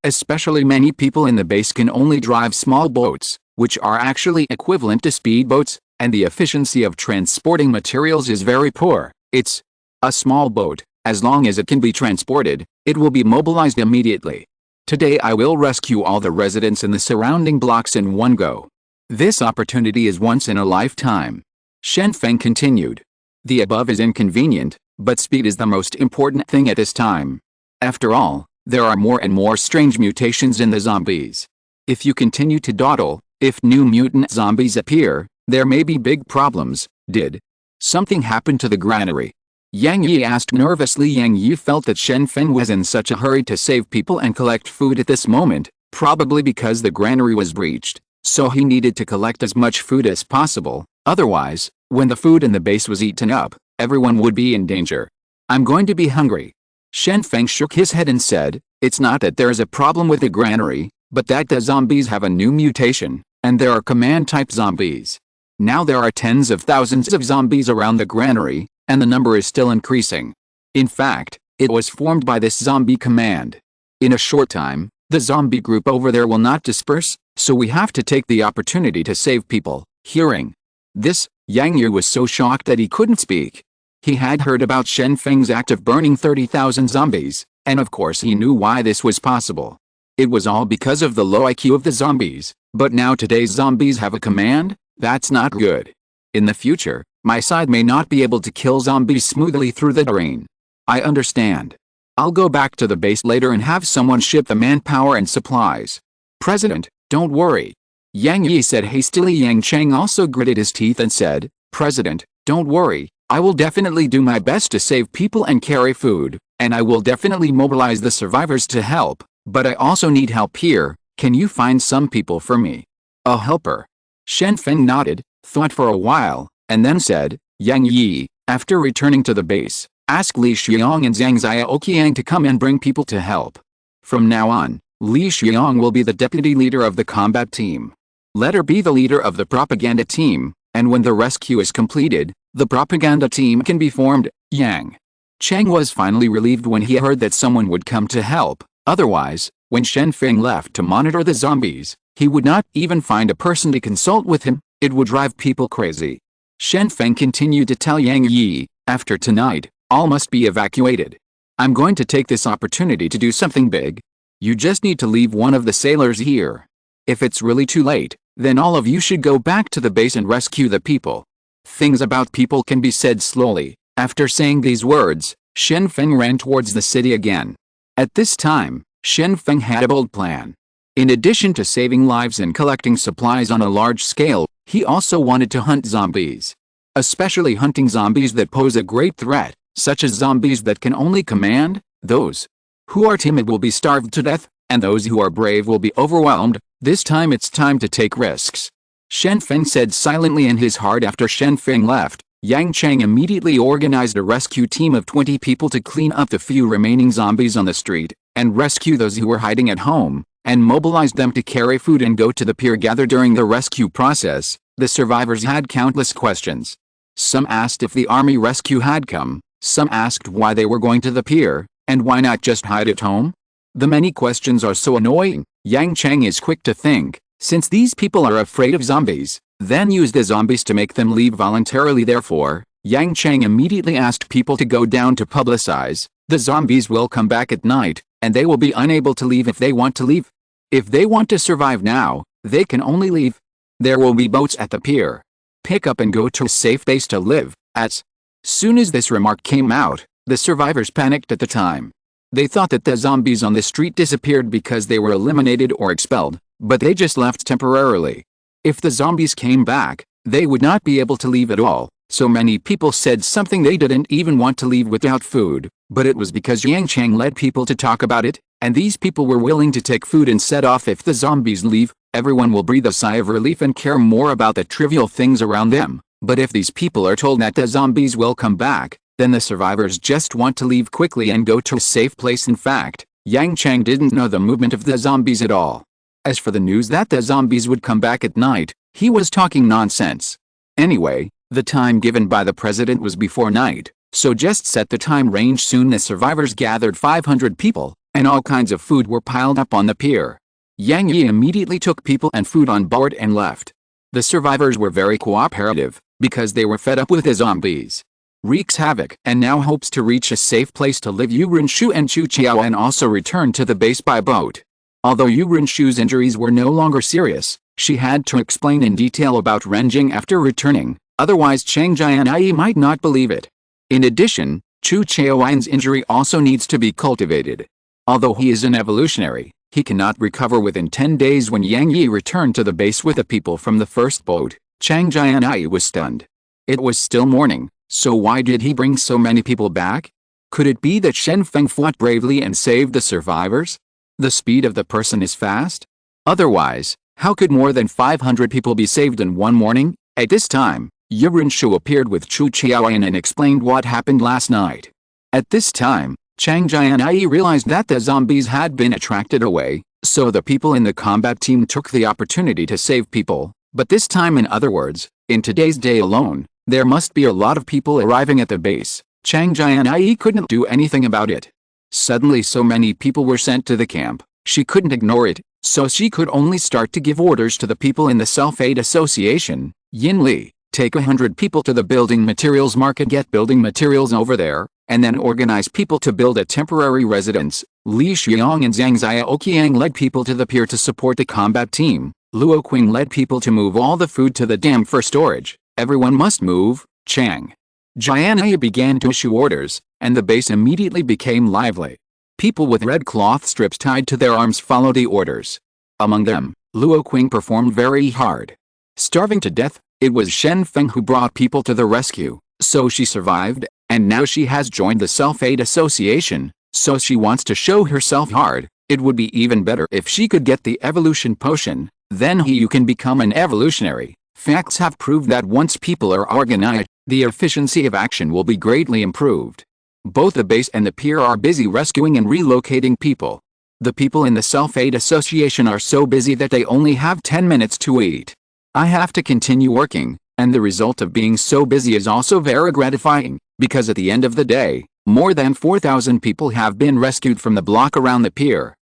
Especially many people in the base can only drive small boats, which are actually equivalent to speedboats, and the efficiency of transporting materials is very poor. It's a small boat. As long as it can be transported, it will be mobilized immediately. Today I will rescue all the residents in the surrounding blocks in one go. This opportunity is once in a lifetime. Shen Feng continued. The above is inconvenient, but speed is the most important thing at this time. After all, there are more and more strange mutations in the zombies. If you continue to dawdle, if new mutant zombies appear, there may be big problems. Did something happen to the granary? Yang Yi asked nervously. Yang Yi felt that Shen Feng was in such a hurry to save people and collect food at this moment, probably because the granary was breached, so he needed to collect as much food as possible. Otherwise, when the food in the base was eaten up, everyone would be in danger. I'm going to be hungry. Shen Feng shook his head and said, it's not that there is a problem with the granary, but that the zombies have a new mutation, and there are command-type zombies. Now there are tens of thousands of zombies around the granary, and the number is still increasing. In fact, it was formed by this zombie command. In a short time, the zombie group over there will not disperse, so we have to take the opportunity to save people. Hearing this, Yang Yi was so shocked that he couldn't speak. He had heard about Shen Feng's act of burning 30,000 zombies, and of course he knew why this was possible. It was all because of the low IQ of the zombies, but now today's zombies have a command? That's not good. In the future, my side may not be able to kill zombies smoothly through the terrain. I understand. I'll go back to the base later and have someone ship the manpower and supplies. President, don't worry. Yang Yi said hastily. Yang Chang also gritted his teeth and said, President, don't worry, I will definitely do my best to save people and carry food, and I will definitely mobilize the survivors to help, but I also need help here. Can you find some people for me? A helper. Shen Feng nodded, thought for a while, and then said, Yang Yi, after returning to the base, ask Li Xiong and Zhang Xiaoqiang to come and bring people to help. From now on, Li Xiong will be the deputy leader of the combat team. Let her be the leader of the propaganda team, and when the rescue is completed, the propaganda team can be formed. Yang Chang was finally relieved when he heard that someone would come to help. Otherwise, when Shen Feng left to monitor the zombies, he would not even find a person to consult with him. It would drive people crazy. Shen Feng continued to tell Yang Yi, after tonight, all must be evacuated. I'm going to take this opportunity to do something big. You just need to leave one of the sailors here. If it's really too late, then all of you should go back to the base and rescue the people. Things about people can be said slowly. After saying these words, Shen Feng ran towards the city again. At this time, Shen Feng had a bold plan. In addition to saving lives and collecting supplies on a large scale, he also wanted to hunt zombies. Especially hunting zombies that pose a great threat, such as zombies that can only command. Those who are timid will be starved to death, and those who are brave will be overwhelmed. This time it's time to take risks. Shen Feng said silently in his heart. After Shen Feng left, Yang Chang immediately organized a rescue team of 20 people to clean up the few remaining zombies on the street, and rescue those who were hiding at home, and mobilized them to carry food and go to the pier. Gathered during the rescue process, the survivors had countless questions. Some asked if the army rescue had come, some asked why they were going to the pier, and why not just hide at home? The many questions are so annoying. Yang Chang is quick to think, since these people are afraid of zombies, then use the zombies to make them leave voluntarily. Therefore, Yang Chang immediately asked people to go down to publicize, the zombies will come back at night, and they will be unable to leave if they want to leave. If they want to survive now, they can only leave. There will be boats at the pier. Pick up and go to a safe base to live. As soon as this remark came out, the survivors panicked at the time. They thought that the zombies on the street disappeared because they were eliminated or expelled, but they just left temporarily. If the zombies came back, they would not be able to leave at all. So many people said something they didn't even want to leave without food, but it was because Yang Chang led people to talk about it, and these people were willing to take food and set off. If the zombies leave, everyone will breathe a sigh of relief and care more about the trivial things around them. But if these people are told that the zombies will come back, then the survivors just want to leave quickly and go to a safe place. In fact, Yang Chang didn't know the movement of the zombies at all. As for the news that the zombies would come back at night, he was talking nonsense. Anyway, the time given by the president was before night, so just set the time range. Soon the survivors gathered 500 people, and all kinds of food were piled up on the pier. Yang Yi immediately took people and food on board and left. The survivors were very cooperative, because they were fed up with the zombies. Wreaks havoc and now hopes to reach a safe place to live. Yu Renshu and Chu Qiaoan also returned to the base by boat. Although Yu Renshu's injuries were no longer serious, she had to explain in detail about Renjing after returning, otherwise Chang Jianyi might not believe it. In addition, Chu Qiaoan's injury also needs to be cultivated. Although he is an evolutionary, he cannot recover within 10 days. When Yang Yi returned to the base with the people from the first boat, Chang Jianyi was stunned. It was still morning, so why did he bring so many people back? Could it be that Shen Feng fought bravely and saved the survivors? The speed of the person is fast? Otherwise, how could more than 500 people be saved in one morning? At this time, Yu Renshu appeared with Chu Qiaoan and explained what happened last night. At this time, Chang Jianyi realized that the zombies had been attracted away, so the people in the combat team took the opportunity to save people. But this time, in other words, in today's day alone, there must be a lot of people arriving at the base. Chang Jianyi couldn't do anything about it. Suddenly so many people were sent to the camp, she couldn't ignore it, so she could only start to give orders to the people in the Self-Aid Association. Yin Li, take 100 people to the building materials market, get building materials over there, and then organize people to build a temporary residence. Li Xiong and Zhang Xiaoqiang led people to the pier to support the combat team. Luo Qing led people to move all the food to the dam for storage. Everyone must move. Chang Jianyi began to issue orders, and the base immediately became lively. People with red cloth strips tied to their arms followed the orders. Among them, Luo Qing performed very hard. Starving to death, it was Shen Feng who brought people to the rescue, so she survived, and now she has joined the Self-Aid Association, so she wants to show herself hard. It would be even better if she could get the evolution potion, then you can become an evolutionary. Facts have proved that once people are organized, the efficiency of action will be greatly improved. Both the base and the pier are busy rescuing and relocating people. The people in the Self-Aid Association are so busy that they only have 10 minutes to eat. I have to continue working, and the result of being so busy is also very gratifying, because at the end of the day, more than 4,000 people have been rescued from the block around the pier.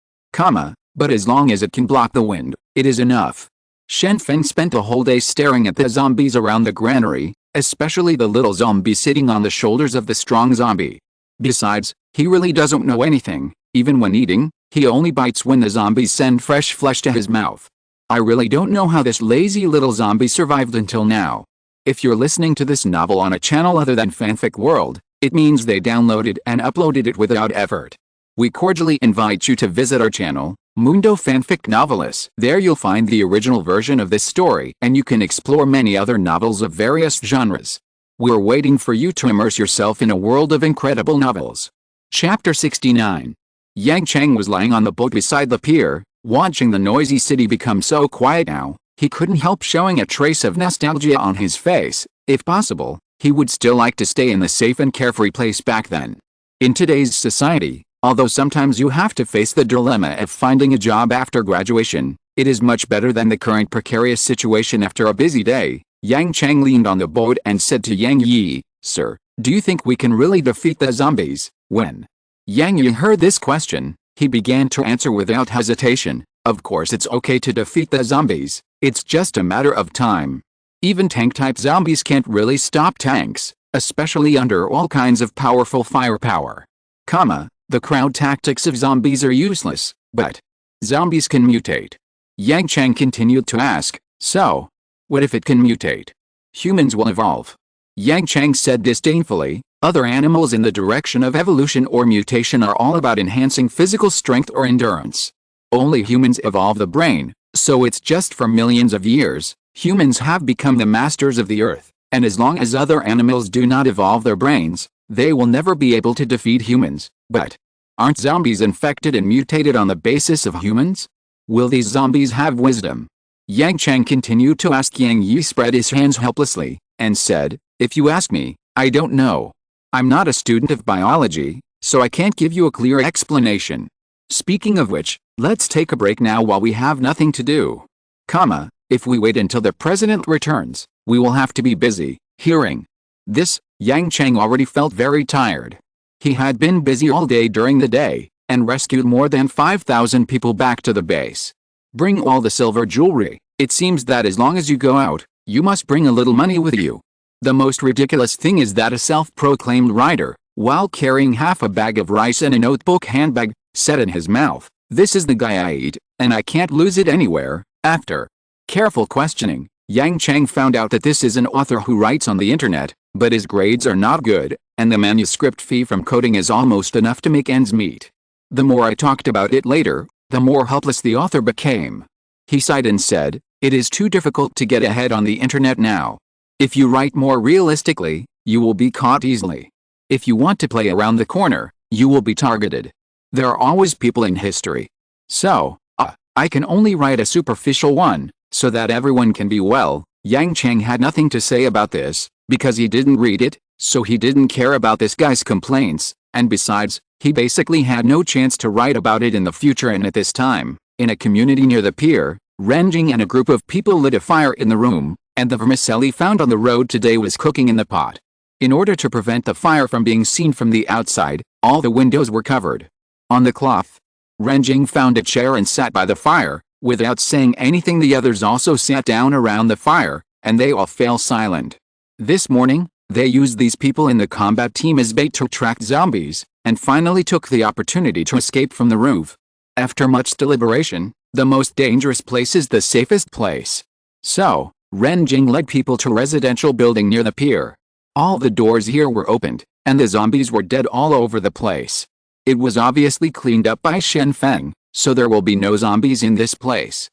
But as long as it can block the wind, it is enough. Shen Feng spent the whole day staring at the zombies around the granary, especially the little zombie sitting on the shoulders of the strong zombie. Besides, he really doesn't know anything. Even when eating, he only bites when the zombies send fresh flesh to his mouth. I really don't know how this lazy little zombie survived until now. If you're listening to this novel on a channel other than Fanfic World, it means they downloaded and uploaded it without effort. We cordially invite you to visit our channel, Mundo Fanfic Novelists. There you'll find the original version of this story, and you can explore many other novels of various genres. We're waiting for you to immerse yourself in a world of incredible novels. Chapter 69. Yang Chang was lying on the boat beside the pier, watching the noisy city become so quiet now. He couldn't help showing a trace of nostalgia on his face. If possible, he would still like to stay in the safe and carefree place back then. In today's society, although sometimes you have to face the dilemma of finding a job after graduation, it is much better than the current precarious situation after a busy day. Yang Chang leaned on the boat and said to Yang Yi, "Sir, do you think we can really defeat the zombies?" When Yang Yi heard this question, he began to answer without hesitation. Of course it's okay to defeat the zombies, it's just a matter of time. Even tank-type zombies can't really stop tanks, especially under all kinds of powerful firepower. The crowd tactics of zombies are useless, but zombies can mutate. Yang Chang continued to ask, "So, what if it can mutate? Humans will evolve." Yang Chang said disdainfully, "Other animals in the direction of evolution or mutation are all about enhancing physical strength or endurance. Only humans evolve the brain, so it's just for millions of years, humans have become the masters of the earth, and as long as other animals do not evolve their brains, they will never be able to defeat humans. But aren't zombies infected and mutated on the basis of humans? Will these zombies have wisdom?" Yang Chang continued to ask. Yang Yi spread his hands helplessly, and said, "If you ask me, I don't know. I'm not a student of biology, so I can't give you a clear explanation. Speaking of which, let's take a break now while we have nothing to do. If we wait until the president returns, we will have to be busy." Hearing this, Yang Chang already felt very tired. He had been busy all day during the day, and rescued more than 5,000 people back to the base. Bring all the silver jewelry. It seems that as long as you go out, you must bring a little money with you. The most ridiculous thing is that a self-proclaimed writer, while carrying half a bag of rice and a notebook handbag, said in his mouth, "This is the guy I eat, and I can't lose it anywhere." After careful questioning, Yang Chang found out that this is an author who writes on the internet, but his grades are not good, and the manuscript fee from coding is almost enough to make ends meet. The more I talked about it later, the more helpless the author became. He sighed and said, "It is too difficult to get ahead on the internet now. If you write more realistically, you will be caught easily. If you want to play around the corner, you will be targeted. There are always people in history. So, I can only write a superficial one, so that everyone can be well." Yang Chang had nothing to say about this, because he didn't read it, so he didn't care about this guy's complaints, and besides, he basically had no chance to write about it in the future. And at this time, in a community near the pier, Renjing and a group of people lit a fire in the room, and the vermicelli found on the road today was cooking in the pot. In order to prevent the fire from being seen from the outside, all the windows were covered. On the cloth, Renjing found a chair and sat by the fire. Without saying anything, the others also sat down around the fire, and they all fell silent. This morning, they used these people in the combat team as bait to attract zombies, and finally took the opportunity to escape from the roof. After much deliberation, the most dangerous place is the safest place. So, Renjing led people to a residential building near the pier. All the doors here were opened, and the zombies were dead all over the place. It was obviously cleaned up by Shen Feng, so there will be no zombies in this place.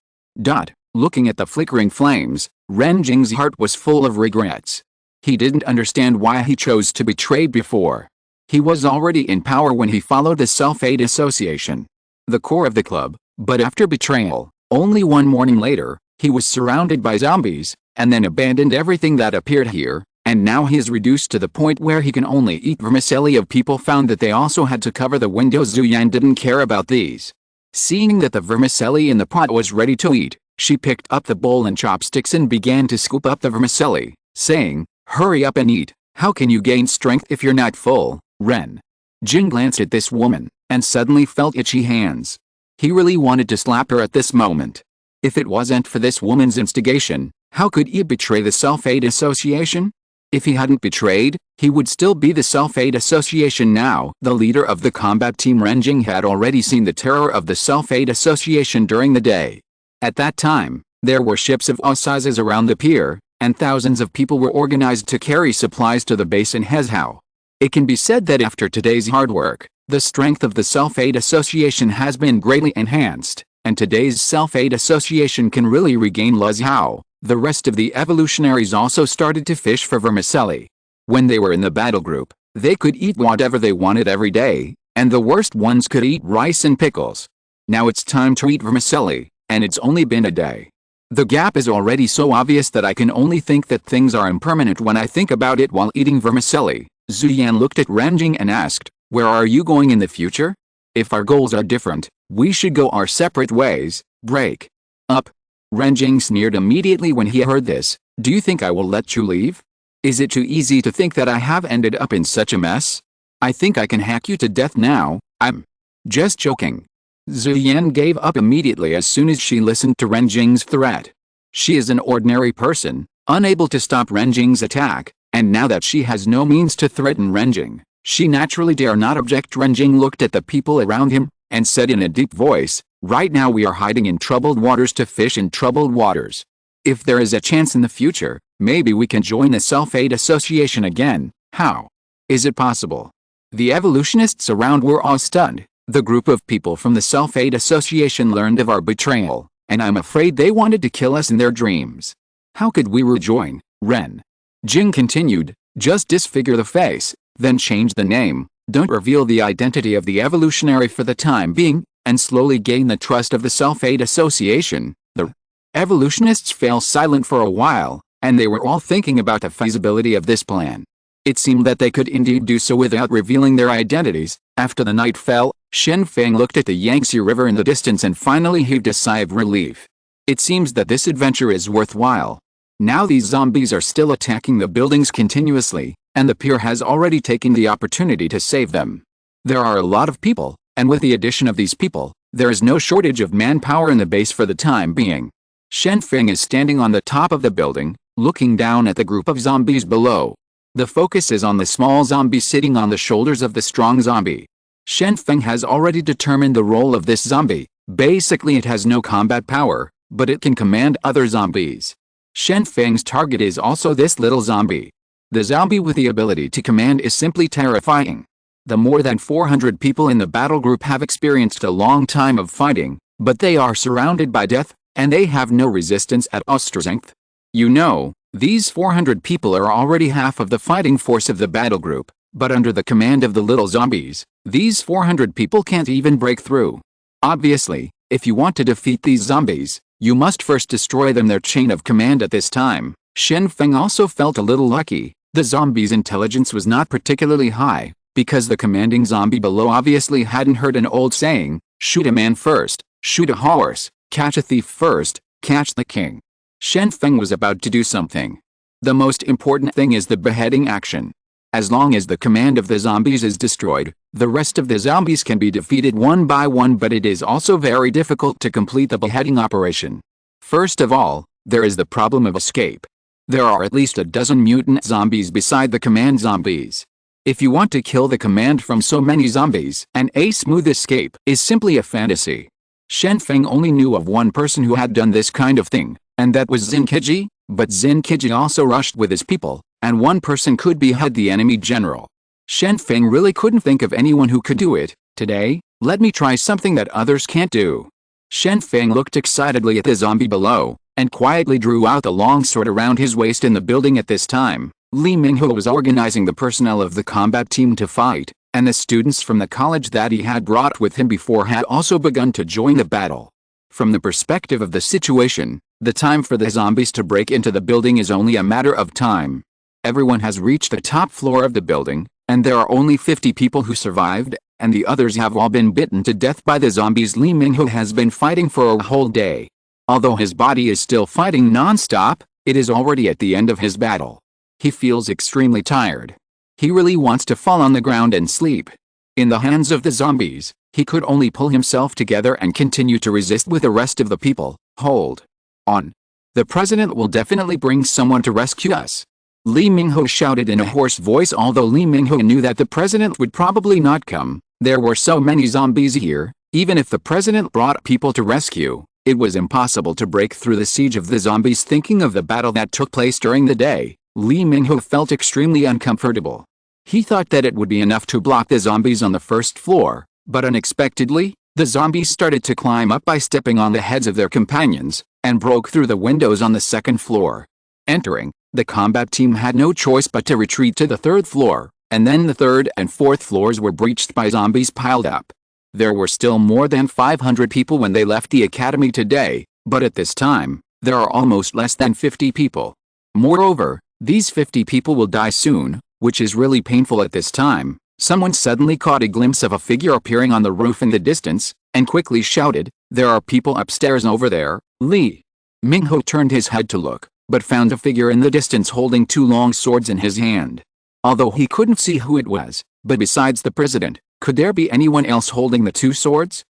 Looking at the flickering flames, Ren Jing's heart was full of regrets. He didn't understand why he chose to betray before. He was already in power when he followed the Self-Aid Association, the core of the club, but after betrayal, only one morning later, he was surrounded by zombies, and then abandoned everything that appeared here, and now he is reduced to the point where he can only eat vermicelli. Of people found that they also had to cover the windows. Zuyan didn't care about these. Seeing that the vermicelli in the pot was ready to eat, she picked up the bowl and chopsticks and began to scoop up the vermicelli, saying, "Hurry up and eat. How can you gain strength if you're not full?" Ren Jing glanced at this woman, and suddenly felt itchy hands. He really wanted to slap her at this moment. If it wasn't for this woman's instigation, how could he betray the Self-Aid Association? If he hadn't betrayed, he would still be the Self-Aid Association now. The leader of the combat team, Ren Jing, had already seen the terror of the Self-Aid Association during the day. At that time, there were ships of all sizes around the pier, and thousands of people were organized to carry supplies to the base in Hezhou. It can be said that after today's hard work, the strength of the Self-Aid Association has been greatly enhanced, and today's Self-Aid Association can really regain Luzhou. The rest of the evolutionaries also started to fish for vermicelli. When they were in the battle group, they could eat whatever they wanted every day, and the worst ones could eat rice and pickles. Now it's time to eat vermicelli, and it's only been a day. The gap is already so obvious that I can only think that things are impermanent when I think about it while eating vermicelli. Zuyan looked at Ren Jing and asked, "Where are you going in the future? If our goals are different, we should go our separate ways. Break up." Ren Jing sneered immediately when he heard this. "Do you think I will let you leave? Is it too easy to think that I have ended up in such a mess? I think I can hack you to death now. I'm just joking." Zuyan gave up immediately as soon as she listened to Ren Jing's threat. She is an ordinary person, unable to stop Ren Jing's attack, and now that she has no means to threaten Ren Jing, she naturally dare not object. Ren Jing looked at the people around him, and said in a deep voice, "Right now we are hiding in troubled waters to fish in troubled waters. If there is a chance in the future, maybe we can join the Self-Aid Association again." "How is it possible?" The evolutionists around were all stunned. "The group of people from the Self-Aid Association learned of our betrayal, and I'm afraid they wanted to kill us in their dreams. How could we rejoin?" Ren Jing continued, "Just disfigure the face, then change the name. Don't reveal the identity of the evolutionary for the time being, and slowly gain the trust of the Self-Aid Association." The evolutionists fell silent for a while, and they were all thinking about the feasibility of this plan. It seemed that they could indeed do so without revealing their identities. After the night fell, Shen Feng looked at the Yangtze River in the distance and finally heaved a sigh of relief. It seems that this adventure is worthwhile. Now these zombies are still attacking the buildings continuously, and the pier has already taken the opportunity to save them. There are a lot of people, and with the addition of these people, there is no shortage of manpower in the base for the time being. Shen Feng is standing on the top of the building, looking down at the group of zombies below. The focus is on the small zombie sitting on the shoulders of the strong zombie. Shen Feng has already determined the role of this zombie. Basically it has no combat power, but it can command other zombies. Shen Feng's target is also this little zombie. The zombie with the ability to command is simply terrifying. The more than 400 people in the battle group have experienced a long time of fighting, but they are surrounded by death, and they have no resistance at all strength. You know, these 400 people are already half of the fighting force of the battle group, but under the command of the little zombies, these 400 people can't even break through. Obviously, if you want to defeat these zombies, you must first destroy them, their chain of command. At this time, Shen Feng also felt a little lucky. The zombie's intelligence was not particularly high, because the commanding zombie below obviously hadn't heard an old saying, "Shoot a man first, shoot a horse, catch a thief first, catch the king." Shen Feng was about to do something. The most important thing is the beheading action. As long as the command of the zombies is destroyed, the rest of the zombies can be defeated one by one, but it is also very difficult to complete the beheading operation. First of all, there is the problem of escape. There are at least a dozen mutant zombies beside the command zombies. If you want to kill the command from so many zombies, a smooth escape is simply a fantasy. Shen Feng only knew of one person who had done this kind of thing, and that was Zinkiji, but Zinkiji also rushed with his people, and one person could behead the enemy general. Shen Feng really couldn't think of anyone who could do it, Today, let me try something that others can't do. Shen Feng looked excitedly at the zombie below, and quietly drew out the long sword around his waist in the building. At this time, Li Minghu was organizing the personnel of the combat team to fight, and the students from the college that he had brought with him before had also begun to join the battle. From the perspective of the situation, the time for the zombies to break into the building is only a matter of time. Everyone has reached the top floor of the building, and there are only 50 people who survived, and the others have all been bitten to death by the zombies. Li Minghu has been fighting for a whole day. Although his body is still fighting non-stop, it is already at the end of his battle. He feels extremely tired. He really wants to fall on the ground and sleep. In the hands of the zombies, he could only pull himself together and continue to resist with the rest of the people. Hold on. The president will definitely bring someone to rescue us. Li Minghu shouted in a hoarse voice. Although Li Minghu knew that the president would probably not come, there were so many zombies here, even if the president brought people to rescue, it was impossible to break through the siege of the zombies. Thinking of the battle that took place during the day, Li Minghu felt extremely uncomfortable. He thought that it would be enough to block the zombies on the first floor, but unexpectedly, the zombies started to climb up by stepping on the heads of their companions, and broke through the windows on the second floor. Entering, the combat team had no choice but to retreat to the third floor, and then the third and fourth floors were breached by zombies piled up. There were still more than 500 people when they left the academy today, but at this time, there are almost less than 50 people. Moreover, these 50 people will die soon, which is really painful. At this time, someone suddenly caught a glimpse of a figure appearing on the roof in the distance, and quickly shouted, "There are people upstairs over there." Li Minghu turned his head to look, but found a figure in the distance holding two long swords in his hand. Although he couldn't see who it was, but besides the president, could there be anyone else holding the two swords?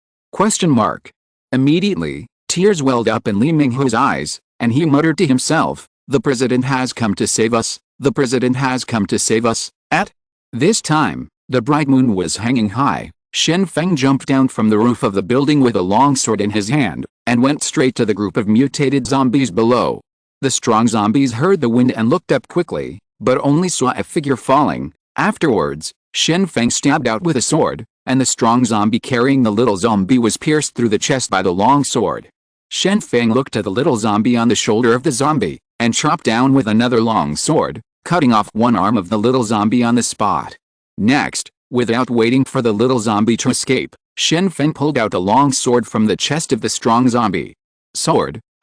Immediately, tears welled up in Li Minghu's eyes, and he muttered to himself, "The president has come to save us, the president has come to save us." At this time, the bright moon was hanging high. Shen Feng jumped down from the roof of the building with a long sword in his hand, and went straight to the group of mutated zombies below. The strong zombies heard the wind and looked up quickly, but only saw a figure falling. Afterwards, Shen Feng stabbed out with a sword, and the strong zombie carrying the little zombie was pierced through the chest by the long sword. Shen Feng looked at the little zombie on the shoulder of the zombie, and chopped down with another long sword, cutting off one arm of the little zombie on the spot. Next, without waiting for the little zombie to escape, Shen Feng pulled out a long sword from the chest of the strong zombie.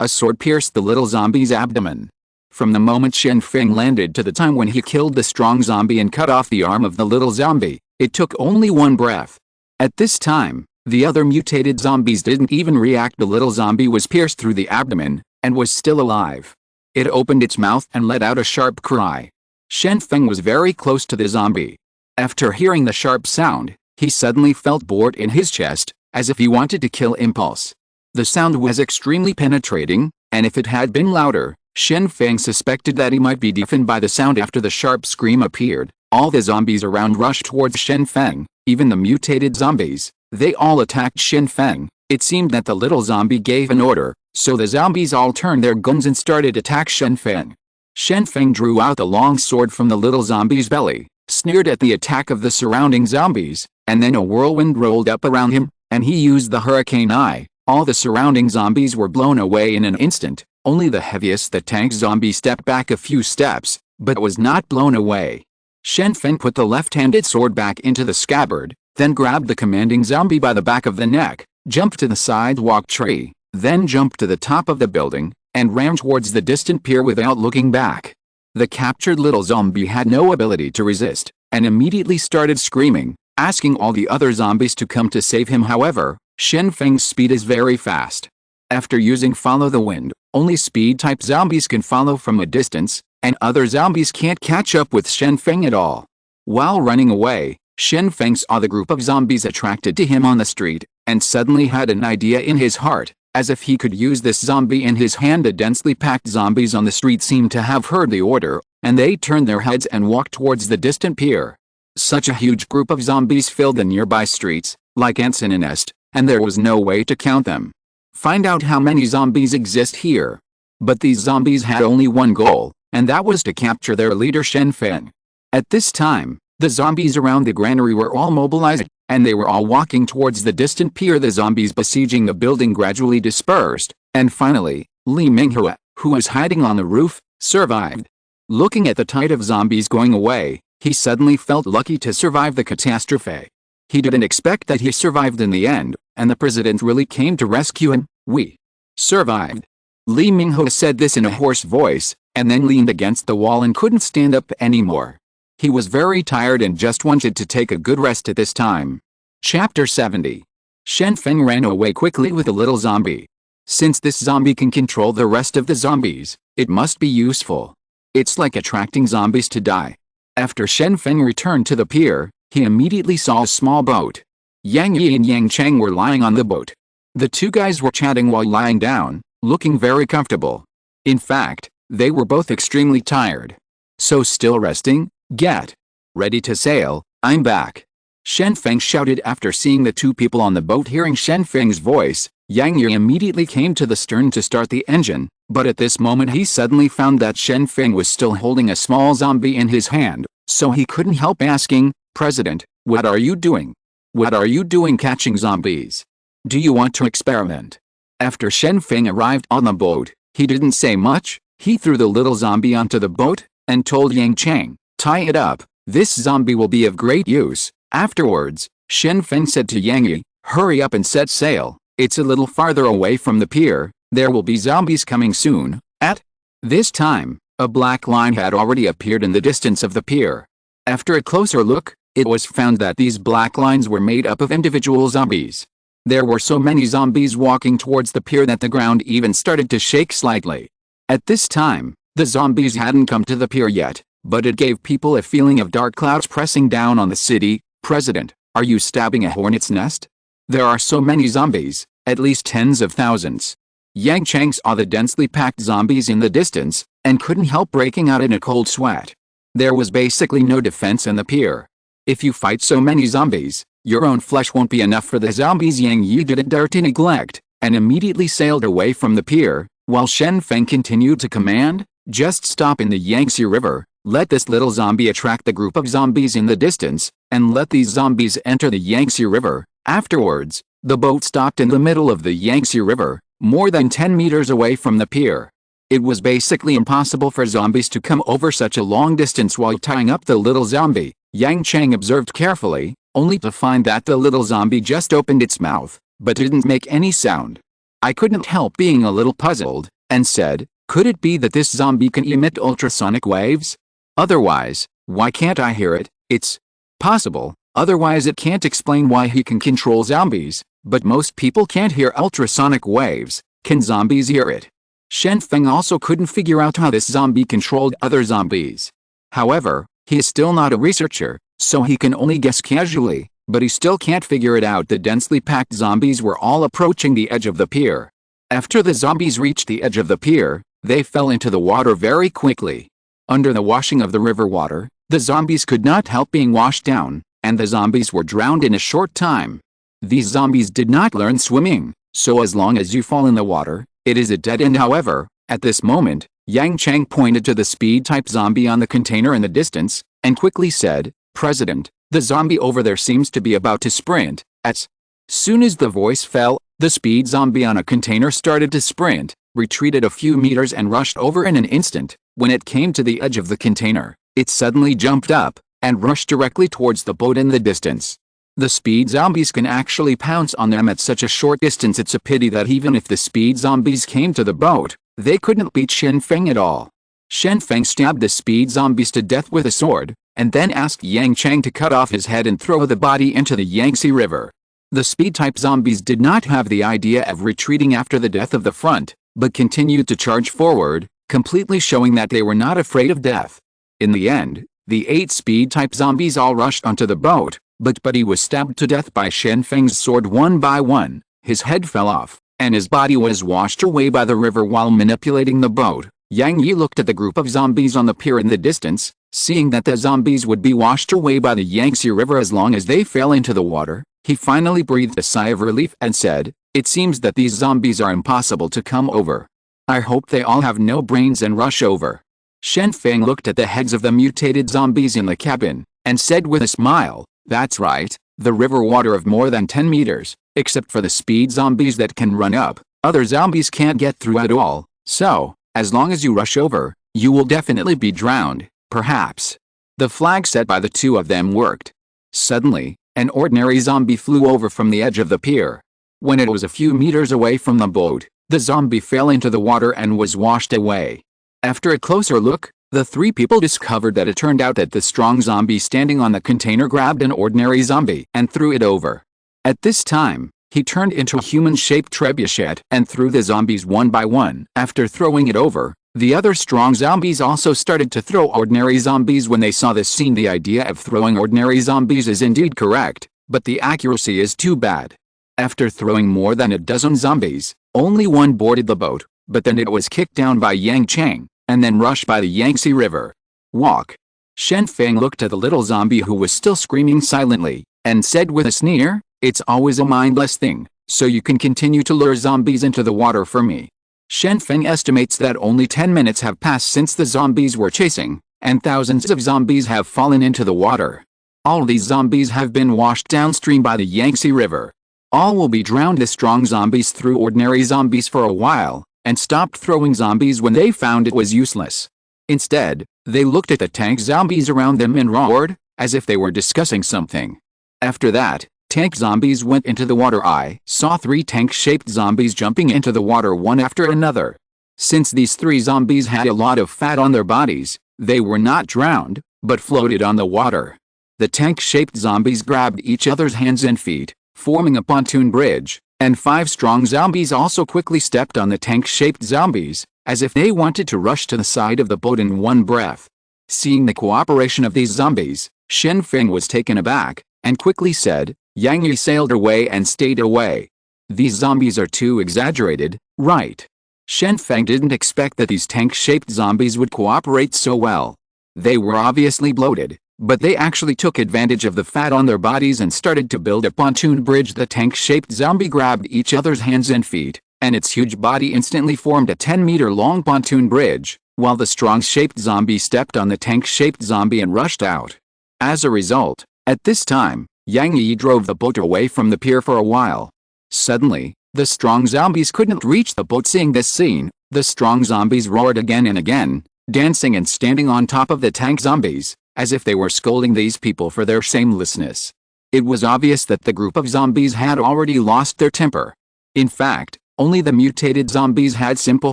A sword pierced the little zombie's abdomen. From the moment Shen Feng landed to the time when he killed the strong zombie and cut off the arm of the little zombie, it took only one breath. At this time, the other mutated zombies didn't even react. The little zombie was pierced through the abdomen, and was still alive. It opened its mouth and let out a sharp cry. Shen Feng was very close to the zombie. After hearing the sharp sound, he suddenly felt bored in his chest, as if he wanted to kill impulse. The sound was extremely penetrating, and if it had been louder, Shen Feng suspected that he might be deafened by the sound. After the sharp scream appeared, all the zombies around rushed towards Shen Feng, even the mutated zombies. They all attacked Shen Feng. It seemed that the little zombie gave an order, so the zombies all turned their guns and started to attack Shen Feng. Shen Feng drew out the long sword from the little zombie's belly, sneered at the attack of the surrounding zombies, and then a whirlwind rolled up around him, and he used the hurricane eye. All the surrounding zombies were blown away in an instant. Only the heaviest, the tank zombie, stepped back a few steps, but was not blown away. Shen Feng put the left-handed sword back into the scabbard, then grabbed the commanding zombie by the back of the neck, jumped to the sidewalk tree, then jumped to the top of the building, and ran towards the distant pier without looking back. The captured little zombie had no ability to resist, and immediately started screaming, asking all the other zombies to come to save him. However, Shen Feng's speed is very fast. After using Follow the Wind, only speed-type zombies can follow from a distance, and other zombies can't catch up with Shen Feng at all. While running away, Shen Feng saw the group of zombies attracted to him on the street, and suddenly had an idea in his heart, as if he could use this zombie in his hand. The densely packed zombies on the street seemed to have heard the order, and they turned their heads and walked towards the distant pier. Such a huge group of zombies filled the nearby streets, like ants in a nest, and there was no way to count them. Find out how many zombies exist here. But these zombies had only one goal, and that was to capture their leader Shen Feng. At this time, the zombies around the granary were all mobilized. and they were all walking towards the distant pier. The zombies besieging the building gradually dispersed, and finally, Li Minghua, who was hiding on the roof, survived. Looking at the tide of zombies going away, he suddenly felt lucky to survive the catastrophe. He didn't expect that he survived in the end, and the president really came to rescue him. We survived. Li Minghua said this in a hoarse voice, and then leaned against the wall and couldn't stand up anymore. He was very tired and just wanted to take a good rest at this time. Chapter 70. Shen Feng ran away quickly with a little zombie. Since this zombie can control the rest of the zombies, it must be useful. It's like attracting zombies to die. After Shen Feng returned to the pier, he immediately saw a small boat. Yang Yi and Yang Chang were lying on the boat. The two guys were chatting while lying down, looking very comfortable. In fact, they were both extremely tired. So still resting? Get ready to sail, I'm back. Shen Feng shouted after seeing the two people on the boat. Hearing Shen Feng's voice, Yang Yi immediately came to the stern to start the engine, but at this moment he suddenly found that Shen Feng was still holding a small zombie in his hand, so he couldn't help asking, "President, what are you doing? What are you doing catching zombies? Do you want to experiment?" After Shen Feng arrived on the boat, he didn't say much. He threw the little zombie onto the boat, and told Yang Chang, "Tie it up, this zombie will be of great use." Afterwards, Shen Feng said to Yang Yi, "Hurry up and set sail, it's a little farther away from the pier, there will be zombies coming soon." At this time, a black line had already appeared in the distance of the pier. After a closer look, it was found that these black lines were made up of individual zombies. There were so many zombies walking towards the pier that the ground even started to shake slightly. At this time, the zombies hadn't come to the pier yet, but it gave people a feeling of dark clouds pressing down on the city. "President, are you stabbing a hornet's nest? There are so many zombies, at least tens of thousands." Yang Chang saw the densely packed zombies in the distance, and couldn't help breaking out in a cold sweat. There was basically no defense in the pier. If you fight so many zombies, your own flesh won't be enough for the zombies. Yang Yi didn't dare to neglect, and immediately sailed away from the pier, while Shen Feng continued to command, "Just stop in the Yangtze River, let this little zombie attract the group of zombies in the distance, and let these zombies enter the Yangtze River." Afterwards, the boat stopped in the middle of the Yangtze River, more than 10 meters away from the pier. It was basically impossible for zombies to come over such a long distance while tying up the little zombie. Yang Chang observed carefully, only to find that the little zombie just opened its mouth, but didn't make any sound. I couldn't help being a little puzzled, and said, "Could it be that this zombie can emit ultrasonic waves? Otherwise, why can't I hear it?" It's possible, otherwise it can't explain why he can control zombies, but most people can't hear ultrasonic waves. Can zombies hear it? Shen Feng also couldn't figure out how this zombie controlled other zombies. However, he is still not a researcher, so he can only guess casually, but he still can't figure it out. The densely packed zombies were all approaching the edge of the pier. After the zombies reached the edge of the pier, they fell into the water very quickly. Under the washing of the river water, the zombies could not help being washed down, and the zombies were drowned in a short time. These zombies did not learn swimming, so as long as you fall in the water, it is a dead end. However, at this moment, Yang Chang pointed to the speed-type zombie on the container in the distance, and quickly said, "President, the zombie over there seems to be about to sprint." As soon as the voice fell, the speed zombie on a container started to sprint, retreated a few meters and rushed over in an instant. When it came to the edge of the container, it suddenly jumped up, and rushed directly towards the boat in the distance. The speed zombies can actually pounce on them at such a short distance. It's a pity that even if the speed zombies came to the boat, they couldn't beat Shen Feng at all. Shen Feng stabbed the speed zombies to death with a sword, and then asked Yang Chang to cut off his head and throw the body into the Yangtze River. The speed-type zombies did not have the idea of retreating after the death of the front, but continued to charge forward, completely showing that they were not afraid of death. In the end, the 8 speed-type zombies all rushed onto the boat, but he was stabbed to death by Shen Feng's sword one by one. His head fell off, and his body was washed away by the river. While manipulating the boat, Yang Yi looked at the group of zombies on the pier in the distance. Seeing that the zombies would be washed away by the Yangtze River as long as they fell into the water, he finally breathed a sigh of relief and said, "It seems that these zombies are impossible to come over. I hope they all have no brains and rush over." Shen Feng looked at the heads of the mutated zombies in the cabin, and said with a smile, "That's right, The river water of more than 10 meters, except for the speed zombies that can run up, other zombies can't get through at all, so, as long as you rush over, you will definitely be drowned, perhaps. The flag set by the two of them worked. Suddenly, an ordinary zombie flew over from the edge of the pier. When it was a few meters away from the boat, the zombie fell into the water and was washed away. After a closer look, the three people discovered that it turned out that the strong zombie standing on the container grabbed an ordinary zombie and threw it over. At this time, he turned into a human-shaped trebuchet and threw the zombies one by one. After throwing it over, the other strong zombies also started to throw ordinary zombies when they saw this scene. The idea of throwing ordinary zombies is indeed correct, but the accuracy is too bad. After throwing more than a dozen zombies, only one boarded the boat, but then it was kicked down by Yang Chang, and then rushed by the Yangtze River. Walk. Shen Feng looked at the little zombie who was still screaming silently, and said with a sneer, "It's always a mindless thing, so you can continue to lure zombies into the water for me." Shen Feng estimates that only 10 minutes have passed since the zombies were chasing, and thousands of zombies have fallen into the water. All these zombies have been washed downstream by the Yangtze River. All will be drowned. The strong zombies threw ordinary zombies for a while, and stopped throwing zombies when they found it was useless. Instead, they looked at the tank zombies around them and roared, as if they were discussing something. After that, tank zombies went into the water. I saw 3 tank-shaped zombies jumping into the water one after another. Since these 3 zombies had a lot of fat on their bodies, they were not drowned, but floated on the water. The tank-shaped zombies grabbed each other's hands and feet, forming a pontoon bridge, and 5 strong zombies also quickly stepped on the tank-shaped zombies, as if they wanted to rush to the side of the boat in one breath. Seeing the cooperation of these zombies, Shen Feng was taken aback, and quickly said, "Yang Yi sailed away and stayed away. These zombies are too exaggerated, right?" Shen Feng didn't expect that these tank-shaped zombies would cooperate so well. They were obviously bloated, but they actually took advantage of the fat on their bodies and started to build a pontoon bridge. The tank-shaped zombie grabbed each other's hands and feet, and its huge body instantly formed a 10-meter-long pontoon bridge, while the strong-shaped zombie stepped on the tank-shaped zombie and rushed out. As a result, at this time, Yang Yi drove the boat away from the pier for a while. Suddenly, the strong zombies couldn't reach the boat. Seeing this scene, the strong zombies roared again and again, dancing and standing on top of the tank zombies, as if they were scolding these people for their shamelessness. It was obvious that the group of zombies had already lost their temper. In fact, only the mutated zombies had simple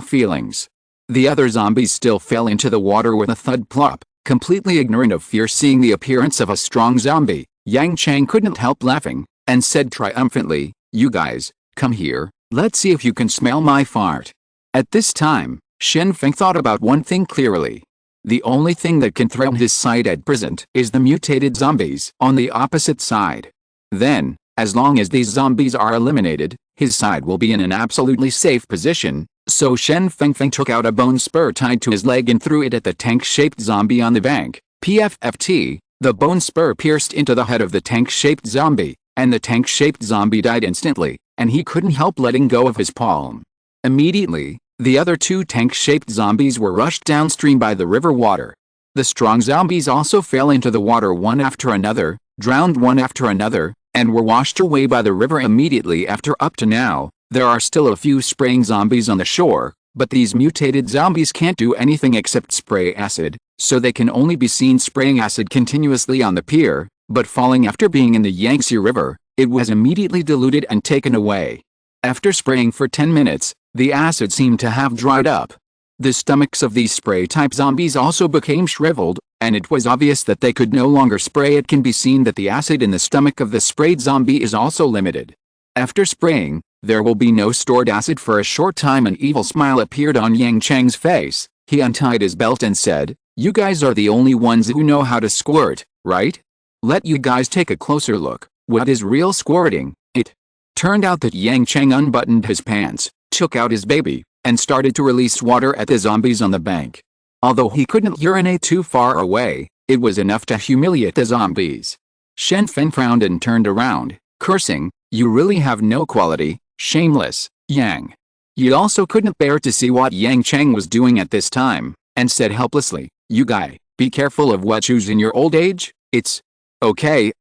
feelings. The other zombies still fell into the water with a thud plop, completely ignorant of fear. Seeing the appearance of a strong zombie, Yang Chang couldn't help laughing, and said triumphantly, "You guys, come here, let's see if you can smell my fart." At this time, Shen Feng thought about one thing clearly. The only thing that can threaten his sight at present is the mutated zombies on the opposite side. Then, as long as these zombies are eliminated, his side will be in an absolutely safe position. So Shen Feng took out a bone spur tied to his leg and threw it at the tank-shaped zombie on the bank. PFFT, the bone spur pierced into the head of the tank-shaped zombie, and the tank-shaped zombie died instantly, and he couldn't help letting go of his palm. Immediately, the other 2 tank-shaped zombies were rushed downstream by the river water. The strong zombies also fell into the water one after another, drowned one after another, and were washed away by the river immediately after. Up to now, there are still a few spraying zombies on the shore, but these mutated zombies can't do anything except spray acid, so they can only be seen spraying acid continuously on the pier, but falling after being in the Yangtze River, it was immediately diluted and taken away. After spraying for 10 minutes, the acid seemed to have dried up. The stomachs of these spray-type zombies also became shriveled, and it was obvious that they could no longer spray. It can be seen that the acid in the stomach of the sprayed zombie is also limited. After spraying, there will be no stored acid for a short time. An evil smile appeared on Yang Chang's face. He untied his belt and said, "You guys are the only ones who know how to squirt, right? Let you guys take a closer look. What is real squirting?" It turned out that Yang Chang unbuttoned his pants, took out his baby, and started to release water at the zombies on the bank. Although he couldn't urinate too far away, it was enough to humiliate the zombies. Shen Feng frowned and turned around, cursing, "You really have no quality, shameless, Yang." Yi also couldn't bear to see what Yang Chang was doing at this time, and said helplessly, "You guy, be careful of what you choose in your old age. It's okay,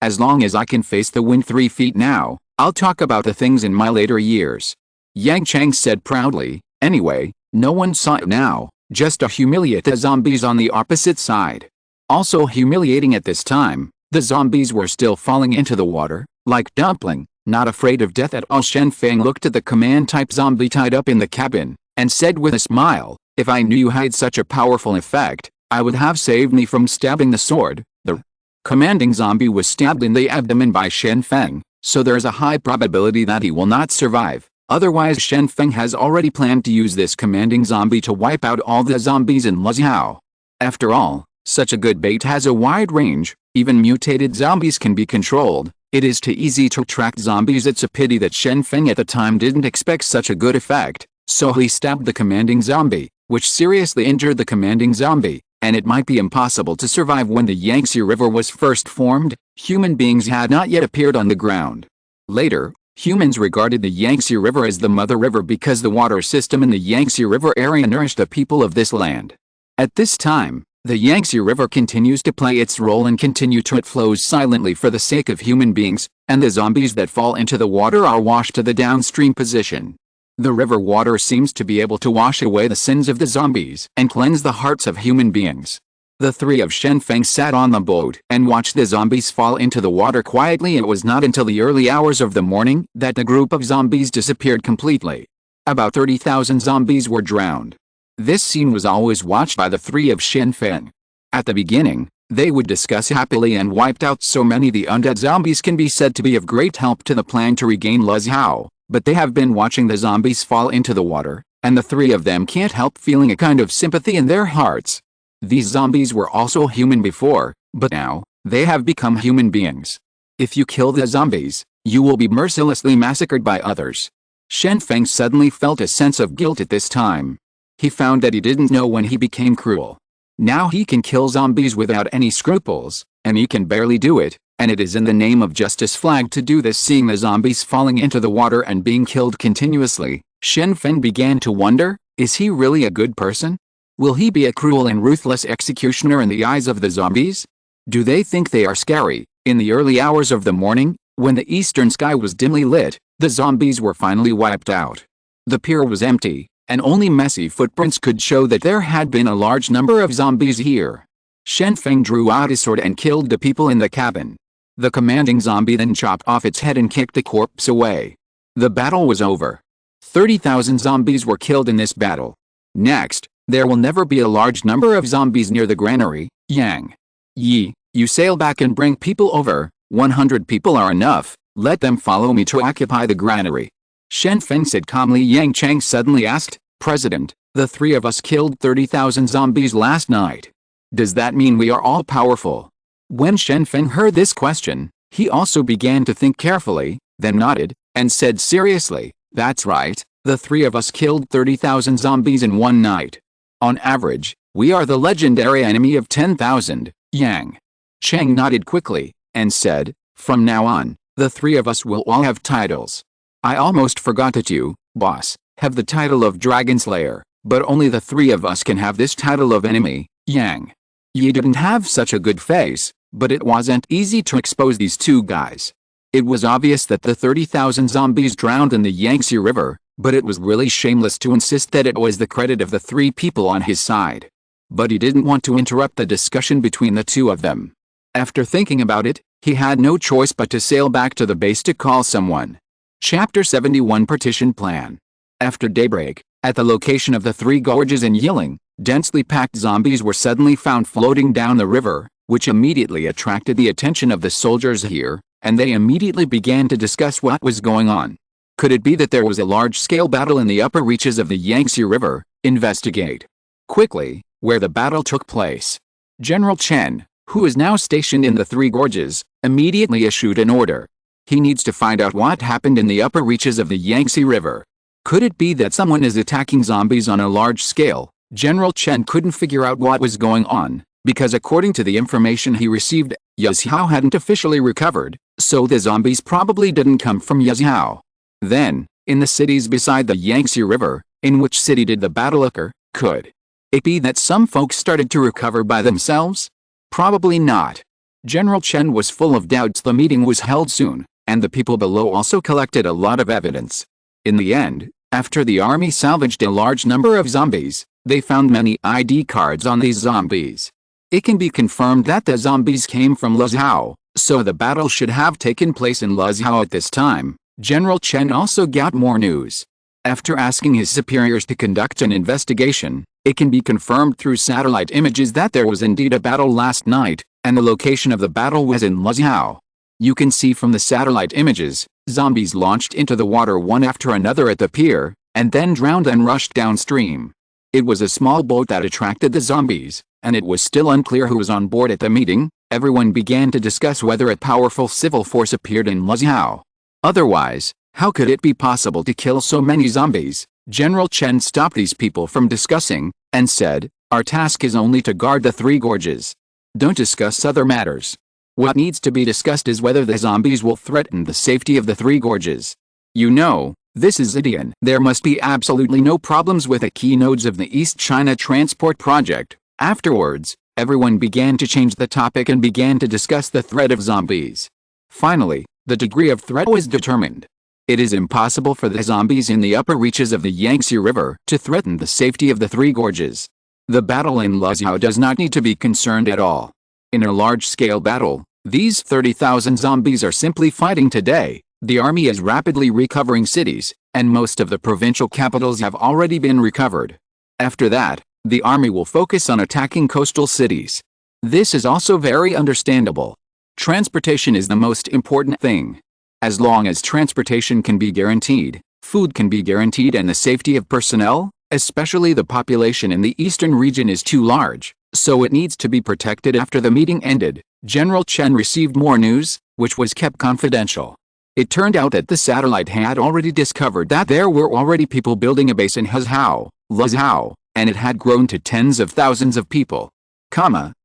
As long as I can face the wind 3 feet now, I'll talk about the things in my later years. Yang Chang said proudly. Anyway, no one saw it now, just a humiliated zombies on the opposite side. Also humiliating at this time, the zombies were still falling into the water, like dumpling, not afraid of death at all. Shen Feng looked at the command-type zombie tied up in the cabin, and said with a smile, "If I knew you had such a powerful effect, I would have saved me from stabbing the sword." The commanding zombie was stabbed in the abdomen by Shen Feng, so there's a high probability that he will not survive. Otherwise Shen Feng has already planned to use this commanding zombie to wipe out all the zombies in Luxiao. After all, such a good bait has a wide range, even mutated zombies can be controlled. It is too easy to attract zombies. It's a pity that Shen Feng at the time didn't expect such a good effect, so he stabbed the commanding zombie, which seriously injured the commanding zombie, and it might be impossible to survive. When the Yangtze River was first formed, human beings had not yet appeared on the ground. Later, humans regarded the Yangtze River as the mother river because the water system in the Yangtze River area nourished the people of this land. At this time, the Yangtze River continues to play its role and it flows silently for the sake of human beings, and the zombies that fall into the water are washed to the downstream position. The river water seems to be able to wash away the sins of the zombies and cleanse the hearts of human beings. The three of Shen Feng sat on the boat and watched the zombies fall into the water quietly. It was not until the early hours of the morning that the group of zombies disappeared completely. About 30,000 zombies were drowned. This scene was always watched by the three of Shen Feng. At the beginning, they would discuss happily and wiped out so many the undead zombies can be said to be of great help to the plan to regain Luxiao, but they have been watching the zombies fall into the water, and the three of them can't help feeling a kind of sympathy in their hearts. These zombies were also human before, but now, they have become human beings. If you kill the zombies, you will be mercilessly massacred by others. Shen Feng suddenly felt a sense of guilt at this time. He found that he didn't know when he became cruel. Now he can kill zombies without any scruples, and he can barely do it, and it is in the name of justice flag to do this. Seeing the zombies falling into the water and being killed continuously, Shen Feng began to wonder, is he really a good person? Will he be a cruel and ruthless executioner in the eyes of the zombies? Do they think they are scary? In the early hours of the morning, when the eastern sky was dimly lit, the zombies were finally wiped out. The pier was empty, and only messy footprints could show that there had been a large number of zombies here. Shen Feng drew out his sword and killed the people in the cabin. The commanding zombie then chopped off its head and kicked the corpse away. The battle was over. 30,000 zombies were killed in this battle. Next, there will never be a large number of zombies near the granary. Yang Yi, you sail back and bring people over. 100 people are enough. Let them follow me to occupy the granary. Shen Feng said calmly. Yang Chang suddenly asked, President, the three of us killed 30,000 zombies last night. Does that mean we are all powerful? When Shen Feng heard this question, he also began to think carefully, then nodded, and said seriously, that's right, the three of us killed 30,000 zombies in one night. On average, we are the legendary enemy of 10,000. Yang Chang nodded quickly, and said, from now on, the three of us will all have titles. I almost forgot that you, boss, have the title of Dragon Slayer, but only the three of us can have this title of enemy. Yang Yi didn't have such a good face, but it wasn't easy to expose these two guys. It was obvious that the 30,000 zombies drowned in the Yangtze River, but it was really shameless to insist that it was the credit of the three people on his side. But he didn't want to interrupt the discussion between the two of them. After thinking about it, he had no choice but to sail back to the base to call someone. Chapter 71 Partition Plan. After daybreak, at the location of the Three Gorges in Yiling, densely packed zombies were suddenly found floating down the river, which immediately attracted the attention of the soldiers here, and they immediately began to discuss what was going on. Could it be that there was a large-scale battle in the upper reaches of the Yangtze River? Investigate quickly where the battle took place. General Chen, who is now stationed in the Three Gorges, immediately issued an order. He needs to find out what happened in the upper reaches of the Yangtze River. Could it be that someone is attacking zombies on a large scale? General Chen couldn't figure out what was going on, because according to the information he received, Yazhao hadn't officially recovered, so the zombies probably didn't come from Yazhao. Then, in the cities beside the Yangtze River, in which city did the battle occur? Could it be that some folks started to recover by themselves? Probably not. General Chen was full of doubts. The meeting was held soon, and the people below also collected a lot of evidence. In the end, after the army salvaged a large number of zombies, they found many ID cards on these zombies. It can be confirmed that the zombies came from Luzhou, so the battle should have taken place in Luzhou at this time. General Chen also got more news. After asking his superiors to conduct an investigation, it can be confirmed through satellite images that there was indeed a battle last night, and the location of the battle was in Luzhou. You can see from the satellite images, zombies launched into the water one after another at the pier, and then drowned and rushed downstream. It was a small boat that attracted the zombies, and it was still unclear who was on board at the meeting. Everyone began to discuss whether a powerful civil force appeared in Luzhou. Otherwise, how could it be possible to kill so many zombies? General Chen stopped these people from discussing, and said, "Our task is only to guard the Three Gorges. Don't discuss other matters. What needs to be discussed is whether the zombies will threaten the safety of the Three Gorges. You know, this is Zidian. There must be absolutely no problems with the key nodes of the East China Transport Project." Afterwards, everyone began to change the topic and began to discuss the threat of zombies. Finally, the degree of threat was determined. It is impossible for the zombies in the upper reaches of the Yangtze River to threaten the safety of the Three Gorges. The battle in Luzhou does not need to be concerned at all. In a large-scale battle, these 30,000 zombies are simply fighting today. The army is rapidly recovering cities, and most of the provincial capitals have already been recovered. After that, the army will focus on attacking coastal cities. This is also very understandable. Transportation is the most important thing. As long as transportation can be guaranteed, food can be guaranteed, and the safety of personnel, especially the population in the eastern region, is too large, so it needs to be protected. After the meeting ended, General Chen received more news, which was kept confidential. It turned out that the satellite had already discovered that there were already people building a base in Luzhou, and it had grown to tens of thousands of people.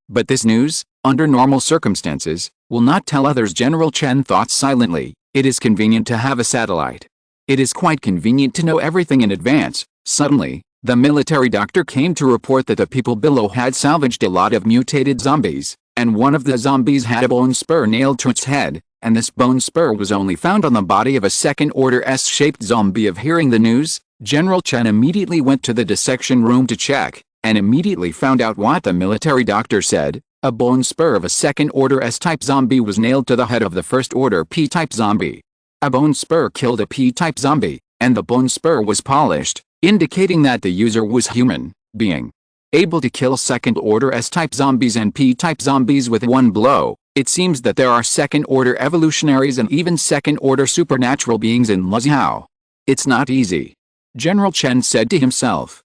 But this news, under normal circumstances, will not tell others. General Chen thought silently. It is convenient to have a satellite. It is quite convenient to know everything in advance. Suddenly, the military doctor came to report that the people below had salvaged a lot of mutated zombies, and one of the zombies had a bone spur nailed to its head, and this bone spur was only found on the body of a second-order S-shaped zombie. Of hearing the news, General Chen immediately went to the dissection room to check, and immediately found out what the military doctor said. A bone spur of a second-order S-type zombie was nailed to the head of the first-order P-type zombie. A bone spur killed a P-type zombie, and the bone spur was polished, indicating that the user was human being, able to kill second-order S-type zombies and P-type zombies with one blow. It seems that there are second-order evolutionaries and even second-order supernatural beings in Luzhou. It's not easy. General Chen said to himself.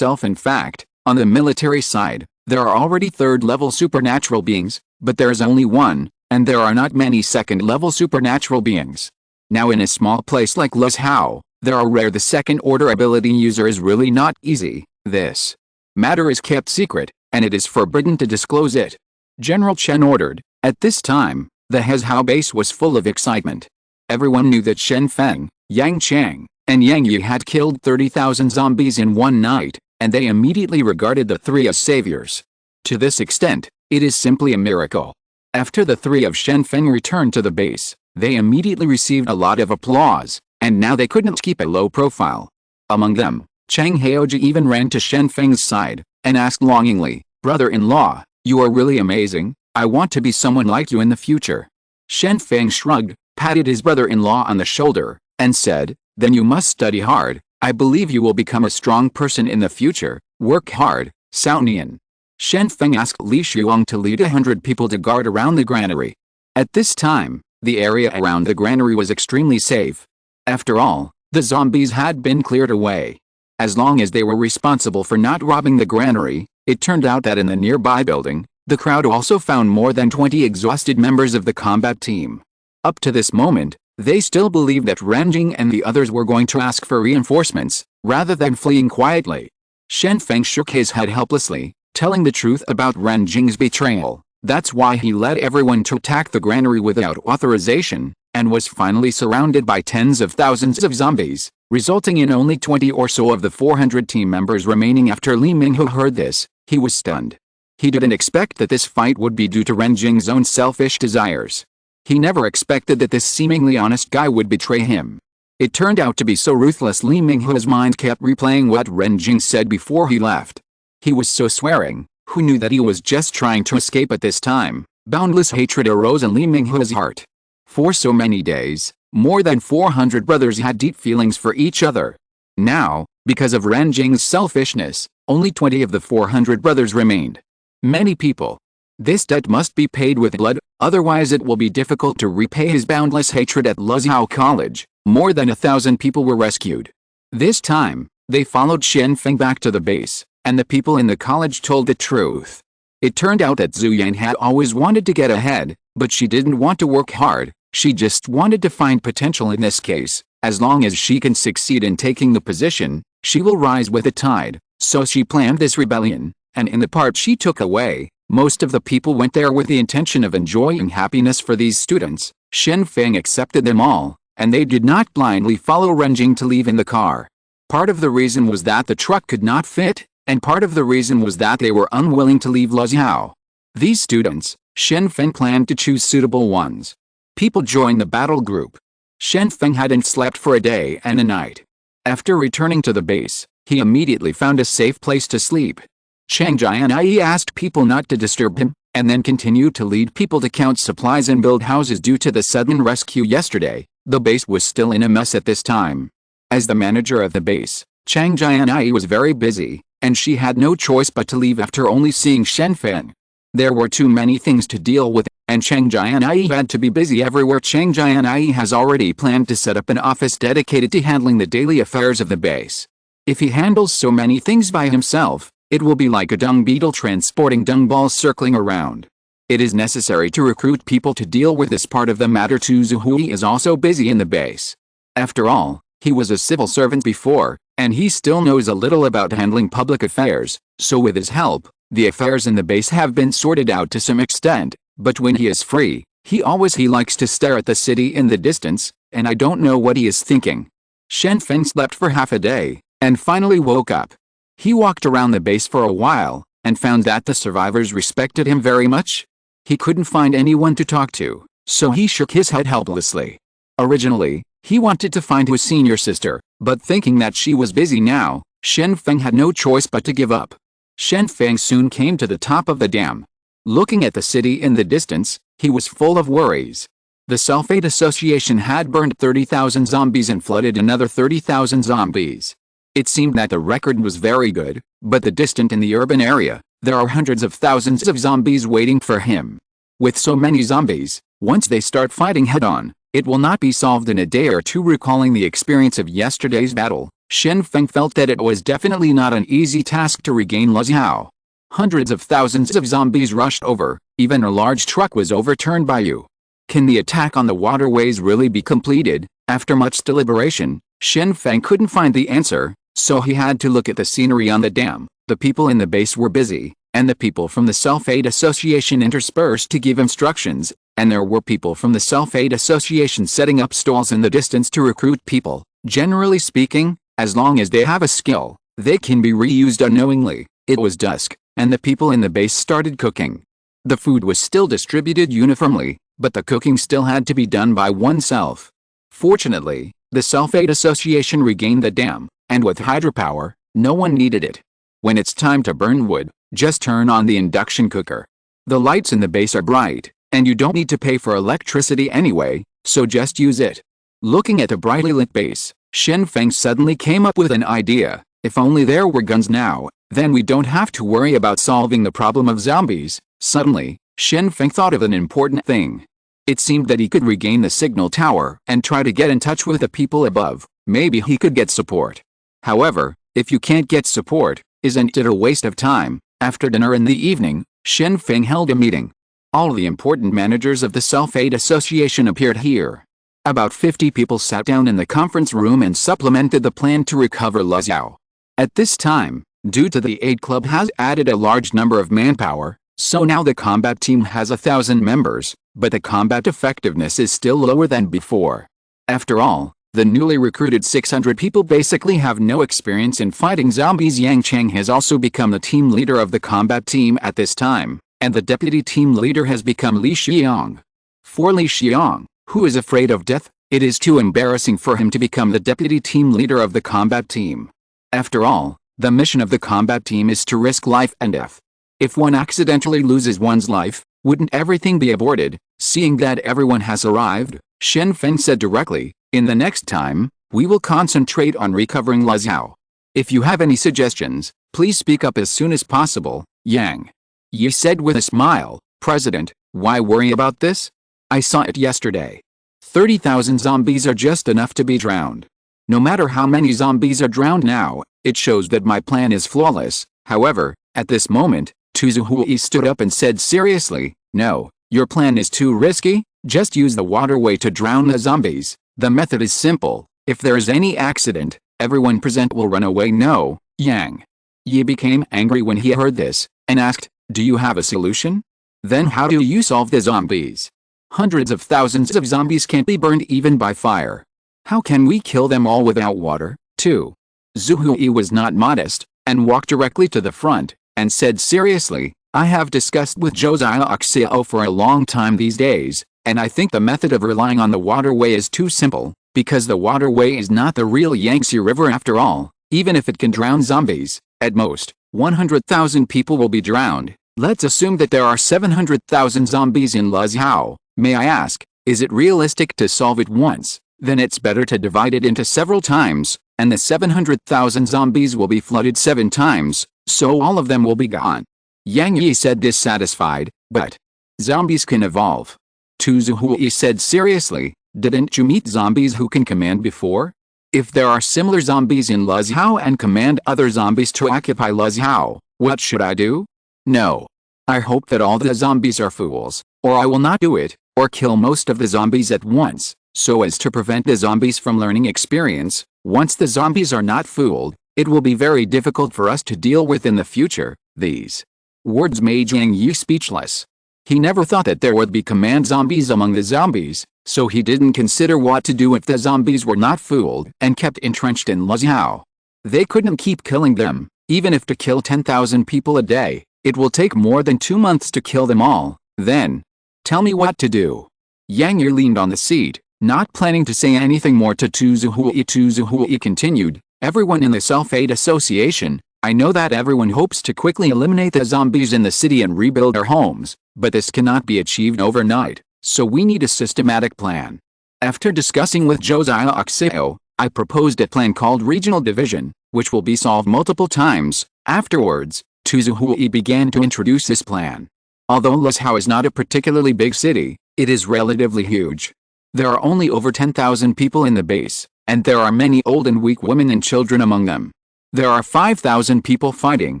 In fact, on the military side, there are already third-level supernatural beings, but there is only one, and there are not many second-level supernatural beings. Now in a small place like Luzhou, there are rare. The second-order ability user is really not easy. This matter is kept secret, and it is forbidden to disclose it. General Chen ordered. At this time, the Hezhou base was full of excitement. Everyone knew that Shen Feng, Yang Chang, and Yang Yi had killed 30,000 zombies in one night, and they immediately regarded the three as saviors. To this extent, it is simply a miracle. After the three of Shen Feng returned to the base, they immediately received a lot of applause, and now they couldn't keep a low profile. Among them, Chang Haoji even ran to Shen Feng's side, and asked longingly, "Brother-in-law, you are really amazing. I want to be someone like you in the future." Shen Feng shrugged, patted his brother-in-law on the shoulder, and said, "Then you must study hard. I believe you will become a strong person in the future. Work hard, Cao Nian." Shen Feng asked Li Shuang to lead 100 people to guard around the granary. At this time, the area around the granary was extremely safe. After all, the zombies had been cleared away. As long as they were responsible for not robbing the granary, it turned out that in the nearby building, the crowd also found more than 20 exhausted members of the combat team. Up to this moment, they still believed that Ranjing and the others were going to ask for reinforcements, rather than fleeing quietly. Shen Feng shook his head helplessly, telling the truth about Ranjing's betrayal. That's why he led everyone to attack the granary without authorization, and was finally surrounded by tens of thousands of zombies, resulting in only 20 or so of the 400 team members remaining. After Li Minghu heard this, he was stunned. He didn't expect that this fight would be due to Ren Jing's own selfish desires. He never expected that this seemingly honest guy would betray him. It turned out to be so ruthless. Li Minghua's mind kept replaying what Ren Jing said before he left. He was so swearing. Who knew that he was just trying to escape at this time? Boundless hatred arose in Li Minghua's heart. For so many days, more than 400 brothers had deep feelings for each other. Now, because of Ren Jing's selfishness, only 20 of the 400 brothers remained. Many people. This debt must be paid with blood, otherwise it will be difficult to repay his boundless hatred at Luxiao College. More than 1,000 people were rescued. This time, they followed Shen Feng back to the base, and the people in the college told the truth. It turned out that Zhu Yan had always wanted to get ahead, but she didn't want to work hard. She just wanted to find potential in this case. As long as she can succeed in taking the position, she will rise with the tide. So she planned this rebellion, and in the part she took away, most of the people went there with the intention of enjoying happiness for these students. Shen Feng accepted them all, and they did not blindly follow Ren Jing to leave in the car. Part of the reason was that the truck could not fit, and part of the reason was that they were unwilling to leave Luxiao. These students, Shen Feng planned to choose suitable ones. People joined the battle group. Shen Feng hadn't slept for a day and a night. After returning to the base, he immediately found a safe place to sleep. Chang Jianyi asked people not to disturb him, and then continued to lead people to count supplies and build houses. Due to the sudden rescue yesterday, the base was still in a mess at this time. As the manager of the base, Chang Jianyi was very busy, and she had no choice but to leave after only seeing Shen Feng. There were too many things to deal with, and Chang Jianyi had to be busy everywhere. Chang Jianyi has already planned to set up an office dedicated to handling the daily affairs of the base. If he handles so many things by himself, it will be like a dung beetle transporting dung balls circling around. It is necessary to recruit people to deal with this part of the matter too. Zuhui is also busy in the base. After all, he was a civil servant before, and he still knows a little about handling public affairs, so with his help, the affairs in the base have been sorted out to some extent, but when he is free, he likes to stare at the city in the distance, and I don't know what he is thinking. Shen Feng slept for half a day, and finally woke up. He walked around the base for a while, and found that the survivors respected him very much. He couldn't find anyone to talk to, so he shook his head helplessly. Originally, he wanted to find his senior sister, but thinking that she was busy now, Shen Feng had no choice but to give up. Shen Feng soon came to the top of the dam. Looking at the city in the distance, he was full of worries. The Sulfate Association had burned 30,000 zombies and flooded another 30,000 zombies. It seemed that the record was very good, but distant in the urban area, there are hundreds of thousands of zombies waiting for him. With so many zombies, once they start fighting head-on, it will not be solved in a day or two. Recalling the experience of yesterday's battle, Shen Feng felt that it was definitely not an easy task to regain Luxiao. Hundreds of thousands of zombies rushed over, even a large truck was overturned by you. Can the attack on the waterways really be completed? After much deliberation, Shen Feng couldn't find the answer, so he had to look at the scenery on the dam. The people in the base were busy, and the people from the Sulfate Association interspersed to give instructions, and there were people from the Sulfate Association setting up stalls in the distance to recruit people. Generally speaking, as long as they have a skill, they can be reused unknowingly. It was dusk, and the people in the base started cooking. The food was still distributed uniformly, but the cooking still had to be done by oneself. Fortunately, the Sulfate Association regained the dam, and with hydropower, no one needed it. When it's time to burn wood, just turn on the induction cooker. The lights in the base are bright, and you don't need to pay for electricity anyway, so just use it. Looking at the brightly lit base, Shen Feng suddenly came up with an idea. If only there were guns now, then we don't have to worry about solving the problem of zombies. Suddenly, Shen Feng thought of an important thing. It seemed that he could regain the signal tower and try to get in touch with the people above. Maybe he could get support. However, if you can't get support, isn't it a waste of time? After dinner in the evening, Shen Feng held a meeting. All the important managers of the Sulfate Association appeared here. About 50 people sat down in the conference room and supplemented the plan to recover Luxiao. At this time, due to the aid club has added a large number of manpower, so now the combat team has 1,000 members, but the combat effectiveness is still lower than before. After all, The newly recruited 600 people basically have no experience in fighting zombies. Yang Chang has also become the team leader of the combat team at this time, and the deputy team leader has become Li Xiang. For Li Xiang, who is afraid of death, it is too embarrassing for him to become the deputy team leader of the combat team. After all, the mission of the combat team is to risk life and death. If one accidentally loses one's life, wouldn't everything be aborted? Seeing that everyone has arrived, Shen Feng said directly, "In the next time, we will concentrate on recovering Liao. If you have any suggestions, please speak up as soon as possible." Yang Yi said with a smile, "President, why worry about this? I saw it yesterday. 30,000 zombies are just enough to be drowned. No matter how many zombies are drowned now, it shows that my plan is flawless." However, at this moment, Tu Hui stood up and said seriously, "No, your plan is too risky. Just use the waterway to drown the zombies. The method is simple. If there is any accident, everyone present will run away." No. Yang Yi became angry when he heard this, and asked, "Do you have a solution? Then how do you solve the zombies? Hundreds of thousands of zombies can't be burned even by fire. How can we kill them all without water?" 2. Zuhui was not modest, and walked directly to the front, and said seriously, "I have discussed with Josiah Oxio for a long time these days, and I think the method of relying on the waterway is too simple, because the waterway is not the real Yangtze River after all. Even if it can drown zombies, at most, 100,000 people will be drowned. Let's assume that there are 700,000 zombies in Liao. May I ask, is it realistic to solve it once? Then it's better to divide it into several times, and the 700,000 zombies will be flooded 7 times, so all of them will be gone." Yang Yi said dissatisfied, "But zombies can evolve." Tu Zuhui said seriously, "Didn't you meet zombies who can command before? If there are similar zombies in Liao and command other zombies to occupy Liao, what should I do? No. I hope that all the zombies are fools, or I will not do it, or kill most of the zombies at once, so as to prevent the zombies from learning experience. Once the zombies are not fooled, it will be very difficult for us to deal with in the future." These words made Yang Yi speechless. He never thought that there would be command zombies among the zombies, so he didn't consider what to do if the zombies were not fooled and kept entrenched in Liao. They couldn't keep killing them, even if to kill 10,000 people a day, it will take more than 2 months to kill them all. Then, tell me what to do. Yang Yi leaned on the seat, not planning to say anything more to Tu Zuhui. Tu Zuhui continued, "Everyone in the Self-Aid Association, I know that everyone hopes to quickly eliminate the zombies in the city and rebuild their homes, but this cannot be achieved overnight, so we need a systematic plan. After discussing with Josiah Oxio, I proposed a plan called Regional Division, which will be solved multiple times." Afterwards, Tu Zuhui began to introduce this plan. Although Liao is not a particularly big city, it is relatively huge. There are only over 10,000 people in the base, and there are many old and weak women and children among them. There are 5,000 people fighting.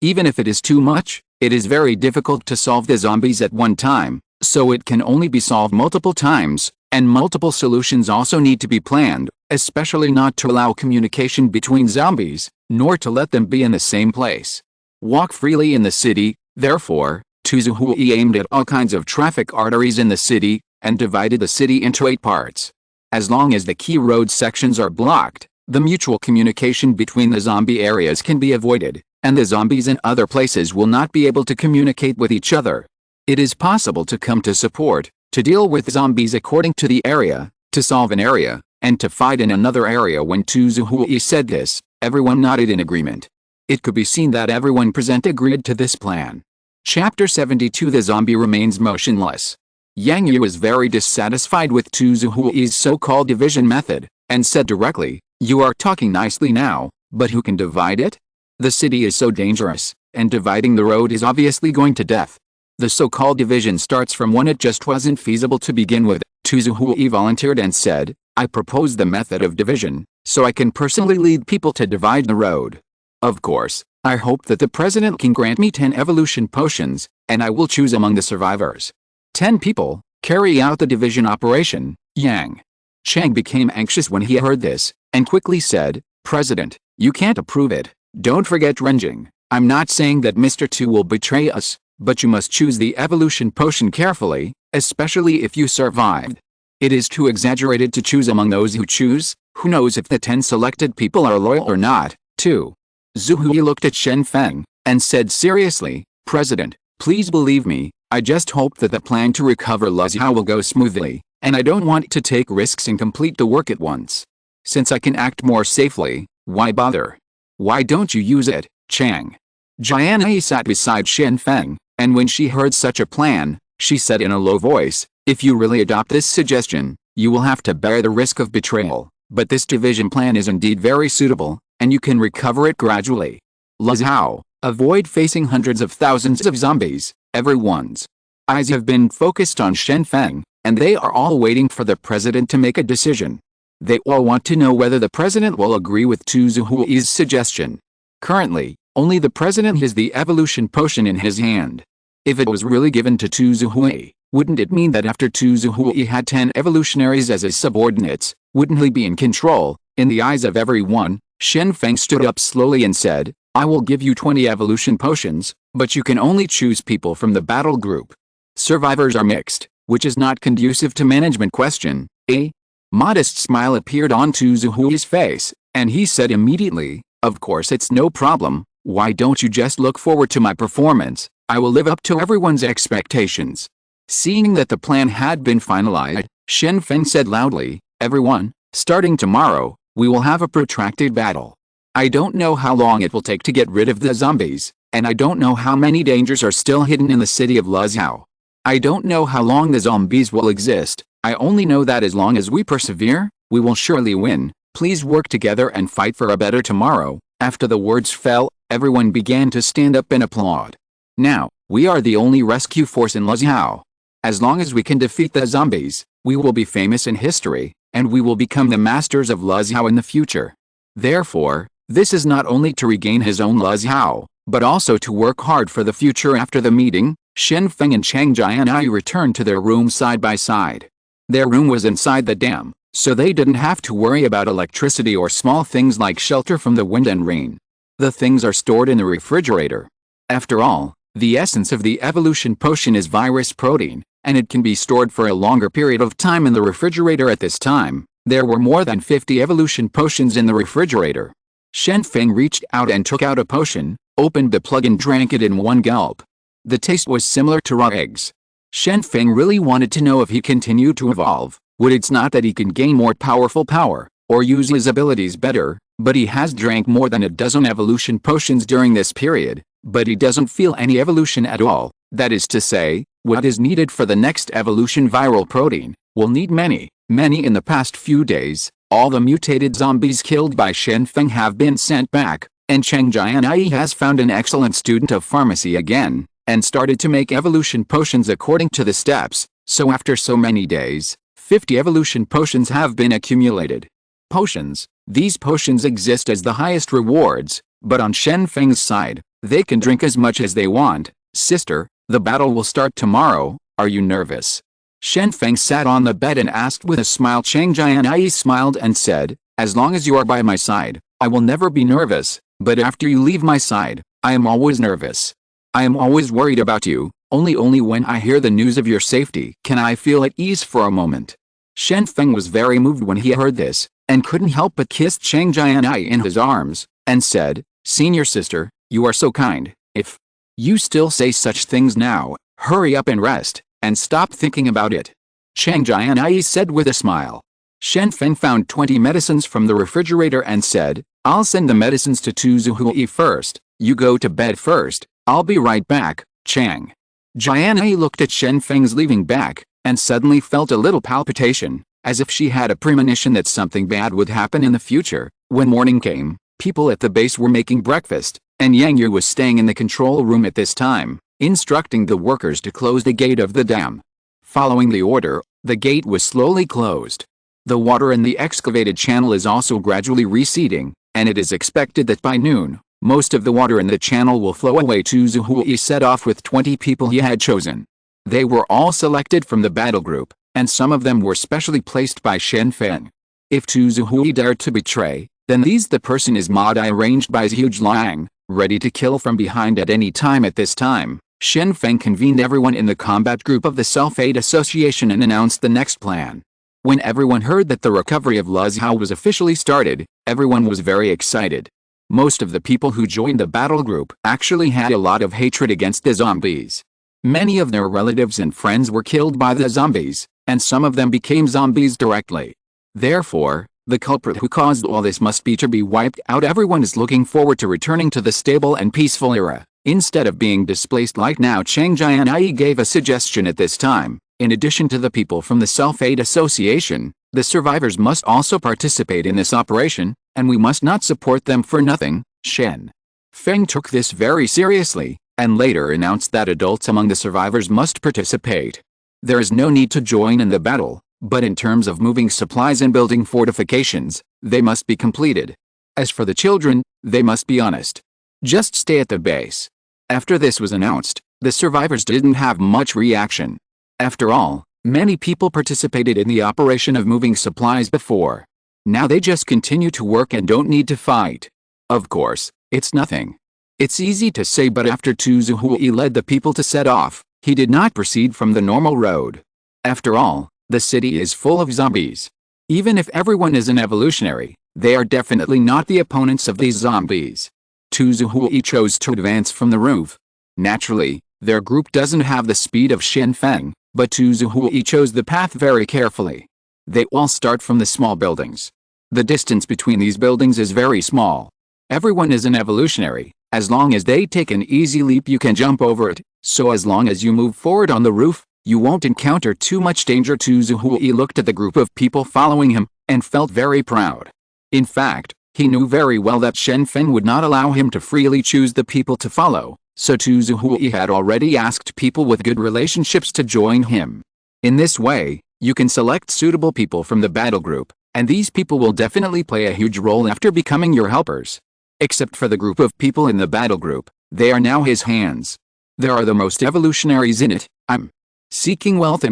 Even if it is too much, it is very difficult to solve the zombies at one time, so it can only be solved multiple times, and multiple solutions also need to be planned, especially not to allow communication between zombies, nor to let them be in the same place. Walk freely in the city. Therefore, Tu Zuhui aimed at all kinds of traffic arteries in the city, and divided the city into 8 parts. As long as the key road sections are blocked, the mutual communication between the zombie areas can be avoided, and the zombies in other places will not be able to communicate with each other. It is possible to come to support, to deal with zombies according to the area, to solve an area, and to fight in another area. When Tu Zuhui said this, everyone nodded in agreement. It could be seen that everyone present agreed to this plan. Chapter 72. The zombie remains motionless. Yang Yi was very dissatisfied with Tu Zuhui's so-called division method, and said directly, "You are talking nicely now, but who can divide it? The city is so dangerous, and dividing the road is obviously going to death. The so-called division starts from when it just wasn't feasible to begin with." Tu Zuhui volunteered and said, "I propose the method of division, so I can personally lead people to divide the road. Of course, I hope that the president can grant me 10 evolution potions, and I will choose among the survivors. 10 people, carry out the division operation." Yang Chang became anxious when he heard this, and quickly said, "President, you can't approve it. Don't forget Renjing. I'm not saying that Mr. Tu will betray us, but you must choose the evolution potion carefully, especially if you survived. It is too exaggerated to choose among those who choose, Who knows if the 10 selected people are loyal or not? 2. Zhu Hui looked at Shen Feng and said seriously, President, please believe me, I just hope that the plan to recover Luzhou will go smoothly, and I don't want to take risks and complete the work at once. Since I can act more safely, why bother? Why don't you use it, Chang? Jianyi sat beside Shen Feng, and when she heard such a plan, she said in a low voice, if you really adopt this suggestion, you will have to bear the risk of betrayal, but this division plan is indeed very suitable, and you can recover it gradually. Luzhou, avoid facing hundreds of thousands of zombies. Everyone's eyes have been focused on Shen Feng, and they are all waiting for the president to make a decision. They all want to know whether the president will agree with Zhu Hui's suggestion. Currently, only the president has the evolution potion in his hand. If it was really given to Zhu Hui, wouldn't it mean that after Zhu Hui had 10 evolutionaries as his subordinates, wouldn't he be in control? In the eyes of everyone, Shen Feng stood up slowly and said, I will give you 20 evolution potions, but you can only choose people from the battle group. Survivors are mixed, which is not conducive to management question. A modest smile appeared on Zhu Hui's face, and he said immediately, of course it's no problem, why don't you just look forward to my performance, I will live up to everyone's expectations. Seeing that the plan had been finalized, Shen Feng said loudly, everyone, starting tomorrow, we will have a protracted battle. I don't know how long it will take to get rid of the zombies, and I don't know how many dangers are still hidden in the city of Luzhou. I don't know how long the zombies will exist, I only know that as long as we persevere, we will surely win. Please work together and fight for a better tomorrow. After the words fell, everyone began to stand up and applaud. Now, we are the only rescue force in Luzhou. As long as we can defeat the zombies, we will be famous in history, and we will become the masters of Luzhou in the future. Therefore, this is not only to regain his own Luzhou, but also to work hard for the future. After the meeting, Shen Feng and Chang Jianyi returned to their room side by side. Their room was inside the dam, so they didn't have to worry about electricity or small things like shelter from the wind and rain. The things are stored in the refrigerator. After all, the essence of the evolution potion is virus protein, and it can be stored for a longer period of time in the refrigerator. At this time, there were more than 50 evolution potions in the refrigerator. Shen Feng reached out and took out a potion, opened the plug and drank it in one gulp. The taste was similar to raw eggs. Shen Feng really wanted to know if he continued to evolve, would it's not that he can gain more powerful power, or use his abilities better, but he has drank more than a dozen evolution potions during this period, but he doesn't feel any evolution at all. That is to say, what is needed for the next evolution viral protein, will need many in the past few days. All the mutated zombies killed by Shen Feng have been sent back, and Chang Jianyi has found an excellent student of pharmacy again, and started to make evolution potions according to the steps, so after so many days, 50 evolution potions have been accumulated. Potions, these potions exist as the highest rewards, but on Shen Feng's side, they can drink as much as they want. Sister, the battle will start tomorrow, are you nervous? Shen Feng sat on the bed and asked with a smile. Chang Jianyi smiled and said, as long as you are by my side, I will never be nervous, but after you leave my side, I am always nervous. I am always worried about you, only when I hear the news of your safety can I feel at ease for a moment. Shen Feng was very moved when he heard this, and couldn't help but kiss Chang Jianyi in his arms, and said, Senior sister, you are so kind. If you still say such things now, hurry up and rest, and stop thinking about it. Chang Jianyi said with a smile. Shen Feng found 20 medicines from the refrigerator and said, I'll send the medicines to Zhu Hui first, you go to bed first, I'll be right back. Chang Jianyi looked at Shen Feng's leaving back, and suddenly felt a little palpitation, as if she had a premonition that something bad would happen in the future. When morning came, people at the base were making breakfast, and Yang Yu was staying in the control room at this time, instructing the workers to close the gate of the dam. Following the order, the gate was slowly closed. The water in the excavated channel is also gradually receding, and it is expected that by noon, most of the water in the channel will flow away. Zhu Hui set off with 20 people he had chosen. They were all selected from the battle group, and some of them were specially placed by Shen Feng. If Zhu Hui dared to betray, then the person is Modi arranged by Zhuge Liang, ready to kill from behind at any time. At this time, Shen Feng convened everyone in the combat group of the Self-Aid Association and announced the next plan. When everyone heard that the recovery of Luzhou was officially started, everyone was very excited. Most of the people who joined the battle group actually had a lot of hatred against the zombies. Many of their relatives and friends were killed by the zombies, and some of them became zombies directly. Therefore, the culprit who caused all this must be wiped out. Everyone is looking forward to returning to the stable and peaceful era, instead of being displaced like now. Chang Jianyi gave a suggestion at this time. In addition to the people from the Self-Aid Association, the survivors must also participate in this operation, and we must not support them for nothing. Shen Feng took this very seriously, and later announced that adults among the survivors must participate. There is no need to join in the battle, but in terms of moving supplies and building fortifications, they must be completed. As for the children, they must be honest. Just stay at the base. After this was announced, the survivors didn't have much reaction. After all, many people participated in the operation of moving supplies before. Now they just continue to work and don't need to fight. Of course, it's nothing. It's easy to say, but after Tu Zuhui led the people to set off, he did not proceed from the normal road. After all, the city is full of zombies. Even if everyone is an evolutionary, they are definitely not the opponents of these zombies. Tu Zuhui chose to advance from the roof. Naturally, their group doesn't have the speed of Shen Feng, but Tu Zuhui chose the path very carefully. They all start from the small buildings. The distance between these buildings is very small. Everyone is an evolutionary. As long as they take an easy leap, you can jump over it, so as long as you move forward on the roof, you won't encounter too much danger. Tu Zuhui looked at the group of people following him, and felt very proud. In fact, he knew very well that Shen Feng would not allow him to freely choose the people to follow. So Tu Zuhui had already asked people with good relationships to join him. In this way, you can select suitable people from the battle group, and these people will definitely play a huge role after becoming your helpers. Except for the group of people in the battle group, they are now his hands. There are the most evolutionaries in it. I'm seeking wealth,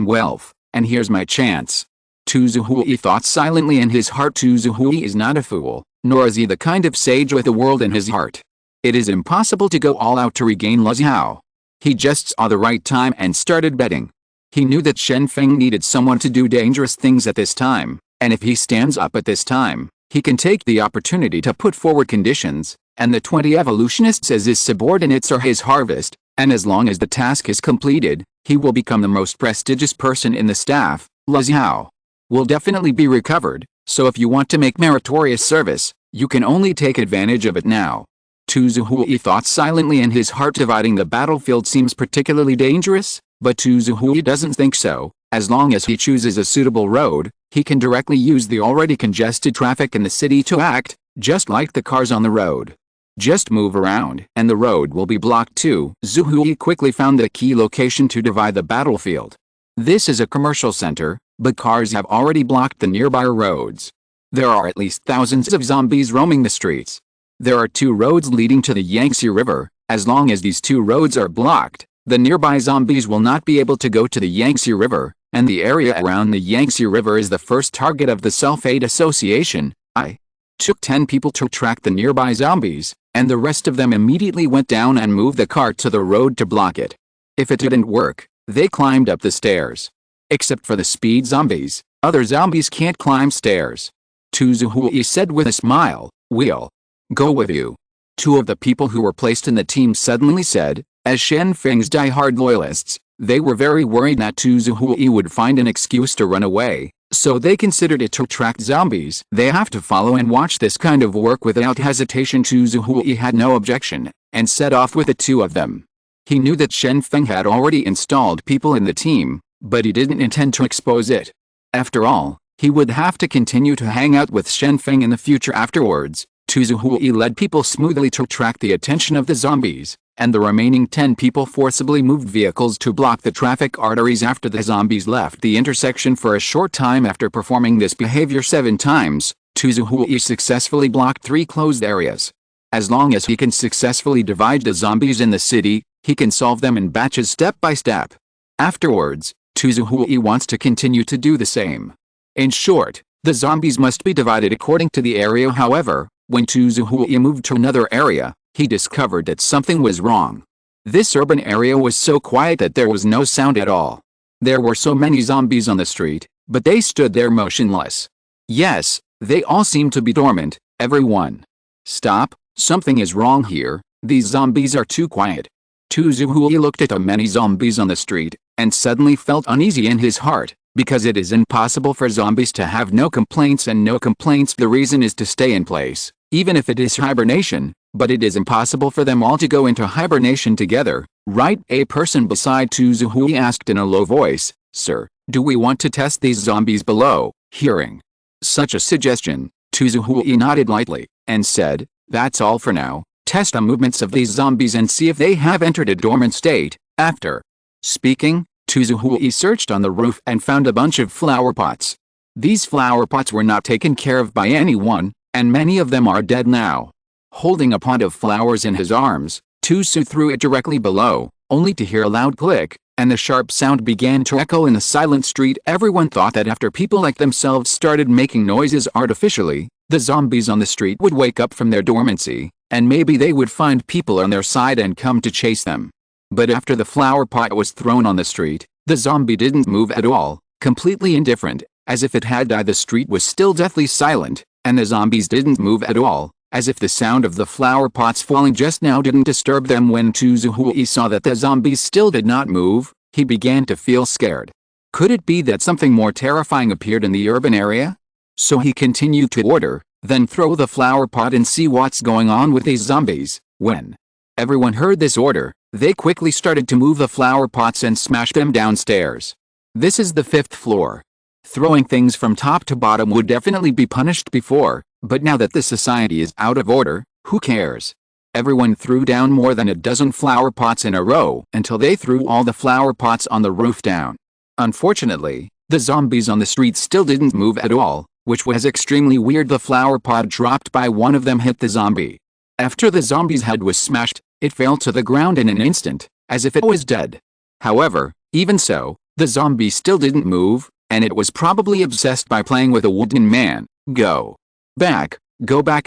and here's my chance. Tu Zuhui thought silently in his heart. Tu Zuhui is not a fool, nor is he the kind of sage with the world in his heart. It is impossible to go all out to regain Luzhou. He just saw the right time and started betting. He knew that Shen Feng needed someone to do dangerous things at this time, and if he stands up at this time, he can take the opportunity to put forward conditions, and the 20 evolutionists as his subordinates are his harvest, and as long as the task is completed, he will become the most prestigious person in the staff. Luzhou will definitely be recovered, so if you want to make meritorious service, you can only take advantage of it now. Tu Zuhui thought silently in his heart. Dividing the battlefield seems particularly dangerous, but Tu Zuhui doesn't think so. As long as he chooses a suitable road, he can directly use the already congested traffic in the city to act, just like the cars on the road. Just move around, and the road will be blocked too. Zuhui quickly found the key location to divide the battlefield. This is a commercial center, but cars have already blocked the nearby roads. There are at least thousands of zombies roaming the streets. There are 2 roads leading to the Yangtze River. As long as these 2 roads are blocked, the nearby zombies will not be able to go to the Yangtze River, and the area around the Yangtze River is the first target of the Self-Aid Association. I took 10 people to track the nearby zombies, and the rest of them immediately went down and moved the cart to the road to block it. If it didn't work, they climbed up the stairs. Except for the speed zombies, other zombies can't climb stairs. Tu Zuhui said with a smile, "We'll go with you." 2 of the people who were placed in the team suddenly said, as Shen Feng's die-hard loyalists, they were very worried that Tu Zuhui would find an excuse to run away, so they considered it to attract zombies. They have to follow and watch this kind of work without hesitation. Tu Zuhui had no objection, and set off with the 2 of them. He knew that Shen Feng had already installed people in the team, but he didn't intend to expose it. After all, he would have to continue to hang out with Shen Feng in the future afterwards. Tu Zuhui led people smoothly to attract the attention of the zombies, and the remaining 10 people forcibly moved vehicles to block the traffic arteries after the zombies left the intersection. For a short time after performing this behavior 7 times, Tu Zuhui successfully blocked 3 closed areas. As long as he can successfully divide the zombies in the city, he can solve them in batches step by step. Afterwards, Tu Zuhui wants to continue to do the same. In short, the zombies must be divided according to the area. However, when Tu Zuhui moved to another area, he discovered that something was wrong. This urban area was so quiet that there was no sound at all. There were so many zombies on the street, but they stood there motionless. Yes, they all seemed to be dormant, everyone. Stop, something is wrong here, these zombies are too quiet. Zuhui looked at the many zombies on the street, and suddenly felt uneasy in his heart, because it is impossible for zombies to have no complaints and no complaints. The reason is to stay in place, even if it is hibernation, but it is impossible for them all to go into hibernation together, right? A person beside Zuhui asked in a low voice, "Sir, do we want to test these zombies below?" Hearing such a suggestion, Zuhui nodded lightly, and said, "That's all for now. Test the movements of these zombies and see if they have entered a dormant state." After speaking, Zuhui searched on the roof and found a bunch of flower pots. These flower pots were not taken care of by anyone, and many of them are dead now. Holding a pot of flowers in his arms, Tuzu threw it directly below, only to hear a loud click, and the sharp sound began to echo in the silent street. Everyone thought that after people like themselves started making noises artificially, the zombies on the street would wake up from their dormancy, and maybe they would find people on their side and come to chase them. But after the flower pot was thrown on the street, the zombie didn't move at all, completely indifferent, as if it had died. The street was still deathly silent, and the zombies didn't move at all, as if the sound of the flower pots falling just now didn't disturb them. When Zuhui saw that the zombies still did not move, he began to feel scared. Could it be that something more terrifying appeared in the urban area? So he continued to order, "Then throw the flower pot and see what's going on with these zombies." When everyone heard this order, they quickly started to move the flower pots and smash them downstairs. This is the 5th floor. Throwing things from top to bottom would definitely be punished before, but now that the society is out of order, who cares? Everyone threw down more than a dozen flower pots in a row until they threw all the flower pots on the roof down. Unfortunately, the zombies on the street still didn't move at all, which was extremely weird. The flower pot dropped by one of them hit the zombie. After the zombie's head was smashed, it fell to the ground in an instant, as if it was dead. However, even so, the zombie still didn't move, and it was probably obsessed by playing with a wooden man. Go back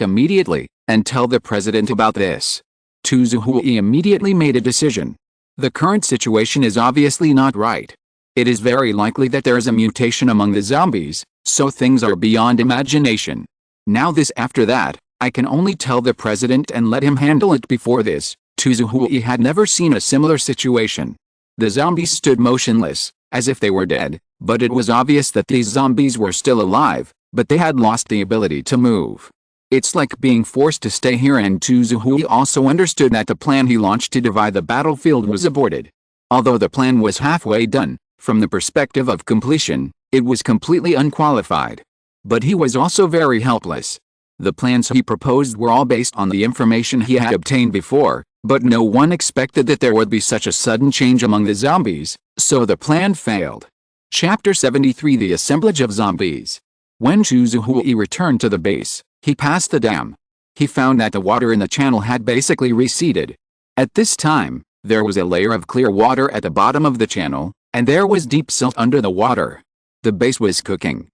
immediately, and tell the president about this. Zuhui immediately made a decision. The current situation is obviously not right. It is very likely that there is a mutation among the zombies, so things are beyond imagination. Now after that, I can only tell the president and let him handle it. Before this, Zuhui had never seen a similar situation. The zombies stood motionless, as if they were dead, but it was obvious that these zombies were still alive, but they had lost the ability to move. It's like being forced to stay here, and Zuhui also understood that the plan he launched to divide the battlefield was aborted. Although the plan was halfway done, from the perspective of completion, it was completely unqualified. But he was also very helpless. The plans he proposed were all based on the information he had obtained before, but no one expected that there would be such a sudden change among the zombies, so the plan failed. Chapter 73: The Assemblage of Zombies. When Zuhui returned to the base, he passed the dam. He found that the water in the channel had basically receded. At this time, there was a layer of clear water at the bottom of the channel, and there was deep silt under the water. The base was cooking.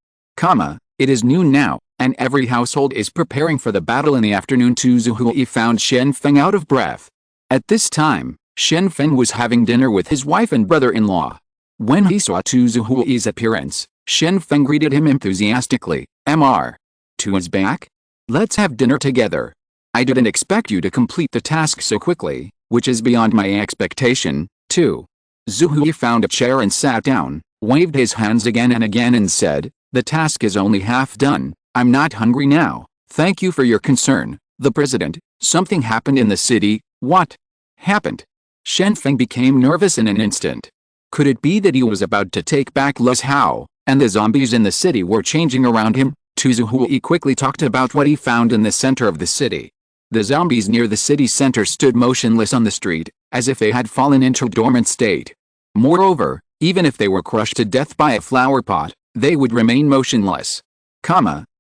It is noon now, and every household is preparing for the battle in the afternoon. Zuhui found Shen Feng out of breath. At this time, Shen Feng was having dinner with his wife and brother-in-law. When he saw Zuhui's appearance, Shen Feng greeted him enthusiastically. "Mr. Tu is back? Let's have dinner together. I didn't expect you to complete the task so quickly, which is beyond my expectation, too." Zuhui found a chair and sat down, waved his hands again and again and said, "The task is only half done. I'm not hungry now. Thank you for your concern, the president. Something happened in the city." "What happened?" Shen Feng became nervous in an instant. Could it be that he was about to take back Hao, and the zombies in the city were changing around him? Zuhui quickly talked about what he found in the center of the city. The zombies near the city center stood motionless on the street, as if they had fallen into a dormant state. Moreover, even if they were crushed to death by a flower pot, they would remain motionless.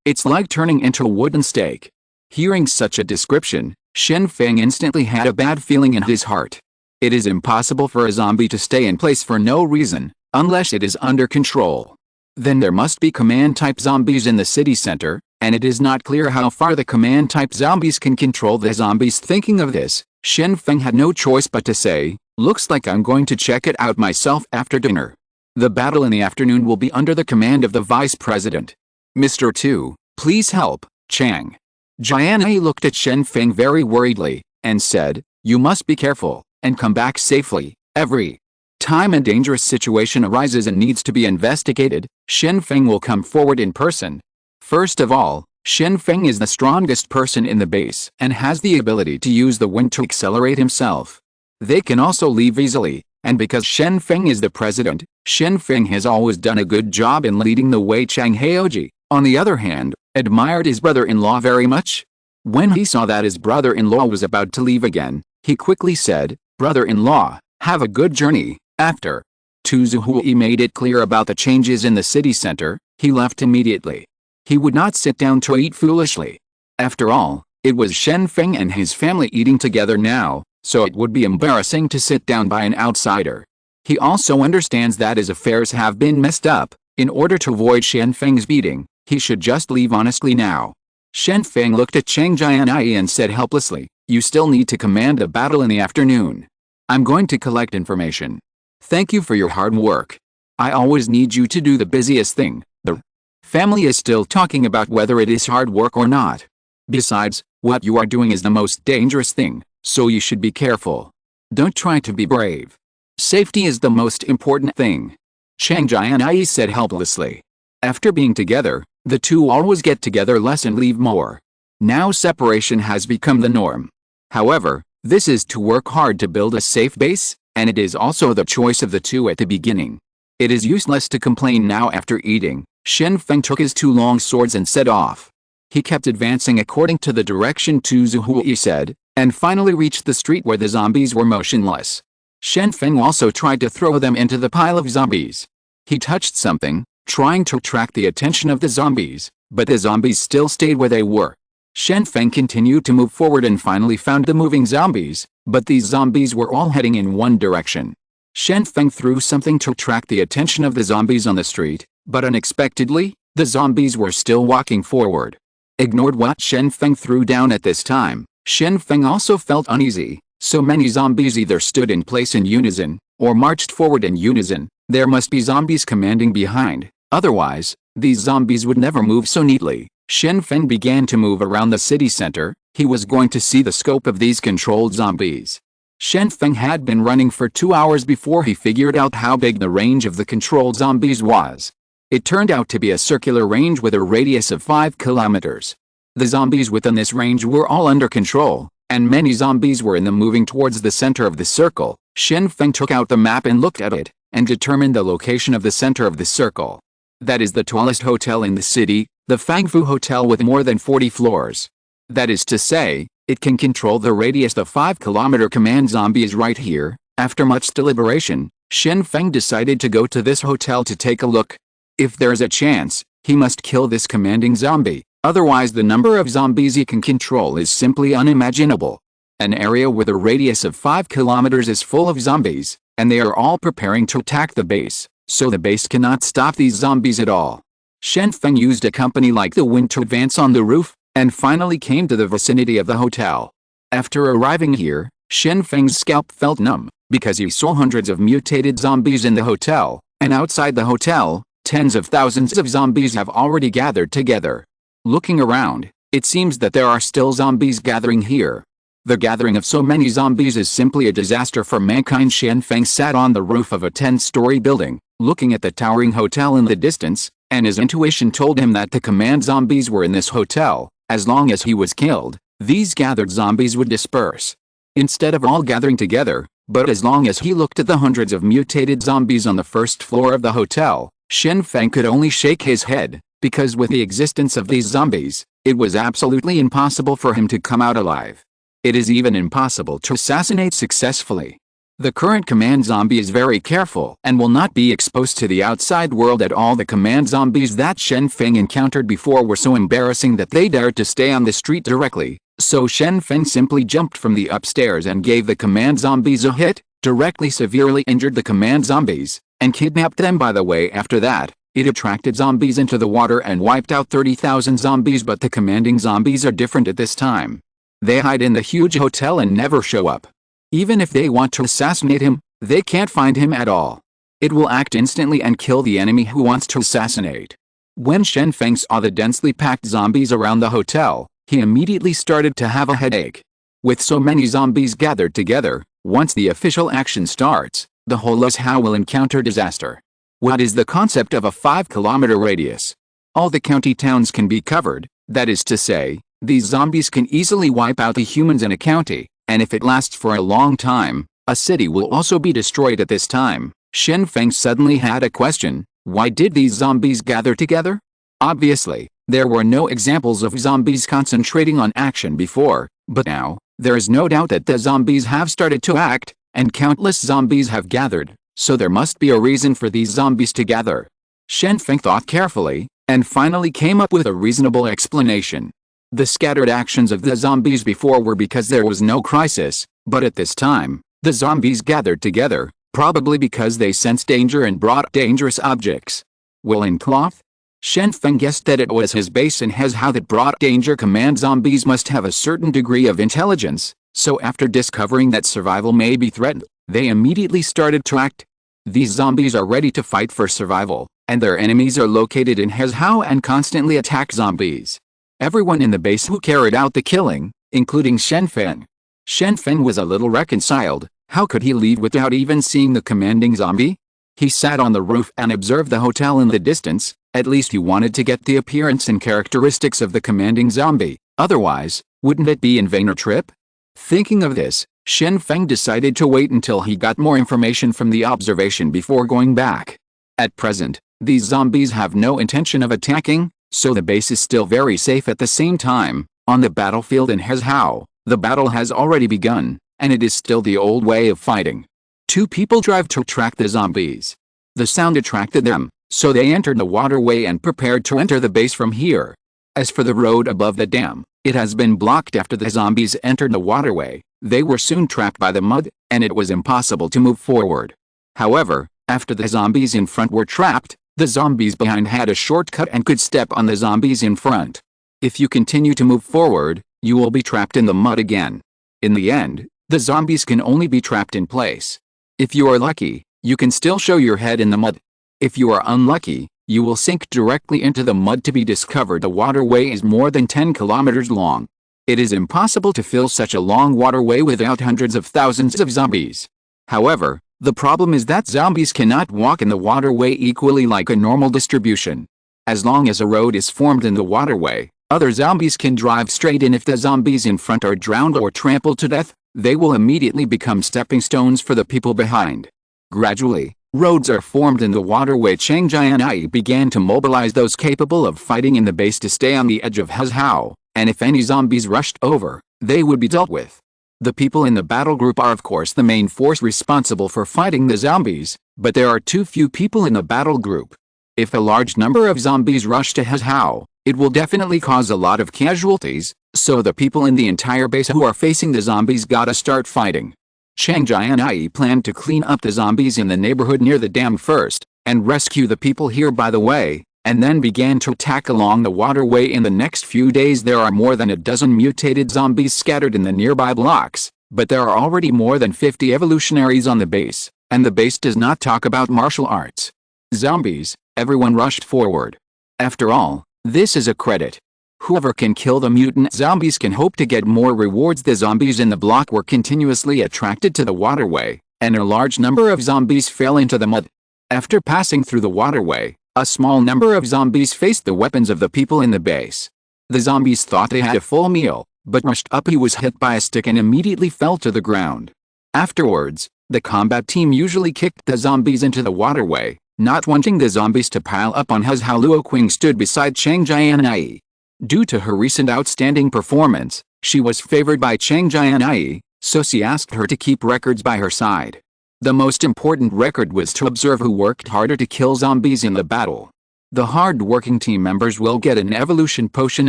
It's like turning into a wooden stake. Hearing such a description, Shen Feng instantly had a bad feeling in his heart. It is impossible for a zombie to stay in place for no reason, unless it is under control. Then there must be command-type zombies in the city center, and it is not clear how far the command-type zombies can control the zombies. Thinking of this, Shen Feng had no choice but to say, "Looks like I'm going to check it out myself after dinner." The battle in the afternoon will be under the command of the Vice President. Mr. 2, please help. Chang Jianyi looked at Shen Feng very worriedly, and said, "You must be careful, and come back safely. Every time a dangerous situation arises and needs to be investigated, Shen Feng will come forward in person. First of all, Shen Feng is the strongest person in the base and has the ability to use the wind to accelerate himself. They can also leave easily, and because Shen Feng is the president, Shen Feng has always done a good job in leading the way. Chang Haoji, on the other hand, admired his brother-in-law very much. When he saw that his brother-in-law was about to leave again, he quickly said, "Brother-in-law, have a good journey." After Tuzuhui made it clear about the changes in the city center, he left immediately. He would not sit down to eat foolishly. After all, it was Shen Feng and his family eating together now, so it would be embarrassing to sit down by an outsider. He also understands that his affairs have been messed up. In order to avoid Shen Feng's beating, he should just leave honestly now. Shen Feng looked at Chang Jianyi and said helplessly, "You still need to command a battle in the afternoon. I'm going to collect information. Thank you for your hard work. I always need you to do the busiest thing. The family is still talking about whether it is hard work or not. Besides, what you are doing is the most dangerous thing, so you should be careful. Don't try to be brave. Safety is the most important thing." Chang Jianyi said helplessly. After being together, the two always get together less and leave more. Now separation has become the norm. However, this is to work hard to build a safe base, and it is also the choice of the two at the beginning. It is useless to complain now. After eating, Shen Feng took his two long swords and set off. He kept advancing according to the direction Tuzuhui said, and finally reached the street where the zombies were motionless. Shen Feng also tried to throw them into the pile of zombies. He touched something, trying to attract the attention of the zombies, but the zombies still stayed where they were. Shen Feng continued to move forward and finally found the moving zombies, but these zombies were all heading in one direction. Shen Feng threw something to attract the attention of the zombies on the street, but unexpectedly, the zombies were still walking forward. Ignored what Shen Feng threw down at this time, Shen Feng also felt uneasy. So many zombies either stood in place in unison, or marched forward in unison. There must be zombies commanding behind, otherwise, these zombies would never move so neatly. Shen Feng began to move around the city center. He was going to see the scope of these controlled zombies. Shen Feng had been running for 2 hours before he figured out how big the range of the controlled zombies was. It turned out to be a circular range with a radius of 5 kilometers. The zombies within this range were all under control, and many zombies were in them moving towards the center of the circle. Shen Feng took out the map and looked at it, and determined the location of the center of the circle. That is the tallest hotel in the city, the Fangfu Hotel, with more than 40 floors. That is to say, it can control the radius. The 5-kilometer command zombie is right here. After much deliberation, Shen Feng decided to go to this hotel to take a look. If there's a chance, he must kill this commanding zombie, otherwise the number of zombies he can control is simply unimaginable. An area with a radius of 5 kilometers is full of zombies, and they are all preparing to attack the base, so the base cannot stop these zombies at all. Shen Feng used a company like the wind to advance on the roof, and finally came to the vicinity of the hotel. After arriving here, Shen Feng's scalp felt numb, because he saw hundreds of mutated zombies in the hotel, and outside the hotel, tens of thousands of zombies have already gathered together. Looking around, it seems that there are still zombies gathering here. The gathering of so many zombies is simply a disaster for mankind. Shen Feng sat on the roof of a 10-story building, looking at the towering hotel in the distance, and his intuition told him that the command zombies were in this hotel. As long as he was killed, these gathered zombies would disperse, instead of all gathering together. But as long as he looked at the hundreds of mutated zombies on the first floor of the hotel, Shen Feng could only shake his head, because with the existence of these zombies, it was absolutely impossible for him to come out alive. It is even impossible to assassinate successfully. The current command zombie is very careful and will not be exposed to the outside world at all. The command zombies that Shen Feng encountered before were so embarrassing that they dared to stay on the street directly, so Shen Feng simply jumped from the upstairs and gave the command zombies a hit, directly severely injured the command zombies, and kidnapped them. By the way, after that, it attracted zombies into the water and wiped out 30,000 zombies. But the commanding zombies are different at this time. They hide in the huge hotel and never show up. Even if they want to assassinate him, they can't find him at all. It will act instantly and kill the enemy who wants to assassinate. When Shen Feng saw the densely packed zombies around the hotel, he immediately started to have a headache. With so many zombies gathered together, once the official action starts, the whole Huzhou will encounter disaster. What is the concept of a 5-kilometer radius? All the county towns can be covered, that is to say, these zombies can easily wipe out the humans in a county, and if it lasts for a long time, a city will also be destroyed at this time. Shen Feng suddenly had a question: why did these zombies gather together? Obviously, there were no examples of zombies concentrating on action before, but now, there is no doubt that the zombies have started to act, and countless zombies have gathered, so there must be a reason for these zombies to gather. Shen Feng thought carefully, and finally came up with a reasonable explanation. The scattered actions of the zombies before were because there was no crisis, but at this time, the zombies gathered together, probably because they sensed danger and brought dangerous objects. Woolen cloth? Shen Feng guessed that it was his base in Huzhou that brought danger. Command zombies must have a certain degree of intelligence, so after discovering that survival may be threatened, they immediately started to act. These zombies are ready to fight for survival, and their enemies are located in Huzhou and constantly attack zombies. Everyone in the base who carried out the killing, including Shen Feng. Shen Feng was a little reconciled. How could he leave without even seeing the commanding zombie? He sat on the roof and observed the hotel in the distance. At least he wanted to get the appearance and characteristics of the commanding zombie, otherwise, wouldn't it be in vain a trip? Thinking of this, Shen Feng decided to wait until he got more information from the observation before going back. At present, these zombies have no intention of attacking, so the base is still very safe. At the same time, on the battlefield in Huzhou, the battle has already begun, and it is still the old way of fighting. Two people drive to track the zombies. The sound attracted them, so they entered the waterway and prepared to enter the base from here. As for the road above the dam, it has been blocked after the zombies entered the waterway. They were soon trapped by the mud, and it was impossible to move forward. However, after the zombies in front were trapped, the zombies behind had a shortcut and could step on the zombies in front. If you continue to move forward, you will be trapped in the mud again. In the end, the zombies can only be trapped in place. If you are lucky, you can still show your head in the mud. If you are unlucky, you will sink directly into the mud to be discovered. The waterway is more than 10 kilometers long. It is impossible to fill such a long waterway without hundreds of thousands of zombies. However, the problem is that zombies cannot walk in the waterway equally like a normal distribution. As long as a road is formed in the waterway, other zombies can drive straight in. If the zombies in front are drowned or trampled to death, they will immediately become stepping stones for the people behind. Gradually, roads are formed in the waterway. Chang Jianyi began to mobilize those capable of fighting in the base to stay on the edge of Huzhou, and if any zombies rushed over, they would be dealt with. The people in the battle group are of course the main force responsible for fighting the zombies, but there are too few people in the battle group. If a large number of zombies rush to Huzhou, it will definitely cause a lot of casualties, so the people in the entire base who are facing the zombies gotta start fighting. Chang Jianyi planned to clean up the zombies in the neighborhood near the dam first, and rescue the people here by the way, and then began to attack along the waterway. In the next few days there are more than a dozen mutated zombies scattered in the nearby blocks, but there are already more than 50 evolutionaries on the base, and the base does not talk about martial arts. Zombies, everyone rushed forward. After all, this is a credit. Whoever can kill the mutant zombies can hope to get more rewards. The zombies in the block were continuously attracted to the waterway, and a large number of zombies fell into the mud. After passing through the waterway, a small number of zombies faced the weapons of the people in the base. The zombies thought they had a full meal, but rushed up. He was hit by a stick and immediately fell to the ground. Afterwards, the combat team usually kicked the zombies into the waterway, not wanting the zombies to pile up on Huzhou. Luo Qing stood beside Chang Jianyi. Due to her recent outstanding performance, she was favored by Chang Jianyi, so she asked her to keep records by her side. The most important record was to observe who worked harder to kill zombies in the battle. The hard-working team members will get an evolution potion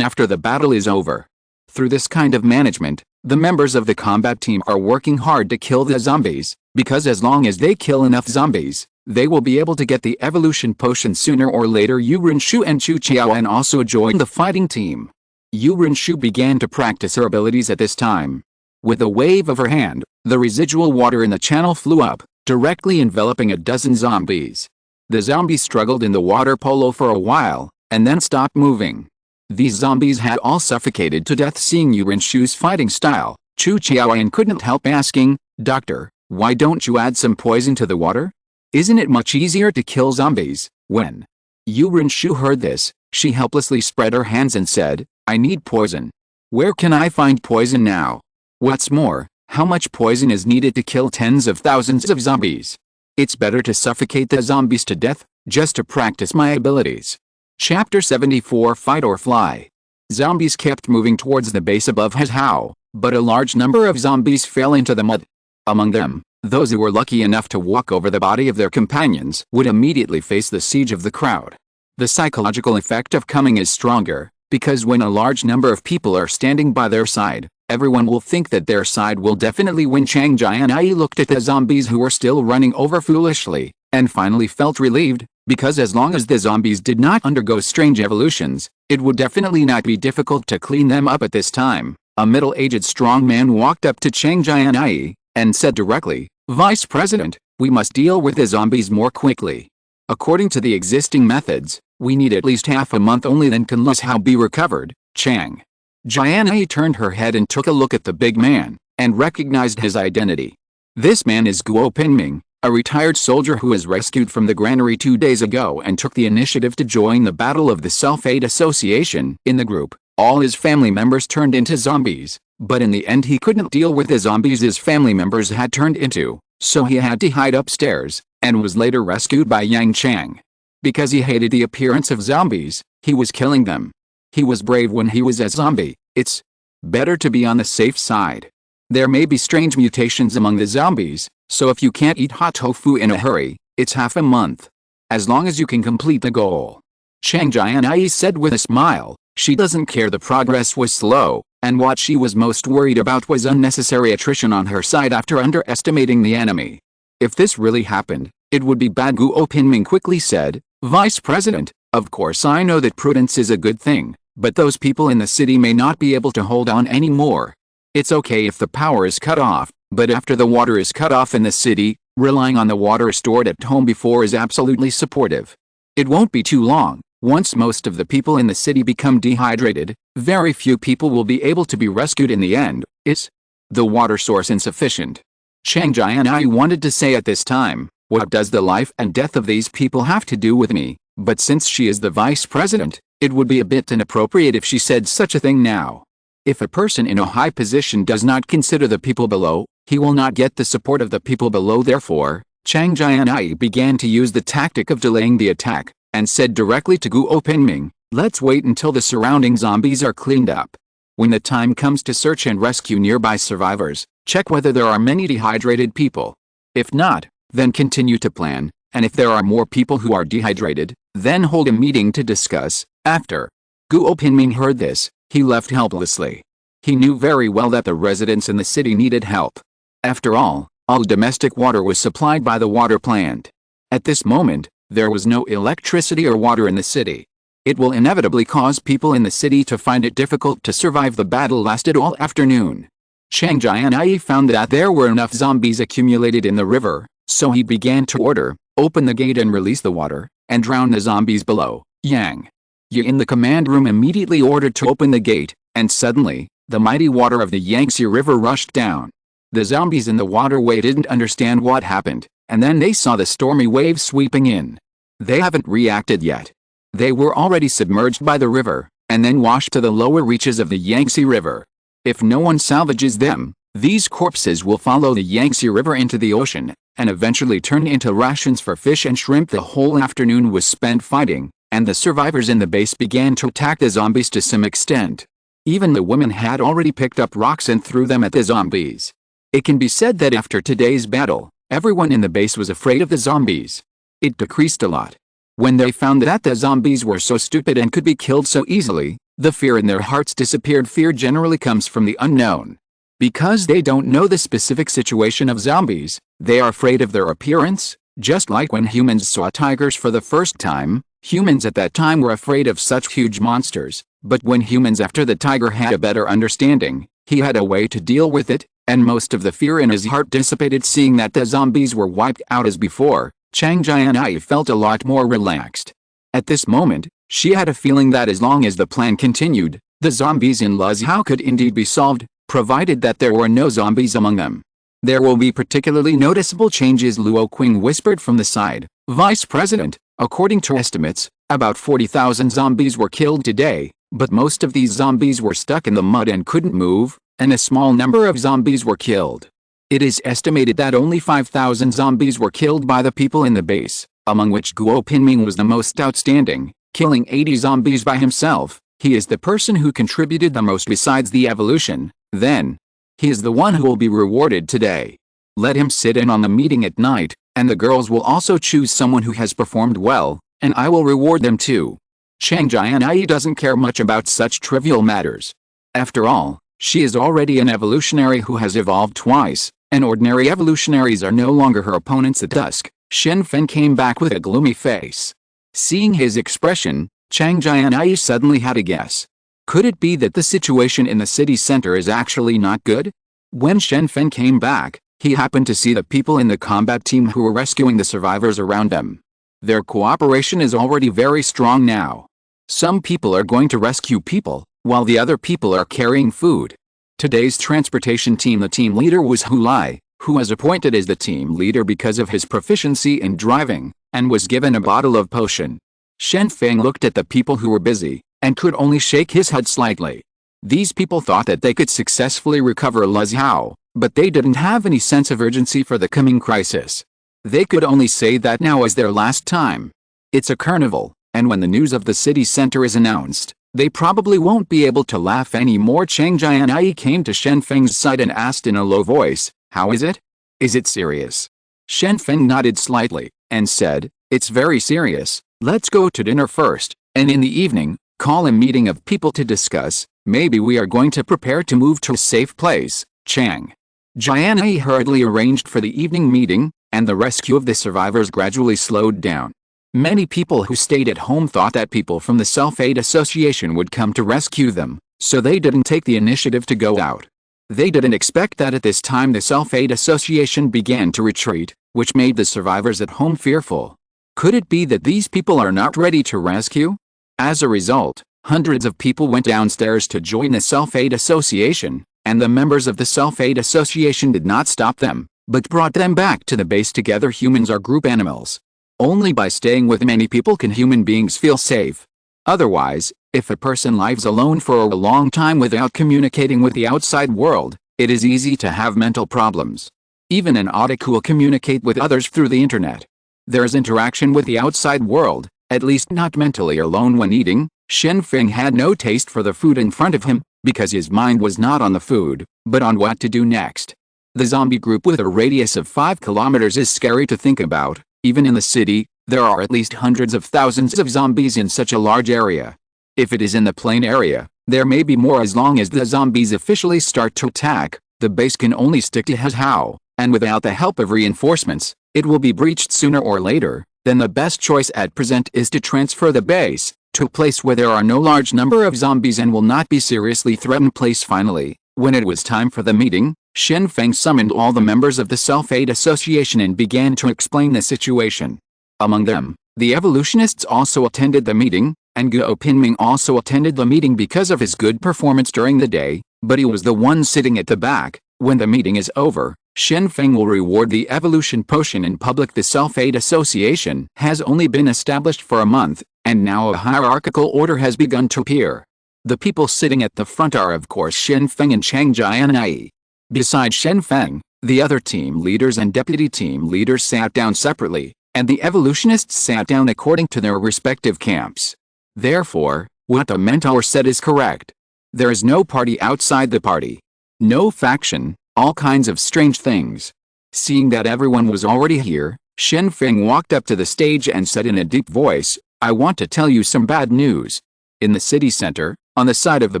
after the battle is over. Through this kind of management, the members of the combat team are working hard to kill the zombies, because as long as they kill enough zombies, they will be able to get the evolution potion sooner or later. Yu Renshu and Chu Qiaoan also joined the fighting team. Yu Renshu began to practice her abilities at this time. With a wave of her hand, the residual water in the channel flew up, directly enveloping a dozen zombies. The zombies struggled in the water polo for a while, and then stopped moving. These zombies had all suffocated to death seeing Yu Renshu's fighting style. Chu Qiaoyan couldn't help asking, "Doctor, why don't you add some poison to the water? Isn't it much easier to kill zombies?" When Yu Renshu heard this, she helplessly spread her hands and said, "I need poison. Where can I find poison now? What's more, how much poison is needed to kill tens of thousands of zombies? It's better to suffocate the zombies to death, just to practice my abilities." Chapter 74 Fight or Fly. Zombies kept moving towards the base above Hezhou, but a large number of zombies fell into the mud. Among them, those who were lucky enough to walk over the body of their companions would immediately face the siege of the crowd. The psychological effect of coming is stronger, because when a large number of people are standing by their side, everyone will think that their side will definitely win. Chang Jianyi looked at the zombies who were still running over foolishly, and finally felt relieved, because as long as the zombies did not undergo strange evolutions, it would definitely not be difficult to clean them up at this time. A middle-aged strong man walked up to Chang Jianyi, and said directly, "Vice President, we must deal with the zombies more quickly. According to the existing methods, we need at least half a month only, then can Hezhou be recovered." Chang Jianyi turned her head and took a look at the big man, and recognized his identity. This man is Guo Pinming, a retired soldier who was rescued from the granary 2 days ago and took the initiative to join the Battle of the Self-Aid Association. In the group, all his family members turned into zombies, but in the end he couldn't deal with the zombies his family members had turned into, so he had to hide upstairs, and was later rescued by Yang Chang. Because he hated the appearance of zombies, he was killing them. He was brave when he was a zombie. It's better to be on the safe side. There may be strange mutations among the zombies, so if you can't eat hot tofu in a hurry, it's half a month. As long as you can complete the goal. Chang Jianyi said with a smile. She doesn't care the progress was slow, and what she was most worried about was unnecessary attrition on her side after underestimating the enemy. If this really happened, it would be bad. Guo Pinming quickly said, "Vice President, of course I know that prudence is a good thing, but those people in the city may not be able to hold on anymore. It's okay if the power is cut off, but after the water is cut off in the city, relying on the water stored at home before is absolutely supportive. It won't be too long. Once most of the people in the city become dehydrated, very few people will be able to be rescued in the end. Is the water source insufficient?" Chang Jianyi wanted to say at this time, "What does the life and death of these people have to do with me?" But since she is the vice president, it would be a bit inappropriate if she said such a thing now. If a person in a high position does not consider the people below, he will not get the support of the people below. Therefore, Chang Jianyi began to use the tactic of delaying the attack, and said directly to Guo Pinming, "Let's wait until the surrounding zombies are cleaned up. When the time comes to search and rescue nearby survivors, check whether there are many dehydrated people. If not, then continue to plan, and if there are more people who are dehydrated, then hold a meeting to discuss." After Guo Pinming heard this, he left helplessly. He knew very well that the residents in the city needed help. After all domestic water was supplied by the water plant. At this moment, there was no electricity or water in the city. It will inevitably cause people in the city to find it difficult to survive. The battle lasted all afternoon. Chang Jianyi found that there were enough zombies accumulated in the river, so he began to order, "Open the gate and release the water, and drown the zombies below." Yang Yi in the command room immediately ordered to open the gate, and suddenly, the mighty water of the Yangtze River rushed down. The zombies in the waterway didn't understand what happened, and then they saw the stormy waves sweeping in. They haven't reacted yet. They were already submerged by the river, and then washed to the lower reaches of the Yangtze River. If no one salvages them, these corpses will follow the Yangtze River into the ocean, and eventually turn into rations for fish and shrimp. The whole afternoon was spent fighting, and the survivors in the base began to attack the zombies to some extent. Even the women had already picked up rocks and threw them at the zombies. It can be said that after today's battle, everyone in the base was afraid of the zombies. It decreased a lot. When they found that the zombies were so stupid and could be killed so easily, the fear in their hearts disappeared. Fear generally comes from the unknown. Because they don't know the specific situation of zombies, they are afraid of their appearance, just like when humans saw tigers for the first time. Humans at that time were afraid of such huge monsters, but when humans after the tiger had a better understanding, he had a way to deal with it. and most of the fear in his heart dissipated seeing that the zombies were wiped out as before. Chang Jianyi felt a lot more relaxed. At this moment, she had a feeling that as long as the plan continued, the zombies in Luzhou could indeed be solved, provided that there were no zombies among them. There will be particularly noticeable changes, Luo Qing whispered from the side. Vice President, according to estimates, about 40,000 zombies were killed today, but most of these zombies were stuck in the mud and couldn't move, and a small number of zombies were killed. It is estimated that only 5,000 zombies were killed by the people in the base, among which Guo Pinming was the most outstanding, killing 80 zombies by himself. He is the person who contributed the most besides the evolution. Then, he is the one who will be rewarded today. Let him sit in on the meeting at night, and the girls will also choose someone who has performed well, and I will reward them too. Chang Jianyi doesn't care much about such trivial matters. After all, she is already an evolutionary who has evolved twice, and ordinary evolutionaries are no longer her opponents at dusk. Shen Feng came back with a gloomy face. Seeing his expression, Chang Jianyi suddenly had a guess. Could it be that the situation in the city center is actually not good? When Shen Feng came back, he happened to see the people in the combat team who were rescuing the survivors around them. Their cooperation is already very strong now. Some people are going to rescue people, while the other people are carrying food. Today's transportation team, the team leader was Hu Lai, who was appointed as the team leader because of his proficiency in driving, and was given a bottle of potion. Shen Feng looked at the people who were busy, and could only shake his head slightly. These people thought that they could successfully recover Luzhou, but they didn't have any sense of urgency for the coming crisis. They could only say that now is their last time. It's a carnival, and when the news of the city center is announced, they probably won't be able to laugh anymore. Chang Jianyi came to Shen Feng's side and asked in a low voice, "How is it? Is it serious?" Shen Feng nodded slightly, and said, "It's very serious. Let's go to dinner first, and in the evening, call a meeting of people to discuss. Maybe we are going to prepare to move to a safe place." Chang Jianyi hurriedly arranged for the evening meeting, and the rescue of the survivors gradually slowed down. Many people who stayed at home thought that people from the Self-Aid Association would come to rescue them, so they didn't take the initiative to go out. They didn't expect that at this time the Self-Aid Association began to retreat, which made the survivors at home fearful. Could it be that these people are not ready to rescue? As a result, hundreds of people went downstairs to join the Self-Aid Association, and the members of the Self-Aid Association did not stop them, but brought them back to the base together. Humans are group animals. Only by staying with many people can human beings feel safe. Otherwise, if a person lives alone for a long time without communicating with the outside world, it is easy to have mental problems. Even an otaku will communicate with others through the internet. There is interaction with the outside world, at least not mentally alone when eating. Shen Feng had no taste for the food in front of him, because his mind was not on the food, but on what to do next. The zombie group with a radius of 5 kilometers is scary to think about. Even in the city, there are at least hundreds of thousands of zombies in such a large area. If it is in the plain area, there may be more. As long as the zombies officially start to attack, the base can only stick to Hezhou, and without the help of reinforcements, it will be breached sooner or later. Then the best choice at present is to transfer the base to a place where there are no large number of zombies and will not be seriously threatened. Finally, when it was time for the meeting, Shen Feng summoned all the members of the Self-Aid Association and began to explain the situation. Among them, the evolutionists also attended the meeting, and Guo Pinming also attended the meeting because of his good performance during the day, but he was the one sitting at the back. When the meeting is over, Shen Feng will reward the evolution potion in public. The Self-Aid Association has only been established for a month, and now a hierarchical order has begun to appear. The people sitting at the front are of course Shen Feng and Chang Jianyi. Besides Shen Feng, the other team leaders and deputy team leaders sat down separately, and the evolutionists sat down according to their respective camps. Therefore, what the mentor said is correct. There is no party outside the party. No faction, all kinds of strange things. Seeing that everyone was already here, Shen Feng walked up to the stage and said in a deep voice, "I want to tell you some bad news." In the city center, on the side of the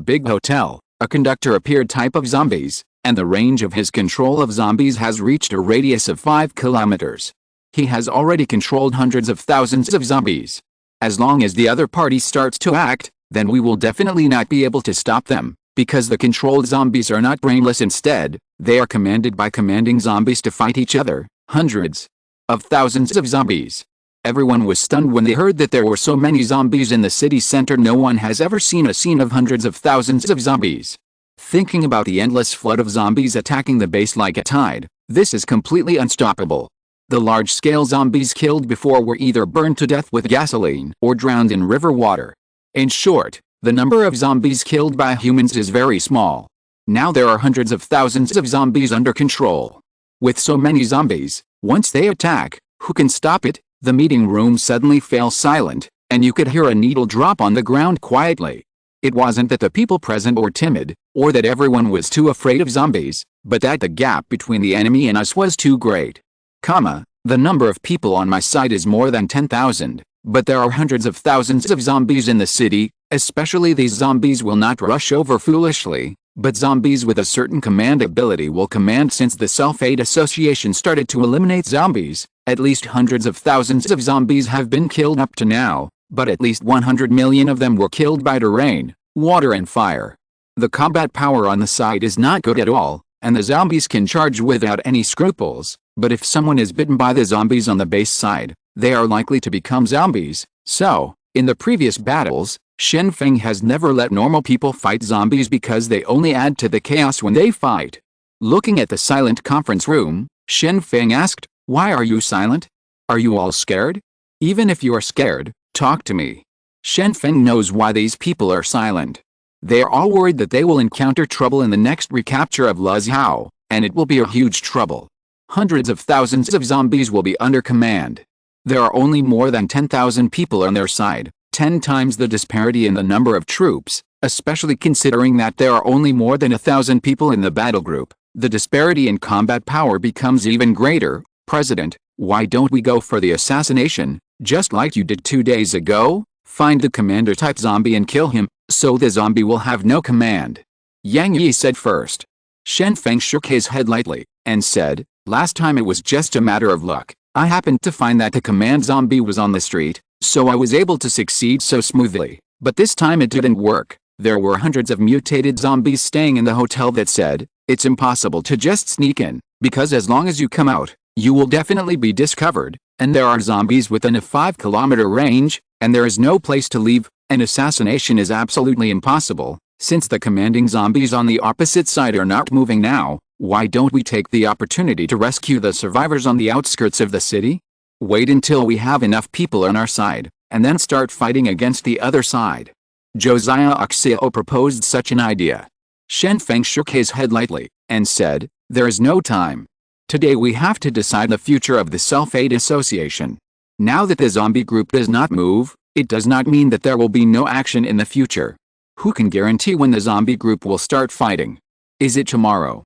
big hotel, a conductor appeared type of zombies, and the range of his control of zombies has reached a radius of 5 kilometers. He has already controlled hundreds of thousands of zombies. As long as the other party starts to act, then we will definitely not be able to stop them. Because the controlled zombies are not brainless, instead, they are commanded by commanding zombies to fight each other, hundreds of thousands of zombies. Everyone was stunned when they heard that there were so many zombies in the city center. No one has ever seen a scene of hundreds of thousands of zombies. Thinking about the endless flood of zombies attacking the base like a tide, this is completely unstoppable. The large-scale zombies killed before were either burned to death with gasoline or drowned in river water. In short, the number of zombies killed by humans is very small. Now there are hundreds of thousands of zombies under control. With so many zombies, once they attack, who can stop it? The meeting room suddenly fell silent, and you could hear a needle drop on the ground quietly. It wasn't that the people present were timid, or that everyone was too afraid of zombies, but that the gap between the enemy and us was too great. The number of people on my side is more than 10,000, but there are hundreds of thousands of zombies in the city. Especially these zombies will not rush over foolishly, but zombies with a certain command ability will command. Since the Self-Aid Association started to eliminate zombies, at least hundreds of thousands of zombies have been killed up to now, but at least 100 million of them were killed by terrain, water and fire. The combat power on the side is not good at all, and the zombies can charge without any scruples, but if someone is bitten by the zombies on the base side, they are likely to become zombies. So, in the previous battles, Shen Feng has never let normal people fight zombies because they only add to the chaos when they fight. Looking at the silent conference room, Shen Feng asked, "Why are you silent? Are you all scared? Even if you are scared, talk to me." Shen Feng knows why these people are silent. They are all worried that they will encounter trouble in the next recapture of Luxiao, and it will be a huge trouble. Hundreds of thousands of zombies will be under command. There are only more than 10,000 people on their side. 10 times the disparity in the number of troops, especially considering that there are only more than 1,000 people in the battle group. The disparity in combat power becomes even greater. "President, why don't we go for the assassination, just like you did 2 days ago? Find the commander-type zombie and kill him, so the zombie will have no command," Yang Yi said first. Shen Feng shook his head lightly, and said, "Last time it was just a matter of luck. I happened to find that the command zombie was on the street, so I was able to succeed so smoothly. But this time it didn't work. There were hundreds of mutated zombies staying in the hotel that said, it's impossible to just sneak in, because as long as you come out, you will definitely be discovered, and there are zombies within a 5-kilometer range, and there is no place to leave. An assassination is absolutely impossible. Since the commanding zombies on the opposite side are not moving now, why don't we take the opportunity to rescue the survivors on the outskirts of the city? Wait until we have enough people on our side, and then start fighting against the other side." Josiah Oxio proposed such an idea. Shen Feng shook his head lightly, and said, "There is no time. Today we have to decide the future of the Self-Aid Association. Now that the zombie group does not move, it does not mean that there will be no action in the future. Who can guarantee when the zombie group will start fighting? Is it tomorrow?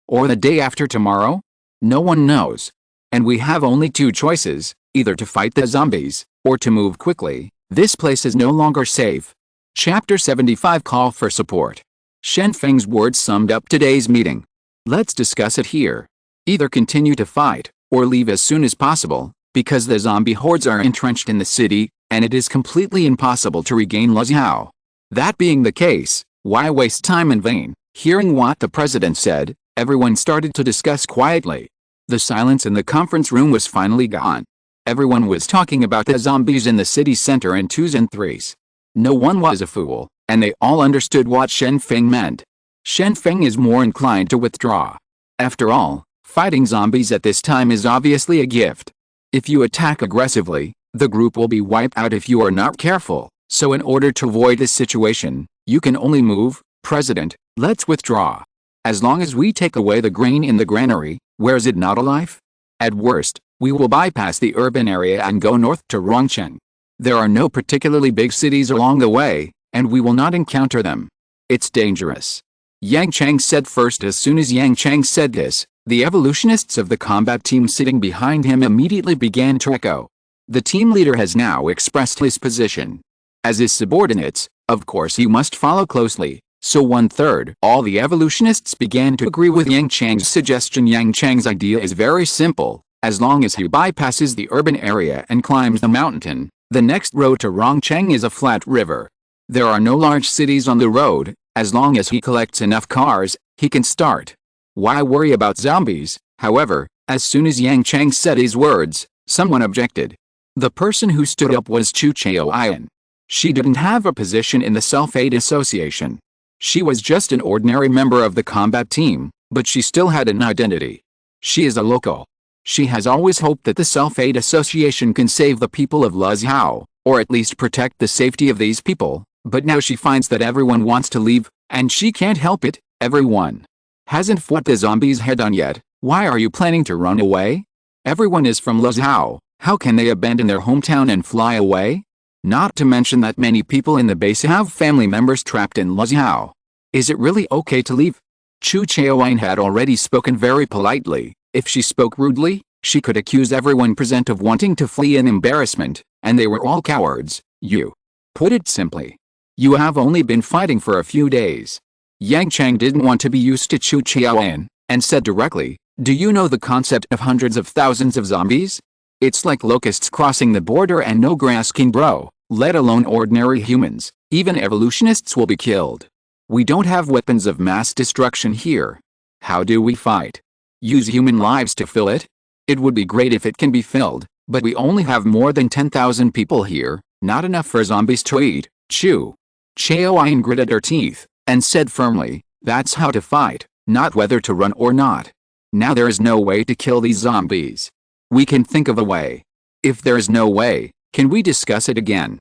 Or the day after tomorrow? No one knows. And we have only 2 choices, either to fight the zombies, or to move quickly. This place is no longer safe." Chapter 75 Call for Support. Shen Feng's words summed up today's meeting. Let's discuss it here. Either continue to fight, or leave as soon as possible, because the zombie hordes are entrenched in the city, and it is completely impossible to regain Luxiao. That being the case, why waste time in vain? Hearing what the president said, everyone started to discuss quietly. The silence in the conference room was finally gone. Everyone was talking about the zombies in the city center in 2s and 3s. No one was a fool, and they all understood what Shen Feng meant. Shen Feng is more inclined to withdraw. After all, fighting zombies at this time is obviously a gift. If you attack aggressively, the group will be wiped out if you are not careful. So in order to avoid this situation, you can only move. "President, let's withdraw. As long as we take away the grain in the granary, where is it not alive? At worst, we will bypass the urban area and go north to Rongcheng. There are no particularly big cities along the way, and we will not encounter them. It's dangerous," Yang Chang said first. As soon as Yang Chang said this, the evolutionists of the combat team sitting behind him immediately began to echo. The team leader has now expressed his position. As his subordinates, of course he must follow closely. So 1/3 all the evolutionists began to agree with Yang Chang's suggestion. Yang Chang's idea is very simple. As long as he bypasses the urban area and climbs the mountain, the next road to Rongcheng is a flat river. There are no large cities on the road. As long as he collects enough cars, he can start. Why worry about zombies? However, as soon as Yang Chang said his words, someone objected. The person who stood up was Chu Chaoyan. She didn't have a position in the Self-Aid Association. She was just an ordinary member of the combat team, but she still had an identity. She is a local. She has always hoped that the Self-Aid Association can save the people of Luzhou, or at least protect the safety of these people, but now she finds that everyone wants to leave, and she can't help it. Everyone hasn't fought the zombies head-on yet. Why are you planning to run away? Everyone is from Luzhou. How can they abandon their hometown and fly away? Not to mention that many people in the base have family members trapped in Luzhou. Is it really okay to leave? Chu Chaoyan had already spoken very politely. If she spoke rudely, she could accuse everyone present of wanting to flee in embarrassment, and they were all cowards. You put it simply. You have only been fighting for a few days. Yang Chang didn't want to be used to Chu Chaoyan, and said directly, do you know the concept of hundreds of thousands of zombies? It's like locusts crossing the border and no grass can grow, let alone ordinary humans. Even evolutionists will be killed. We don't have weapons of mass destruction here. How do we fight? Use human lives to fill it? It would be great if it can be filled, but we only have more than 10,000 people here, not enough for zombies to eat. Chu Chaoyan gritted her teeth, and said firmly, that's how to fight, not whether to run or not. Now there is no way to kill these zombies. We can think of a way. If there is no way, can we discuss it again?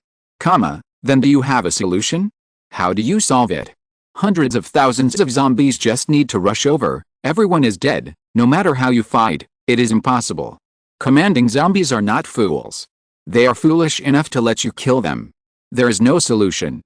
Then do you have a solution? How do you solve it? Hundreds of thousands of zombies just need to rush over. Everyone is dead. No matter how you fight, it is impossible. Commanding zombies are not fools. They are foolish enough to let you kill them. There is no solution.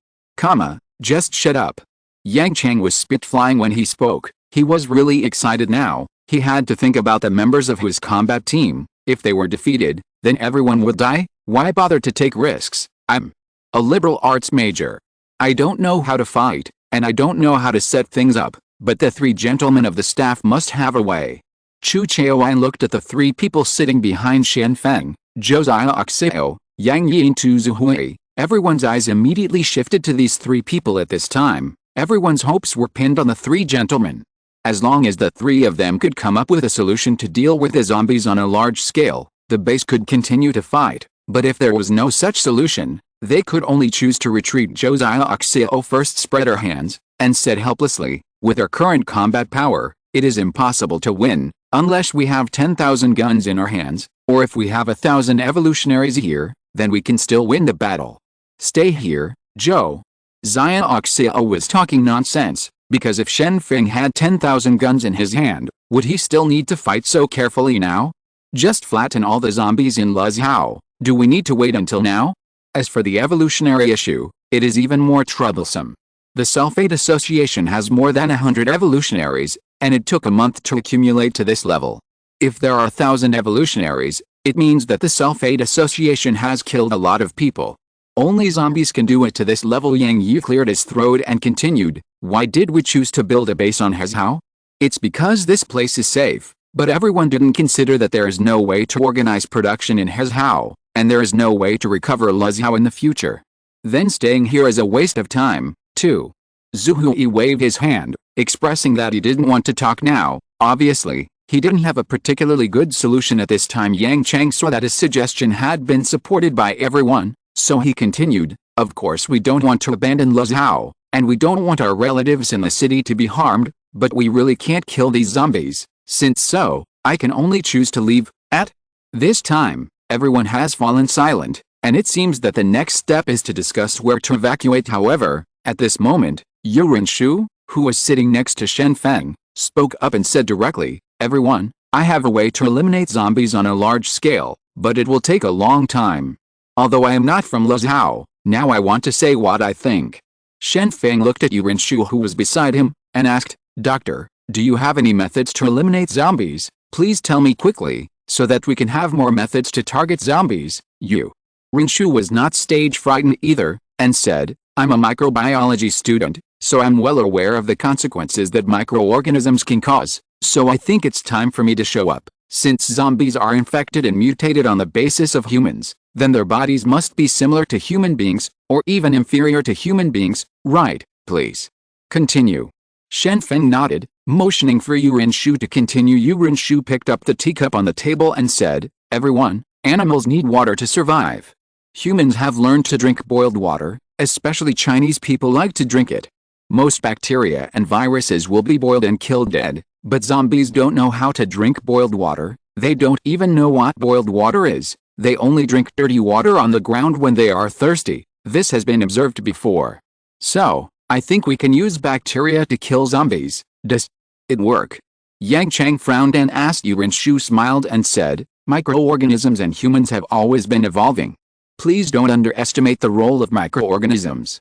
Just shut up. Yang Chang was spit-flying when he spoke. He was really excited now. He had to think about the members of his combat team. If they were defeated, then everyone would die. Why bother to take risks? I'm a liberal arts major. I don't know how to fight, and I don't know how to set things up, but the three gentlemen of the staff must have a way. Chu Chaoyan looked at the three people sitting behind Shen Feng, Josiah Oxeo, Yang Yi and Tu Zuhui. Everyone's eyes immediately shifted to these three people at this time. Everyone's hopes were pinned on the three gentlemen. As long as the three of them could come up with a solution to deal with the zombies on a large scale, the base could continue to fight. But if there was no such solution, they could only choose to retreat. Josiah Oxeo first spread her hands, and said helplessly, with our current combat power, it is impossible to win, unless we have 10,000 guns in our hands, or if we have 1,000 evolutionaries here, then we can still win the battle. Stay here, Joe. Josiah Oxeo was talking nonsense. Because if Shen Feng had 10,000 guns in his hand, would he still need to fight so carefully now? Just flatten all the zombies in Luzhou. Do we need to wait until now? As for the evolutionary issue, it is even more troublesome. The Self-Aid Association has more than 100 evolutionaries, and it took a month to accumulate to this level. If there are 1,000 evolutionaries, it means that the Self-Aid Association has killed a lot of people. Only zombies can do it to this level. Yang Yi cleared his throat and continued, why did we choose to build a base on Luzhou? It's because this place is safe, but everyone didn't consider that there is no way to organize production in Luzhou, and there is no way to recover Luzhou in the future. Then staying here is a waste of time, too. Zuhui waved his hand, expressing that he didn't want to talk now. Obviously, he didn't have a particularly good solution at this time. Yang Chang saw that his suggestion had been supported by everyone, so he continued, of course we don't want to abandon Luzhou, and we don't want our relatives in the city to be harmed, but we really can't kill these zombies. Since so, I can only choose to leave. At this time, everyone has fallen silent, and it seems that the next step is to discuss where to evacuate. However, at this moment, Yu Rinshu, who was sitting next to Shen Feng, spoke up and said directly, everyone, I have a way to eliminate zombies on a large scale, but it will take a long time. Although I am not from Luzhou, now I want to say what I think. Shen Feng looked at Yu Rinshu, who was beside him, and asked, Doctor, do you have any methods to eliminate zombies? Please tell me quickly, so that we can have more methods to target zombies. Yu Rinshu was not stage frightened either, and said, I'm a microbiology student, so I'm well aware of the consequences that microorganisms can cause, so I think it's time for me to show up. Since zombies are infected and mutated on the basis of humans, then their bodies must be similar to human beings, or even inferior to human beings, right? Please continue. Shen Feng nodded, motioning for Yu Renshu to continue. Yu Renshu picked up the teacup on the table and said, "Everyone, animals need water to survive. Humans have learned to drink boiled water, especially Chinese people like to drink it. Most bacteria and viruses will be boiled and killed dead, but zombies don't know how to drink boiled water. They don't even know what boiled water is. They only drink dirty water on the ground when they are thirsty. This has been observed before. So, I think we can use bacteria to kill zombies. Does it work?" Yang Chang frowned and asked. Yu Renshu smiled and said, "Microorganisms and humans have always been evolving. Please don't underestimate the role of microorganisms.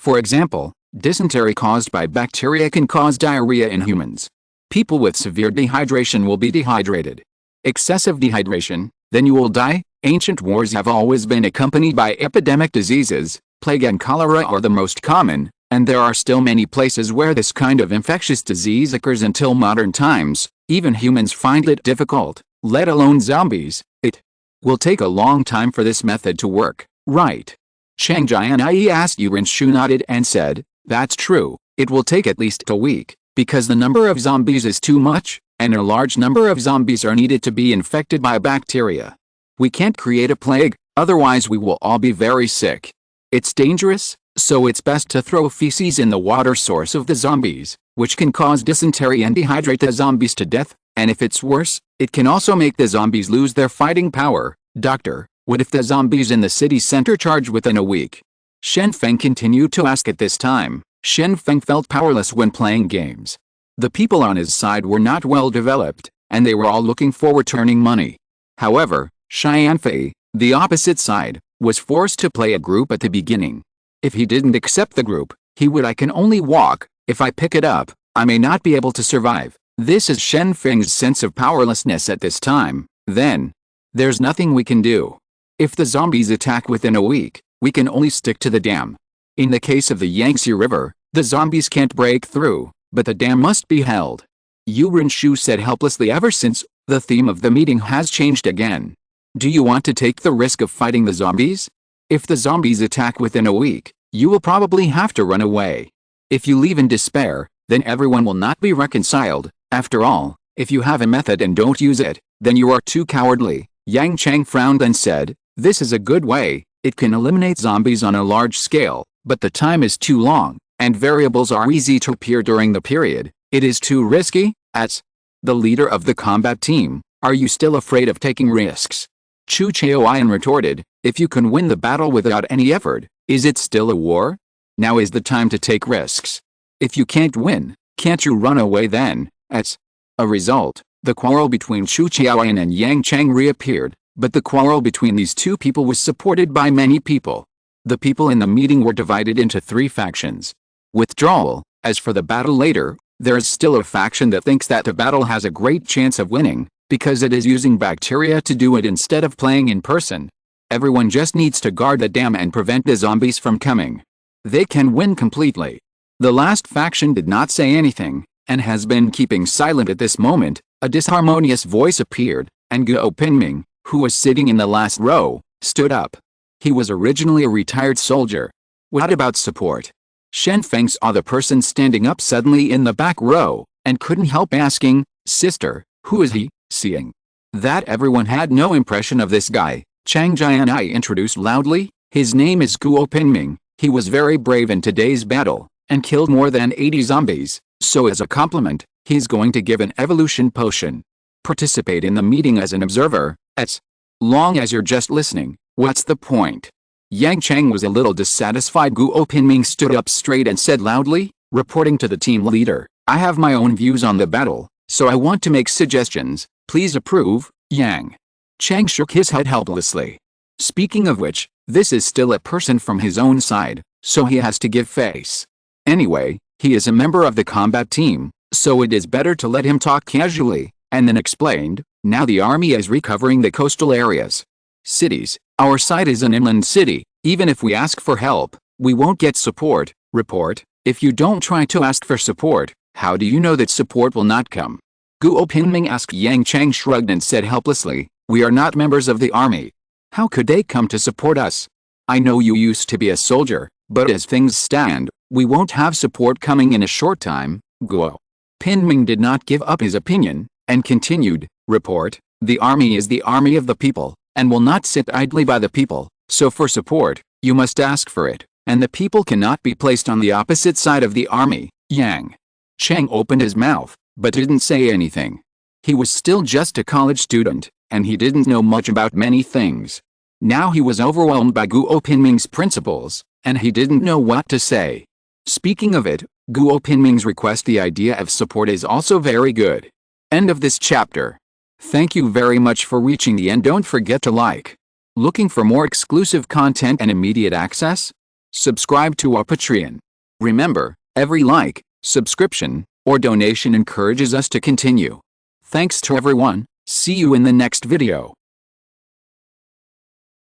For example, dysentery caused by bacteria can cause diarrhea in humans. People with severe dehydration will be dehydrated. Excessive dehydration, then you will die." Ancient wars have always been accompanied by epidemic diseases. Plague and cholera are the most common, and there are still many places where this kind of infectious disease occurs. Until modern times, even humans find it difficult, let alone zombies. It will take a long time for this method to work, right? Chang Jianyi asked. Yu Renshu nodded and said, "That's true, it will take at least a week, because the number of zombies is too much, and a large number of zombies are needed to be infected by bacteria. We can't create a plague, otherwise we will all be very sick. It's dangerous, so it's best to throw feces in the water source of the zombies, which can cause dysentery and dehydrate the zombies to death, and if it's worse, it can also make the zombies lose their fighting power. Doctor, what if the zombies in the city center charge within a week?" Shen Feng continued to ask. At this time, Shen Feng felt powerless when playing games. The people on his side were not well developed, and they were all looking forward to earning money. However, Xianfei, the opposite side, was forced to play a group at the beginning. If he didn't accept the group, he would. "I can only walk. If I pick it up, I may not be able to survive." This is Shen Feng's sense of powerlessness at this time. Then, there's nothing we can do. If the zombies attack within a week, we can only stick to the dam. In the case of the Yangtze River, the zombies can't break through, but the dam must be held. Yu Renshu said helplessly. Ever since, the theme of the meeting has changed again. Do you want to take the risk of fighting the zombies? If the zombies attack within a week, you will probably have to run away. If you leave in despair, then everyone will not be reconciled. After all, if you have a method and don't use it, then you are too cowardly." Yang Chang frowned and said, "This is a good way. It can eliminate zombies on a large scale, but the time is too long, and variables are easy to appear during the period. It is too risky." As the leader of the combat team, are you still afraid of taking risks? Chu Chaoyan retorted, "If you can win the battle without any effort, is it still a war? Now is the time to take risks. If you can't win, can't you run away then?" As a result, the quarrel between Chu Chaoyan and Yang Chang reappeared, but the quarrel between these two people was supported by many people. The people in the meeting were divided into 3 factions. Withdrawal. As for the battle later, there is still a faction that thinks that the battle has a great chance of winning, because it is using bacteria to do it instead of playing in person. Everyone just needs to guard the dam and prevent the zombies from coming. They can win completely. The last faction did not say anything, and has been keeping silent at this moment. A disharmonious voice appeared, and Guo Pinming, who was sitting in the last row, stood up. He was originally a retired soldier. "What about support?" Shen Feng saw the person standing up suddenly in the back row, and couldn't help asking, "Sister, who is he?" Seeing that everyone had no impression of this guy, Chang Jianyi introduced loudly, "His name is Guo Pinming. He was very brave in today's battle, and killed more than 80 zombies, so as a compliment, he's going to give an evolution potion. Participate in the meeting as an observer. As long as you're just listening, what's the point?" Yang Chang was a little dissatisfied. Guo Pinming stood up straight and said loudly, reporting to the team leader, "I have my own views on the battle, so I want to make suggestions. Please approve." Yang Chang shook his head helplessly. Speaking of which, this is still a person from his own side, so he has to give face. Anyway, he is a member of the combat team, so it is better to let him talk casually, and then explained, "Now the army is recovering the coastal areas. Cities, our side is an inland city. Even if we ask for help, we won't get support. Report, if you don't try to ask for support, how do you know that support will not come?" Guo Pinming asked. Yang Chang shrugged and said helplessly, "We are not members of the army. How could they come to support us? I know you used to be a soldier, but as things stand, we won't have support coming in a short time, Guo Pinming did not give up his opinion, and continued, report, the army is the army of the people, and will not sit idly by the people, so for support, you must ask for it, and the people cannot be placed on the opposite side of the army. Yang Chang opened his mouth, but didn't say anything. He was still just a college student, and he didn't know much about many things. Now he was overwhelmed by Guo Pinming's principles, and he didn't know what to say. Speaking of it, Guo Pinming's request, the idea of support is also very good. End of this chapter. Thank you very much for reaching the end. Don't forget to like. Looking for more exclusive content and immediate access? Subscribe to our Patreon. Remember, every like, subscription, or donation encourages us to continue. Thanks to everyone. See you in the next video.